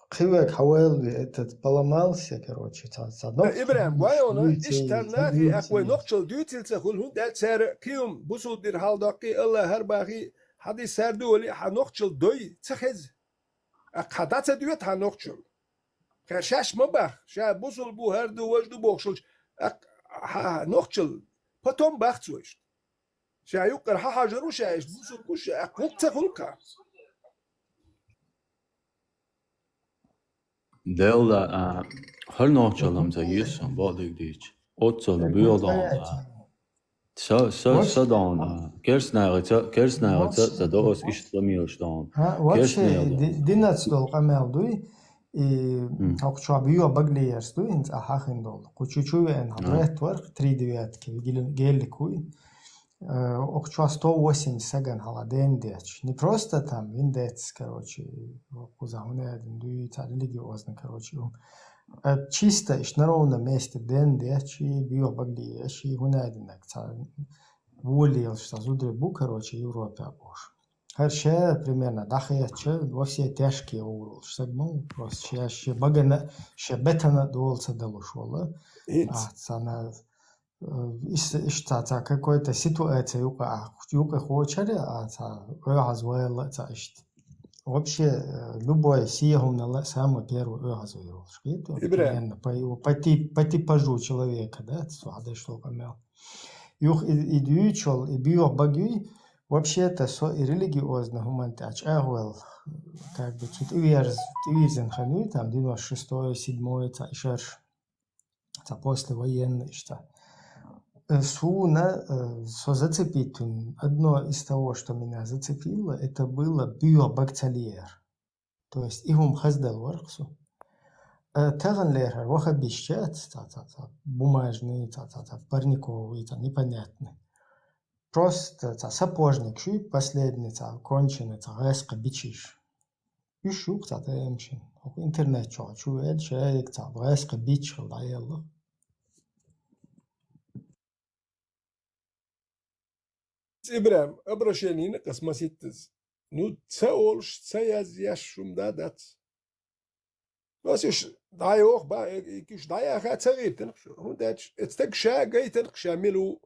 Кривек хавелви этот поломался, короче, Ибрахим, вайона иштарнаги аквай нохчал дютилца хулхун дал сар киум бусул дир халдaqi Allah her baqi hadi sardu oli hanokchal doy tsakhez. Aqadatsa düet hanokchal. Kaşaş mı bak? Şa busul bu her du vajdu boxul. Hanokchal potom baxtsoş. Şa yuqar ha hajaru şaiş busul kuş aqukta hulka. Delda her nokçalım da yiyorsun balık diç. Otsal büyüyordan. Sadan kersnağıta da os işlemiyordan. Вообще 11 qamel duy. И Окчуа био баглиерс дуинс ахахиндол. Кучучуен хабретвар 3 девятки геликуй. Окчуа 108 саган халаден деч. Не просто там виндец, короче, кузахуне один дуица религиозно, короче. Чисто иш на ровном месте ден деч и био баглиерс и гунадинак. Волил, что зудребу, короче, Европе обош. Хорошо, примерно, дахече, во все тяжкие угол, что ну просто ще багана, ще бетана долца долушола, а цана ишта какой-то ситуация юка хочет, а ца развоила ца ишт. Вообще любой сиегум самый первый развоил. Что примерно по типажу человека, да, это что помел. Юх и дючол и био багюй. Вообще-то и религиозно гуманты ачагуэл, как бы тут уверен ханю, там 96-й, 7-й, шерш, послевоенный, что. Со зацепить одно из того, что меня зацепило, это было биобактериер. То есть ихум хаздал варксу. Таган лерхер, воха бищет, бумажный, парниковый, непонятный. Просто сапожник, шуй последний, конченый, резко бичиш. И шук, эмчин. Интернет, шуй, человек, резко бичил, да, ело. Ибрам, обращение на космоситез. Ну, це олш, це я шум дадат. Was ist da auch bei ich da ja hat zerritten und jetzt der Scha geiten Schamilu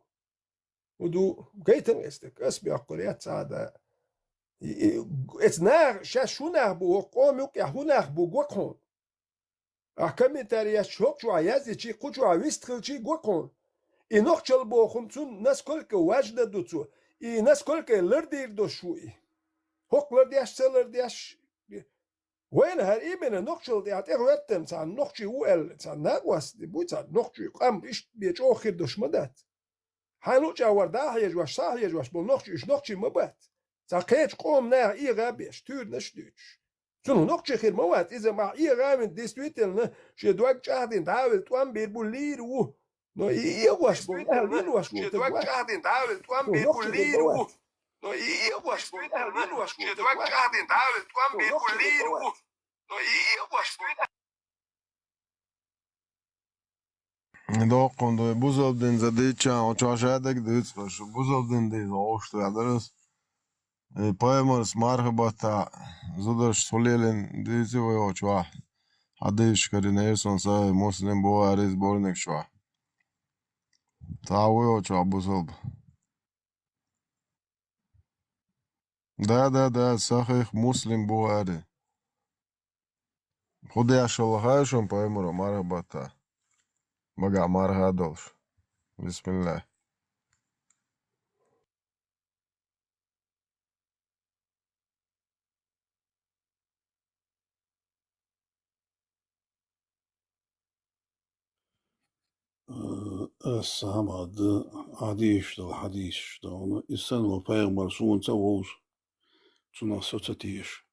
und du geiten ist das bi aqliyat saada jetzt nach shashunah bu qomuk yahunah bu gokon комментария шок язычи кучу вистрелчи гокон и нохчал бо хунцун насколько важно дуцу и насколько лердир дошуи хоклер дяшцелер дяш وين هالإيمن نقشل دي هتغوتم سان نقشي وقل سان ناقوس دي بوي سان نقشي قام إيش بيش أخر دشمدات حانوش أورده يجواش صح يجواش بول نقشي إيش نقشي مبات ساقيتش قوم نا إيه غابيش تور نشدوش سنو نقشي خير موات إذا مع إيه غامن ديستويتلنا شي دواك جاهدين داول توان بيربو ليرو نو إيه واش بول ليرو واش بول دواك جاهدين داول توان بيربو ليرو نو إيه واش بول ليرو واش بول دواك جاهدين داول توان بيربو ليرو Doqondo buzobden zadeča, očašedek ditspašu, buzobden diz oštu jadaras. Paimars marhabata, zudaš solēlin dīcivoja očvā. Adīš, kari neirson savi muslim bo arī zbornik švā. Tā voja očvā buzob. Da, sahih muslim bo arī. Худая шалахайшем пойму мархабата. Мага мархадолш. Бисмилlah. الصحابة عديش دو حديش دو إنسان وفايغمر سون تاووز تنا سوتاتيش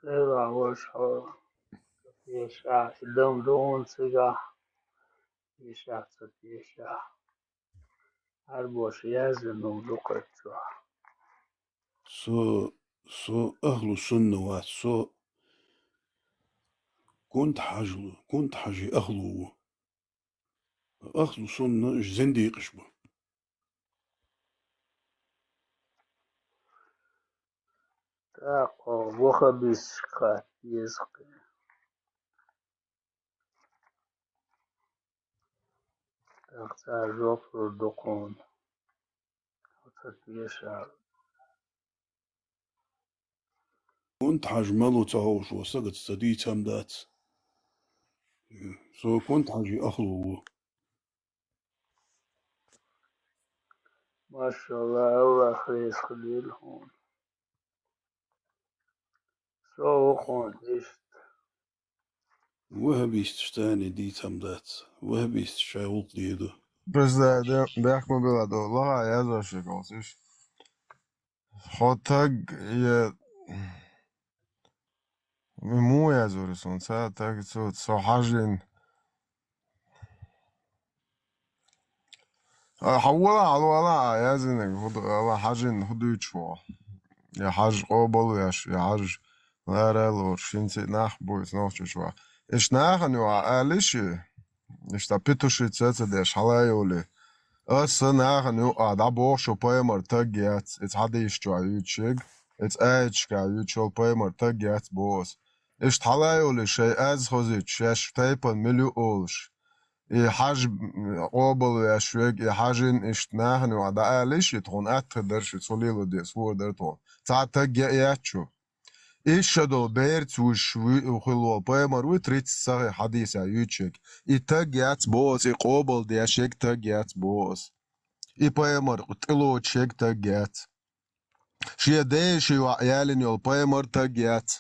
لا وش يشع دم دون سجا يشع يشع عربوش يازن ودقت سو أهل السنة سو كنت حاجي أهل السنة زنديق شبه تاقو وخبيس قات يزقي تاقتا جوفر دقون وتتيشع كنت حاج مالو تهوش وسقط سديت همدات سو كنت حاجي أخلو ما شاء الله الله خليس خليل هون سو خون إيش وهبيست شتاني ديت همدات وهبيست شاولت ليدو بس ده ما بلاد والله عايز اشكوسش خاطق مو يا زوري سون سا تاك سو حاجين حولا على يا زين خد على حاجين خدوش فو يا حاج قبل يا حاج لا رلور شنتي ناخ بويس نوش شوا ايش ناخنو عليش ايش تابيتوش تسات داش حلايولي اس ناخنو دا بوشو بايمر تاجيات اتس حديش جو يوتشيغ اتس ايش كا يوتشول بايمر تاجيات بوس ايش حلايولي شيء از خوزيت شاش تايبن مليو اولش اي حاج قبل يا شويك اي حاجين ايش ناخنو دا عليش يتخون اتدرش تسوليلو ديس هو درتون تاجياتشو إيشادو بيرت وخلو بايمر وتريت صحي حديث يوتشيك إتاجيات بوس إقابل دياشيك تاجيات بوس إي بايمر قتلو تشيك تاجيات شيا ديشي وعيالين يول بايمر تاجيات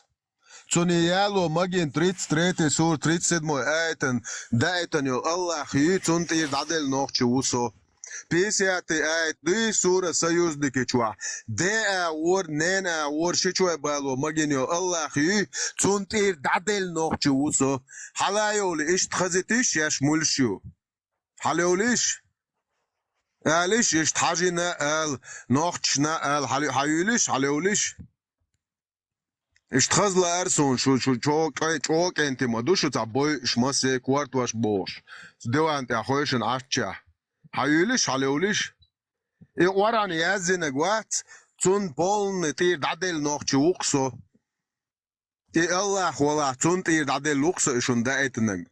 توني يالو ماجين تريت سور تريت سدمو آيتن دايتن يول الله خيو تونتي دادل نوخ وصو Писяти айт ди сура союзники чуа. Де аур нена аур шичуа бало магиньо Аллах ю цунтир дадел нохчу усо. Халайоли ишт хазитиш яш мульшу. Халайолиш алиш ишт хажина ал нохчна ал халайолиш халайолиш ишт хазла арсон шу чок энти мадушу табой шмасе кварт ваш бош. Деванте ахойшен ашча. حيوليش حليوليش اي وراني يازن جوات تون بولن تير دادل نوخ تشوقسو اي الله ولا تون تير دادل لوقسو اشون دايتنن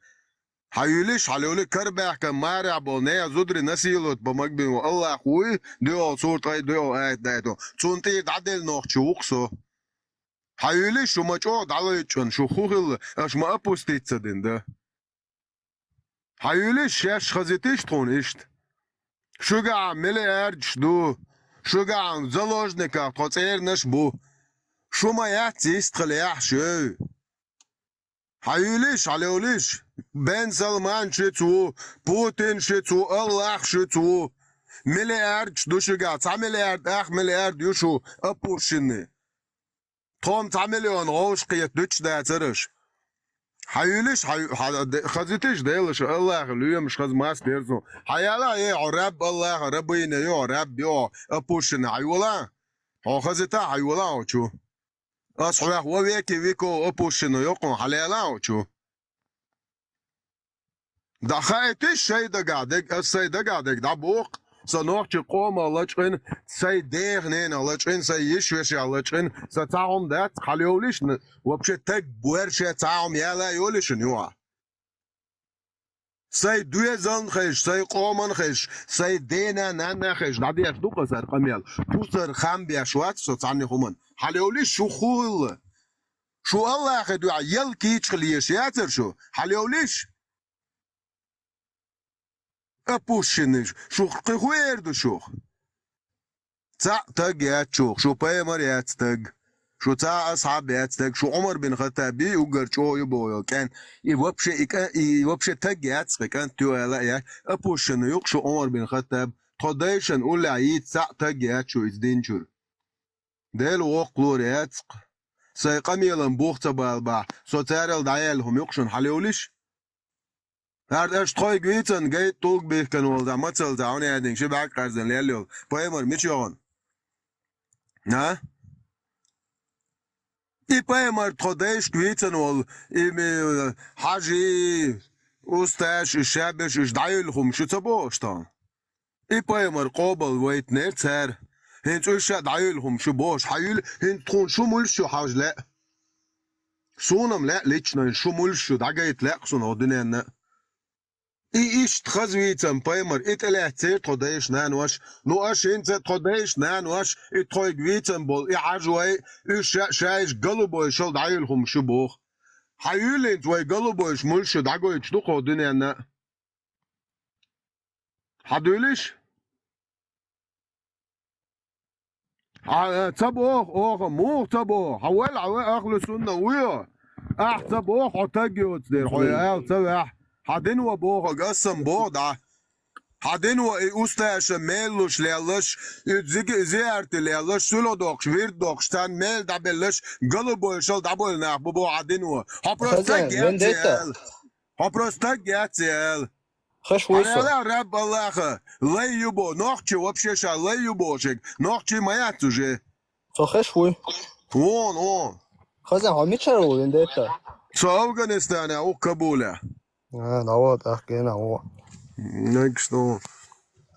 حيوليش حليولي كربح كمارع بولنيا زودري نسيلوت بمقبين والله خوي ديو صورت اي ديو ايت دايتو تون تير دادل نوخ تشوقسو حيوليش شو ماچو دالويچون شو خوغل اش ما ابوستيتسدين ده حيوليش ياش خزيتيش تونيشت شجع مليارد شدو شجع заложников تقصير نشبو شو ما يعتيست خليح شو حيوليش عليوليش بن سلمان شتو بوتين شتو الله شتو مليارد شدو شجع 9 مليارد اخ مليارد يوشو ابوشني توم 9 مليون غوش قيت دوتش دا ترش حيوليش خزيتش ديلش الله ليه مش خز ماس بيرزو حيالا ايه عرب الله ربينا يو رب يو ابوشنا حيولا هو خزيتا حيولا شو اصحى هو ويكي ويكو ابوشنا يقون حيالا شو دا خايتش شي دا قاعدك السي دا قاعدك دا بوق صنوخ قوم الله تشين سي ديغنين الله تشين سي يشوش الله تشين ستاهم دات حليوليش وبشي تك بورشة تاهم يالا يوليش نيوا سي دويزن خيش سي قومن خيش سي دينا نانا خيش دادي يشدو قصر قميل توسر خام بيشوات سو تعني خمن حليوليش شو خول شو الله خدو يل كيتش خليش ياتر شو حليوليش ابوشنش شو قويردو شو تا تاج ياتشوخ شو بايمر ياتستاج شو تا اصحاب ياتستاج شو عمر بن خطاب يوغر شو يبو كان يوبشي تاج ياتس كان تو لا يا ابوشن يوق شو عمر بن خطاب توديشن قول عيد تا تاج ياتشو از دينجر ديل وقلور ياتق سيقميلن بوخت بالبا سوتارل دايلهم يقشن حليوليش هر داشت خوی گویتن گیت توگ بیکن ولد ماتل داونی ادین شی باک قرزن لیلیول پایمر میچیون نه ای پایمر تودیش گویتن ول ای حاجی استاش شابش اش دایلهم شو تباشتان ای پایمر قابل ویت نرتر هنت اش دایلهم شو باش حیل هنت تخون شو مول شو حاج لا سونم لا لیچن شو مول شو داگیت لا سون ودنه نه إيش تخزويتم بايمر إتلا تير توديش نانوش نوش إنت توديش نانوش إتخويتم بول إعجوي إيش شايش قلبوي شل دايلهم شبوخ حيولين توي قلبوي شمولش داغوي تشدوخو دنيا نا حدوليش تبوخ أوخ مو تبوخ حوال أخلو سنة ويا تبوخ عتاقي وتدير حيا تبوخ حدين وبوخ قسم بوخ دا Hadin o ustaşa melluş lelluş ziyareti lelluş sulodokş virdokştan mel dabelluş galuboşal dabulna bu hadin o. Haprosta getel. Haprosta getel. خش ويسو Аля раб Аллаха, лей юбо, ногчи вообще ша, лей юбошек, ногчи маят уже. تو خش وي Он. خزن ها میچرو وينديتا Со Афганистана, у Кабуля. نوات اخينا هو Так что...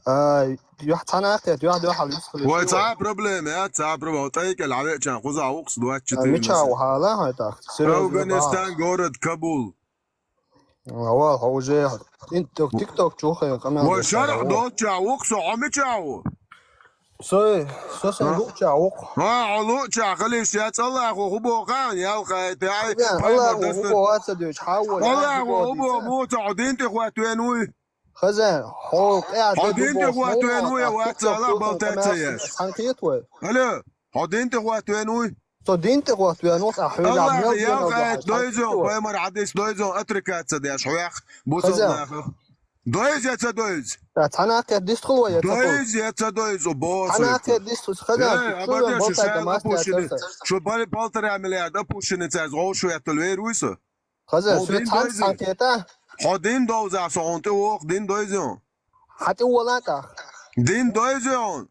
واحد انا اخي واحد يدخل وتعا بروبليم يا تعا بروبليم طيق العلاء كان خذها وقصد واتش ميتشاو حالا هاي تاخ أفغانستان جورد كابول هو جاي انت تيك توك شوخي كمان وشرع دوتشا وقصو عمتشاو سوي صندوق شاوق علوتشا خلي شات الله وهو خان يا اخي تعال الله وهو واتسد حاول الله وهو موت عدين تخواتوينوي خزان هو قاعد عدين تخواتوينوي واتسلا بلتاتيش حنقيتوي الو عدين تخواتوينوي صدين تخواتوينوس احوال الله يا اخي دويزو بايمر عديس دويزو اتركات صديش حواخ بوصل دويز يا تدويز انا قاعد ديستخل ويا دويز يا تدويز وبوس انا قاعد ديستخل خزان شو بالي بالتر عمليات ابوشن تاز غوشو يا تلوير ويسو خزان شو تان سانكيتا حدين دوزا سونت وق دين دويزون حتى ولاتا دين دويزون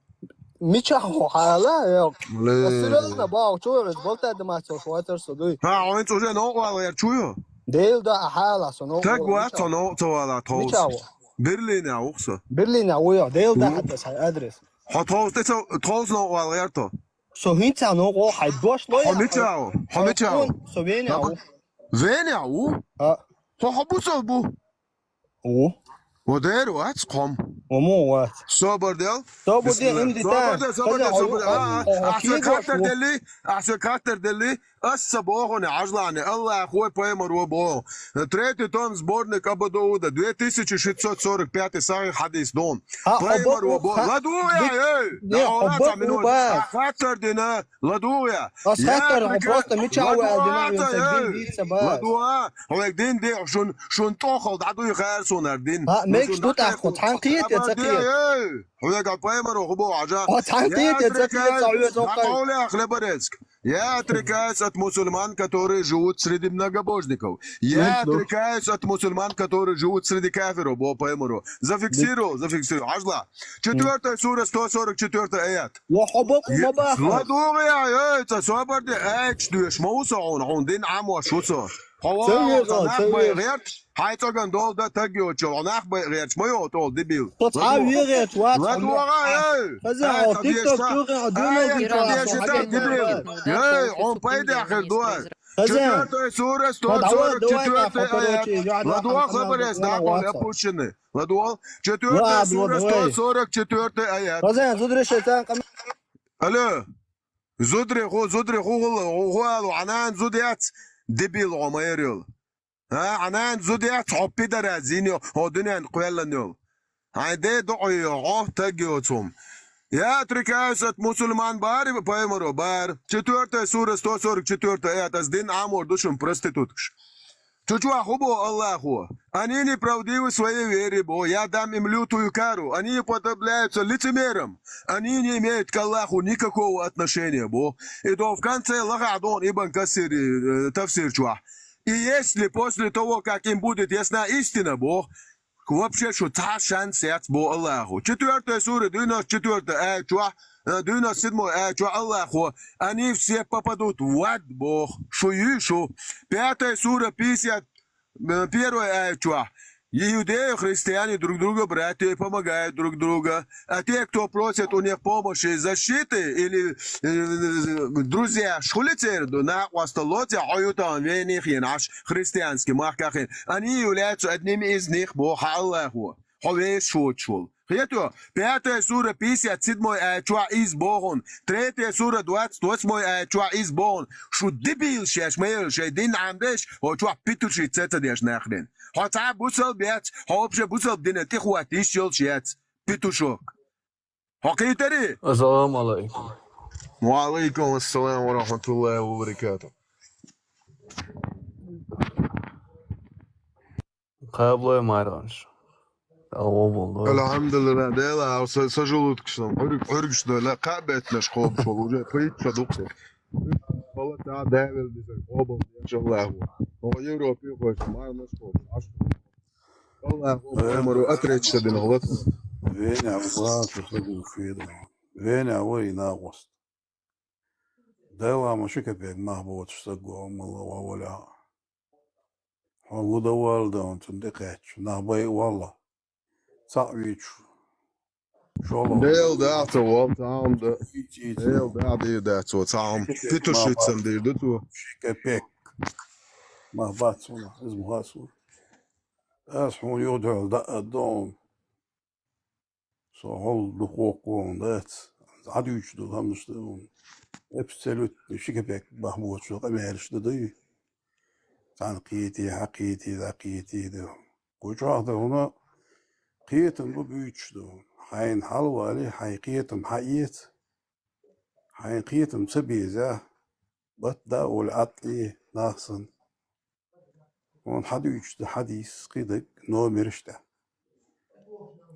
ميتشاو حالا يا السلام باو تشورز بولتا دماتو شواتر سدوي ها وين توجه نو ولا يرچويو ديل دا حالا سنو تقوى تنو تولا توز برلين يا وقصه برلين ويا ديل دا حتى ادرس حتوز توز نو ولا يرتو سو هينتا نو او حيدوش لويا حميتشاو سو فينياو فينياو حبوسو بو ودير واتس قم ومو وات صبر ديل صبر ديل اندي صبر احسن كاتر دلي الصباح عجلاني الله اخوي بايمر وبو تريتي تون сборник Абу-Дауда 2645 сахih حديث دون بايمر وبو لدويا خاطر دينا لدويا خاطر просто ميتشاو لدويا هو دين دي شون توخل عدو خير سونر دين ميكس دوت اخو تحنقيت يا تقيت هو بايمر وبو عجا تحنقيت يا تقيت قولي хлеборезк. Я отрекаюсь от мусульман, которые живут среди многобожников. Я отрекаюсь от мусульман, которые живут среди кафиров. Бо пойму. Зафиксирую. Ажла. 4 сура, 144 аят. Ладуя, это соборды, эчдуешь, маусаун, он дин амуа шуцо. حيتوغن دول ده تجيو تشو ناخ بغيرش ما يوتول ديبيل تتعاوي غيرت وات لا دوغا فزا تيك توك توغا ادونا ديبيل يا اون بايد اخر دوا فزا سورة لا دوا خبر اس ناقول ابوشني لا دوا 4 سورة 144 ايات فزا زدري شيطان الو زدري هو عنان زديات ديبيل عميريل عنان زوديات حبي درازينيو هودنيان قويلانيو هايدي دعيو تاجيوتهم يا تركاسة مسلمان بار بايمرو بار 4 سورة 144 аят از дин амор душим проституткш. Чучуа хубо Аллаху. Они неправдивы в своей вере, бо я дам им лютую кару. Они уподобляются лицемерам. Они не имеют к Аллаху никакого отношения, бо. И то в конце Лагадон Ибн Касир тафсир чуа. И если после того, как им будет ясна истина, Бог, вообще что та шанс Бо Аллаху. 4 сура, 94 аят, 97 аят, Аллаху, они все попадут в ад, Бог. Шо. 5 сура, 51 аят, иудеи, христиане друг друга, братья, помогают друг другу. А те, кто просит у них помощи, защиты или друзья, шхулицерду, на осталоте, аютан, вених, наш христианский махкахин, они являются одними из них, Бог Аллаху. Ховей шутшул. Хето, 5 сура, 57 аят, из Богон. 3 сура, 28 аят, из Богон. Шу дебил шеш, мейл шей, дин амдеш, о чуа питуши цецадеш нахрен. Хотя бусал бец, вообще бусал дина тихуат ищел шец, петушок. Хокейтери. Ассаламу алейкум. Ва алейкум ассалам ва рахматуллахи ва баракатух. Каблой маранж. Elhamdülillah değil ha. Sajulut kışlam. Örgüçlü la kabetleş kolmuş olur. Payıt çaduksa. Valla daha devil bize. Obal inşallah. O Avrupa'ya koştum. Arnaş kolmuş. Allah umaru atreçte din غلط. Vena Allah تخدم فيدا. Vena وين غوست. دوا مش كبير محبوط استقوا الله ولا. هو دوال دون تندقش. نبي والله. صعيش. Değil de atı ol tamam da. Değil de adı da atı tamam. Pito şitsem değil de tu. Şikepek. Mahbat sonra. İzmu hasur. أصحون يودعوا الدوم صحول دقوقون ذات عادي يشدوا هم نشتون ابسلوت شكبك محمود شو قميرش دي تنقيتي حقيتي ذقيتي ده كوجاه ده هنا قيتم ببيتشدو حين حلوالي حقيتم حقيت حين قيتم سبيزة بطدا والعطلي ناصن on hadüçte hadis kıdık no mirişte.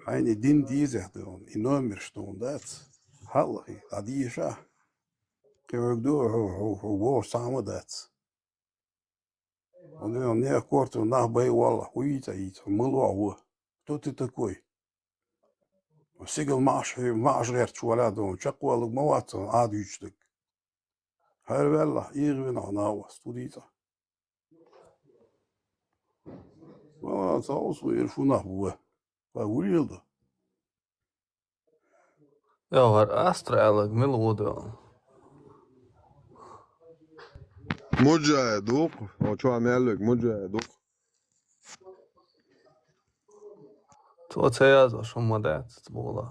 Aynı din diyecekti on. No mirişte on dat. Hallahi adiyşa. Kevgdu o sama dat. Он не аккорд, он нахбай валла, хуитаит, мылуа. Кто ты такой? Сигал маш герч валадон, чаквалык маватон, адüçtük. Her valla, İğvin anavas, tudita. Valla sağ olsun erfunah bu. Var vuruldu. Ja, var astrālig melodija. Mucaheduk. O çoğu amellik mucaheduk. To cēzā šo modētu bolā.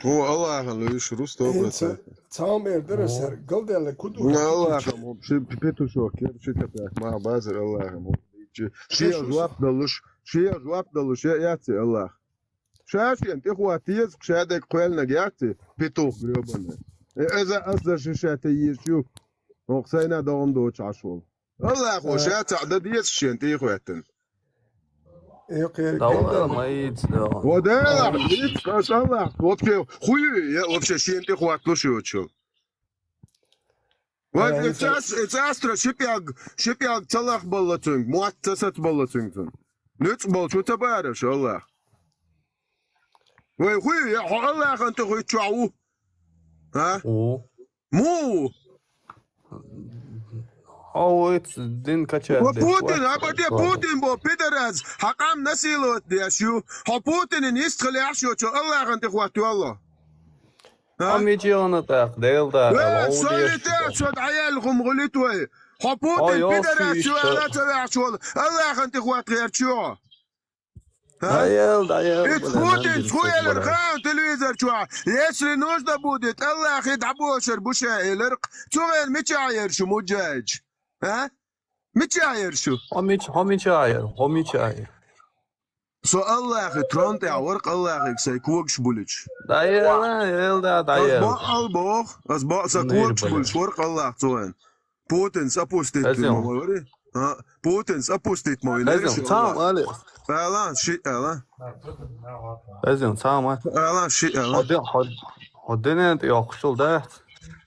O Allah'ın lüş Rus toprası. Tamam derser. Galdelle kudu. Allah'ım o şey pipetu şok. Ya şey kapak. Ma bazı Allah'ım. Şey cevap dalış yatsı Allah. Şaşın tehvatiz şadek koyalna yatsı pitu grobana. Eza azza şişate yişu. Oksayna da onda çaşol. Allah o şata da diyes şin tehvatin. Davul mayit. O da hiç Allah. Вообще хуй я вообще şin tehvatlı şu şu. Вот это астро шипяг талах баллатың, муаттасат баллатыңтын. Нөтс бол что-то барыш, Allah. Ой, хуй, я Allah'ın ты хуй чау. А? Му. Ауэт дин качает. Путин, а баде Путин бо пидораз. Хакам насилует дяшу. Ха Путин'in istihляшу, что Allah'ın ты хуату Allah. Амичиона так, делда. Солите, что عيالكم غلطوا. حبوتين بيدرات شو لا تبع شو الله انت اخوات غير شو. عيال Путин خويا الرخاء تلفزيون شو. يسري نوش دبودت الله اخي دعبوشر بوشا الرق. شو غير متشاير شو مجاج. ها؟ متشاير شو. هميشاير. So Allah اخي ترونت يا ورق الله اخي سيكوكش بولج. دايل. Alboch, as ba سيكوكش بولج ورق الله توين. Putin sapustit موي. ها Putin sapustit موي. لازم تام علي. Alan shit alan. لازم تام علي. Alan shit alan. هدنا انت ياقشل ده.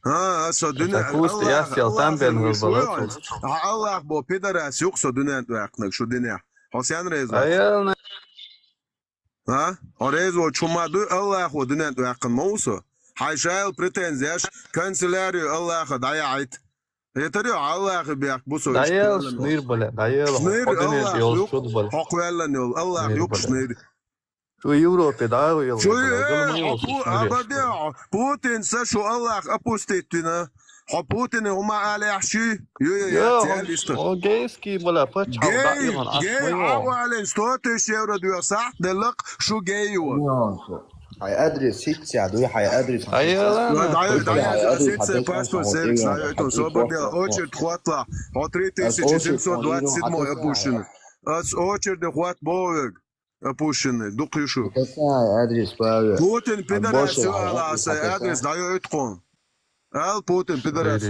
ها صدنا كوست ياسيل تنبل بالبلد. Allah bu pidaras yoksa dünen vaknak şu dünya. Hasan Reza. Ayağına. Ha? Oreza çumadı Allah o dünen vakın mousu. Haşal pretenziyas kanselaryo Allah'a dayayt. Yeter ya Allah'a bir bu soru. Dayal sınır bile. Dayal. Sınır Allah yok. Şudu bile. Hak verilen yol. Allah yok sınır. Şu Avrupa daha yol. Şu abadi Putin sa şu Allah apostitine. Ha Putin huma aleyhşi. Ya o geyski bile paç havda Gay awalen 100 euro diyor saat delik şu gay var. هيأدرس هيك ساعدوه هيأدرس Сеть паспорт сервис, это свободно, очередь хватла, от 3727 опущены. Очередь хват бовек опущены, дуклюшу. Путин пидорас, адрес дает кон. Ал Путин пидорас.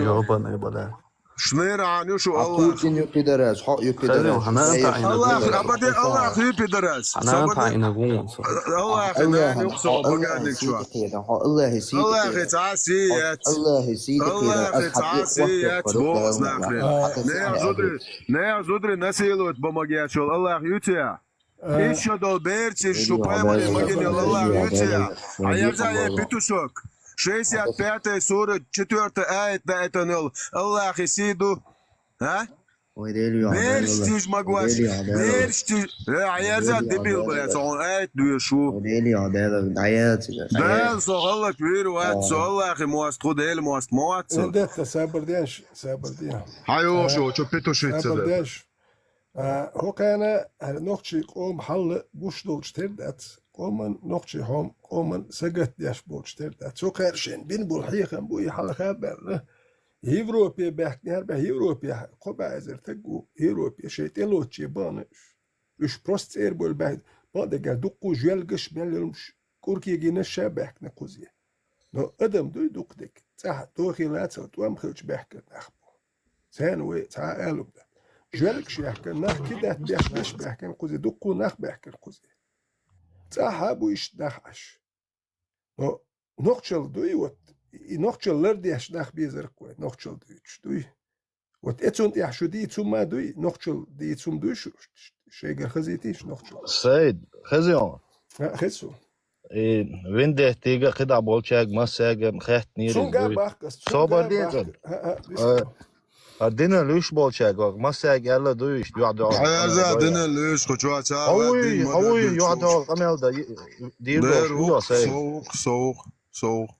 شنير عنو شو الله بوتين يقدرس حق خزي يقدرس وحنان الله أبدي الله يبي درس حنان سبب إنغون الله الله خنان يقصو الله بقالك شو يسيد قيدا حق الله يسيد الله قيدا تعسيت الله يسيد الله قيدا أصحاب تعسيت يقوى بوس فرق ناخرين حتى نيا زودري نسيلوت بمجيا شو الله يوتيا إيش دول بيرتي شو بايمري مجيني الله يوتيا عيرجع بيتوشوك 65 سورة 4 آية ده إتنول الله يسيدو ها Берш тиж магваш. Берш тиж. Ayarza debil bu son ayet diyor şu. Да, согласен, верю, Allah мост del мост мост. Vendetta sabrdien. Hayo şu petuşitse. Sabrdien. Hokana nochchi qom hal bushdolch terdat. Qoman nochchi hom qoman sagat yash bolch terdat. So qarshin bin bul hiqan bu hal khabar. Европе бахнер ба Европе qoba azir tagu Европе shaytelochi bana. Üç prost erbol bah. Bada gel duqu jelgish belilmiş. Kurkiyegine şabahne quziye. No adam duyduk dik. Tah doxilat tuam khilch bahkat akhbo. Sen we ta alubda. Jelg shahkan nakh kidat bish bahkan quzi duqu nakh bahkan quzi. Tah bu ish dahash. No noqchal duyot noqchallar diyash nakh bezir qoy. Noqchal duych duy. Wat etsunt yahshu di tsum ma duy. Noqchal di tsum duy shu. Shaygar khazitish noqchal. سيد خزيون خزو وين ده تيجا خدع بولشاق مساق خيت نير Sunga bahkas. صوبر ديتن الدين لوش بولشاق مساق يلا دويش يعدو Ayarza dene lüş koçua ça. هوي يعدو قمل ده ديرو شو soğuk soğuk.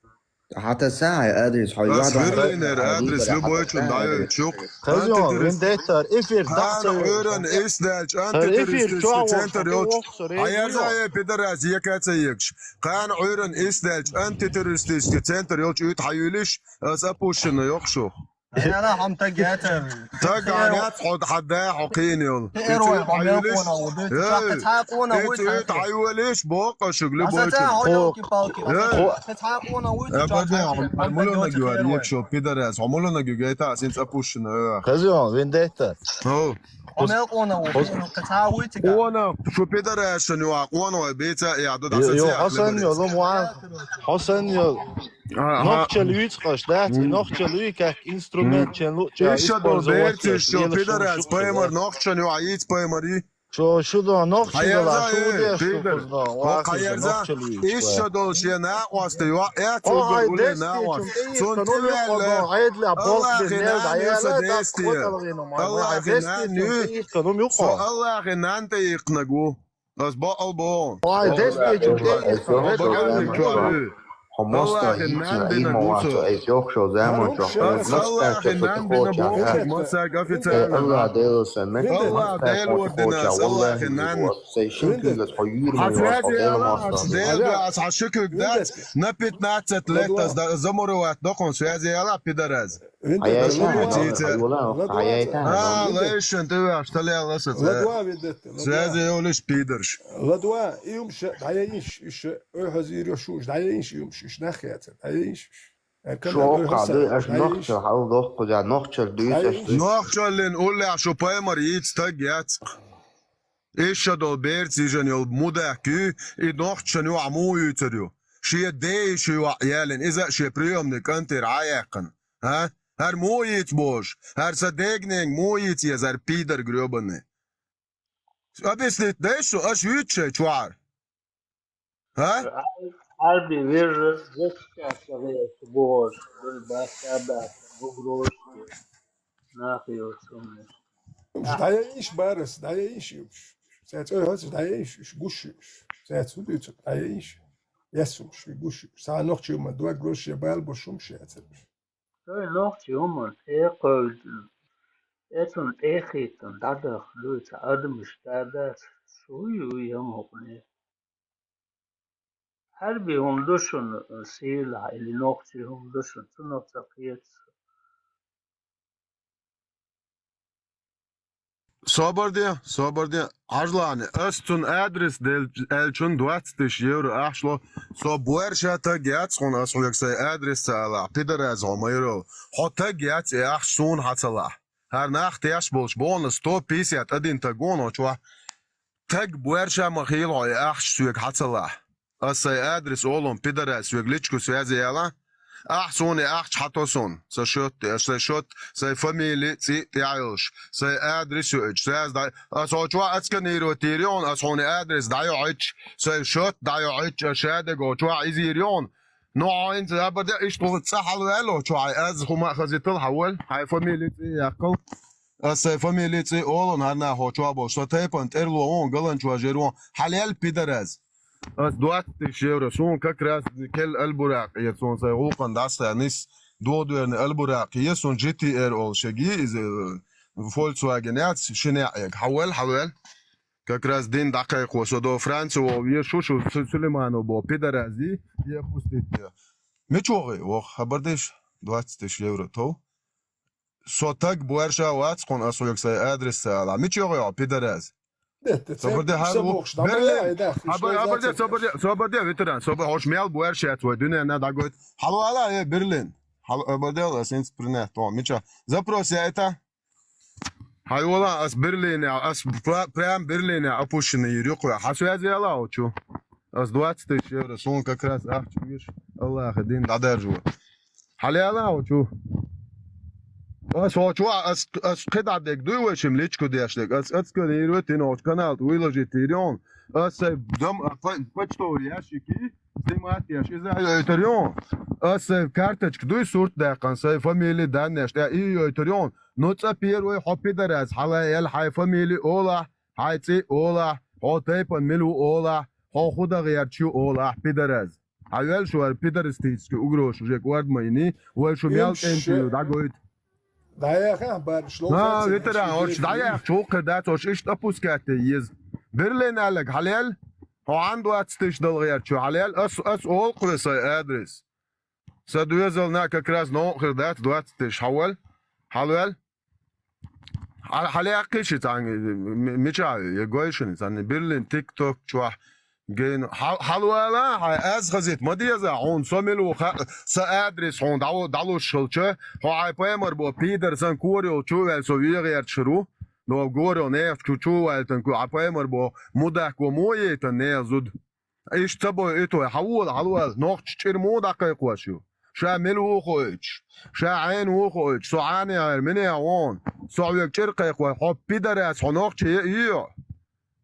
حتى ساعة أدرس حيوان Svirliner adres vi boyçun dayı çok. خزيون وين ديتر إفير Han öğren isdelç antiterörist center yok. Ayarza ya pederaz yakatsa yakş. Kan öğren isdelç antiterörist center yok. Üt hayuliş asapuşun yok şu. أنا هم تجاتر تقعنات حد حدا حقين يلا تعيوليش بوقع شغل بوقع عملونا جواريك شو بيدرس عملونا جوجيتا سينس ابوشنا خزيون وين ديتر وانا شو بيدرس شنو وانا بيتا يعدد يو حسن يو حسن يو نوخچل uitgas dat nochchel uitkak instrument chen lucha ايش دول بيرتي شو بيدرس بايمر نوخچن يو عيت بايمري شو دو نوخچل لا شو دي وقايرزا ايش دول شي نا واست يو ات وقول نا واست سون تبل عيد لا بوك بالنيل الله غنان تيقنقو بس بقى البون حماستا هيتنا إيما واتو إيس يوخشو زامن شوخو مستاكا فتخوشا الله ديلو سمك مستاكا فتخوشا والله يزوات سيشنكيغت حيير ما يوصل ديلو ماستا ديلو أسعشكك دات نبت ناتت لتس زمروات دقون سوازي يلا بيدرز عيايتانا ليش انت اشتلي الله سوازي يولش بيدرش لدوا يومش دعيش إيش هزير يشوش دعيش يومش إيش نخيات دعيش شو قاعد اش نخشى حاول ضخ جا نخشى دويس نخشى اللي نقول لي شو بايمر يتستجيت ايش دول بيرت يجن يل موداكي نخشى نو عمو يتريو شي دي شي عيالن اذا شي بريوم نكنتر عايقن ها هر مو يتبوش هر صدقني مو يتيزر بيدر جروبني أبيسلت ديشو أش يتشي شوار ها Harbi verir, geçerse boş, böyle başka bu groş, ne yapıyorsun? Dayayiş barış, dayayiş. Sen öyle hazır dayayiş, guş. Sen söylüyorsun dayayiş. Yesumş, guş. Sana nokçuma dua groş bal boşum şey atmış. Öyle nokçuma koydun. Etun ehitun dadak lütfen admış dadak suyu yamukne. Her bir hunduşun sila ili nokçi hunduşun tu nokta kıyet. Соборди. Ажлане, астун адрес элчун 20 тысяч евро ашло. Со буэрша тагяц хон асуяксай адрес цала. Пидораз омайро. Хотагяц ахшун хацала. Har nacht яш болш бонус 151 тагон очва. Таг буэрша махил ой ахшуяк хацала. Асай адрес олон пидораз суяк личку связи яла. Ахсони ахч хатосон. Sa shot, sa familje zi تعيش. Sa adres uch. Sa da so chwa atskaniro tirion asoni adres da uch. Sa shot da uch shade go chwa izirion. No eins aber der ist doch hallo chwa az huma khazitul hawal. Hay familje zi yaqul. Sa familje zi olon harna ho chwa bo. So tepant erlo on galan chwa jeron. Halal pidaraz. As 20 евро сон как раз кел البراق يتون سيغوقا داسا نس دودرن البراق يسون جي تي ار اول شجي فولكسواجن ياتس شناعك حول как раз دين دقيق وسودو فرانس ويشوشو سليمانو بو بيدرازي يخوستيت ميچوغي وخ خبردش 20 евро تو سوتاك بوارشا واتس قون اسو يكساي ادرس سالا ميچوغي بيدراز Соборди veteran. Собор hoş mel bu her şey atıyor. Dünya ne da goit. Halo Berlin. Halo Bordel sens prinet. Tamam. Miça. Zaprosya это. Hayvola as Berlin as прям Berlin опущенный юрик. Хасуязи ала очу. As 20 тысяч евро. Сон как раз ах чуешь. Аллах один додержу. Халяла очу. As hočua as qedadek duivashim lichku deštek as kanirot inoch kanal uiložitirion as dom почтовый ящики снимать ящик за as карточку дуй сурт дакан сай фамилия данеш и öterion нуца первый хопидараз халаел хай фамилия ола хайци ола хотепан милу ола хохуда гярчу ола пидараз авел шуар пидарстички угрош уже гвардмайни вол шумял энтю дагоит veteran hoş dayak çok kadar hoş iş tapuskate yiz Berlin alak halal ho عنده atstish dolgar şu halal as ol qvesa adres saduyazalna как раз no khirdat 20 hawal halal halal qish tang micha yegoyshin san Berlin TikTok chwa gen halwala az gazet madiyaza on somelu sa adres on dalo shulche ho aypamer bo Peterson koryo chuvel so viger chru no goryo ne chuvel tan ku aypamer bo mudak ko moye tan ne zud ish tabo eto halwal noch chir modak qwashu شامل خوش شاعين وخوش سعاني من يوان سعيك شرقي حب بدرس حناق شيء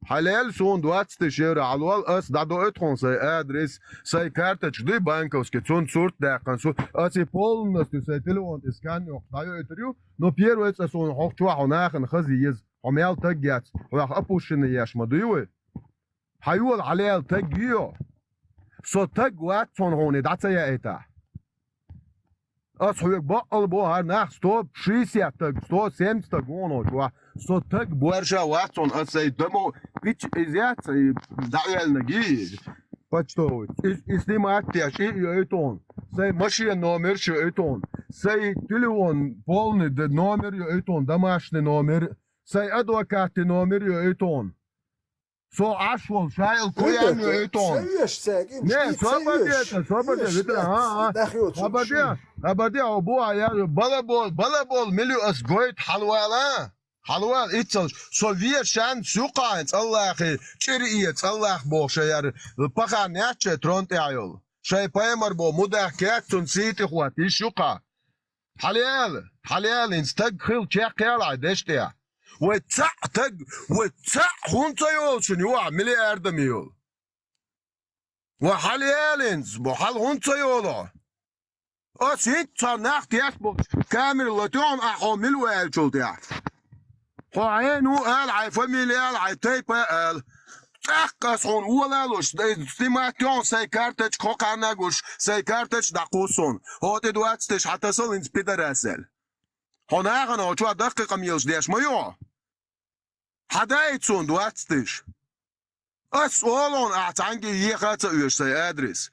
Halal son 20 евро alval as dado etron say adres say kartochky банковский цон сурт дакан су ати полностью say телефон искан yok dayo etriu no первое это сон хохчва хонахын хыз ез хомял тагят ва апушины яшмадуй hayol halal tagiyo so tagwat son hone dataya eta as huyuk ba albo har nach stop 60 tag 170 tag ono chwa so tag buersha watson asay demo which is yet da'el nagi почтовый снимать яши ейтон say машина номер şu ейтон say телефон полный номер ейтон домашний номер say адвокатный номер ейтон so ashwol şail koyan yeton ne sabadiya sabadiya bu ayar balabol milli as goit halwal itzel so wir shan suqains Allahi chiriyet Allah bo shayar pagan yache tronte ayol shay paymar bo mudakat tun siti khwati shuqa halal instag khil chaqal adeshtiya وتع خونتا يول شنو عملي اردم يول وحال يالنز بحال خونتا يولا اسيت صناخت يسبق كامل لتون احمل والشول تاع خاينو قال عي فاميلي قال عي تايبا قال تاقص هون ولا لوش استيماتيون سي كارتش كوكانا غوش سي كارتش داقوسون هوت دواتش حتى سول انس بيدراسل هناغن اوچوا دقيقه ميوش ديش مايو حدايتون 20 اس اولون اعتانجي يخات يشتي ادرس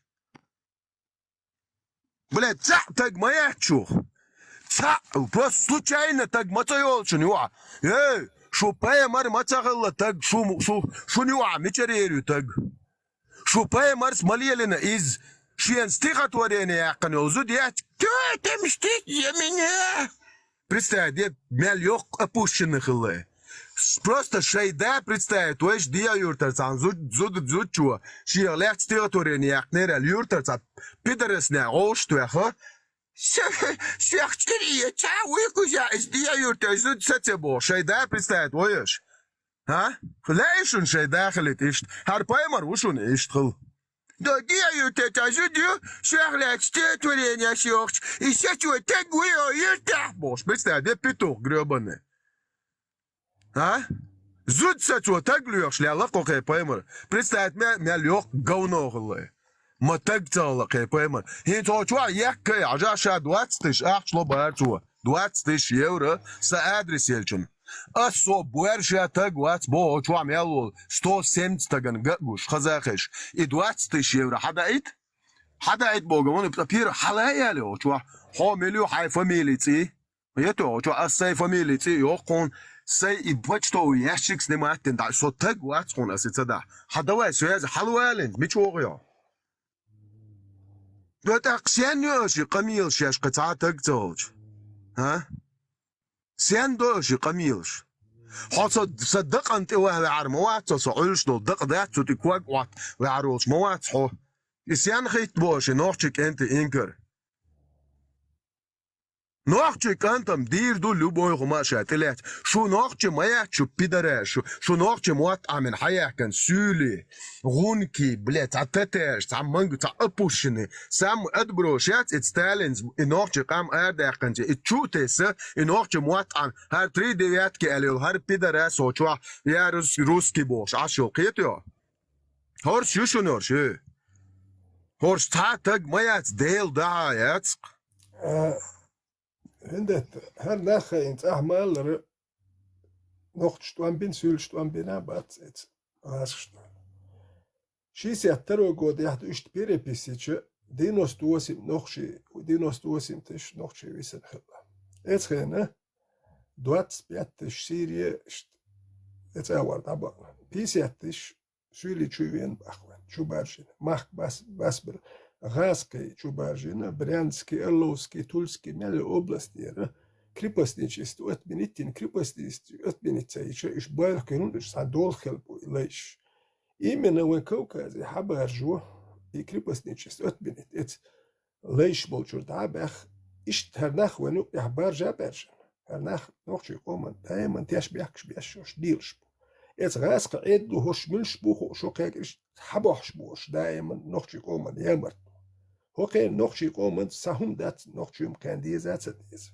بلا تاق ما يحشوخ تا بس случайно так матайолчун юа شو باي مر ما تغلى تق شو نوع متريريو تق شو باي مرس مليلنا إز شين ستيغت وريني يا قنو زود يا تمشتي يمينه Представь, мял ёк опущенный хылы. Просто шейда представь, то есть dia юртарцан, зуд чуа. Ширлях территория не акнера юртарца. Пидорес не оштуха. Сехчкири, ча выкузя из dia юртар, зуд сетебо. Шейда представь, воешь. Ha? Флейшун шейда хлит ишт. Харпаймар ушун ишт хыл. Да dia юртар тазудю, шехлях территория не сёхч. И сечу тегуё юртар. Бош, представь, де петух грёбаный. А? Зуд сачу таглюх шляла коке поймер. Представь, меня лёг говно голы. ما تقتل قيمة هي توجع يحكي عجاشة 20 تش أحشلو بارتو 20 يورو سأدرس يلشن أصو بورشة تقوات بو جوا ميلول 170 تغن قبوش خزاخش 20 يورو حدا عيد بوغون بير حلايا لو جوا هو مليو حي فاميليتي يتو جوا أسي فاميليتي يوقون سي بوجتو ياشكس نماتن دا سو تقوات خون أسيتدا حدا واسو حلوالين ميشوغيو ده تقسيان يوشي قميل شاش قطعة تقتلج ها سيان دوشي قميلش حصد صدق انت وعر موات صعولش دول دق ذات تكواك وات وعروش موات حو سيان خيت بوشي نوحشك انت انكر نوحشك انت مدير دول لبوي غماشة تلات شو نوحشي مايات شو بيدراش شو نوحشي موات عمن حياة كان سولي غونكي بلات عتتاش تعم منجو تعبوشني سام ادبروشات اتستالينز نوحشي قام ارداقنجي اتشوتيس نوحشي موات عن هر 3 ديات كي اليو هر بيدراش وچوا يا روسكي بوش عشو قيتيو هورش يشو نورشي هورش تاتق مايات ديل دعايات هندت هر نخه انت احمال نوخت شتوان بين سول شتوان بين بات ات راسشتوان شيس يترو قود يحد اشت بيري بيسيتش دينوس توسم نوخشي ودينوس توسم تش نوخشي ويسن خلا ات خينا دوات بياتش سيريا ات اوار دابا بيسياتش سولي چوين باخوان چو بارشين مخ بس بر Гаской, Чубаржина, Брянский, Орловский, Тульский, мяли области, крепостничество, отменить крепостничество, отменить еще иш байркой, ну, иш садол хелпу, лейш. Именно в Кавказе хабаржу и крепостничество отменить. Это лейш был чурдабах, иш тернах вену, я баржа баржа. Тернах, ночи коман, тайман, тяж бяхш бяшош, дилш. Это Гаска, эду хош мильш буху, шо как иш хабахш буш, дайман, ночи коман, ямарт. هوكي نوخشي قومن سهم دات نوخشيم كان ديزات ديز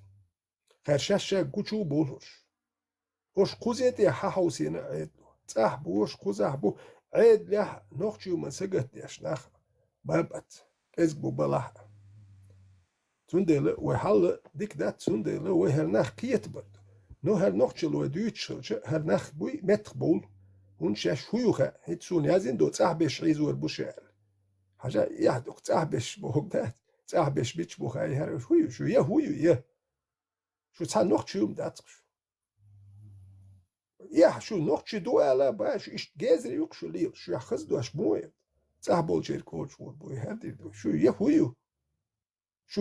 خرشاشا قوشو بولوش وش قوزيتي حاوسينا عيدلو تاح بوش قوزاح بو عيد لح نوخشيو من سقت ديش ناخ بابت ازقبو بلاح تندل وحل ديك دات تندل وهر ناخ كيت برد نو هر نوخشي لو دويتش هر ناخ بوي متقبول هونشاش هيوخا هيتسون يازين دو تاح بيش عيزور بوشال حاجة يهدوك تعبش بوغدات تعبش بيتش بوغاي هر هويو شو هويو شو تسا نوخشي يوم داتش شو نوخشي دو على باش إيش جازري يوك شو ليل شو يخز دوش مويد تعبول جير كوش وور بوي هردي دو شو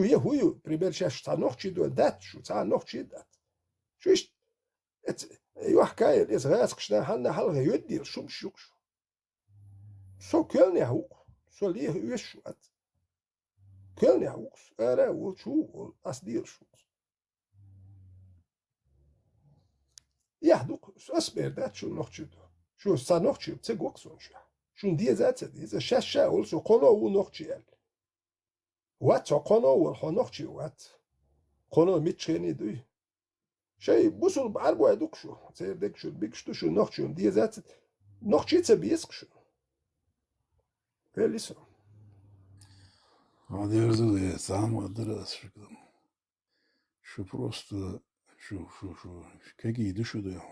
هويو بريبير شاش تسا نوخشي دو دات شو تسا نوخشي دات شو إيش يو حكاية إز غاسق شنا حالنا حالغا يدير شو مشيوك شو سو كلني هوك Så lige øsjøt. Kølne hus, det og tjo, asdyrskjøt. Ja, så spør det ikke nok tjøt. Så sa nok tjøt, så går sånn tjøt. Så de zette det, så skjæsja også, kono og nok tjøt. Wat, så kono og ha nok tjøt. Kono mitt skjønne du. Şey, bu sol arboya duksjø. Så det ikke bygstø, så nok tjøt. De zette, nok tjøt så bjeskjø. Велисо. Одежда, я сам адрес, что просто, что, какие души да,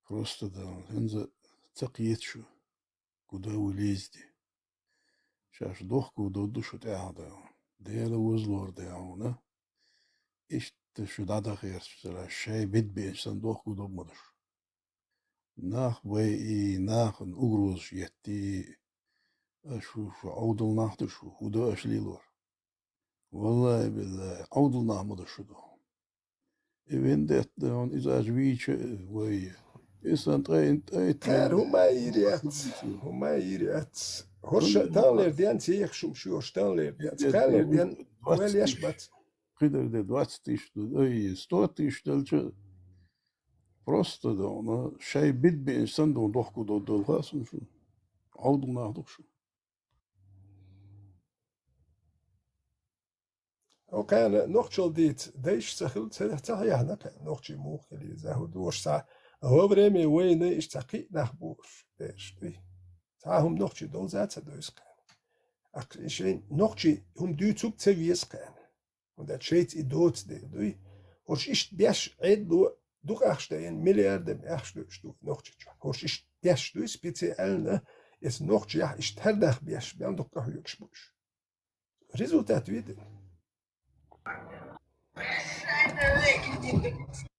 просто да, он за цакиет что, куда вы лезете, сейчас дох куда душу тяга да, дело возлор да, да, и شو دادا خير شيء بيت بيش صندوق قدوم مدر ناخ بي ناخ أغروز يتي شو عودل ناخد شو هدا أشليلور والله بالله عودل ناخد شو ده إبن ده دون إذا أجويش وي إنسان تاين خير هما يريات هرش تانلر ديان سيخ شمشوش تانلر ديان تانلر ديان ويل يشبت قدر ده 20 тысяч, и 100 тысяч дальше. Просто да, она шай бит би инсан да дохку да долгасın şu. Aldım nahdık şu. وكان نقشل ديت ديش سخل تحيا هناك نقشي موخ اللي زهو دوش سا هو بريمي وين اشتقي نخبوش ديش دي تاهم نقشي دول زات دوس كان اكشين نقشي هم دو تسوب تسويس كان und dat steht I dort de du hors ist biasch ed du achstein milliardem erstst du noch hors ist biasch du speziell ne es noch ja ist herdach biasch wir doch gehört spusch Resultat wird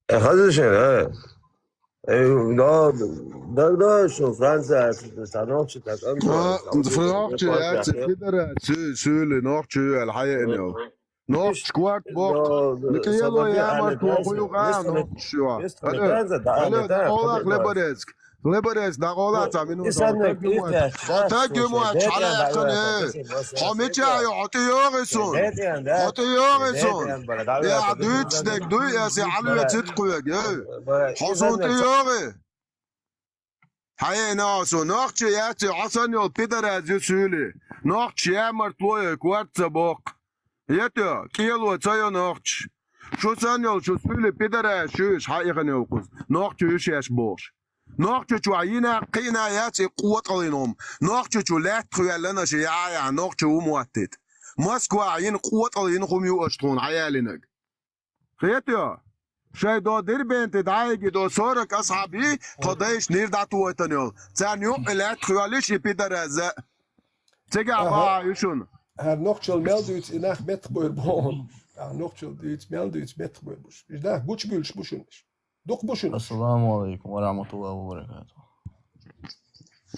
Kardeşim da şu Fransa sanatçı takım. فرناخش يا كده سولي نوخش الحقيقة إنه نوخش كوارت بوك نكيلو يا مرت وخيو غام نوخش شو هلا دقولك لبرزك لبرز دقولك تعملوا تاجموا على قناة حميتي عطي يوغسون عطي يوغسون يا دوتش دك دو يا سي علوية تدقوك حصون تيوغي هاي ناسو نوخش ياتي عصن يول بيدر ازيو سولي نوخش يا مرتلوية كوارت بوك ياتي كيلو تايو نوخش شو سانيول شو سولي بيدر ازيوش حقيقة نوقز نوخش يوش بوش نوخش شو عينا قينا ياتي قوة قلينهم نوخش شو لا تخيلنا شي عايا نوخش ومواتد موسكوا عين قوة قلينهم يوشتون عيالينك خياتي شاي دو دير بنت دايجي دو صورك أصحابي قديش نير دعتو ويتنيول تان يوم لا تخيلش يبيدر ازا تيجا با يشون Her nokçal melduit in nach metgebeur bon. Nokçal duit melduit metgebeur bush. Is daar buch gülş bushun. Dok bushun. Assalamu alaikum wa rahmatullahi wa barakatuh.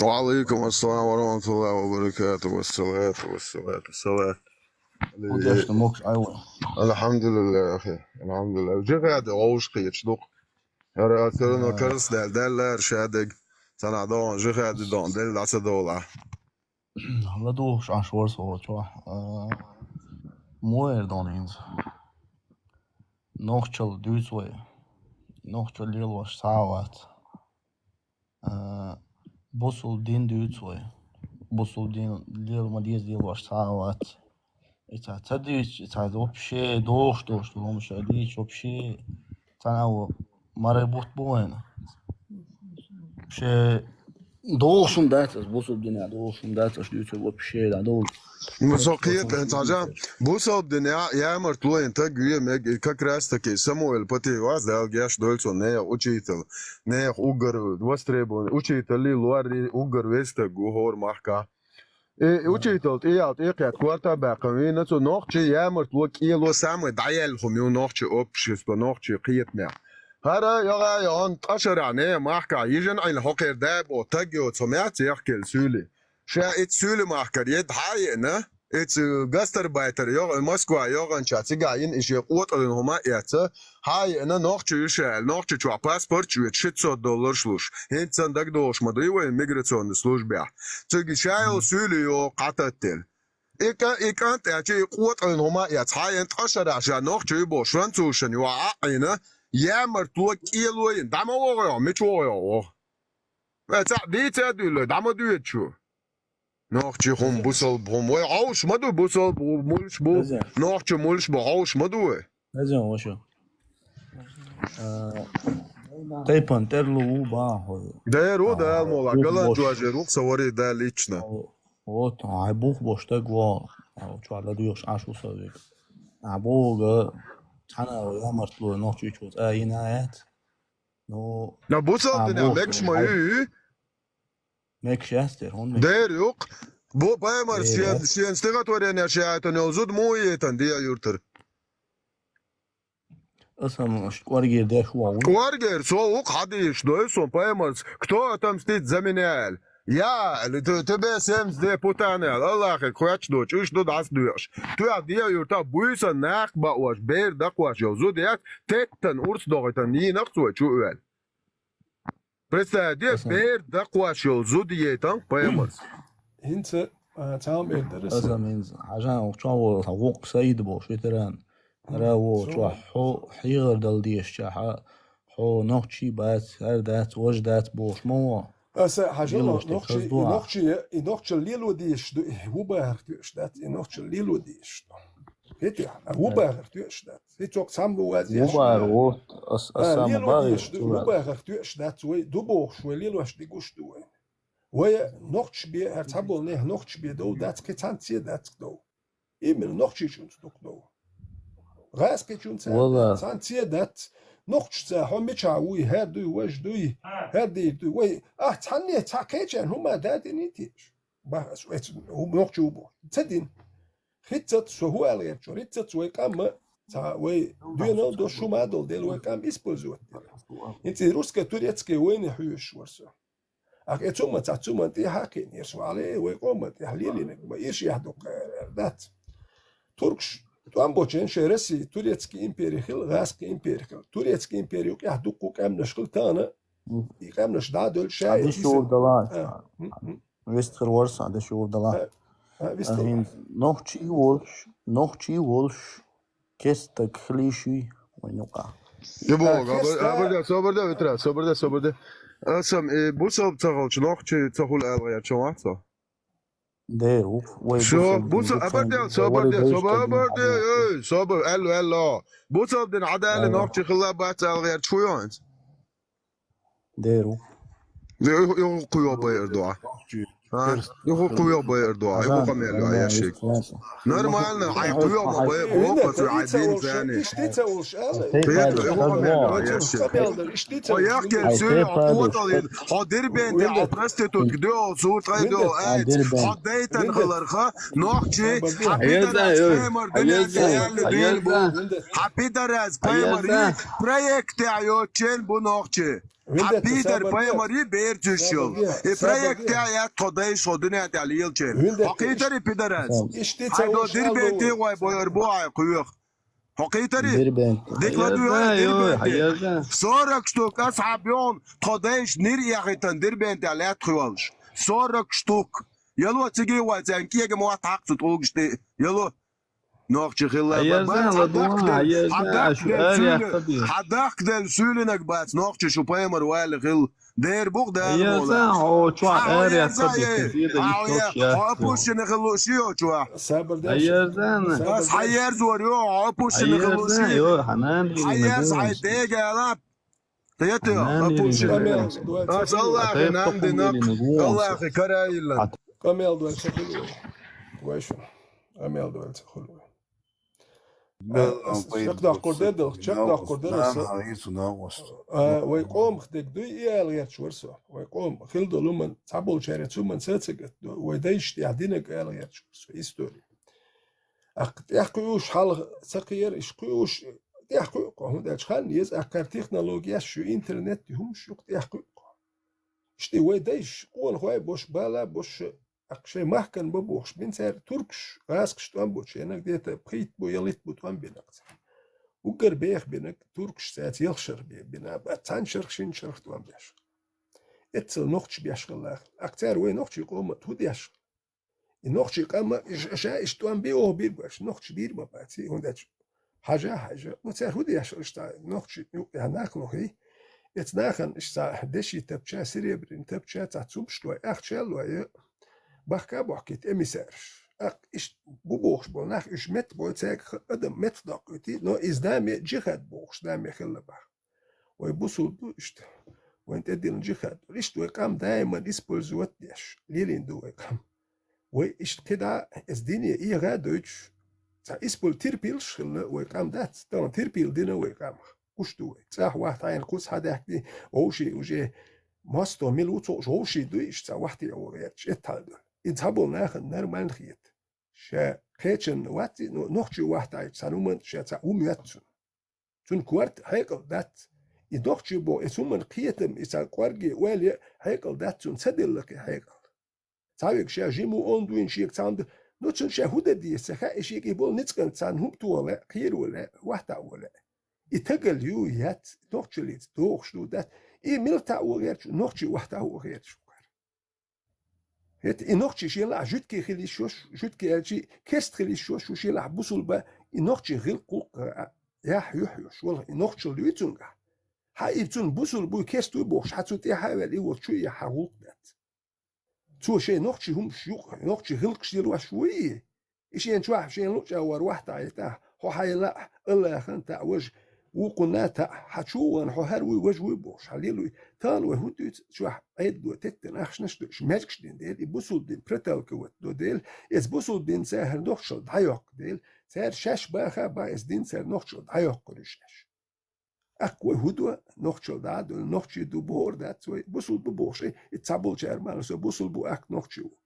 وعليكم السلام ورحمة الله وبركاته والصلاة والصلاة والصلاة Udjashta moks aywa. الحمد لله يا أخي الحمد لله جغاد عوش قيتش دوق هر أثرنا كرس دل شادق تنعدون جغاد دون دل دعس دولة La du ashwar so chwa. Moer dan eens. Nokchal duitswe. Nokchal lil was sawat. Bosul din duitswe. Bosul din lil madiz lil was sawat. Это тадич, это вообще дождь, ломша дичь, вообще танау маребут буэна. Вообще должен дать, бусоб дня должен дать, что вообще да должен. مسوقية انت عجام بوصل دنيا يا مرتلو انت جوي مج كاكراستك سمويل بتي واز دا جاش دولسون نيا اوتشيتل نيا اوغر وستريبون اوتشيتل لي لواري اوغر ويست جوهور ماركا اوتشيتل تيات ايقيات كوارتا باقوين نتو نوخشي يا مرتلو كيلو سامو دايلهم يو نوخشي اوبشيس بنوخشي قيتنا هذا يا يون تشر يعني ماركا يجن عين هوكر داب او تاجيو سمعت يحكي سولي شا اتسولي ماركا يد حاينا اتس جاستربايتر يوغ موسكوا يوغن شاتيغاين ايش يقوت ان هما ياتا هاي انا نوخشي شال نوخشي تشوا باسبورت $600 شلوش هنت صندوق دوش مدريو иммиграционной службе تجي شايل سولي يو قاتل إيكانت أشي قوة إن هما يتحاين تأشر عشان نوخشي بوشان توشن يو عاينا يا مرتلو كيلوين دعما وغيو مش وغيو دي تادو دعما دويت شو نوخشي هم بوصل بهم وعوش مدو بوصل مولش بو نوخشي مولش بو عوش مدو لازم وشو تايبان ترلو با هو دايرو دا مولا قلن جواجرو صوري دا ليچنا вот айбух бошта гва чуала дуйош ашу савик абога тана я мартлу нохчу чуз айнаят но на бусал дня мекш маю мекш ястер он دايرو بو بايمر سين استغات ورينا شايتن يوزود مويتن دي يورتر Осам шкваргер да шуа. Кваргер, соук хадиш, дойсон, поймаешь, кто отомстит за меня? Я, тебе 70 путанел, Аллах, хуяч дочь, иш до дас дуешь. Ты адия юрта буйса нах бауаш, бер дакваш, йо, зудиак, теттен урс догайтан, ни нахцуа чуэл. Представь, бер дакваш, йо, зудиетан, поймаешь. انت تعمل الدرس أسام إنز عشان وشوا وق سيد بوش يتران راو شوا حو حيغر دل ديش شا حو نوخشي بات هردات وجدات بوش مو أسا حاجة نوخشي ليلو ديش هو باهر تيشدات نوخشي ليلو ديش هيتي هو باهر تيشدات هيتوك سامبو وازي هو باهر ووت أسام باهر هو باهر تيشدات وي دوبوش وي ليلو اش ديگوش دوي وي نوخش بي هرتابول نه نوخش بي دو دات كتانتي دات دو إيمن نوخشي جونت دوك دو غاس كتونت تانتي دات نوخش تا هم بيچاوي هر دوي وج دوي هر دي دوي وي تاني تاكيجن هما دادينيتيش باس هو نوخشي وبو تدين خيتت سو هو الغير ريتت وي قام تا وي دوينو دو شومادل ديل وي قام اسبوزوت انت روسكا توريتسكي وين حيوش ورسو اتوما تاتوما تي هاكين يسوا عليه ويقوم تحليلي ما ايش يحدق ذات تركش توام بوچن شرسي توريتسكي امبيري خل غاسكي امبيري خل توريتسكي امبيري يحدقوا كام نشخل تانا يقام نش دادل شاي عاد شو دلار ويستر ورس عاد شو دلار نوخشي وولش كستك خليشي وينوقع يبوغ صبر أسم بوسب تغلش نوخشي تقول ألغير شو عطا ديرو شو بوسب صبر ألو بوسب دين عدالة نوخشي خلابات ألغير شو يونت ديرو يقويو بيردوع يقويو بيردوع يقوم يلو يا شيخ نورمالنا يقويو ما بيوقف عادين ثاني يقوم يلو يا شيخ ويحكي سوري عقوة حاضر بنت عبرستو تقدو صوت غيدو حديتا خلرخا نوخشي حبيدرز بيمر حبيدرز بيمر بروجكت عيوتشين بو نوخشي حبيدر بيمر بيرتشيل بروجكت عيات قضاي صدني تعليل شين حقيدر بيدرز هيدو دير بنتي واي بويربوع قيوخ حقيقتري ديكلادو صارك شتوك أصحاب يوم قضايش نيري أخيتن دير بنت على تخوالش صارك شتوك يلو تيجي واتنكي يا جماعة حق تطوقش يلو نوخش خلا حداك دل سولنك بات نوخش شو بايمر وال خل دير بوق دار مولا او تشوا اريا صدق ابوش نخلو شيو تشوا صبر بس حير زوريو ابوش نخلو شيو حير صحيح ديجا لا تيتو ابوش بس الله نام دينك الله كرايلا كمل دول تخلو ويشو امل دول تخلو ويقوم خدك دوي الغير شورسو ويقوم خلدو لمن تعبول شارع من ساتسقت ويديش تعدينك الغير شورسو هيستوري يحكيوش حال سقير يحكيوش يحكيوكم داش خان يز اكار تكنولوجيا شو انترنت هم شو يحكيوكم شتي ويديش قول خوي بوش بالا بوش أكشي محكن ببوخش بين سير تركش راسكش توان بوش ينك ديتا بخيت بو يليت بو توان بينك وقر بيخ بينك تركش سات يلشر بينا باتان شرخشين شرخ توان بيش اتسل نوخش بيشغل الله أكتار وي نوخش يقوم تود يشغل نوخش يقوم إش توان بيوه بيربوش نوخش بيربو باتي هنداش حاجة وتسير هود يشغل إشتا نوخش يعناك نوخي اتناخن إشتا دشي تبشا سريبرين تبشا تاتسوب شلوي أخشلوي بحكا بحكيت اميسارش اش بوخش بوناخ اش مت بوتساك ادم مت دقيتي نو ازدامي جهاد بوخش دامي خلبح ويبوسو اشت وانت ادين جهاد اشت ويقام دائما اسبولزوت ديش ليلين دو ويقام ويشت كده ازديني اي غادوش تا اسبول تيربيلش خل ويقام دات تون تيربيل دينا ويقام كشتو صح واحد عين قوس هذا اوشي وجي ماستو ميلوتو جوشي دويش تا واحد يوريتش اتالدو يتابون ناخن نرمان خيت شا كيتشن واتي نوخشي واحد عيد سانومن شا تا ومياتسون تون كوارت هيكل دات يدوخش بو اسومن قيتم إسا قوارجي والي هيكل دات تون سدل لك هيكل تعويق شا جيمو أوندوين شيك تاند نوتشن شاهودة دي سخاء شيك يبول نتسكن تسان هوبتو ولا خير ولا واحدة ولا يتقل يو يات دوخشليت دوخشلو دات ملتا وغير نوخشي واحدة وغير شكر هت نوخشي شيلا جوتكي خلي شوش جوتكي أجي كست خلي شوش وشيلا بوصل با نوخشي غير قوق يا يحيوش والله نوخشي ليتونغا هاي بتون بوصل بو كستو بوخش حتى تحاول وشو يحاول دات تو شيء نوخشي هم شيوخ نوخشي غلق شيلوا شوية إشي نشوح شيء نوخشي أور واحدة عيتاه هو حيلا إلا خنتا وجه وقلنا تا حشو نحو هروي وجه وبوش حليلو تان وهودت شوح عيد دو تتن أخش نشتش ماشكش دين ديل يبوسول دين برتال كوت دو ديل إز بوسول دين ساهر نوخشل دايوك ديل ساهر شاش باخا با إز دين ساهر نوخشل دايوك كرشاش أقوى هدوء نوخشل داد نوخشي دو بور دات سوي بوسول ببوش يتصابل شارمان سو بوسول بو أك نوخشيو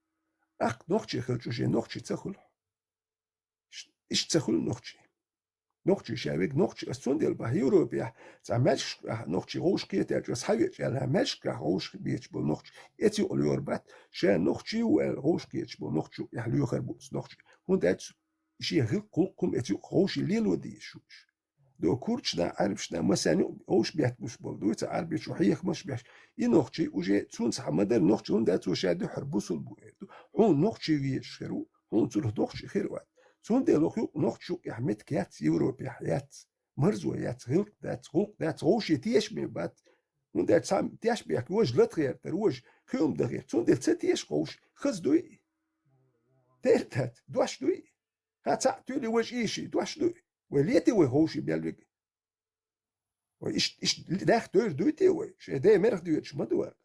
أك نوخشي خلشوشي نوخشي تسخل إيش تسخل نوخشي نوخشي شابك نوخشي أستون ديال باه يوروبيا تعملش نوخشي روش كيت أجلس حاجة على مشك روش بيتش بو نوخشي إتي أوليوربات شان نوخشي والروش كيتش بو نوخشي يحلو خربوس نوخشي هون دات شيء غير كلكم إتي روش ليلو دي شوش دو كورتش دا عارفش دا مسانو روش بيت مش بولدو تعرف شو حيخ مش بيش ينوخشي وجي تون صحمدر نوخشي هون دات وشاد حربوس البويدو هون نوخشي ويش خيرو هون تروح نوخشي خيروات تون دي لوخيو نوخشو يحمد كيات يوروبي حيات مرزويات غلق دات روشي تيش من بات هون دات سام تيش بيك وج لتغير تروج خيوم دغير تون دي تيش روش خز دوي تيرتات دوش دوي هات تولي وج ايشي دوش دوي وليتي وهوشي بيالوك وإيش داخل دور دوتي وي شيء مرخ دوتش ما دوار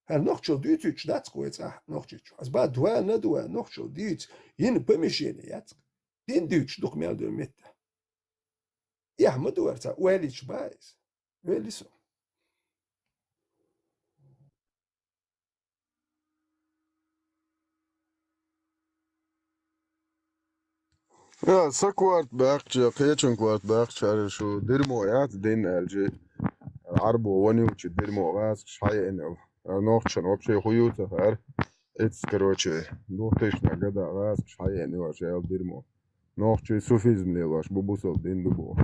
هل نوخشل دوتش داتس كويس نوخشل از بعد دوا ندوا نوخشل دوتش ين بمشيني يات دين دوتش دوخ ميال دو ميتا يا ما دوار تا وليش بايز وليسو Ja, سكوارت باقش قيتشن كوارت باقش شو ديرمو يات دين الجي عربو ونيوتش ديرمو غاز شحي انو نوخشن وبشي خيوتا هر اتس كروتشي نوختيشنا قدا غاز شحي انو شايل ديرمو نوختشي صوفيزم ليلاش بوبوسل دين دبو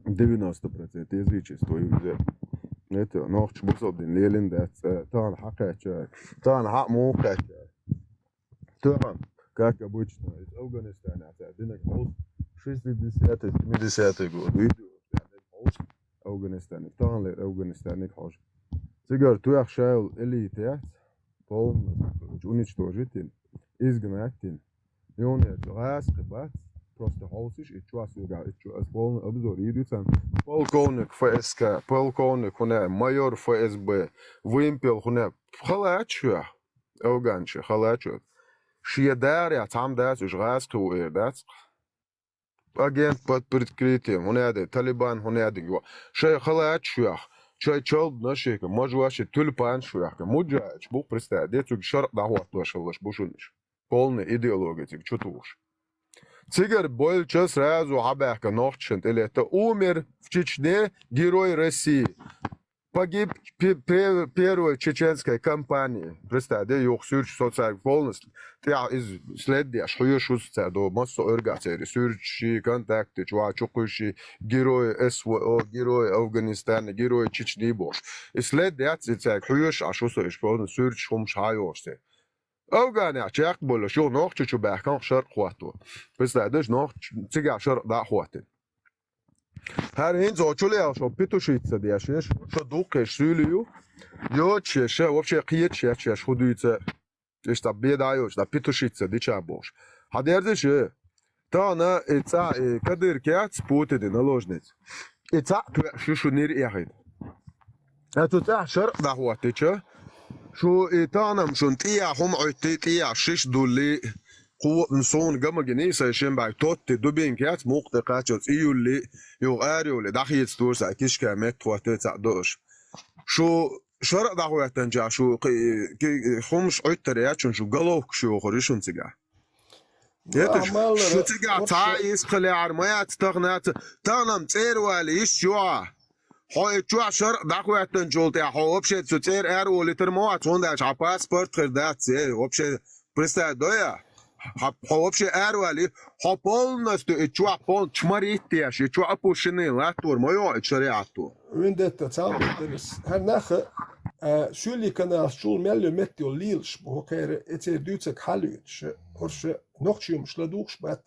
90% язычество стоит это نوختش بوصل دين ليلين دات تان حقا تان حق موقع تان как обычно, из Афганистана, один холст 60-70 год, видео, один холст Афганистан, второй лет Афганистан, холст. Теперь туях шайл элитет, полностью уничтожить, изгнать, и он раз кабат, просто холстиш, и чувак сюда, и чувак полный обзор, идут там полковник ФСК, полковник, майор ФСБ, вымпел, халачу, афганчи, халачу. شيء دار يا تعم داس وش غاز تو داس أجين بات بريتكريتي هنا ده طالبان هنا ده جوا شيء خلاص شوية شيء شلد نشيك مجواش تلبان شوية مجاج بو برستاد ده شرط ده هو توشلش بوشلش полный идеология чутуш Цигар был час сразу абака нохчент или это умер в Чечне герой России погиб первой чеченской кампании. Представьте, юхсюрч социальный полностью. Я исследую, что я шустся до массы организаций, сюрчи, контакты, чувачукуши, герои СВО, герои Афганистана, герои Чечни бош. Исследую, что я шустся, что сюрч хумшайошься. Афгания, чек было, что нохчу чубахкан шар хвату. Представьте, нохч цигар шар да хватит. Her hin zoçuluyor şu pituşitse diye şey şu duke söylüyor. Yok şey вообще kıyet şey huduysa işte bir daha yok da pituşitse diye boş. Haderde şey ta na etsa kadir kağıt spotedi naложниц. Etsa şu nir yahid. Eto ta şer da huatiçe. Şu etanam şun tiya hum uyti tiya şiş dulli قوة نصون جمع جنيسة يشين بعد توت دوبين كات موقت قاتشوت إيولي يغاريو لداخل ستورس أكيش كامت واتت دوش شو شرق دعوة تنجا شو خمش عتريات شو قلوك شو خريشون تجا يتش شو تقع تعيس خلي عرميات تغنات تغنم تير والي يشوا هو يشوا شر باقوات تنجولت يا هو بشي تير ار ولتر موات هونداش ع باسبورت خردات سي وبشي برستا دويا هو بشي ار والي هو полностью يشوا بول تشمريتياش يشوا ابوشني لاتور مايو اتشريعتو وين دت تعمل درس هناخ سولي كان شول ملو متيو ليلش بو كير اتير دوتك حلوش هرش نوخشي مش لدوخش بات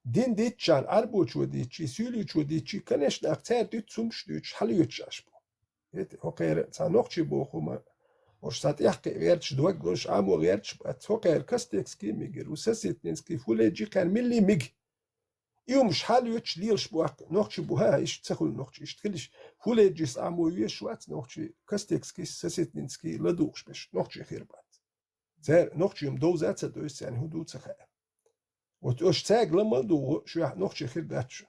دين ديتشان اربوچ وديتشي سوليچ وديتشي كنش ناختار دوت سومش دوتش حلوش اشبو هو كير تا نوخشي بو خما هرش سات يحكي ويرتش دوغلوش امو ويرتش بات هو كير كاستكسكي ميجر وساسيتنسكي فوليجي كان ملي ميجي يوم شحال يوتش ليلش بوك نوختش بوها ايش تاخل نوختش ايش تخليش فوليجيس امو يشوات نوختش كاستكسكي ساسيتنسكي لدوخش باش نوختش خيربات زين نوختش يوم دوزات دوس يعني هدو تخا وتوش تاج لما دو شو نوختش خيرباتش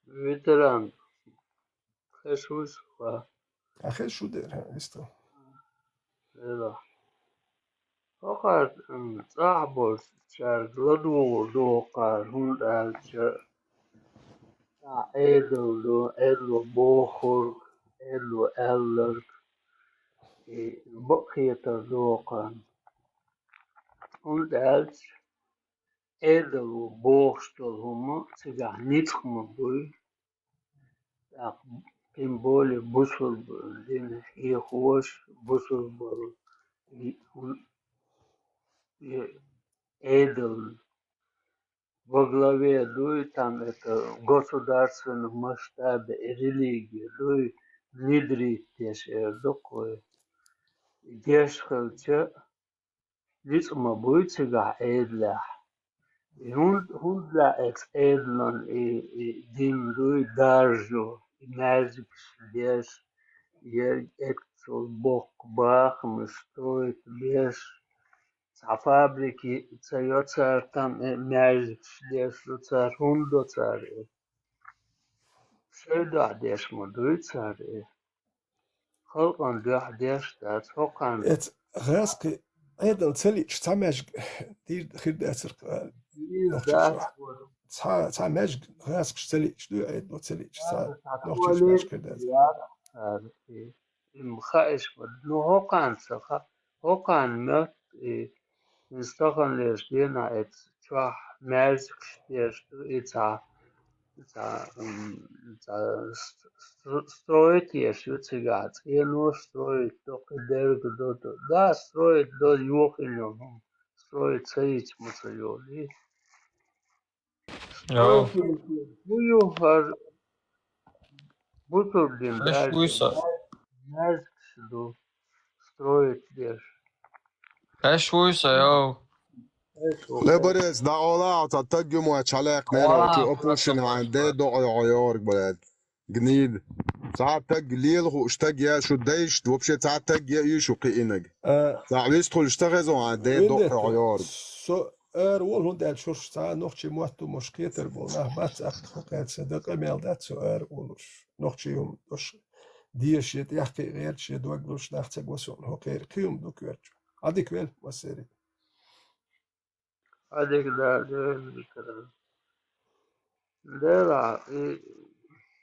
فيتران خشوش اخر شو دير ها استو لا فقط صاحبه شغلوا دوقة هون إلو بوخر إلو ألر بقية دوقة هون إلو بوخشتل هما تجاه نيتخم بوي بيمبولي بوصل دين هي خوش بوصل بول إدل во главе Луи там это государственных масштабе и религии Луи внедрить такое дешхелче лицма будет сега эдля и хундля экс эдлон и дин Луи даржу и мязик деш е экцол бок бах мы строит беш фабрики цаёцар там мязик деш цар хундо цар شيدا ديش مدويتسار خلقان دوح ديش دات هوقان ات غاسكي ايضا تسليش تا ماجك دير خير داتر نوختش دات شوا تا ماجك غاسك تسليش دو ايضا تسليش تا نوختش تقولي ماجك خير داتر يا المخايش بدنو هوقان سخا هوقان مت نستخن ليش دينا ات شوح مازك ديش اتسا строить еще цыгат. И ну строить только дерг да строить до юхинем. Строить царить муцайоли. Yo, Строить бую бутурдин ايش дальше. ويسا Мязк сюда строить дешь. ايش ويسا يو لبرز دا اولا تا تجمع چلاق نيرو چو اپوشن عنده دو عيار بلد جنيد ساعات تج ليل هو اشتاج يا شو دايش وبشي ساعات تج يا شو قينج ساعات يدخل اشتغل عنده دو عيار سو وول هون دال شورش تا نوختش مواتو مشكيتر بول نه بات اخت خوكات صدق اميل دات سو وولش نوختش يوم دوش ديش يت يحكي غير شي دوغلوش ناختك وسون هوكير قيوم دوكيرج اديك ويل وسيري هذيك لا الكلام لا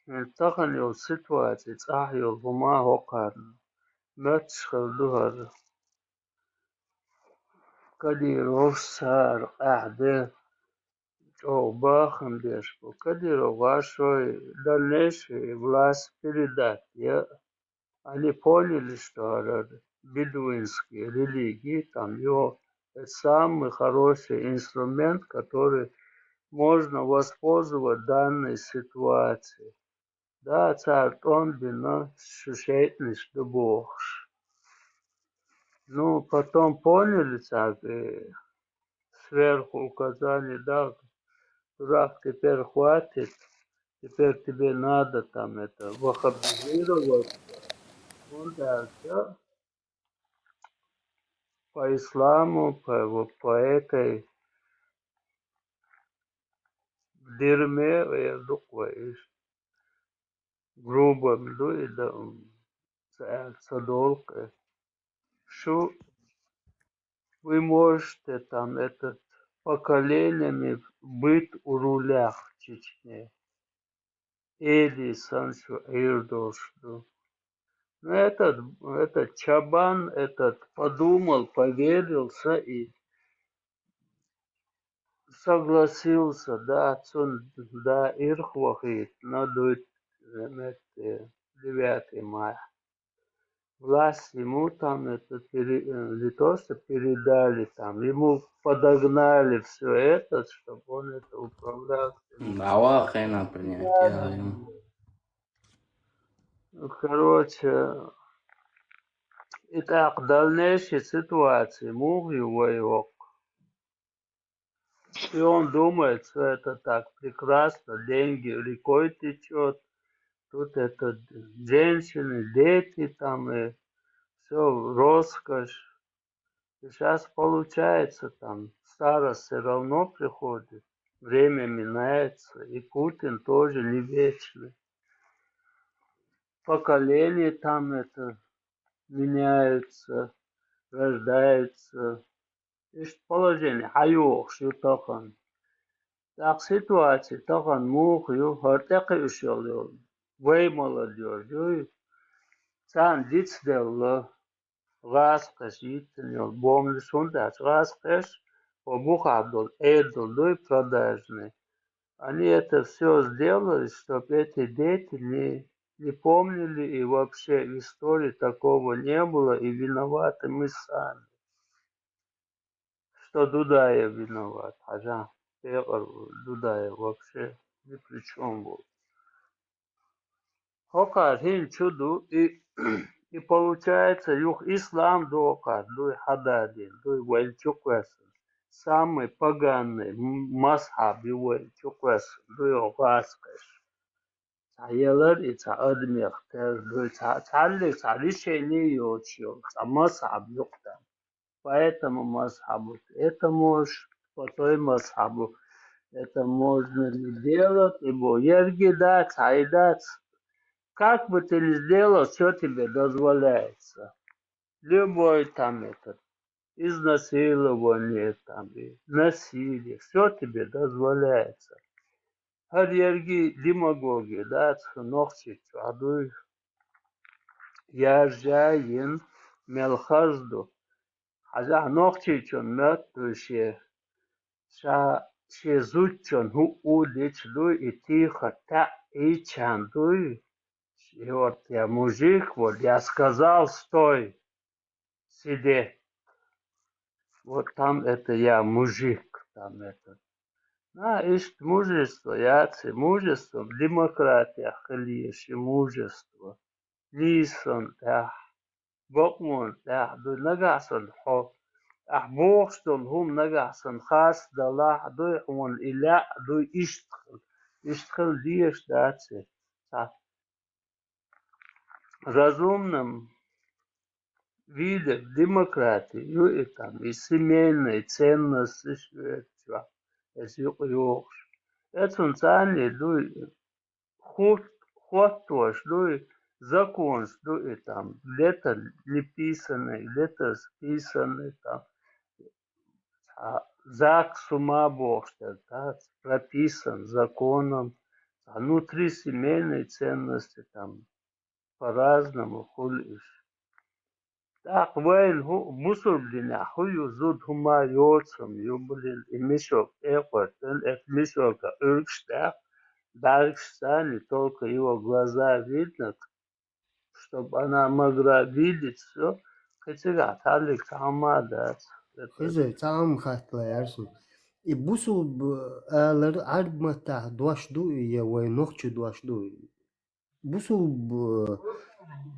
انتقن يو سيتواتي صح يو هما هوقان ما تشغلوها كدي روش سار قاعدة او باخن ديشبو كدي روغاشوي دلنش власть передать я они поняли что бедуинские религии там его самый хороший инструмент который можно воспользоваться данной ситуацией. Да, царь он бина шушейтный, что Бог. Ну, потом поняли, так, сверху указали, да, дурак, теперь хватит, теперь тебе надо там это ваххабизировать. Он дальше по исламу, по этой дерьме, я думаю, грубо, да, صدق شو Вы можете там поколениями быть у руля в Чечне. Или Санчо Ирдош. Но этот Чабан подумал, поверился и согласился, да, да, Ирхвахит, надует 9 мая. Власть ему там не то, что передали там, ему подогнали все это, чтобы он это управлял. Давай, принятие. Короче, и так, дальнейшие ситуации, его его. И он думает, что это так прекрасно, деньги рекой течет, тут это женщины, дети там, и все, роскошь. И сейчас получается там, старость все равно приходит, время меняется, и Путин тоже не вечный. Поколения там меняются, рождаются. И положение, что тохан. Так ситуация, тохан мух, хортеки ушел, вей молодежь, сан дицделла, раскаш, итнел, бомли сундаш, раскаш, обух абдул, эдул, продажный. Они это все сделали, чтобы эти дети не помнили, и вообще в истории такого не было, и виноваты мы сами. Что Дудаев виноват, Ажа, Дудаев вообще ни при чем был. Хокар хин чуду, и получается, юх ислам докар, дуй хададин, дуй вальчуквесан. Самый поганый масхаб и вальчуквесан, дуй огаскаш. Таялар и та адмехтер, дуй та решение йочил, та масхаб юхтам. По этому масхабу это можешь, по той масхабу это можно ли делать, ибо ерги дать, айдать. Как бы ты ни сделал, все тебе дозволяется. Любой там изнасилование там, и насилие, все тебе дозволяется. Her yergi demagogi, да, ногти, адуй, яржаин, мелхазду. Хаза ногти, чон мет, душе, ше зучон, ху удич, дуй, и тихо, та, и чан, дуй. И вот я мужик, вот я сказал, стой, сиди. Вот там это я мужик, там это. Ишь мужество, яцы, мужество, демократия, хлиеши, мужество. Лисон, да, бокмон, да, ду нагасон, хо. Богстон, хум нагасон, хас, дала, дуй, он, иля, дуй, иштхл. Иштхл диеш, яцы. Разумным виде демократии, и там, и семейные ценности, это он ценный, ход закон, и там, где-то не писанный, где-то списанный, там, зак с ума Бог, да, прописан законом, внутри семейные ценности, там, по-разному, хулишь. Так, вайн мусульмане, хую зуд хума йоцам, юблин, и мишок, мишок, уркштах, дальше не только его глаза видно, чтобы она могла видеть все, хотя талик сама, да. Хизы, цаам хатла ярсу. И бусул алар арбмата дуашду я вай нохчу дуашду. Бусул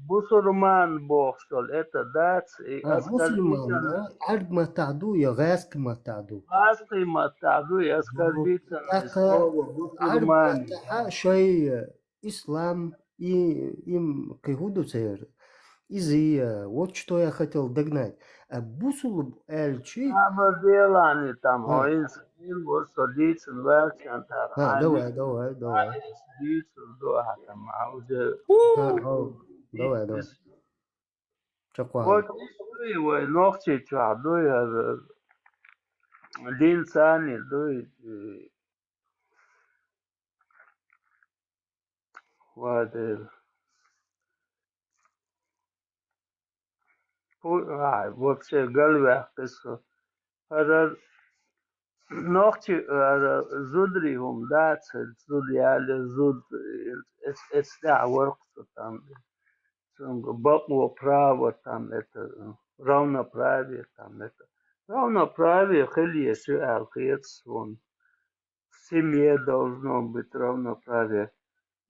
Бусурман Бог, что ли, это дац, и мусульман, да? Арбматаду я гаск матаду. Аской матаду и оскорбительное слово бусурман. Арбмата шой ислам и им кайгуду цер. Изия, вот что я хотел догнать. Бусул эльчи. Делали там, он вот садится, вертен, Давай. садится, там, а уже... Давай. شقوان دوي نوختي تشع دوي هذا دين ثاني دوي وهذا вообще قلبي قصة هذا نوختي هذا زودري هم دات زود يعني زود استع ورق там бабу право там это равноправие там это равноправие хели алкец он в семье должно быть равноправие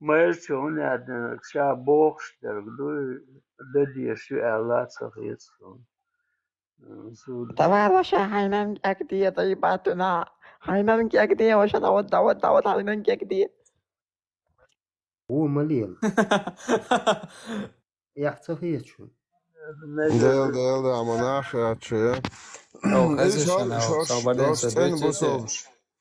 мэрчо он один ча бог штергду дади аллац алкец он تبارك حينان كأكدية طيباتنا حينان كأكدية وشنا ودعوت حينان كأكدية هو مليل يحتفيت شو Del amanache atje. Цен бусолбш.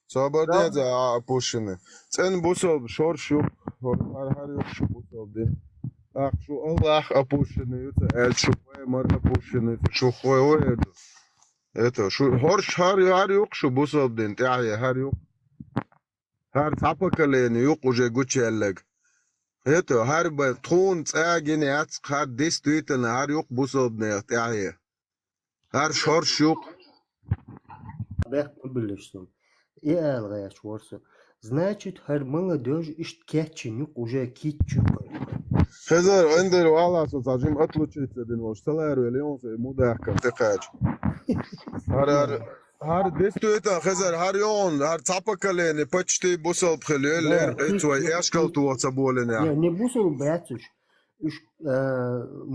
Соборден за пушины. Цен бусолб шоршу. Har yok бусолбден. Ах şu Allah apuşını yuta el şu mar apuşını şu koy это şu har yok şu bусолбден тяя har yok. Har tapakalen yok уже гучеллег. Это har ba tron tsagene ats har действительно har yok бусолбден тяя. Har şorş yok. Бэх билишсин. И алгаяч ворса. Значит, har молодежь ишт кетчинюк уже китчук. Хезер эндер вала соцажим отлучиться дин вош салару элеон се мудахка текач. Har действительно хезер har yon har tapakalen почти бусолб хелелер это яшкал туаца боленя. Не бусол братуш.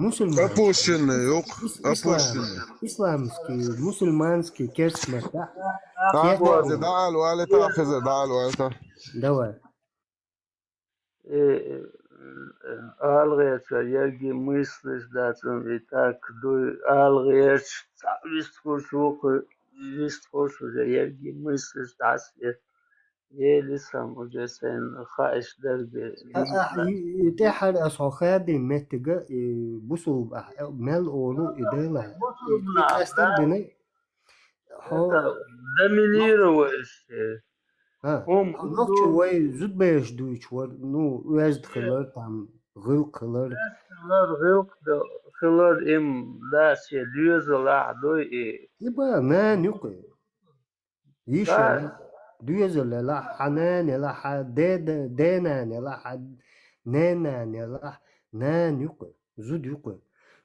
Мусульман. Опущенный, yok. Опущенный. Исламский, мусульманский, керсмата. Дал валета хезер дал валета. Давай. Алгаяч yergi мыслишь да и так дуй алгаяч вистхош уже yergi мыслишь да еле сам уже сен хаиш дерби تحر أصحابي متجا بوسو مال أولو إدلا أستر بني доминировать هم نقطة وين زود بيش دويش ور نو وازد خلال تام غل خلال خلال إم داس يدوز لا دوي يبقى ما نقول يشل دوز لا حنان لا حد دينا لا حد نانا لا نان يقول زود يقول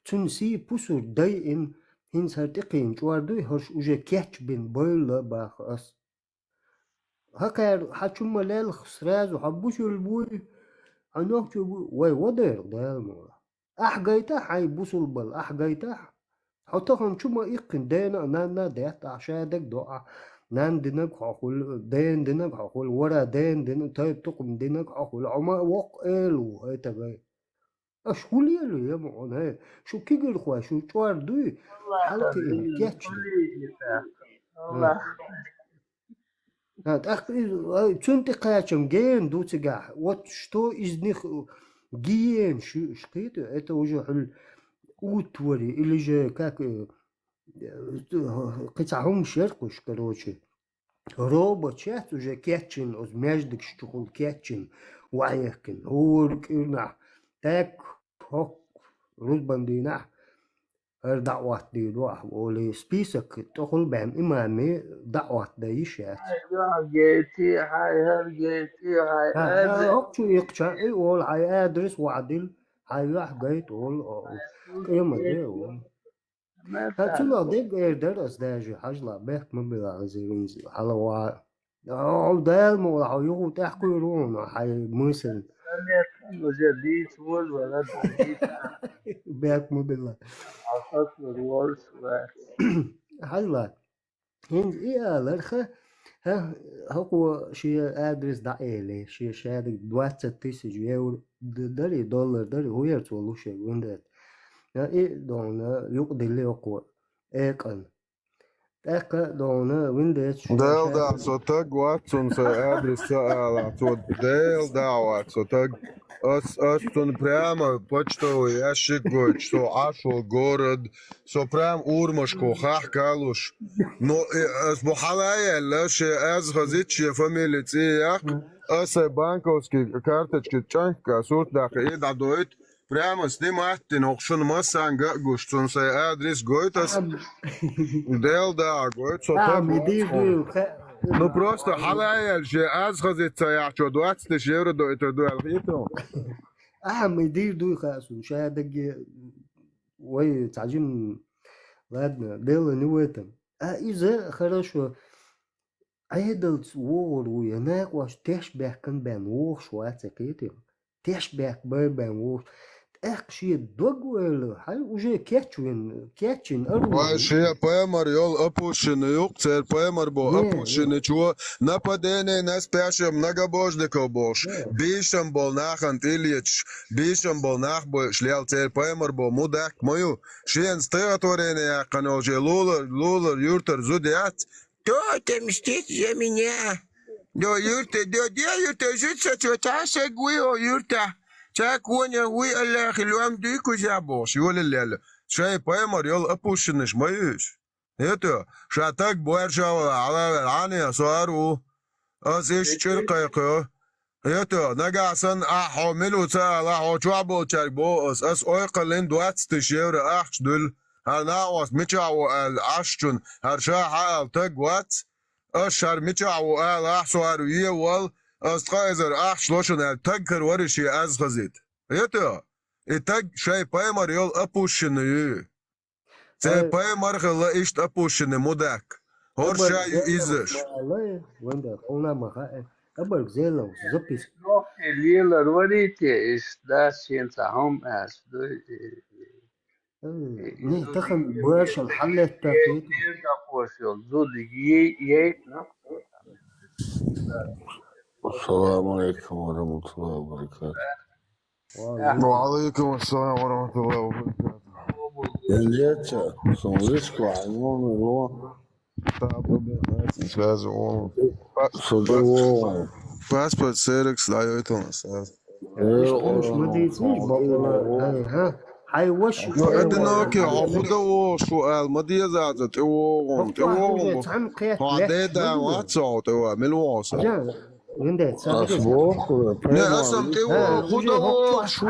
تنسي بوسور داي إن هنسرتقين جوار دوي هرش وجا كاتش بين بويلا باخص هكا حتشم ليل خسراز وحبوش البوي عنوك واي ودير دال مولا أحجيتا حي بوصل بل أحجيتا حطهم شما إيقن دينا نانا ديت عشادك دعا نان دينك حقول دين دينك حقول ورا دين دينك طيب تقم دينك حقول عما وق إلو هاي تباي أشغل يلو يا معون هاي شو كيجي الخوا شو شوار دوي حالك إن كاتش الله تونت قاچم جين دوتجا вот что из них гиен шкит это уже утвори или же как قطعهم شرقش короче робот сейчас уже кетчин из между штукол кетчин وعيكن هو كنا так رزبندينا دعوات دي روح ولي سبيسك تقول بهم إمامي دعوات دايشات جيتي هاي جيتي هاي أكتو يقشع يقول هاي أدرس وعدل هاي راح جيت قول قيمة دي هاتونا دي غير درس داجي حجلا بيك مبلا غزيرينزي حلوة دال مولا حيوغو تحكو يرون هاي موسل مجديد ولا بيك مبلا حجلا هنز إيه لرخة هو شيء أدرس دعيلي شيء شادك 20,000 يورو داري دولار داري هو يرتولو شيء وندت إيه دون يقدر لي أقوى إيه كان Eka dona windet Del da so tag Watson så adresa alla så del da Watson tag Астон прямо почтовый ящик гоч, со ашо город, со прям урмашко хах калуш. Но с бухалая леше аз газичья фамилия цеяк, ас банковский карточки чанка сурт дахи да доит. Прямо снимать ты нохшун масанга гуш, сон се адрес гойтас. Del da goit, со так. Ну просто халая же аз газичья яхчо 20 евро до это дуэлхито. مدير دوي خاسو شادق وي تعجم ладно дело не в этом إذا хорошо عيدلت وور ويناك واش تشبه كان بين وور شوات كيتي تشبه بين وور أخشي دوغويل هاي وجه كاتشين Vai šie piemēri jau apušini jukcer piemēri bo apušini čo napadēnē nespēšam nagabožnikov boš. Bīšam bol nāhant Ilieč, bīšam bol nāhboš liel cer piemēri bo mudāk moju. Šiens teritorēnē jākanožie lūlar jurtar zudiāt. To te mstit za меня. Do jurta žutsa čo tāsa gujo jurta. Так воня вы Аллах илюам дыку жабош ёлелеле. Шай поймар ёл опушенеш моюш. Это шатак буаршава ала ане сару. Аз ишчиркайко. Это нагасан ахомилу цала очабо чарбо as ойқален 20 евро ахчдул. Ана ос мичао ал ашчун харша хал так wat. Ашар мичао ал ахсуару евал أستقايزر شلوشن التاجر ورشي أزغزيت. يتو التاج شاي بايمر يول أبوشن يو. تي بايمر خلا إشت أبوشن موداك. هور شاي إزش. والله وين قلنا ما أبرك زيلو زبيس. الليلة الوريتي إيش داسين تاهم أس. نه تخن برش الحل التاكيد. زود يي السلام عليكم ورحمة الله وبركاته. وعليكم السلام ورحمة الله وبركاته. Бендетча, Сонличко, Аймон, Ило. Паспорт Серекс, да, это у нас. أدناك عبده وسؤال مدي زادت عديدة واتسعود ملواصة لا أسم تيو خده شو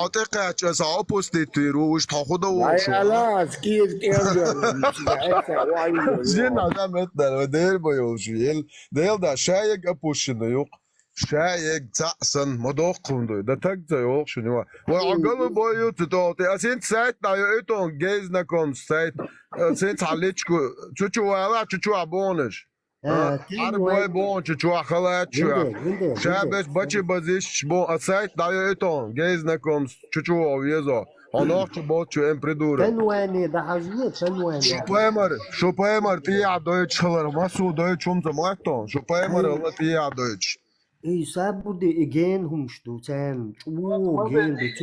عطيك صعوبوس تيرو وش تاخده لا سكير زين عدم اتنا دير بيوشيل ديل دا شايق أبوشنا يوق شايق تأسن مدوقهم ده تجد يوق شنو وعقل بيو تتوتي أسين سايت نا يؤتون جيزنا كون سايت أسين تعليشكو تشو ولا تشو عبونش عربي بون تشو خلات شو شابش بچه بزيش بون أسايت نا يؤتون جيزنا كون تشو ويزو هناك بوتشو امبريدورا تنواني ده حاجية تنواني شو بايمر تيا دويتش خلر ماسو دويتش هم زماتون شو بايمر الله تيا دويتش إيه سابو دي إجين هم شتو تان شو إجين دي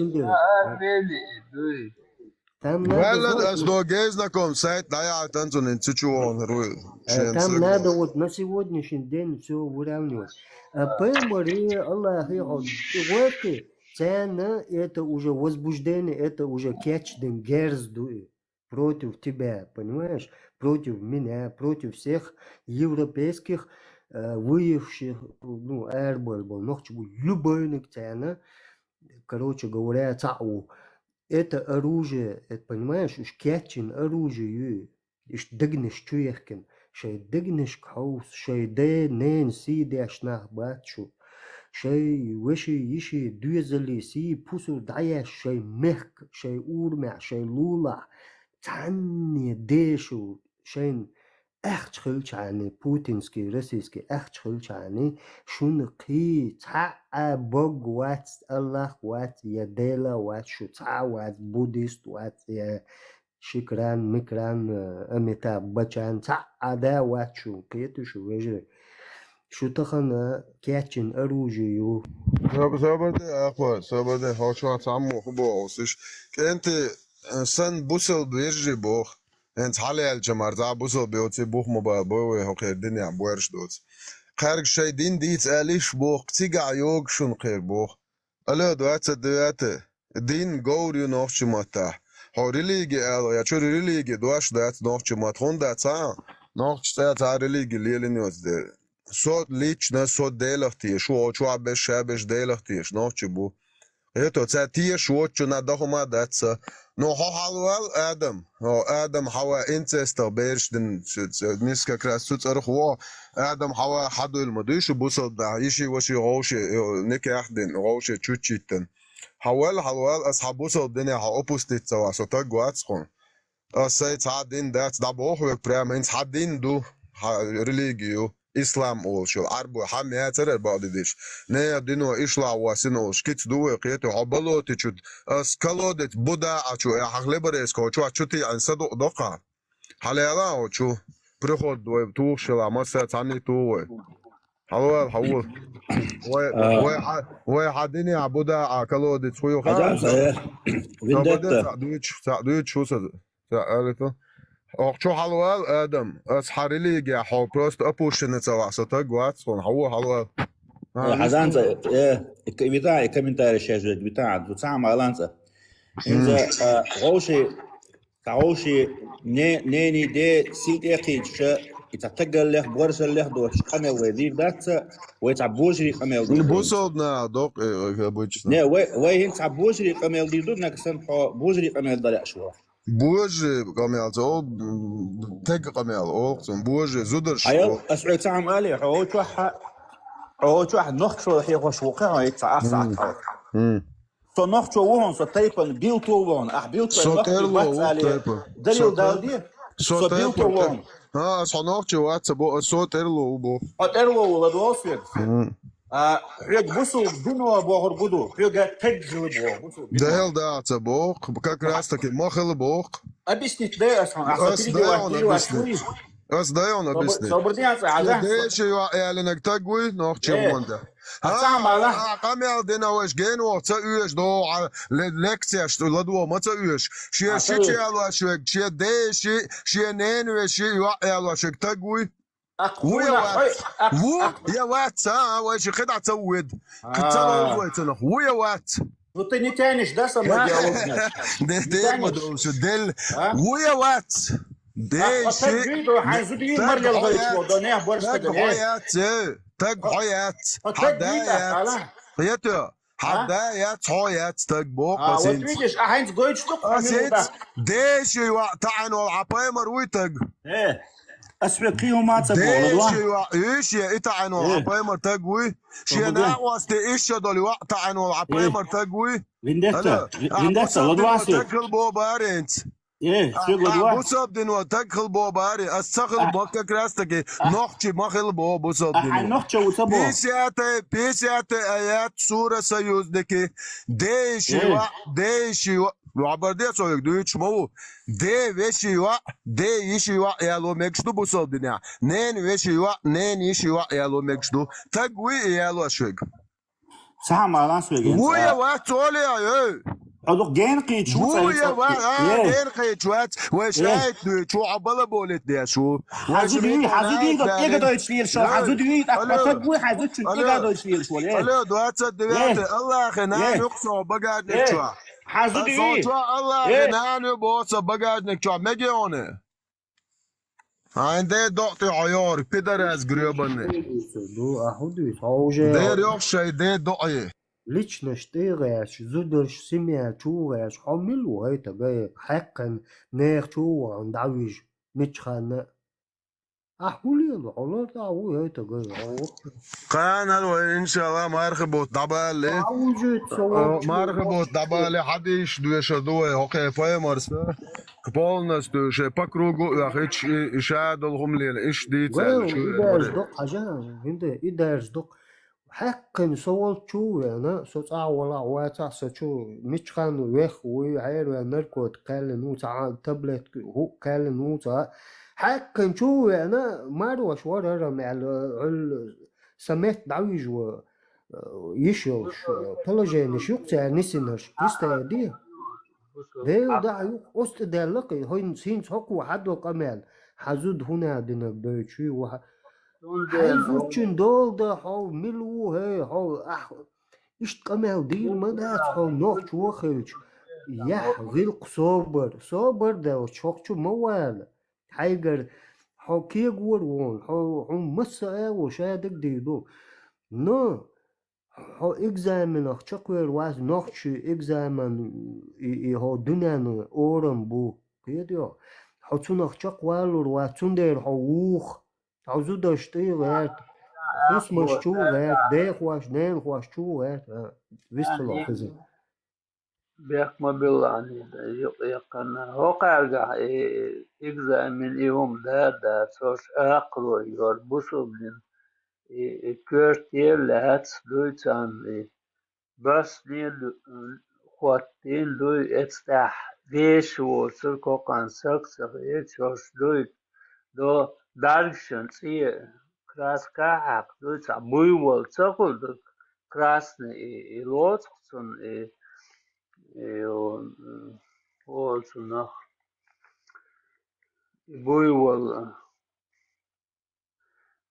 تندر ولد أصدو جيزناكم سايت ضيع تنزل إن تشوون روي там надо вот на сегодняшний день все выравнивать. Поймари, Аллах, цена это уже возбуждение, это уже кетчден герзду против тебя, понимаешь? Против меня, против всех европейских выявших, ну, эрбол был, любойных цена, короче говоря, цау. Это оружие, это, понимаешь, уж кетчин оружие, иш дыгнеш чуехкен, шей дыгнеш каус, шей де нен си дешнах батчу. شيء وشي يشي دوزلي سي بوسو دايش شيء مهك شيء أورمع شيء لولا تعني ديشو شيء echt خلشاني بوتينسكي روسيسكي echt خلشاني شون قي تا بوغ وات الله وات يديلا وات شو تا وات بوديست وات شكران مكران أميتاب بچان تا أدا وات شو قيتو شو وجري شو تخنا كاتشن أروجيو صبر ده أخوة صبر ده هو شو عمو خبو أوسش كأنت سن بوصل بيرجي بوخ أنت حالي الجمار ذا بوصل بيوتي بوخ مبا بوي هو خير الدنيا بويرش دوت خارج شي دين ديت آليش بوخ تيجا يوغ شون خير بوخ ألا دوات دين غوري نوخش ماتا هو ريليجي ألو يا شو ريليجي دواش دات نوخش مات هون دات نوخش تا ريليجي ليلي نيوز ده صوت ليچنا صوت ديلختي شو عبش شابش ديلختي نوخش بو Eto, تي شو نادخو ما داتسا نو هو حلوال آدم هوا انتستا بيرشدن نسكا كراسوت أرخوا آدم هوا حدو المدوش بوصل دا يشي وشي غوشي نكي أخدن غوشي تشوتشيتن حوال أصحاب بوصل الدنيا ها أوبوستيت سوا سوتا قواتسخون أسايت هادين دات دا بوخوك برام انت هادين دو ريليجيو İslam oluşu, arbu hamiyatır bağlı diş. Ne dino işla vasin oluş, kit duve kıyeti habalı tiçud. Skalodet Buda açu, hakleberes koçu açuti ansa doka. Halayala oçu. Prihod duve tuğşela masa tani tuğve. Havul. Ve hadini abuda akalodet suyu Adam saya Vendetta. Sa'duç şusa. Sa'aleto. أخشو حلوال آدم أصحاري لي جا حو بروست أبوشن تسوى ستا قوات صون هو حلوال Hazanza بتاعي كمنتاري شاجد بتاع مالانزا إنزا غوشي نيني دي سيت يقيتش يتتقل له بورس له دوش قمي وذيك داتسا ويتعبوجري قمي ودي بوصلنا دوق بوجسنا نه وين تعبوجري قمي ودي دودنا كسن بوجري قمي ودي أشوا بوجه قميال تو تك قميال أوقتن بوجه زودرش أيوة أسعد تعم آلي هو واحد نخشو هي خوش وقع يتسع ساعة تو نخشو وهون سو تايبن بيلتو وهون بيلتو بس آلي دليل داودي سو بيلتو وهون أصحى نخشو واتس بو سو تيرلو بو تيرلو ولا دوسيد حيج بوسو بنو بوغر بدو حيج تجل بو دهل دات بوق как раз таки махал бог объяснить да أصدقائي أبيسني ليش يعلنك تقوي نوخ شموندا قامي دينا وش جين وتأويش دو لكتيش لدو ما تأويش شيء يالوش شيء ديش شيء نين وشيء يالوش تقوي ويا وات وش خدعة تود كتلو ويتنخ ويا وات Ну ты не тянешь, да, сама диалогнешь? Дель модулшу, дель ويا وات ديشي تق حيات حدايات حيات تق بوق вот видишь, Heinz говорит, что ديشي وقتعن والعباية مروي تق أسفكيه ما تبغى ديشي إيش يا إتعن والعباية مرتقوي شيء ناقص إيش دول وقتعن والعباية مرتقوي فينديتا لدواسي تقل بو بارنت بوصل دين وتدخل بو باري استخل بوكا كراستكي نوخشي مخل بو بوصل دين نوخشي وتبو بيسيات آيات سورة سيوزدكي ديشي وعبردية سويك دويتش مو دي ويشيوا دي يشيوا يالو مكشدو بوصل دين نين ويشيوا نين يشيوا يالو مكشدو تقوي يالو شويك سهم على سويك ويا واتولي يا هذوك جين قيت شو ويا جين قيت شوات وشايت شو عبالة بولت دي شو حزودي إيه دويتش فيل شو حزودي أتقوي حزود شو إيه دويتش فيل شو الله دوات الدوات الله خنان يقصو بقعد نكشوا حزودي الله خنان يبوص بقعد نكشوا مجيونه عنده دقتي عيار بيدر از гребаный دو أحدي صوجة دير يخشى دير دقي ليش نشتغلش زودش سمع شوغش حمل وهي تجاي حقا ناخ شو عند عويج متخانق أحولي العلا تعوي هي تجاي كان هلو إن شاء الله ما يرخبوت دبالي ما يرخبوت دبالي حديش دوش دوه هوكي فاي مرسا полностью دوش по кругу يخيش إشاد الغملين إيش دي تسأل شو إدارج دق حاجة هند إدارج دق حقا صوت شو يعني صوت ولا واتع شو متخان ويخ ويعير ونركض قال نوتا تابلت هو قال نوتا حقا شو يعني ما روش ورا مع سمعت دعويج و يشوش بلجين شوق نسينش تستا دي ده يوق أست دلقي هين سين سوق حد وقمال حزود هنا دينك دوتشي حيزو تشين دول ده هاو ملو هي هاو إشت قمال دير مدات هاو نوخ وخلش يح غلق صابر ده وشوق موال حيقر هاو كيغور وون هاو مسا وشادك ديدو نو هاو إكزامن أخشقوير واز نوخشي إكزامن هاو دنيان أورم بو كيديو هاو تون أخشق والور واتون دير هاو ووخ هاو زودشتي غيرت خسمش شو غيرت ديخ واش نين واش شو غيرت ويستلو خزي بيك ما بيلاني يقنا هو قارجع إكزامن يوم ده سوش أقرو يربوسو بلين كورتير لهات دويتان بس نيل خواتين دوي اتستاح ديش وصركو قان سكسر يتشوش دوي دو دارشن سيه كراس كاحق دوي تا بوي وال تقل دو كراسن لوتقسن والسنخ بوي وال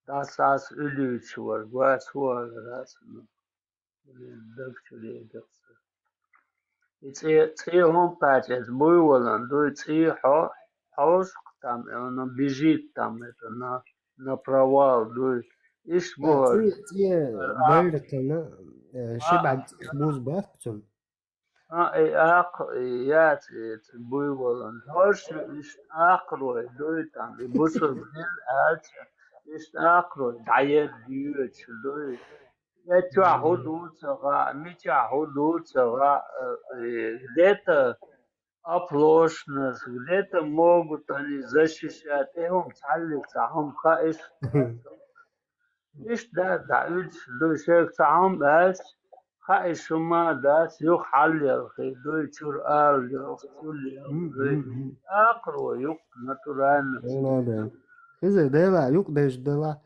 das as ülüç var, was var rasın. Dökçülüğü gökse. Tsi homepage es bui olan, du tsi haus tam, ona bijit tam, это на провал, du iş bu. تي بلدكنا شبع خبوز باكتون يات bui olan. Hoş iş akroy, du tam, bu sözün elçe. İşte akroy, dayet diyor, çılıyor. Geçwa hudut sağa, miça hudut sağa, где-то оплошность, где-то могут они защищать. Им цалик сам хаиш. Иш да, иш душек сам бas. хаиш шума дас юх халил, хидуй чур ал, юх чур акроy, юх натурально. لا خزي ديلا يوك ديش ديلا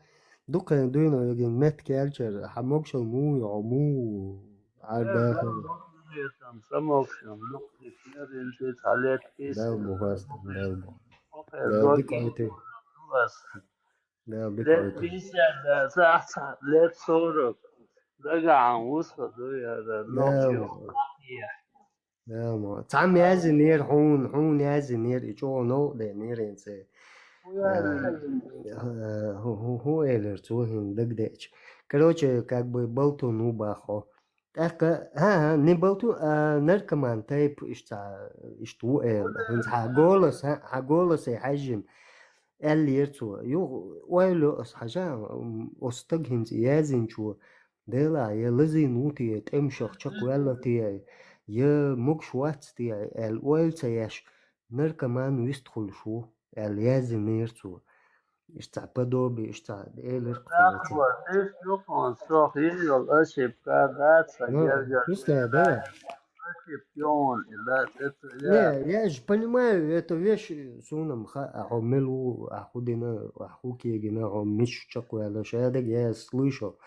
دوكا دوينو يجين مت كالتشر حموك شلمو يعمو عالداخل Самокшам, лукти, салет, دلبو فاست دلبو دلبو. ديك عيتي ديك Let عيتي Pisa, Sasa, let Sorok, Daga, Uso, Nokio. دلبو تعم يازي نير حون يازي نير إيجو نو دي نير إنسي هو إيلر توهين دك ديش короче как бы болту ну бахо так не болту наркоман тайп ишту هنز هاغولس حجم اللي يرتو يو ويلو اس حاجه استق هنز يازن شو ديلا يلزي نوتي تمشخ تشق ولا تي ي مكشوات تي الويل تياش نركمان ويستخل شو اليازن يرتو اشتعبدو باشتعب إيلر قفلتي This look on so heal worship God, просто да. Я же понимаю, эту вещь сунам ахомелу ахудина ахукегина омиш чакуэла шадек я слышал.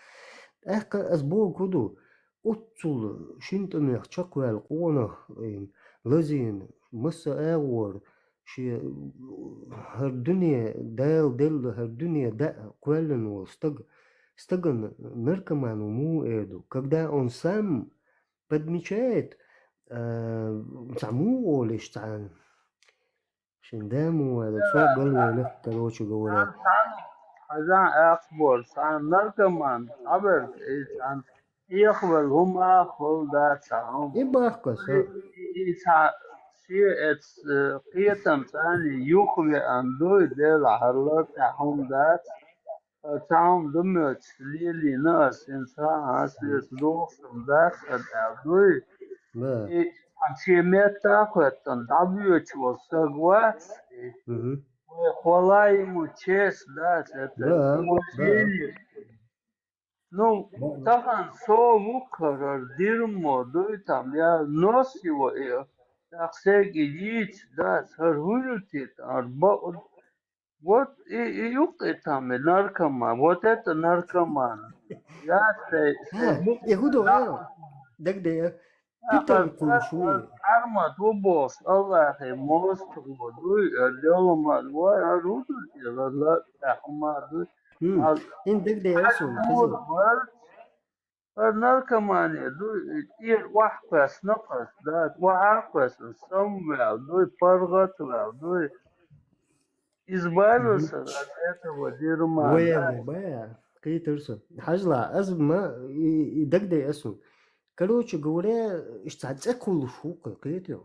Эх, асбо куду утцул шинтамех чакуэл кона лазин مسا اغور شي هالدنيا دل هالدنيا да كوالن стаган наркоману му эду. Когда он сам подмечает саму лишь там шиндаму это все голове короче говоря. Hazan akbor san narkoman haber san يقبل هم أخذ داتهم يبقى شيء قيتم ثاني يخبر أن دوي دل حرلت هم دات تعم دمت ليلي ناس إنسان هاسيس دوخم دات دوي شيء متى قتن دبيوش وسقوات وخلاي مچس دات Ну, тахан сову карар дирмо дуйтам я носиво я так сеги дич да сарвурутит арба Вот и юг там наркоман, вот это наркоман. Я يهودو دك ده بيتر كل شوية Arma tu bos Allah most du diolma wa rudu la tahma du إن دك ده أصلا خزي narkomani du ir wahpas naqas dat wahpas somewhere du pargat du избавился от этого дерьма, да. وين بقى كي ترسل حجلا أزمة دك ده أصلا كروش جورا اشتعتكل شوق كيتو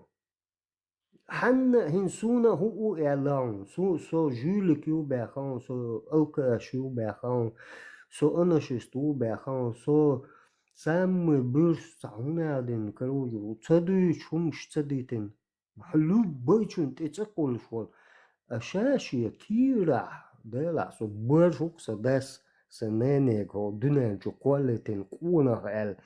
حن هنسونا هو إعلان سو جولك يو بخان سو أوكاش يو بخان سو أناشستو بخان سو سام برس تعونا دين كروجو تصدي شومش تصديتن حلو بيشون تتقول شوال أشاشي كيرا دلا سو برشوك سداس سنانيك و دنا جو كوالتين كونا ال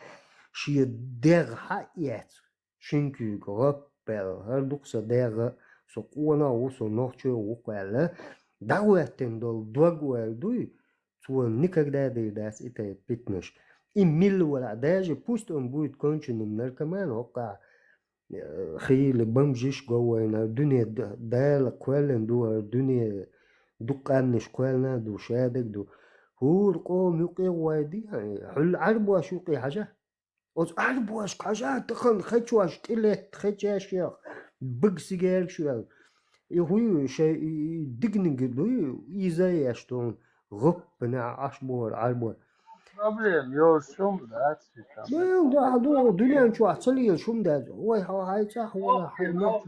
شي دير حقيت شنكي غربل هردوك سدير سو كونا و سو نوخشي و كوالا دعواتين دول دوغوال دوي تو نيكر دادي داس إتا بيتنش إميل ولا داجي بوست بويت كونشن من كمان وقع خيل بمجيش جوانا الدنيا دال كوالن دو الدنيا دقانش كوالنا دو شادك دو هور قوم يقي وادي حل عربوا شوقي حاجة وز عربوا حاجة تخن خدشواش تلت خدشاش يا بق سيجار شو يهوي شيء دقنق دو إيزاي أشتون غب نع أشبور عربوا Problem yok şum da çıkan. ما ده دنيا شو أحصلي شو ده هو هاي صح ولا هاي ما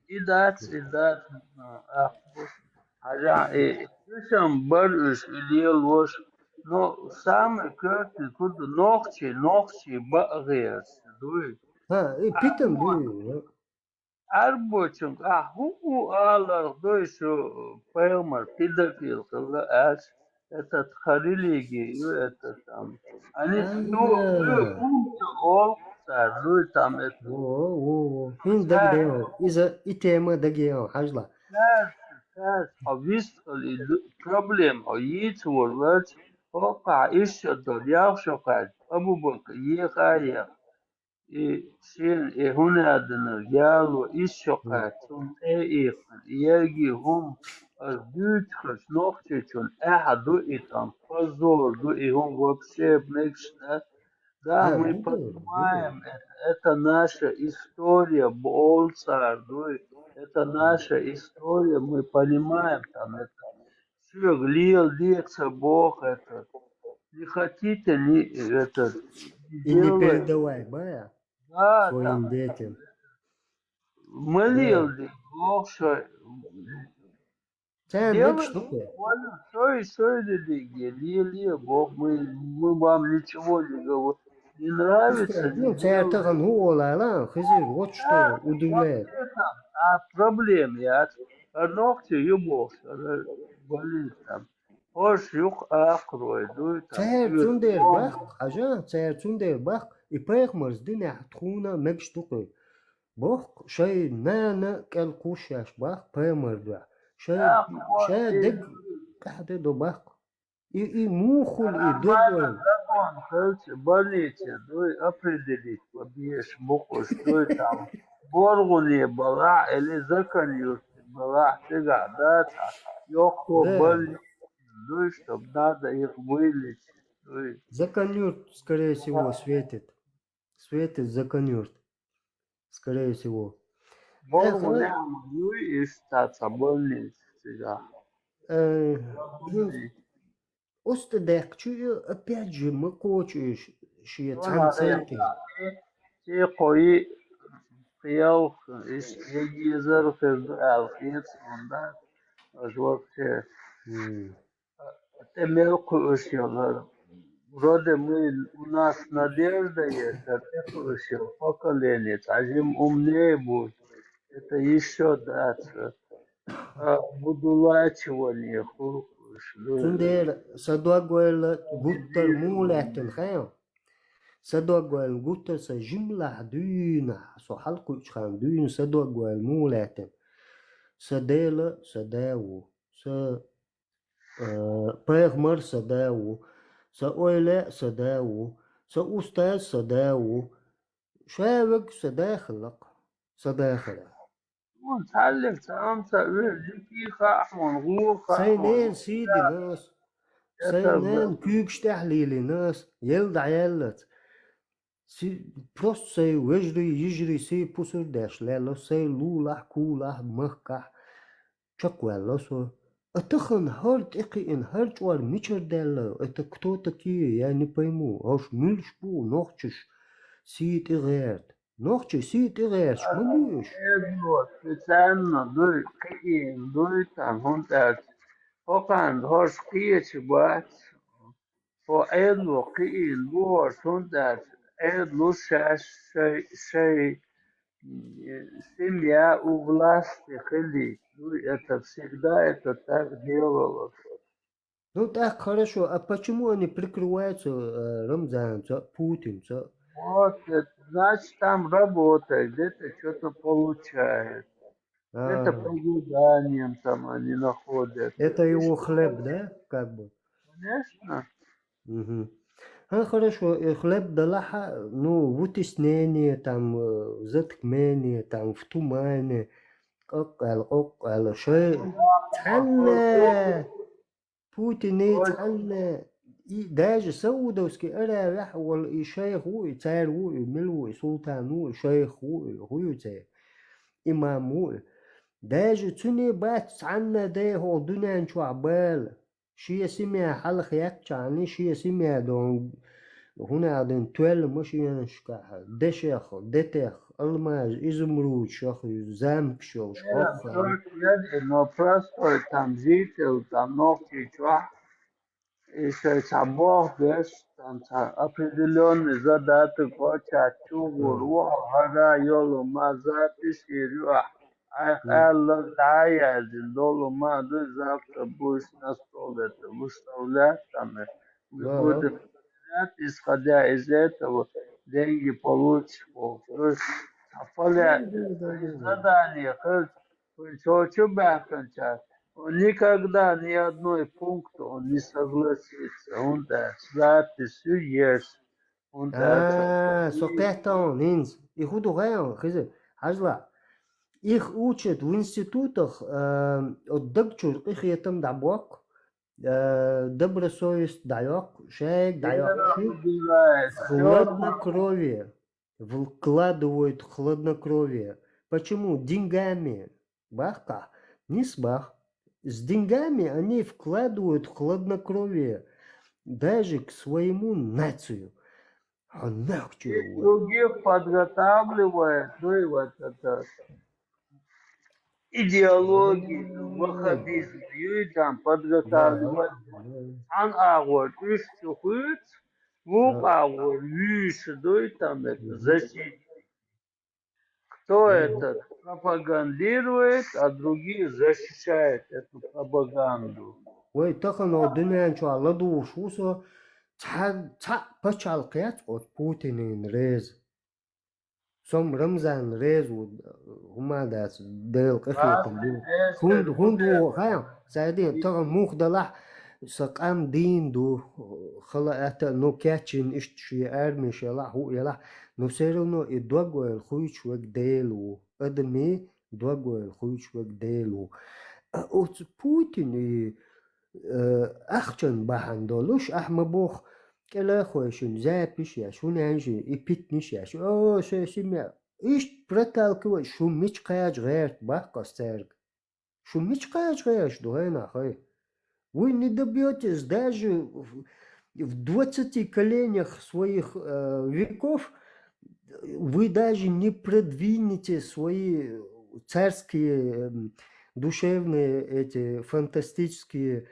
İdat akbus. Haja düşen barış iliyel var. No same kötü kudu nohçi bağıyas. Duy. ها بيتم دو Arboçun hu ağlar duy şu payamar pidakil kılı aç. Это тхарилиги, это там. Они ol duy tam et. هين دقيقة إذا إتيما دقيقة حجلا Ters problem o yiğit vurlar o ka işçidir yaşokar abu bakı yıkaya şey hun adını yalu işçokar tun yıkın yegi hum büyük kız nokçun ahadu itam fazoldu ihun вообще мечта. Да, мы понимаем, это наша история, Болцар, это наша история, мы понимаем там это. Все, глил, деться, Бог, это. Не хотите, не, это, не и не делай. передавай, бая, Да, своим там, детям. молил, Бог, что Sen делай, бэк штука. Ли, Бог, мы вам ничего не говорим. Не нравится, не Ну, цертаган хуолала, хызыр, вот что удивляет. Проблем я ногти юбок, болит там. Хош юк акрой, дуй там. Цертундер бах, хажа, цертундер бах, и пэхмарс дыня тхуна мэк штука. Бог, шай нана калкушаш бах, пэмар да. Шай дэг кахты до бах. И мухул, и дэгвэн. Закон, болите, дуй определить, побьешь муху, что там. Боргуни была или законюсь была, тыга, да, ёху болит, дуй, чтоб надо их вылечить, дуй. Законюрт, скорее всего, светит. Светит законюрт. Скорее всего. Боргуни, дуй, и статься больниц, тыга. Остадек, чую, опять же, мы кочуешь, шие цанценты. Те кои қиял егезер кызды алфиет сонда вообще темел кушалар. Вроде мы у нас надежда есть, а ты кушал поколение, азим умнее будет. Это еще дальше. Будулачивание хуркуш. Сундер садуагуэл гуттер мулатен хаё. سدوغوال قلت سجملة دينا سو حلقو إشخان دين سدوغوال مولاتن سدالة سداو پیغمبر صداو سأويلاء صداو سأستاذ صداو شاوق صداخلق صداخلق متعلم تامسا لكي خاحمون غو خاحمون سينين سيدي ناس سينين كيكش تحليلي ناس يلد عيالت بروست سي وجري يجري سي بوسر داش لالو سي لولا كولا مخكح شكوالو سو اتخن هرت اقي ان هرت وار ميچر دالو اتكتو تكي يعني بيمو اوش ملش بو نوخچش سيت غيرت نوخچ سيت غيرت شمليش ادوات بتاعنا دول قيم دول تان هونتات وقان هوش قيش بات فو ادلو قيم بوش هونتات ادلو شاش شي семья у власти خلي это всегда это так делалось. Ну так хорошо, а почему они прикрываются Рамзан, Путин? Вот, значит, там работает, где-то что-то получает. Это по заданиям там они находят. Это его хлеб, да, как бы? Конечно. Угу. Хорошо, хлеб далаха, ну, вытеснение, там, затмение, там, в тумане, قال شيء تعلى Путин تعلى даже سودوسكي أرى يحول شيخ هو تار هو ملو سلطان هو شيخ هو تار إمام هو даже توني بات عنا ده هو دنيا شو عبال شيء سمع حلق يكشعني شيء سمع دون هنا عدن تويل مش ينشكح ده شيخ ده تخ الماج إزمرود شيخ زامك شو شخ но просто там житель, там ногти если собор там определенный задаток хочет чугуру, ага, йолу мазапис и Allah дая долу маду завтра будешь на стол это выставлять там мы будем исходя из этого деньги получишь. Задание, что бахнуть. Он никогда ни одной пункт он не согласится. Он да, записью есть. Он да. Сокетон, инз. И худу гаем, хизе. Хажла. Их учат в институтах отдакчур, их етам дабок. Добросовесть даёк, шейк даёк. Хладнокровие. Вкладывают хладнокровие. Почему? Деньгами. Бахка. Не сбах. С деньгами они вкладывают хладнокровие даже к своему нацию. Других подготавливает, ну и вот это идеологию, ваххабизм, и там подготавливает. Он агор, ты чухает, ну агор, вишь, да и там это защитник. Кто это пропагандирует, а другие защищают эту пропаганду. Ой, так оно днем что ладу шусо, почал кять от Путин рез. Сом Рамзан рез умадас дел какие там был. Хунду хая, сади так мухдалах سقام دين دو خلقت نو كاتشين اشتشي ارمي شلا هو يلا نو سيرونو ادوغو الخويش وك ديلو ادمي دوغو الخويش وك ديلو اوت بوتين اخشن بحندولوش احمبوخ كلا خوشن زابش يا شو نانجي ايبيتنيش يا شو او شو سيميا ايش برتالكو شو مش قاج غيرت باقاسترك شو مش قاج غيرش دو هنا خي Вы не добьетесь даже в 20 коленях своих веков, вы даже не продвинете свои царские, душевные, эти фантастические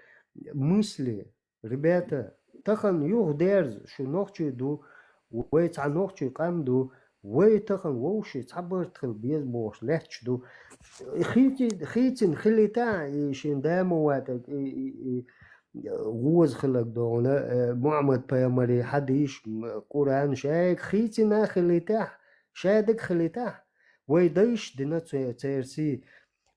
мысли. Ребята, тахан юхдерз, что ночью иду, уэйца ночью камду, ويتخن ووشي تعبرت بيز بوش لحشدو خيتين خليتا يشين دامو واتك غوز خلق دونا محمد بيامري حديش قرآن شايك خيتنا خليتا شادك خليتا ويدايش دينا تيرسي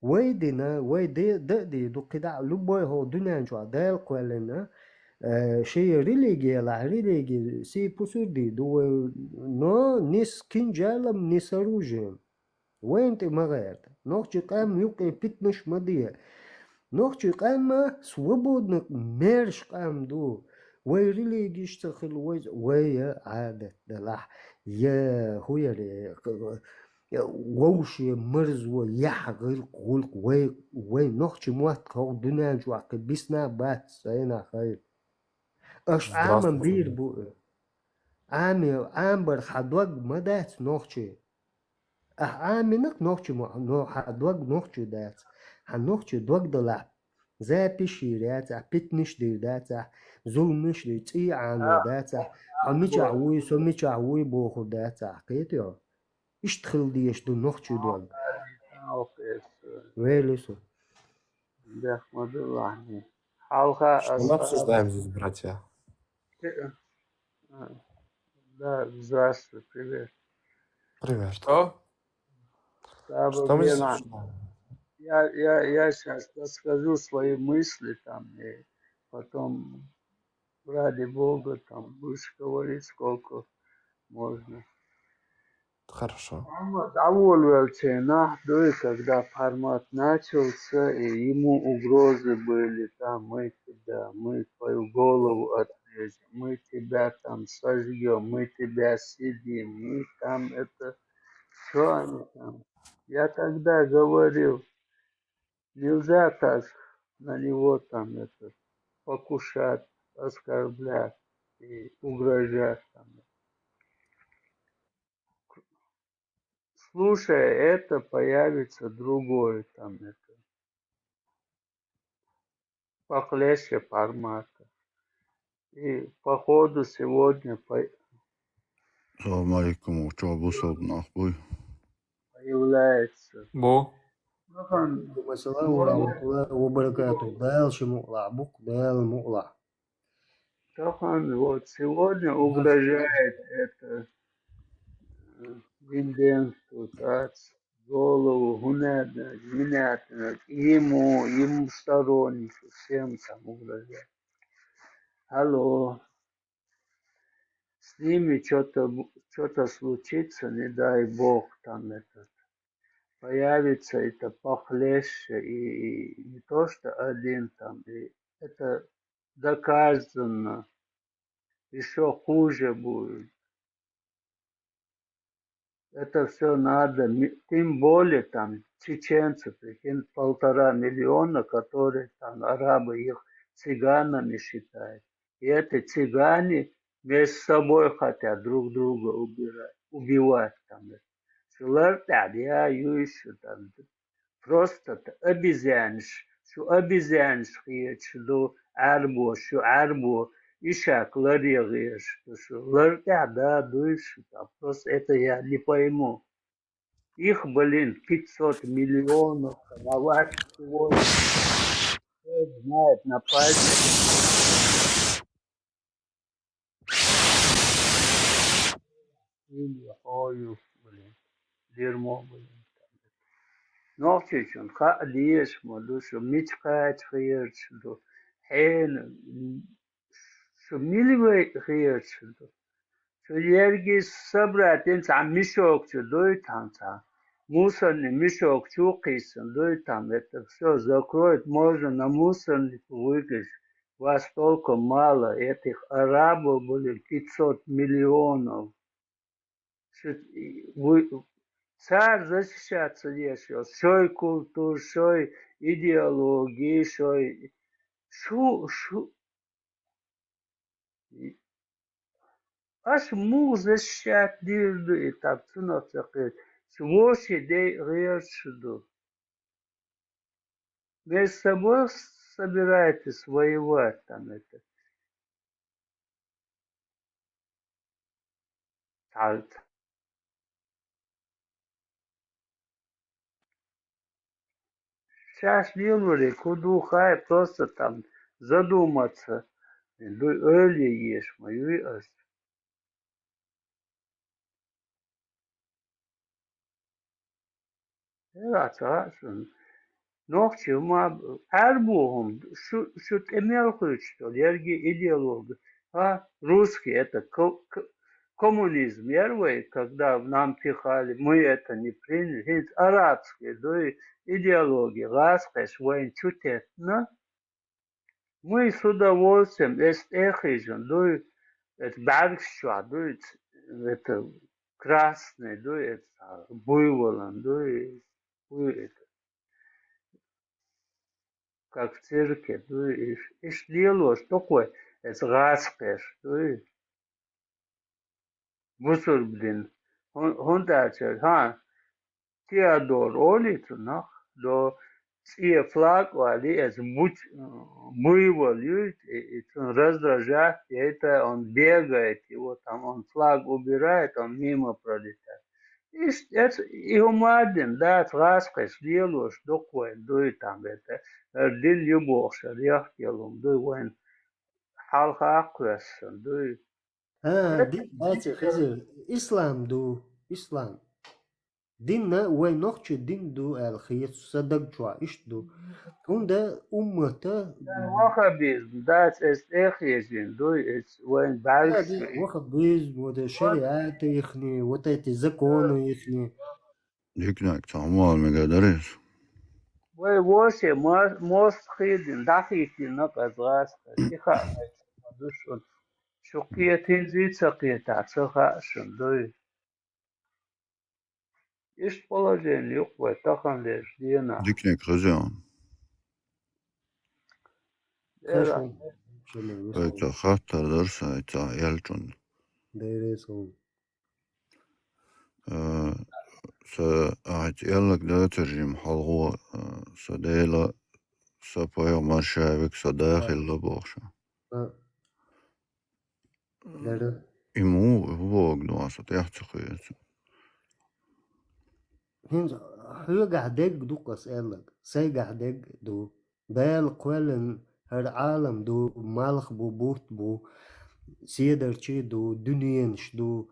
ويدنا ويدي دي دو كده لبوي هو دنيا شو دال قلنا شيء ريليجي سي بوسودي دو نو نيس كينجالم نيس روجين وين تمغير نوخش قام يوقي بتنش مديه نوخش قام свободно мерш قام دو وي ريليجي اشتغل وي عادة دلح يا هو يا ووش مرز ويحغل غلق وي نوخش موات خو دنيا شو عقل بيسنا بات سينا خير اش عام بير بو عام بر حدوق مدات نوخشي عامنك نوخشي نو حدوق نوخشي دات هنوخشي دوق دلع زابي دات بيتنش دي دات زولمش دي تي عانو دات هميش عوي سميش عوي بوخو دات قيتيو اشتخل ديش دو نوخشي دوق ويلسو Да, мадулани. Халха Что мы обсуждаем здесь, братья? Да, здравствуй, привет. Привет. Что? Да, Что мы здесь Богдан, обсуждаем? я сейчас расскажу свои мысли там, и потом, ради Бога, там, будешь говорить сколько можно. Хорошо. Довольно когда формат начался, и ему угрозы были, там, мы твою голову отрежем, мы тебя там сожгем, мы тебя съедим, мы там это, что они там. Я тогда говорил, нельзя так на него там это покушать, оскорблять и угрожать там. Слушая это, появится другой там это, похлеще формата. И походу сегодня Салам алейкум, что обусал нахуй? появляется. Бо. السلام ورحمة الله وبركاته دال شموع بوك دال مقلع Тохан вот сегодня угрожает это Винденсту, голову, Гунеда, Минятина, ему стороннику, всем там угрожает. Алло, с ними что-то случится, не дай бог, там этот, появится это похлеще, и не то, что один там, и это доказано, еще хуже будет. Это все надо, тем более там чеченцы, прикинь, 1,5 миллиона, которые там арабы их цыганами считают. И эти цыгане между собой хотят друг друга убивать там. Шулар я еще там просто обезьянш, что обезьянш что арбо, что арбо, и шаклар что лар да, дуешь, просто это я не пойму. Их, 500 миллионов, а вас сегодня знает на пальце. Или ою, дерьмо, Ночью ходишь, душу мечтать хочешь, хен, что милый хочешь, что ерги собрать, там мешок, что дует там, мусорный мешок, чукайся, дует там, это все закроет, можно на мусорник выкинуть. Вас только мало, этих арабов были 500 миллионов. Царь защищаться решил, шой культур, шой идеологии, шой шу. Аж му защищать дирду и так цунов закрыть. Своши дей решду. Между собой собираетесь воевать там это. Так. Сейчас выборы, куду хай просто там задуматься. Öyle ешь мою ас. Evet, نوخشي ما عربوهم شو تأمل خلشتو يرجي إيديولوج ها русский это коммунизм первый когда нам пихали мы это не приняли есть арабские да идеологии раскаш воин чутет но мы с удовольствием эхижен да это баргшва да это красный да это буйволан да это как в цирке, да, и делаешь такой, это распешь, да, бусур, блин, он дальше, Теодор Олицу, до и флаг, вали, это буйвол, и он раздражает, и это он бегает, его там, он флаг убирает, он мимо пролетает. И умаден, да, распешь, делаешь такой, да, там, это, دل یه بخشه ریخ یلوم دوی وين حلقة أقوسن دوی دي آتي خزر إسلام دو إسلام ديننا وين نوخش دين دو الخيط صدق جوا إيش دو هون ده أمته وخبيزم داس إس إخيزين دوي إس وين بالس وخبيزم وده شريعة يخني وتتزكون يخني يكنك تعمل مقدرش وي وشي موس خيدين دخيتين نقص غاسقة إخا دوشون شقيتين زيت سقيتا سخاشن دوي إيش положение يقوى تخن ليش دينا يكنك خزيان это хаттар дұрса это елчун дайресун ать еллак датержим халгу садела сапая маршавик садахил лабохша ему вог дуаса тяхцухиет هنز هو قاعدك دو قصيلك سي قاعدك دو دال قولن هر عالم دو مالخ بو بوت بو سيدر چي دو دنينش دو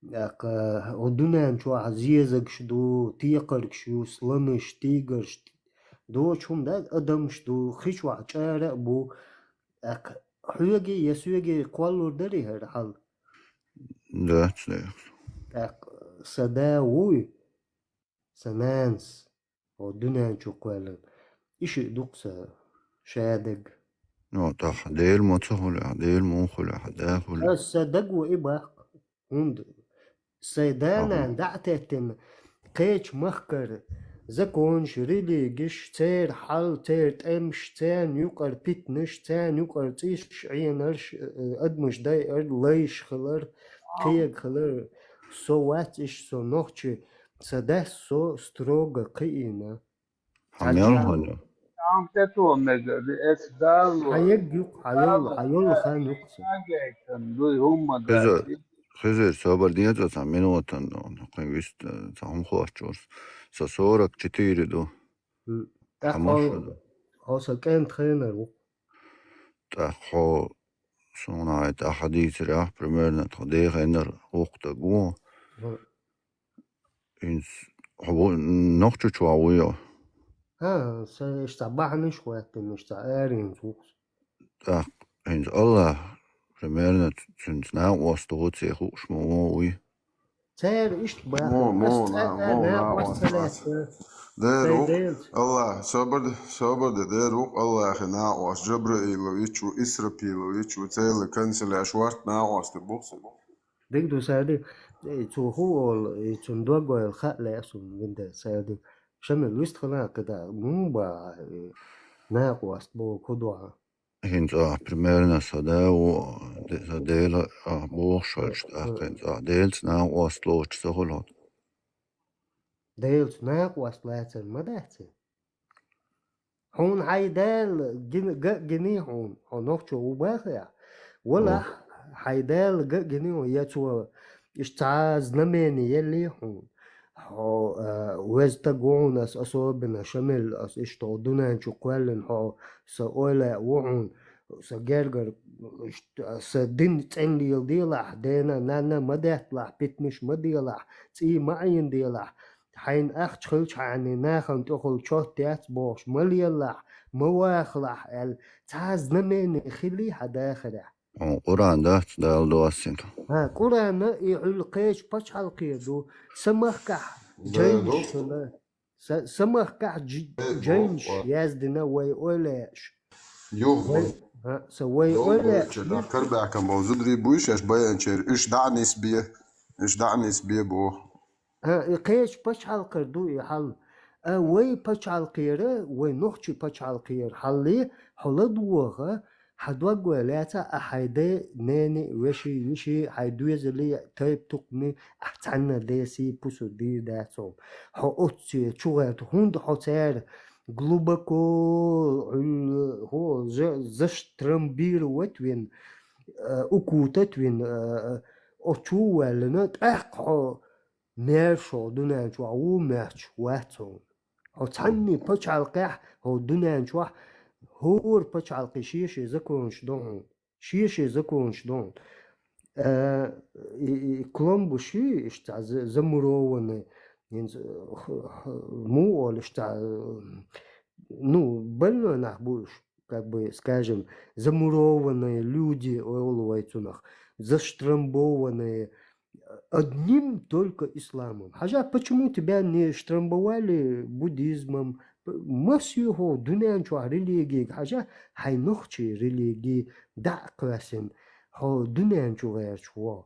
ودنيان شو عزيزك دو تيقرك شو سلمش تيقرش دو شوم دا ادمش دو خيش وعجارة بو حيوغي يسوغي قولور داري هر حال ده تسليخ سدا ووي سنانس ودنيان شو قولن إيش دوكسا شادق نو تاح ديل ما تهولع ديل مو خلع داخل الصدق وإباق هند سيدانا دعتتن قيش مخكر زكون شريلي جش تير حل تير تمش تان يقر بيتنش تان يقر تيش عينرش أدمش داير ليش خلر قيق خلر سوات إش سو نوخشي سده سو ستروغ قينا حميال هلا عم تتوم نقدر إس دالو حيق حيول خان يقصد دوي هم خزر صبر ديت أصلا منو تندو نقيم ويست تعم خوش جورس سصورك كتير دو تاخو هو سكان ترينر تاخو صناعة أحاديث رياح بريميرنا تخديخ إنر وقت جو إنس هو نقطة شوية سيشتبعني شوية مشتعارين سوقس إنس الله بريميرنا تنسنا واسطوت سيخوش مووي تير إشتباه ديرو الله صبر ديرو الله خنا واس جبرائيل ويچو إسرائيل ويچو تيل كنسل أشوارت ناواس تبوكس ديك دو سادي تو هو تندوغو الخاء لا يسون من ده سادي شمل ويست خنا كده مو با ناقواس بو كدوعا هنز primärna sada och det dela borshalst att dels när wastlåt så håller dels ناقواس لاتن ما داتن هون حيدال جنيه هون نوخشو وباخيا ولا حيدال جنيه يتو اشتعاز نميني يلي هون هو وزتقون أس أصوبنا شمل أس إشتودنا شقوالن هو سأولا وعون سجرجر سدين تنلي ديلح دينا نانا مدات لح بتنش مديلح تي معين ديلح حين أخشلش عني ناخن تأخل شوت تيات بوش مليلح مواخلح تعز نمين خلي حداخل قرآن ده دال دواسين ها قرآن يعلقيش باش حلقيدو سمخكح جينش سمخكح جينش يازدنا ويقولش يوغ ها سوي قولش كربع كم موجود ريبويش اش باين ايش دعني سبيه بو ها قيش باش حلقردو يحل وي باش حلقيره وي نوخشي باش حلقير حلي حلدوغه حدوغ ولاتا أحيدي ناني وشي حيدو يزلي تايب تقني أحتعنا ديسي بوسو دي داتهم حقوتي شوغات هند حتار глубоко هو زشترمبير وتوين أكوتتوين أتوه لنت أحقو ميرشو دونان شو عو ميرش واتون حتعني باش عالقاح هو دونان شو هور باش عالقي شيشي زكون شدون كولومبو شي اشتع زمرون ينز مو ولا اشتع ну больно нахбуш как бы скажем замурованные люди олуайцунах заштрамбованные одним только исламом. Хажа, почему тебя не штрамбовали буддизмом? Масюхо, дунянчуа религии, хажа, хайнохчи религии, да классен, хо дунянчуа чуа.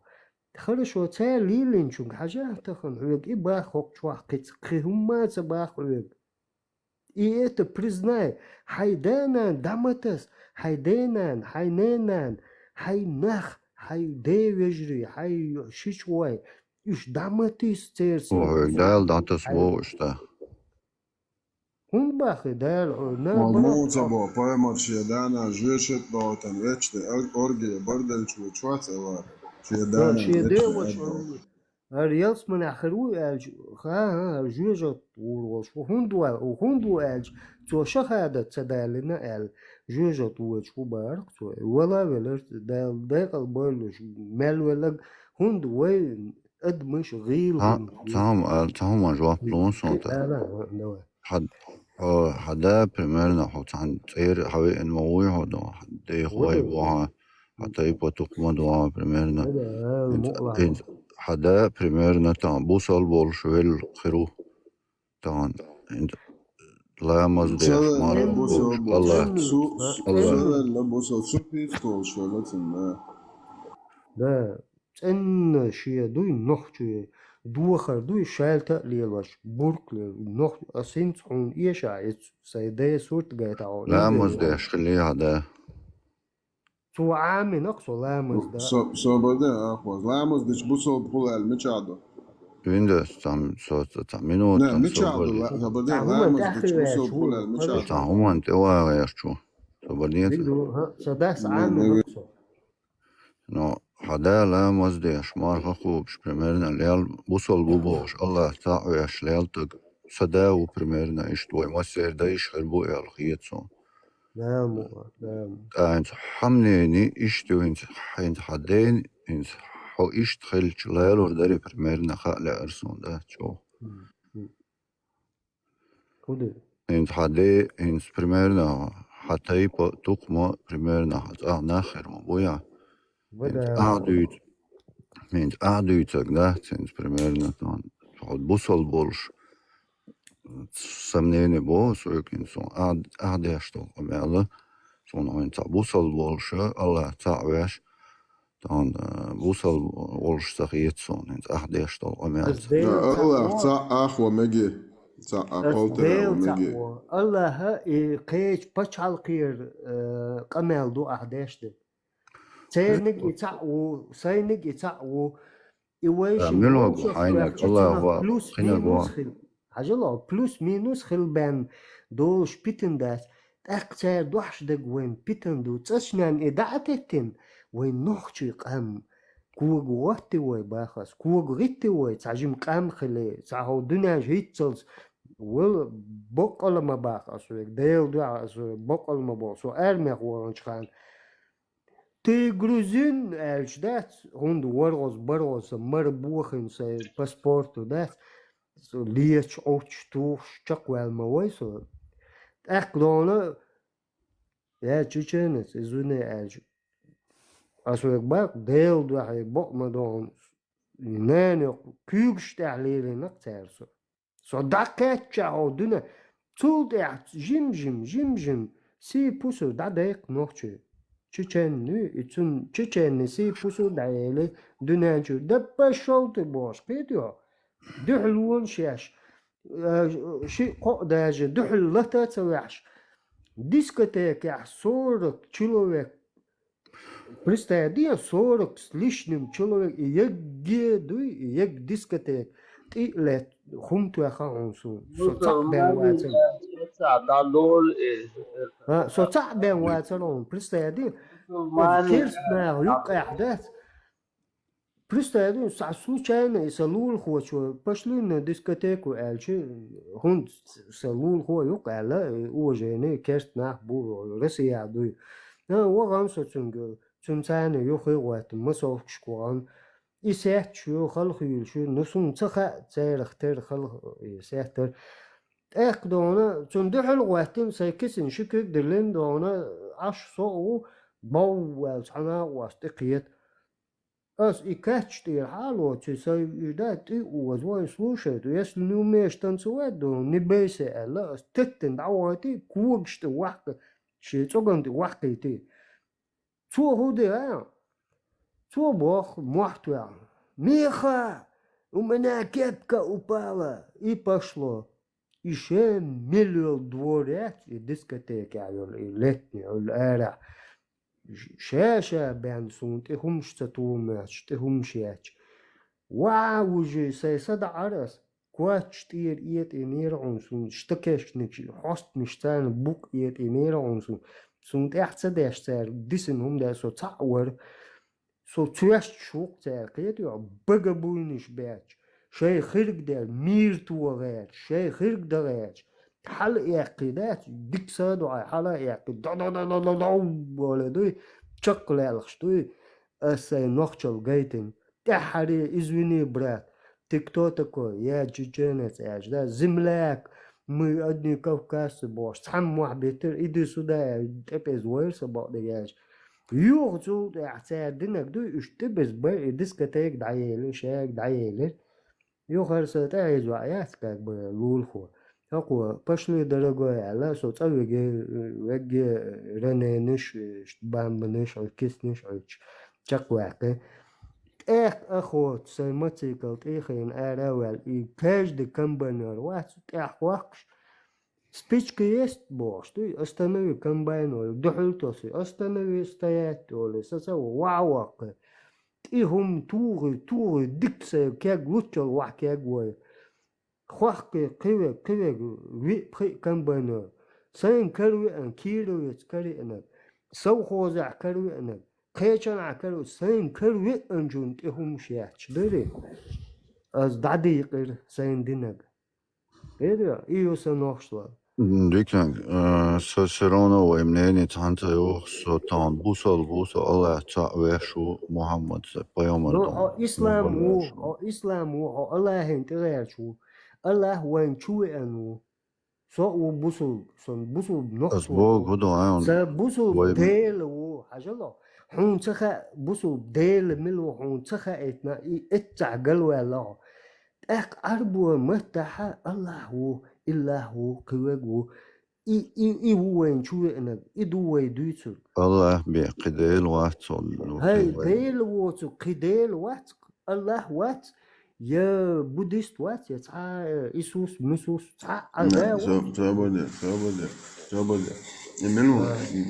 Хорошо, це лілінчуг, хажа, тахан, и бахок чуа, кихумаца бахуэг. И это признай, хайденан, даматас, хайденан, хайненан, хайнах, هاي دي وجري هاي شوي إيش دامتيس تيرسي دال داتس بوش ده هون باخي دال Moca bo pojmoć jedana žvješet do ten večne orgije bordelču čvaceva jedana večne رياض من آخروي ألج ها جوجت وروش وهندو ألج تو شهادة تدالنا أل جوجت وش وبارك تو ولا دال داقل بولش مال ولا هند وين أدمش غير تهم جواب لون صوته حدا примерно عن تير حوي الموي هذا حدا خوي بوها حتى يبقى تقوم دوا примерно حدا примерно там бусал большвел خرو там لا مزديش مار الله لا بوصل سوبيت كول شولتنا ده إن شيء دوي نخشي دوخر دوي شالتا ليلوش بوركل نخ أسين عن إيش عايز سيدة صورت جايت عون لا مزديش خليه هذا تو عامي نقصو لامز ده بعدين أخوة لامز ديش بوصل بقول المشاهدة ويندوز تام صوت تام منو تام مشاهدة لا بعدين لامز ديش بوصل بقول المشاهدة تام أنت غير شو بعدين سداس عامي نقصو نو حدا لا مزديش مارخ خوبش примерно ليال بوصل بوبوش الله تعويش ليال تق سداو примерно إيش توي ما سير دايش خربو يال خيتسون نعم انت حمنيني اشتو انت حدين انت حو اشت خلش ليلور داري примерно خالع ارسون ده شو انت حدي انت примерно حتى يبقى تقمى примерно حتى ناخر مبويا انت قعدويتك ده انت примерно تان حد بوصل بولش سمنيني بو سويك انسون قعد يشتغل أميالة سون انت بوصل بولش الله تعويش تان بوصل بولش تغييت سون انت قعد يشتغل أميالة الله تاع أخوة مجي تاع أقولتها ومجي الله قيش بشعل قير قمال دو أحداشت سينك يتعو سينك يتعو إيويش منو عينك الله هو خينا جوا حاجة بلوس مينوس خلبان دو شبيتن داس أقصى دوحش دق وين بيتن دو تسنان إدعتتن وين نخشي قام كوغ وقت وي باخس كوغ غيت وي تعجم قام خلي تعهو دنيا هيتسلس ول بقل ما باخس ديل دو بقل ما باخس أرمي خوانش خان تي جروزين أرش دات هند ورغز برغز مربوخن سي باسبورتو دات so liech och tuch chakwel ma way so dona ja chuchenes izune aj aso ek bak deel do hay bok ma don nene kugste alele nakterso so daketcha oduna tul jim si puso da dek noche Çiçenli için çiçenlisi pusu dayeli dünençü deppa şoltu boş diyor. Dühlun şaş. Şi qodajı dühllata tsawaş. Diskotek ya 40 человек. Представьте, 40 с лишним человек и як дискотек. И лет хумту ахаунсу. صعب بين واترون بريستادي كيرس ما يوقع احداث بريستادي سعسو كان يسلول هو شو بشلين ديسكوتيك والشي هون سلول هو يوقع لا وجهني كيرس ناح بو رسيا دو وغام سوتشنج سنسان يوخي وات مسوك شكوان يسيح شو خلق يشو نسون تخا تيرختر خلق يسيحتر اقدونا تندحل وقتين سيكسن شكك دلين دونا عش صو بوال سنا واستقيت اس اكاتش دي حالو تسي يدات وزوي سلوشت يسلو ميشتن سوادو نبيسه الا استتن دعواتي كوغشت وحق شي توغند وحقيتي تو هودي تو بوخ محتوى ميخا ومنا كепка упала и пошло. Еще миллион дворец и дискотеки, и летние, и الآرع. شاشة بانسون تهم شتوماتش تهم شياتش. واوجي سيصد عرس كواتش تير إيت إنير عنسون شتكش نكشي حست مشتان بوك إيت إنير عنسون. سون تحت داشتر ديسن هم دا سو تعور سو تيشت شوق تاقيت يو بقبوينش باتش. شيء خرق دار مير توغات شيء خرق دغات حل اعقدات ديك سادو حل اعقد ولا دوي تشقل الخشتوي اساي نوخشل جايتن تحري ازويني برات تيك توتكو يا جيجينت اجدا زملاك مي ادني كوكاس بوش تحمو حبيتر ايدي سودا تبز ويرس about the guys يوغزو اعتادنك دوي اشتبز باي ديسكتيك دعيلي شاك دعيلي يوخر ستايز وعيات كاك بلول خو أقوى بشلي درجة على صوت وجه رنينش بام بنش أو كيسنش أو تشقواقي أخو سيماتيكال تيخين أراوال كاش دي كمبانر وات أخوكش سبيتش كيست بوش تي أستنوي كمبانر دحلتوسي أستنوي استيات ولا سسو واواق إيهم توغي دكسة كاك لوتشل واح كاك وي خواحكي قوي وي بخي كمبانر سين كروي أن كيروي تكري أنك سو خوزع كروي أنك قيشان عكروي سين كروي أنجون إيهم شياتش داري از داديقر سين دينك إيديا إيو سنوخشلا Dikang, Sacerona و امنيني تانتا يوخ سوتان بوصل الله تعويشو محمد بيومر نو إسلام و الله هنتغير شو الله وين شو أنو سو بوصل نقص أسبوع هدو عيون بوصل ديل و حاجلا حون تخا بوصل ديل ملو حون تخا إتنا إتع قلوة الله أك أربو متحا الله هو إلا هو كوجو إي هو وين شو أنا إدو ويدوتو الله بقديل واتون هاي ديل واتو قديل وات الله وات يا بوديست وات يا تاع إيسوس مسوس تاع الله زبادة يملو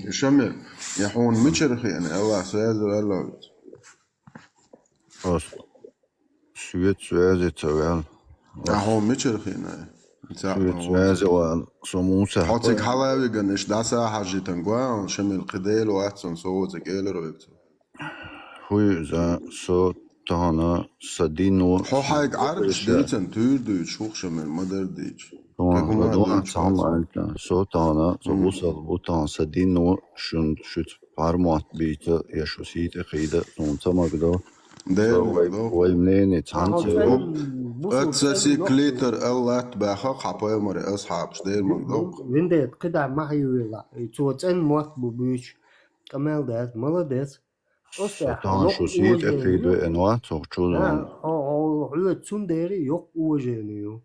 شمل يحون متشرخي أنا الله سيازو الله أصلا سويت توال يحون متشرخي أنا سويت سموسة حطيك حواوي جنش داسا حاجة تنقوا شمل قديل واتسون صوتك إيه لرويكتو هوي زا سو تانا سدينو هو حاجة عارف ديتن تير شوخ شمل مدر ديج دوان تعمل صوتانا توصل بوتان سدينو شت فرمات بيتا يشوسيت قيدة نونتا مقدو دايما دو ويمنين تانسي اتساسي كليتر اللات باخا حبايا مري اصحابش دايما دو Виндет, когда махаюла, и цуцен мот бубуч, камел дет, молодец. Остя, سطان yok شو سيت افيدو уважение. انواع تغشوزون О, цундери, yok уважение. Био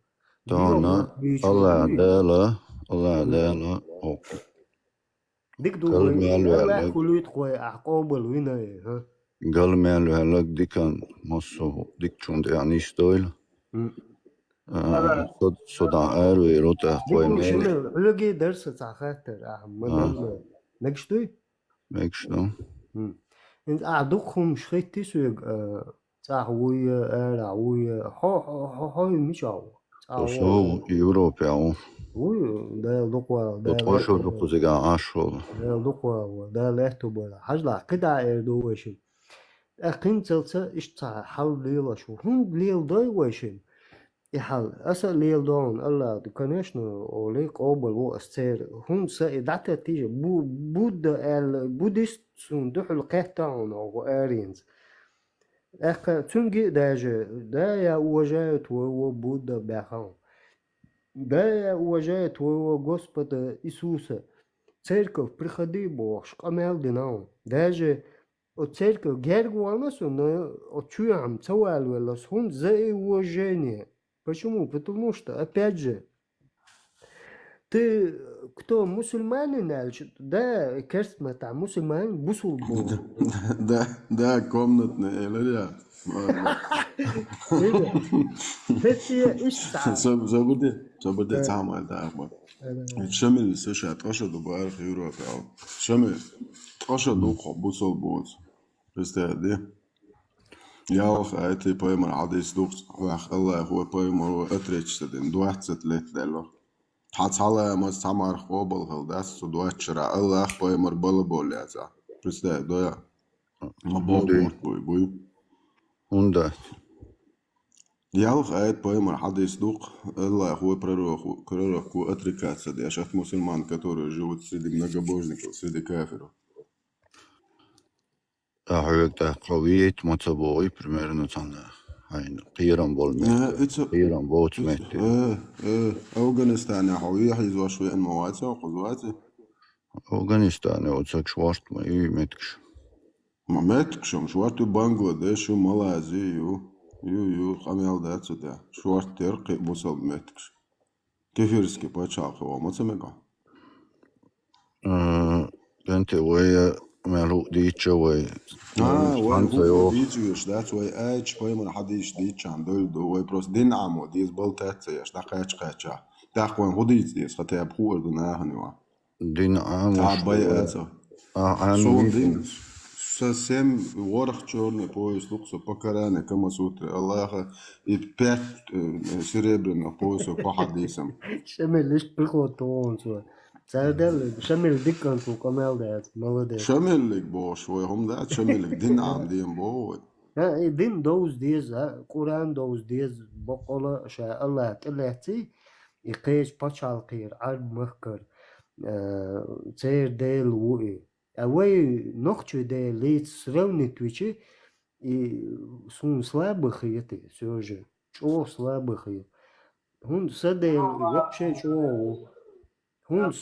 تانا мот бич, الله уй. دالا Дик قل дуй, ميالو ала هلك хулит кой акобл вина, ха. قل ميالو هلك دي كان مصو ديك شوند يعني ستويل صدان اروي روتا Дик قوي дуй, منين шимел, луги дерс цахатер, манал. Мекштуй? ميكشتو انت أعدوكم شخيت تسويق تعوية رعوية هاي مش عو وسو يوروبيا وي ده لقوا ده وطوشو دوكو زيغا عاشو ده لقوا ده لهتو بلا حجلا قدع دوشن أقين تلتا إشتا حل ليلا شو هم ليل داي وشن يحل أسا ليل دون الله دكانشنو أوليك أوبل و أستير هم سيدعتا تيجي بوديست سون دحل قهتاون أو آرينز أخا تونجي داجة دايا وجايت وهو بودا بيخان دايا وجايت وهو Господа Иисуса. Церковь, приходи, Бог, шкамел динау. Даже от церковь гергуанасу, но от чуям цауэлвелас, хун за уважение. Почему? Потому что, опять же, ты кто мусульманин, да, керст мата мусульманин, бусул был. ده комнатный элерия زبدي تعمل ده أخبار شمل سوشا تقشر دبار في يوروبا أو شمل تقشر دوق بوصل بوز بس ده يا أخ أتي بايمر عاديس دوق وأخ الله هو بايمر وأتريتش تدين دوحت ستلت دلو حتى على ما استعمر خوبل هل داس دوحت شرع الله أخ بايمر بلا بوليزا بس ده دويا ما بوي هوندا Ялх ает поэмар хада издук, Аллах его пророку отрекаться, да, шат мусульман, которые живут среди многобожников, среди кафиров. أحيوتا قوية متبوغي примерно تانا هاين قيران بول ميت قيران بوت ميت أفغانستان حوية حيزوا شوية مواتي وقضواتي أفغانستان وتسك شوارت ما ميتكش ما ميتكشم شوارت بنغلاديش ومالازي يو قاميال داتسو دا شوارت ترقي بوصل ميتكش كيفيرسكي باتشاقي ومتميقا كانت ويا مالو ديتشا وي وي ديتشوش داتس وي ايش بايمر حديش ديتش عن دول وي بروس دين عمو ديز بلتات ياش دا قاچا دا خوان هوديز ديز خطا بخور دنا هنوا دين عمو تعباي اتو عن دين سم ورخ чёрный пояс луксо покарание кама сутра Аллаха и 5 серебряных поясов по хадисам شمل ليش بخوت طون سوا سادل شمل دكان سو كمال دات молодец شمل لك بوش وهم ده شمل لك دين عام دين بو دين دوز ديز قرآن دوز ديز بقولة شاء الله تلاتي يقيش باشال قير عرب مخكر تير ديل وئي أوي نقطة ديل ليت سروني تويتشي سون слабых это все же чё слабых هون سدل يبشي شو هون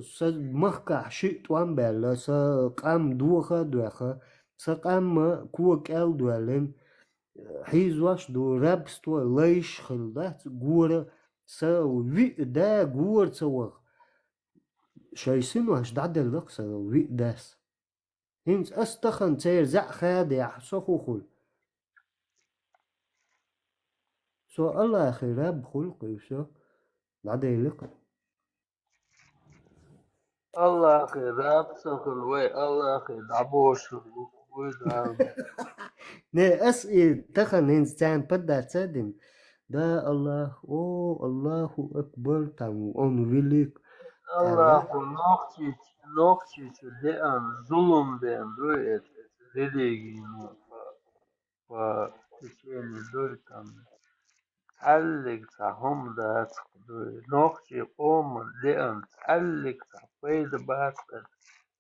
سد مخكع شيء توان بلا سا قام دوخة سا قام كوك ال دوالين حيزواش دو رابستو ليش خلدات غورة سا وي دا غور سوا شايسين واش دعدل لقصة وي داس هنس استخن تير زع خادع صخوخل سو الله أخي راب خلقي سو بعدين لقى الله أخي راب سخن وي الله أخي دعبوش وي دعم نه أسئل تخن إنسان بدا تسدم دا الله أو الله أكبر تام أون ويليك الله أخي نوختي ديان ظلم ديان دوي ريليجي تشيني دوي تام تعلق تاهم دات دوي نوختي قوم ديان تعلق تعفيد باتقل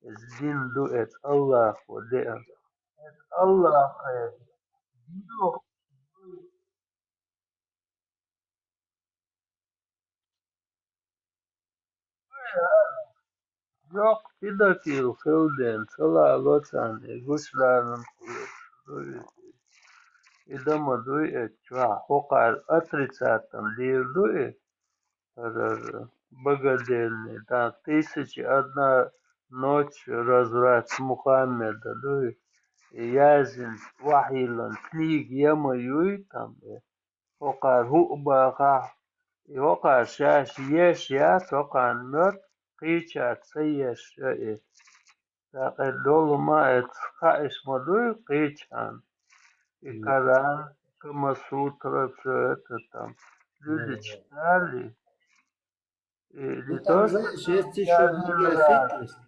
الدين دوئت الله وديان الله خير Ну, yok bir dakika kılden sıla lotan guslarım idama duy etwa hokar отрицательно лирдуй богадельный да тысячи одна ночь разврат Мухаммеда дуй язин вахилан книг яма юй там hokar hu'baqa hokar shash yesh ya sokan mört qichat sayesh تقلل ما اتخاش مدوي قيچان и Коран, Камасутра, все это там. Люди читали, и Ну не то, там, что знаешь, там есть еще один одна раз. хитрость.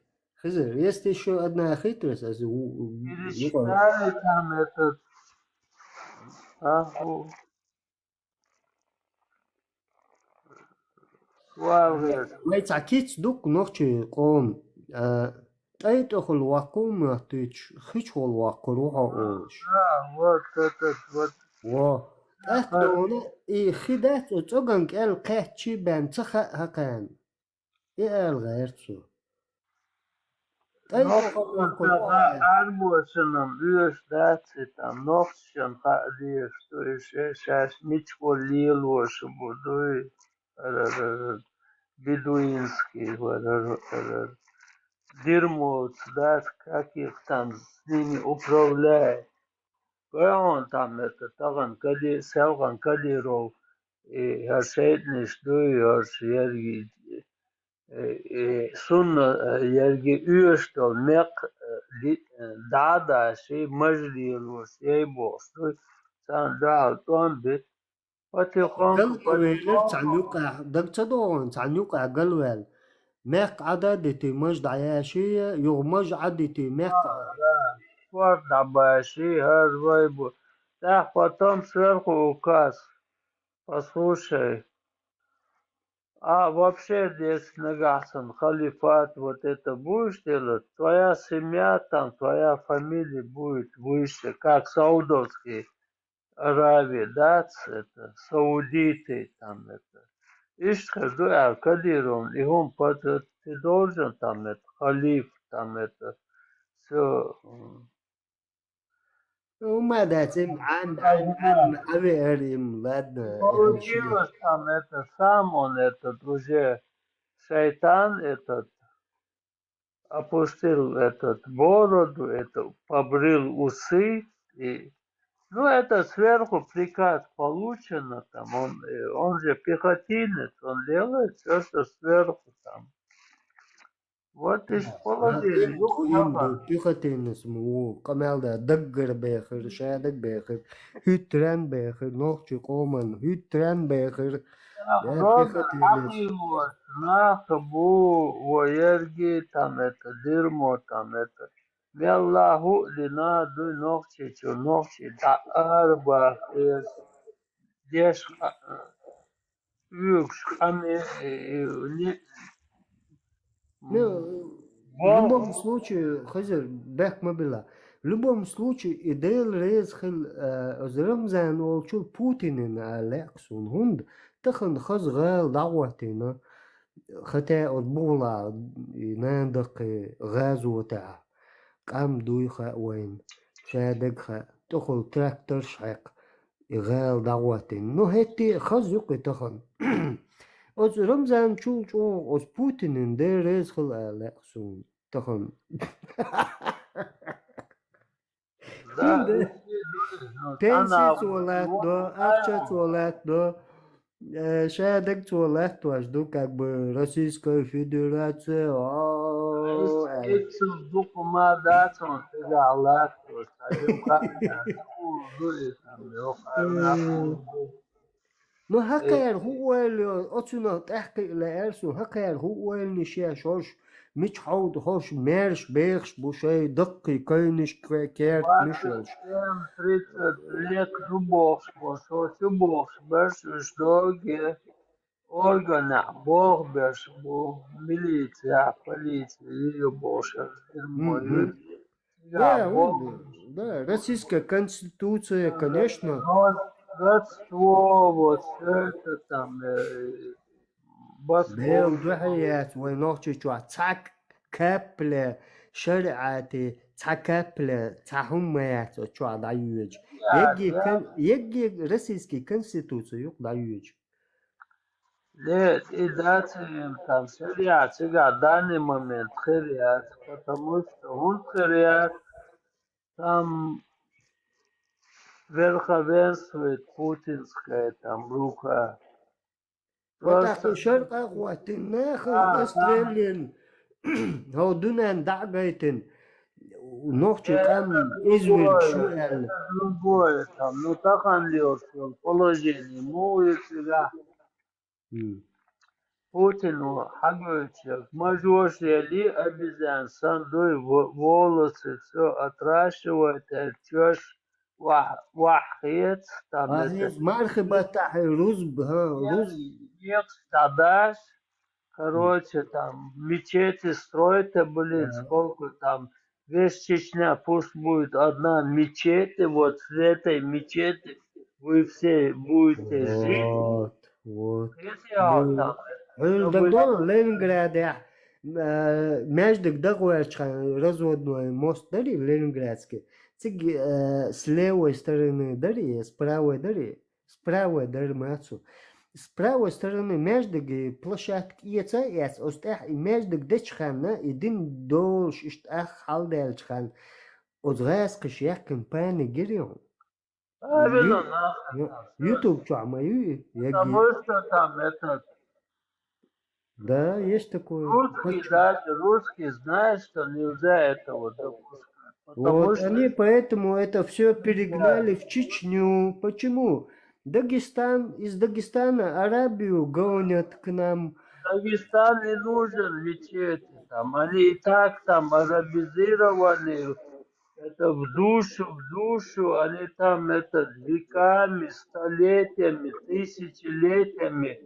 Хызыр, есть еще одна хитрость. Или читали там этот, Валгес. ويتعكيت دوك نوختي قوم تايتو الواقوم يحتيج خيش الواقو روحا اوش Вот этот вот. و تاكدونا اي خدات وتوغن كال قيتشي بان تخا هقان اي الغيرتو تايتو الواقو روحا Арбошином üyesdätsi tam noktsjon qadiir šās mičko lielošu budui бедуинский дерьмо дать каких там с ними управляет. Он там это таган кали селган калиров и хашейтниш дуй ерги sunna yergi üyestol mek dada şey majlilos yey bostu san dal ton bit потихоньку قلويلر تعليقا دكتدون تعليقا قلويل ميق عددتي مجد عياشية يغمج عدتي ميق спорт добавишь разбойбу так потом сверху указ послушай. А вообще, если Нагасан, халифат, вот это будешь делать, твоя семья там, твоя фамилия будет выше, как Саудовские Аравии, да, это, саудиты там это. Ишхаду Кадиром, и он ты должен там это, халиф там это, все. وما داتم عن أبي أريم لادنا إهمشية Получилось там это, сам он этот уже, шайтан этот, опустил этот бороду, это побрил усы, и, ну, это сверху приказ получено, там, он же пехотинец, он делает все, что сверху там. Вот из половины. إم بيختين اسمه قمال ده دقر باخر شادق باخر هيتران باخر نوخش قومن هيتران باخر يا بيختين Ахилос, нахабу, воерги, там это, дерьмо, там это. Меллаху лина дуй ногчи, чу ногчи, да арба, деш, юкш, ами, Ну, в любом случае, хозяин, бэх мобила. В любом случае, идеал рейз хил озрمزان والشو بوتين الكسون هند تخن خز غال دعوتنا ختا أطبولا نادق غازو تاع قام دوي خا وين شادق خا تخل تراكتر شعق غال دعوتين نو هتي خز يقي تخن از رمزان شو از بوتين در ريز خل الكسون تخن Пенсия туалет, да, акча туалет, да, шадек туалет, то жду как бы Российская Федерация. Эцел духма датон тегалат, садим капля, Ну هكير هو اللي أصلا تحكي لأرسو هكير هو اللي شيء شوش مش حوض هوش مارش بيخش بوشي دقي كينش كيرت مشوش 30 лет любовь, беш, долгие органы, Бог беш, милиция, полиция, ее больше, Да, да, Российская Конституция, конечно. Родство, вот все это там, Бел босфор. духият ونوخش جوا تاك كابل شرعتي تاكابل تاهميات جوا دايوج يجي российский конституция юк даюج. Нет, и дать им там шариат, сега данный момент шариат, потому что он шариат, там верховенствует путинская там рука. Вот Просто أخي شرق أخواتي ناخذ أستراليان هو دونان دعبيتن ونوخش قام إزويل شو قال это другое там, ну так он лёг в положении, может себя Путину Хаговича, можешь ли обезьян сандуй волосы все отращивать, чешь вахет, там это مرحبا تاعي رزب ها رزب нет стадаш, короче, там мечети строят, блин, сколько там, весь Чечня, пусть будет одна мечеть, и вот в этой мечети вы все будете жить, вот если там, حلو чтобы دقدون لينينغراد يا ماجدك دقوة разводной мост дари ленинградский циг с левой стороны дари с правой дари мацу с правой стороны между площадки яц остах и между дечхана и дин долш иштах халдельчхан озгайскиш як компания гирион правильно нахуй там, YouTube что мою потому что там этот да, есть такое. русский, даже русский знает, что нельзя этого допускать. Потому Вот что они поэтому это все перегнали в Чечню. Почему? Дагестан, из Дагестана Арабию гонят к нам. Дагестан не нужен мечети. Там, они и так там арабизированы. Это в душу, они там это веками, столетиями, тысячелетиями.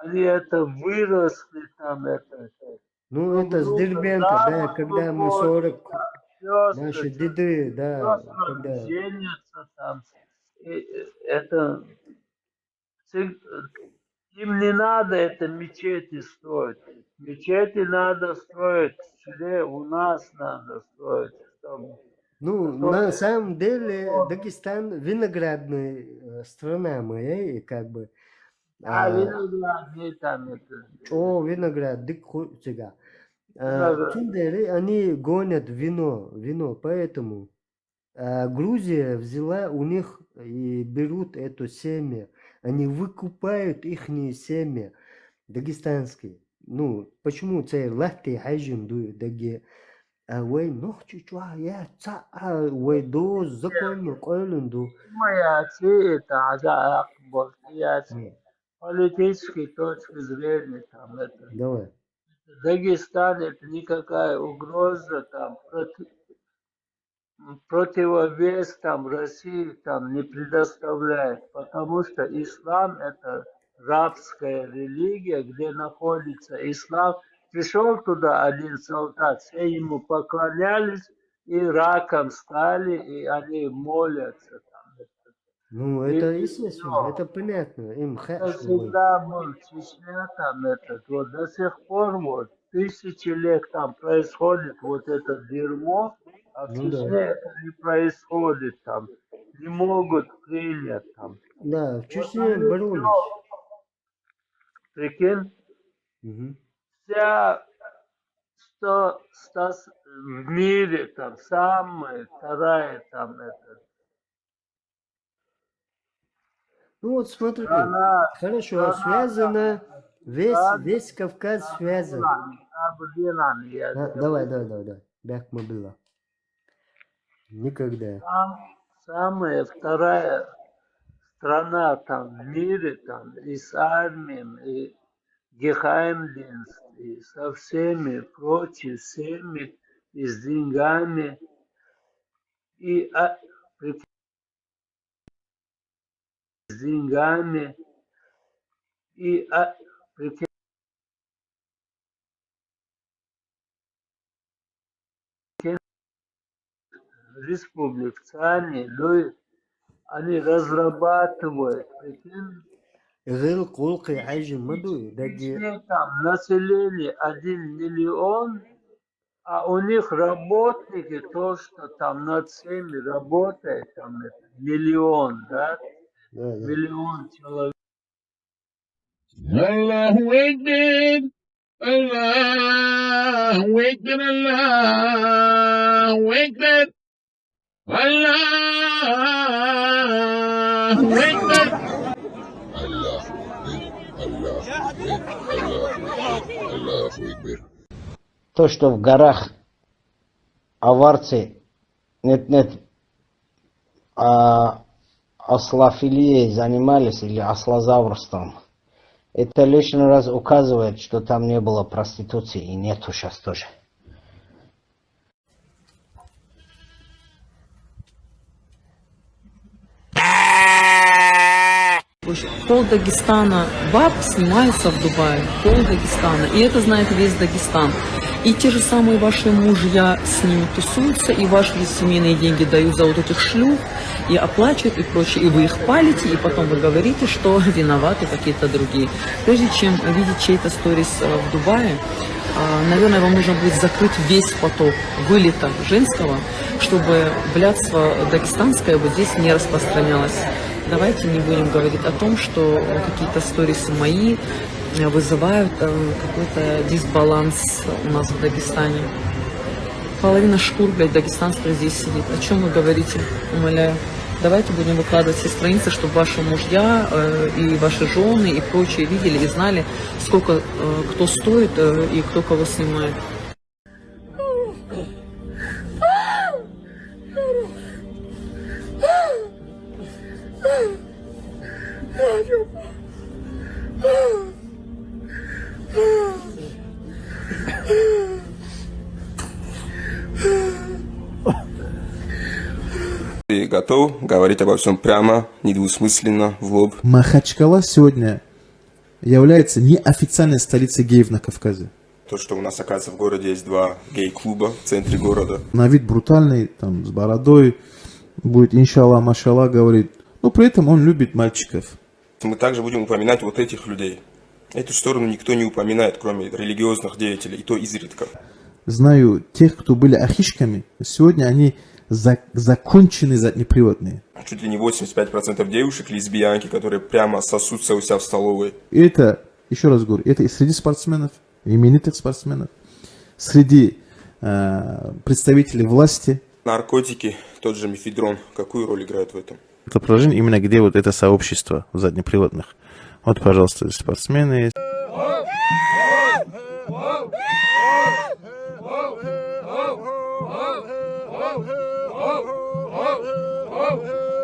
Они это выросли там, это. Ну, Друг это с друга Дербента, да, замуж когда мы выходят, 40, сестры, наши деды, да, сестры когда... женятся там. Это им не надо это мечети строить. Мечети надо строить, у нас надо строить, чтобы Ну, на самом деле, Дагестан виноградная страна моя, и как бы... виноградные там это. О, виноград, дик сега. Виноград. Киндеры, они гонят вино, поэтому Грузия взяла у них и берут это семя, они выкупают их семя дагестанские. Ну, почему цей лахти хайжин дует даги? Ой, ночью чуа, я ца, ой, до закон койлунду. Моя это ага, политической точки зрения там это. Давай. Дагестан это никакая угроза там противовес там России там не предоставляет, потому что ислам это рабская религия, где находится ислам. Пришел туда один солдат, все ему поклонялись и раком стали, и они молятся там. Ну, это естественно, это понятно, им Это хэш. всегда был Чечня там этот, вот до сих пор вот тысячи лет там происходит вот это дерьмо, а в Ну да. Чечне это не происходит там, не могут принять там. Да, в Вот Чечне они боролись. всё, прикинь, вся в мире там самая вторая там это. Ну вот смотри, Страна, хорошо, связано, весь Кавказ связан. Давай, бяк мобила. Никогда. Самая вторая страна там в мире, там и с армией, и Гехаймдинст, и со всеми прочими, всеми, и с деньгами, и с деньгами, и республик ЦАНИ, они разрабатывают, прикинь, غير قولقي حاجة مدوي دجي там население 1 миллион, а у них работники, то, что там над всеми работает, там это, миллион, да? Миллион человек. الله أكبر الله أكبر الله أكبر الله أكبر الله أكبر. То, что в горах аварцы нет, ослофилией занимались или ослозаврством, это лишний раз указывает, что там не было проституции и нету сейчас тоже. Пол Дагестана баб снимаются в Дубае, пол Дагестана, и это знает весь Дагестан. И те же самые ваши мужья с ними тусуются, и ваши семейные деньги дают за вот этих шлюх, и оплачивают, и прочее, и вы их палите, и потом вы говорите, что виноваты какие-то другие. Прежде чем видеть чей-то сторис в Дубае, наверное, вам нужно будет закрыть весь поток вылета женского, чтобы блядство дагестанское вот здесь не распространялось. Давайте не будем говорить о том, что какие-то сторисы мои вызывают какой-то дисбаланс у нас в Дагестане. Половина шкур, блядь, дагестанских здесь сидит. О чем вы говорите? Умоляю. Давайте будем выкладывать все страницы, чтобы ваши мужья и ваши жены и прочие видели и знали, сколько кто стоит и кто кого снимает. Ты готов говорить обо всем прямо, недвусмысленно, в лоб? Махачкала сегодня является неофициальной столицей геев на Кавказе. То, что у нас, оказывается, в городе есть 2 гей-клуба в центре города. На вид брутальный, там, с бородой, будет иншаллах, машаллах говорит, но при этом он любит мальчиков. Мы также будем упоминать вот этих людей. Эту сторону никто не упоминает, кроме религиозных деятелей, и то изредка. Знаю тех, кто были ахишками, сегодня они законченные заднеприводные. Чуть ли не 85% девушек лесбиянки, которые прямо сосутся у себя в столовой. И это, еще раз говорю, это и среди спортсменов, именитых спортсменов, среди представителей власти. Наркотики, тот же мефедрон, какую роль играет в этом? Это положение именно где вот это сообщество заднеприводных. Вот, пожалуйста, спортсмены есть. Oh,